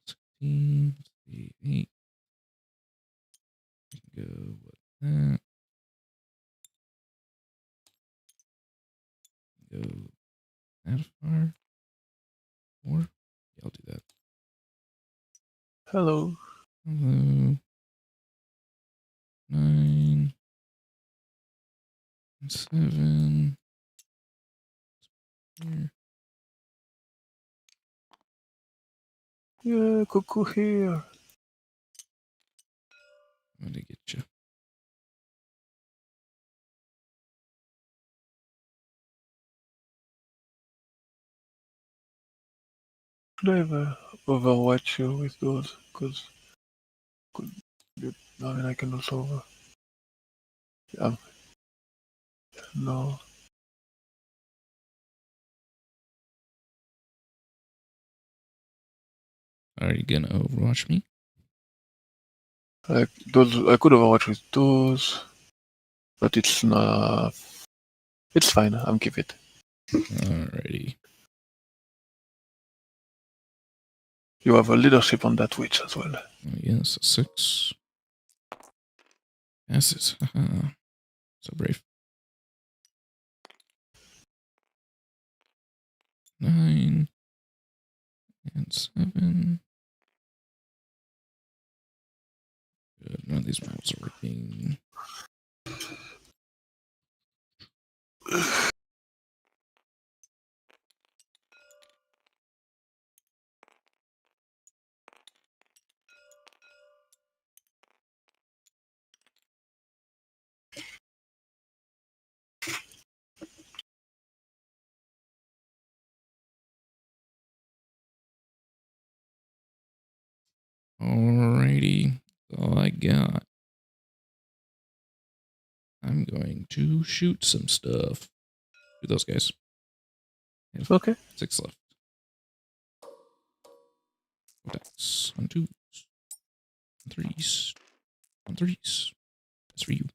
16, 8. Go with that. Go that far. More? Yeah, I'll do that. Hello. Hello. 9 and 7. Here. Yeah, cuckoo here. I'm gonna get you. Should I have overwatch you with those? Because I mean, I can also. Yeah. No. Are you gonna overwatch me? Like those, I could overwatch with those, but it's not. It's fine. I'm keep it. Alrighty. You have a leadership on that witch as well. Oh, yes, a 6. Passes. So brave. 9 and 7. Good. None of these models are working. Alrighty. That's all I got. I'm going to shoot some stuff. Shoot those guys. Okay. 6 left. Attacks on 2s. On 3s. On 3s. That's for you.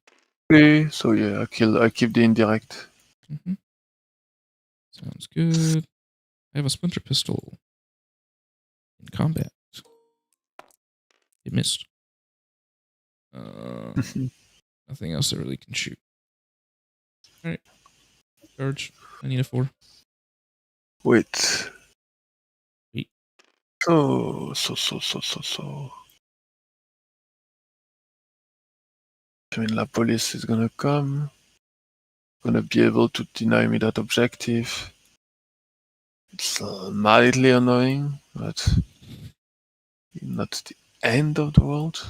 Okay, so yeah, I keep the indirect. Sounds good. I have a splinter pistol. In combat. It missed. Nothing else that really can shoot. Alright. Charge. I need a 4. Wait. So. I mean, la police is gonna come. Gonna be able to deny me that objective. It's mildly annoying, but not the end of the world.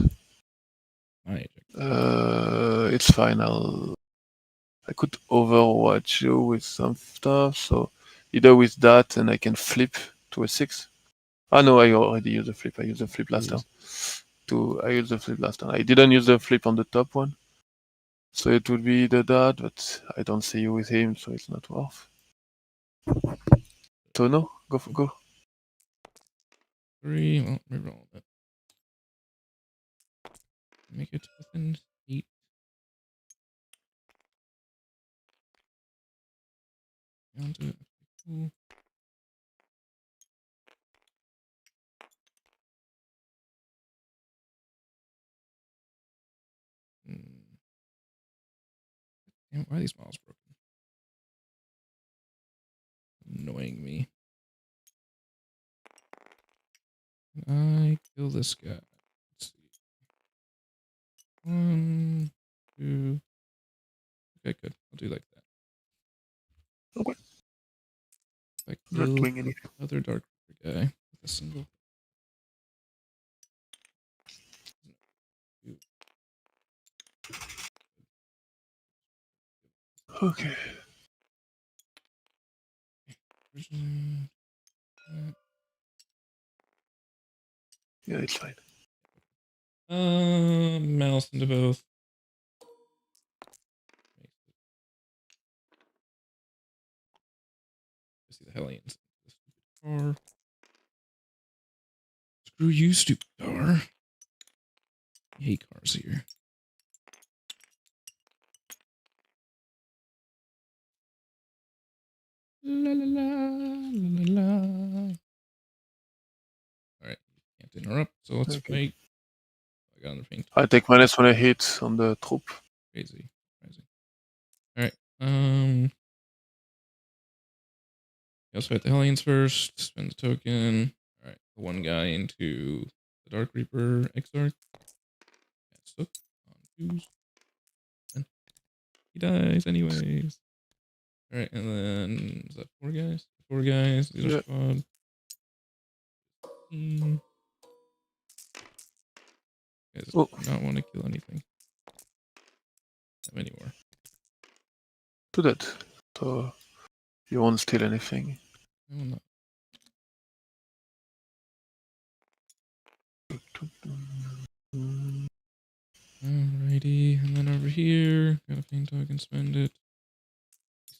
It's fine. I could overwatch you with some stuff, so either with that and I can flip to a 6. Ah no, I already used the flip. I used the flip last time. I used the flip last time. I didn't use the flip on the top one. So it would be either that, but I don't see you with him, so it's not worth. So no, go. 3, well, reroll that. Make it within 8. Down to cool. Damn, why are these models broken? Annoying me. I kill this guy. Let's see. 1, 2. Okay, good. I'll do like that. Okay. If I Not kill doing anything. other dark guy with a single. Okay. Yeah, it's fine. Mouse into both. I see the Hellions. Car. Screw you, stupid car. I hate cars here. La la la la la la. Alright, can't interrupt, so let's wait. I got another paint. I take -1 hit on the troop. Crazy. Alright, let's fight the Hellions first. Spend the token. Alright, the one guy into the Dark Reaper Exarch. That's hook on 2s. And he dies anyways. Alright, and then is that 4 guys? 4 guys. These are squad. You guys do not want to kill anything. Not anymore. Do that. So you won't steal anything. I will not. Alrighty, and then over here, got a paint token, spend it.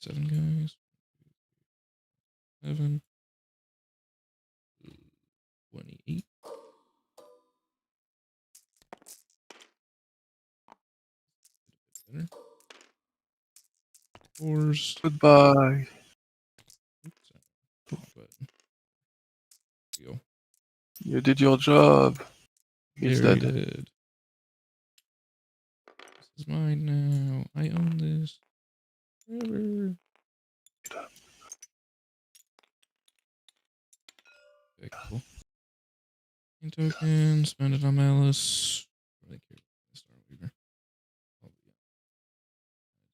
7 guys. 7. 28. Better. 4s. Goodbye. Oops. Go. You did your job. He's Very dead. dead. This is mine now. I own this. Forever. Okay, cool. Paint token, spend it on Malice. Really care about the Star Weaver. Oh, yeah.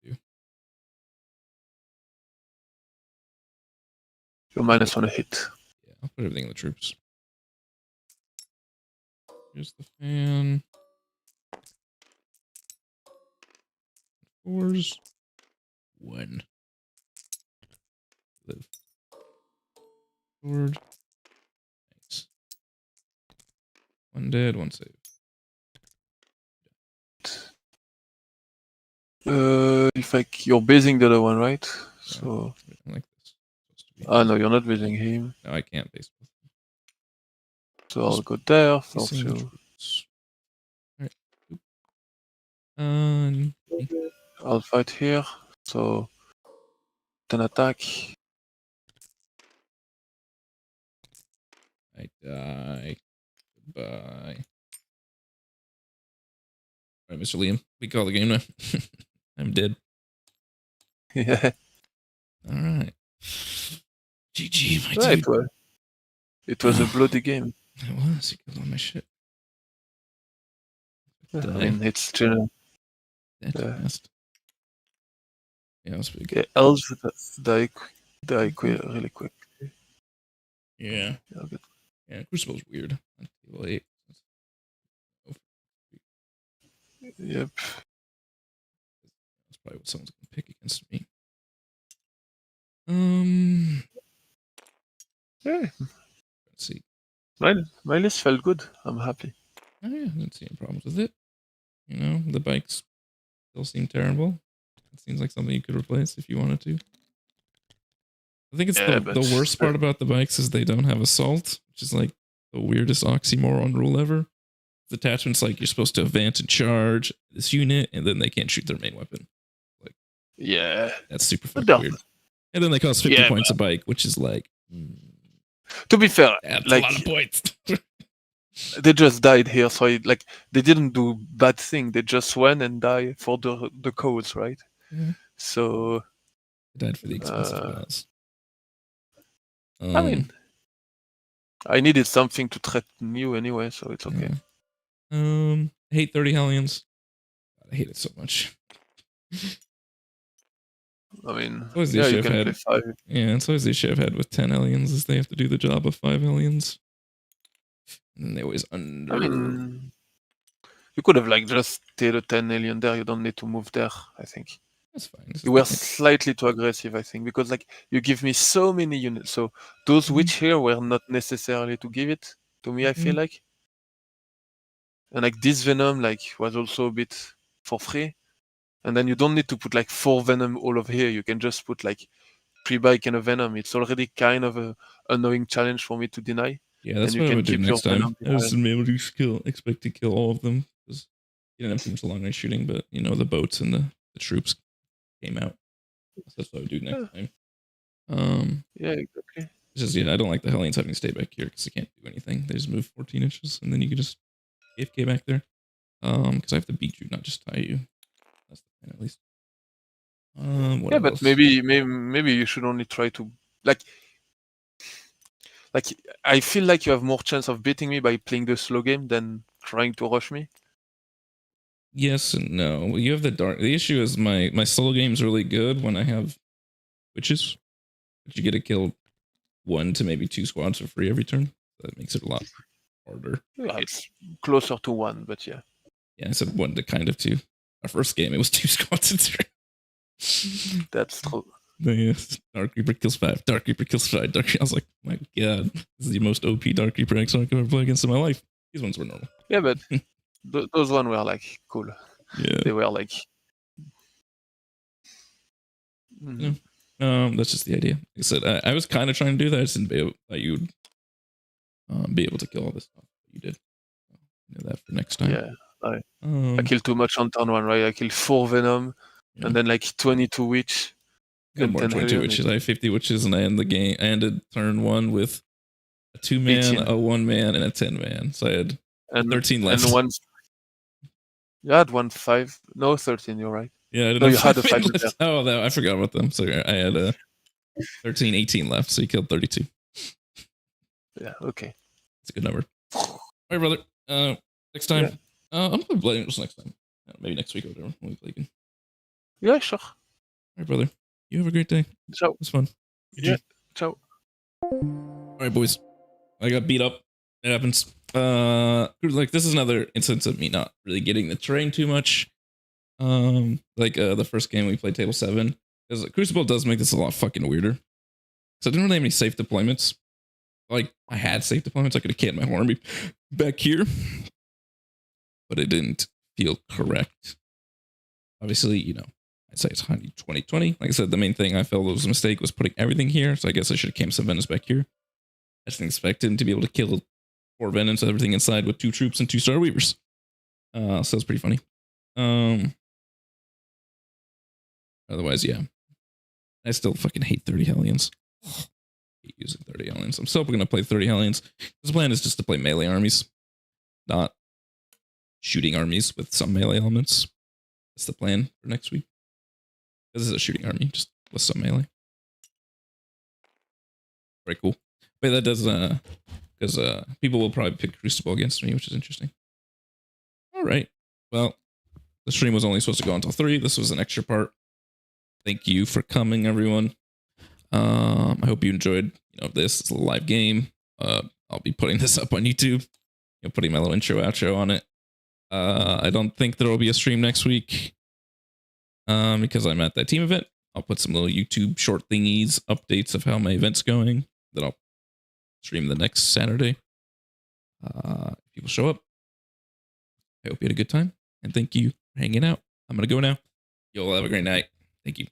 I do. You're -1 hit. Yeah, I'll put everything in the troops. Here's the fan. 4s. 1. Live. Sword. Nice. 1 dead, 1 save. If you're basing the other one, right? Yeah, so. Like this. No, you're not basing him. No, I can't base both. So I'll go there. Alright. I'll fight here. So 10 attack. I die. Goodbye. Alright, Mr. Liam. We call the game now. I'm dead. Yeah. Alright. GG, my Right, dude. well. It was a bloody game. It was. He killed all my shit. I mean, it's general. Yeah, it was big. Yeah, elves die really quick. Yeah. Crucible's weird. Table 8. Yep. That's probably what someone's gonna pick against me. Yeah. Let's see. My list felt good. I'm happy. Oh yeah, I didn't see any problems with it. You know, the bikes still seem terrible. It seems like something you could replace if you wanted to. I think it's the worst part about the bikes is they don't have assault, which is like the weirdest oxymoron rule ever. The attachment's like you're supposed to advance and charge this unit, and then they can't shoot their main weapon. Like, yeah, that's super fucking weird. And then they cost 50 points a bike, which is like. To be fair, that's like a lot of points. They just died here, so they didn't do bad thing. They just went and died for the codes, right? Mm-hmm. So they died for the expensive cause. I mean, I needed something to threaten you anyway, so it's okay. I hate 30 Hellions. I hate it so much. I mean, yeah, you can play 5. Yeah, it's always the issue I've had with 10 Hellions is they have to do the job of 5 Hellions. And they always under. I mean, you could have like just stayed a 10 alien there. You don't need to move there, I think. That's fine. You were slightly too aggressive, I think, because like you give me so many units. So those witch here were not necessarily to give it to me, I feel like. And like this Venom like was also a bit for free. And then you don't need to put like 4 Venom all over here. You can just put like 3 bike and a Venom. It's already kind of a annoying challenge for me to deny. Yeah, that's what I would do next time. I was able to expect to kill all of them because you didn't have too much long range shooting, but you know the boats and the troops came out. So that's what I would do next time. Yeah, exactly. It's just I don't like the Hellions having to stay back here because they can't do anything. They just move 14 inches and then you can just AFK back there. Because I have to beat you, not just tie you. That's the plan, at least. Yeah, but maybe you should only try to like I feel like you have more chance of beating me by playing the slow game than trying to rush me. Yes and no. You have the issue is my solo game's really good when I have witches. But you get to kill 1 to maybe 2 squads for free every turn. That makes it a lot harder. Yeah, it's closer to 1, but yeah. Yeah, I said 1 to kind of 2. Our first game, it was 2 squads in turn. That's true. Dark Reaper kills 5. Dark Reaper kills 5. I was like, my god, this is the most OP Dark Reaper X I've ever played against in my life. These ones were normal. Yeah, but those ones were like cool. Yeah, they were like. That's just the idea. Like I said, I was kind of trying to do that. I just didn't thought you'd be able to kill all this stuff. You did. You know that for next time. Yeah, I killed too much on turn 1, right? I killed 4 Venom, and then like 22 Witch. And more 22 Witches. I had 50 Witches, and I ended turn 1 with a 2-man, 18. A 1-man, and a 10-man. So I had 13 left. And you had 5. No, 13. You're right. Yeah, I didn't know you had a 5 left. Oh, no, I forgot about them. So I had 13, 18 left. So you killed 32. Yeah. Okay. It's a good number. All right, brother. Next time. Yeah. I'm gonna play Angels next time. Maybe next week or whatever. When we play again. Yeah, sure. All right, brother. You have a great day. Ciao. It was fun. Yeah. Ciao. All right, boys. I got beat up. It happens. Like this is another instance of me not really getting the terrain too much. The first game we played table 7, because Crucible does make this a lot fucking weirder. So I didn't really have any safe deployments. Like I had safe deployments, I could have camped my whole army back here, but it didn't feel correct. Obviously, you know, I'd say it's 2020. Like I said, the main thing I felt was a mistake was putting everything here. So I guess I should have camped some Venoms back here. I just expected to be able to kill 4 Venoms, everything inside with 2 troops and 2 Star Weavers. So it's pretty funny. Otherwise, yeah. I still fucking hate 30 Hellions. I hate using 30 Hellions. I'm still going to play 30 Hellions. This plan is just to play melee armies, not shooting armies with some melee elements. That's the plan for next week. This is a shooting army, just with some melee. Very cool. Wait, that does because people will probably pick Crucible against me, which is interesting. All right. Well, the stream was only supposed to go until 3. This was an extra part. Thank you for coming, everyone. I hope you enjoyed, this. It's a live game. I'll be putting this up on YouTube. Putting my little intro outro on it. I don't think there will be a stream next week. Because I'm at that team event. I'll put some little YouTube short thingies, updates of how my event's going. That I'll stream the next Saturday. If people show up. I hope you had a good time. And thank you for hanging out. I'm going to go now. You all have a great night. Thank you.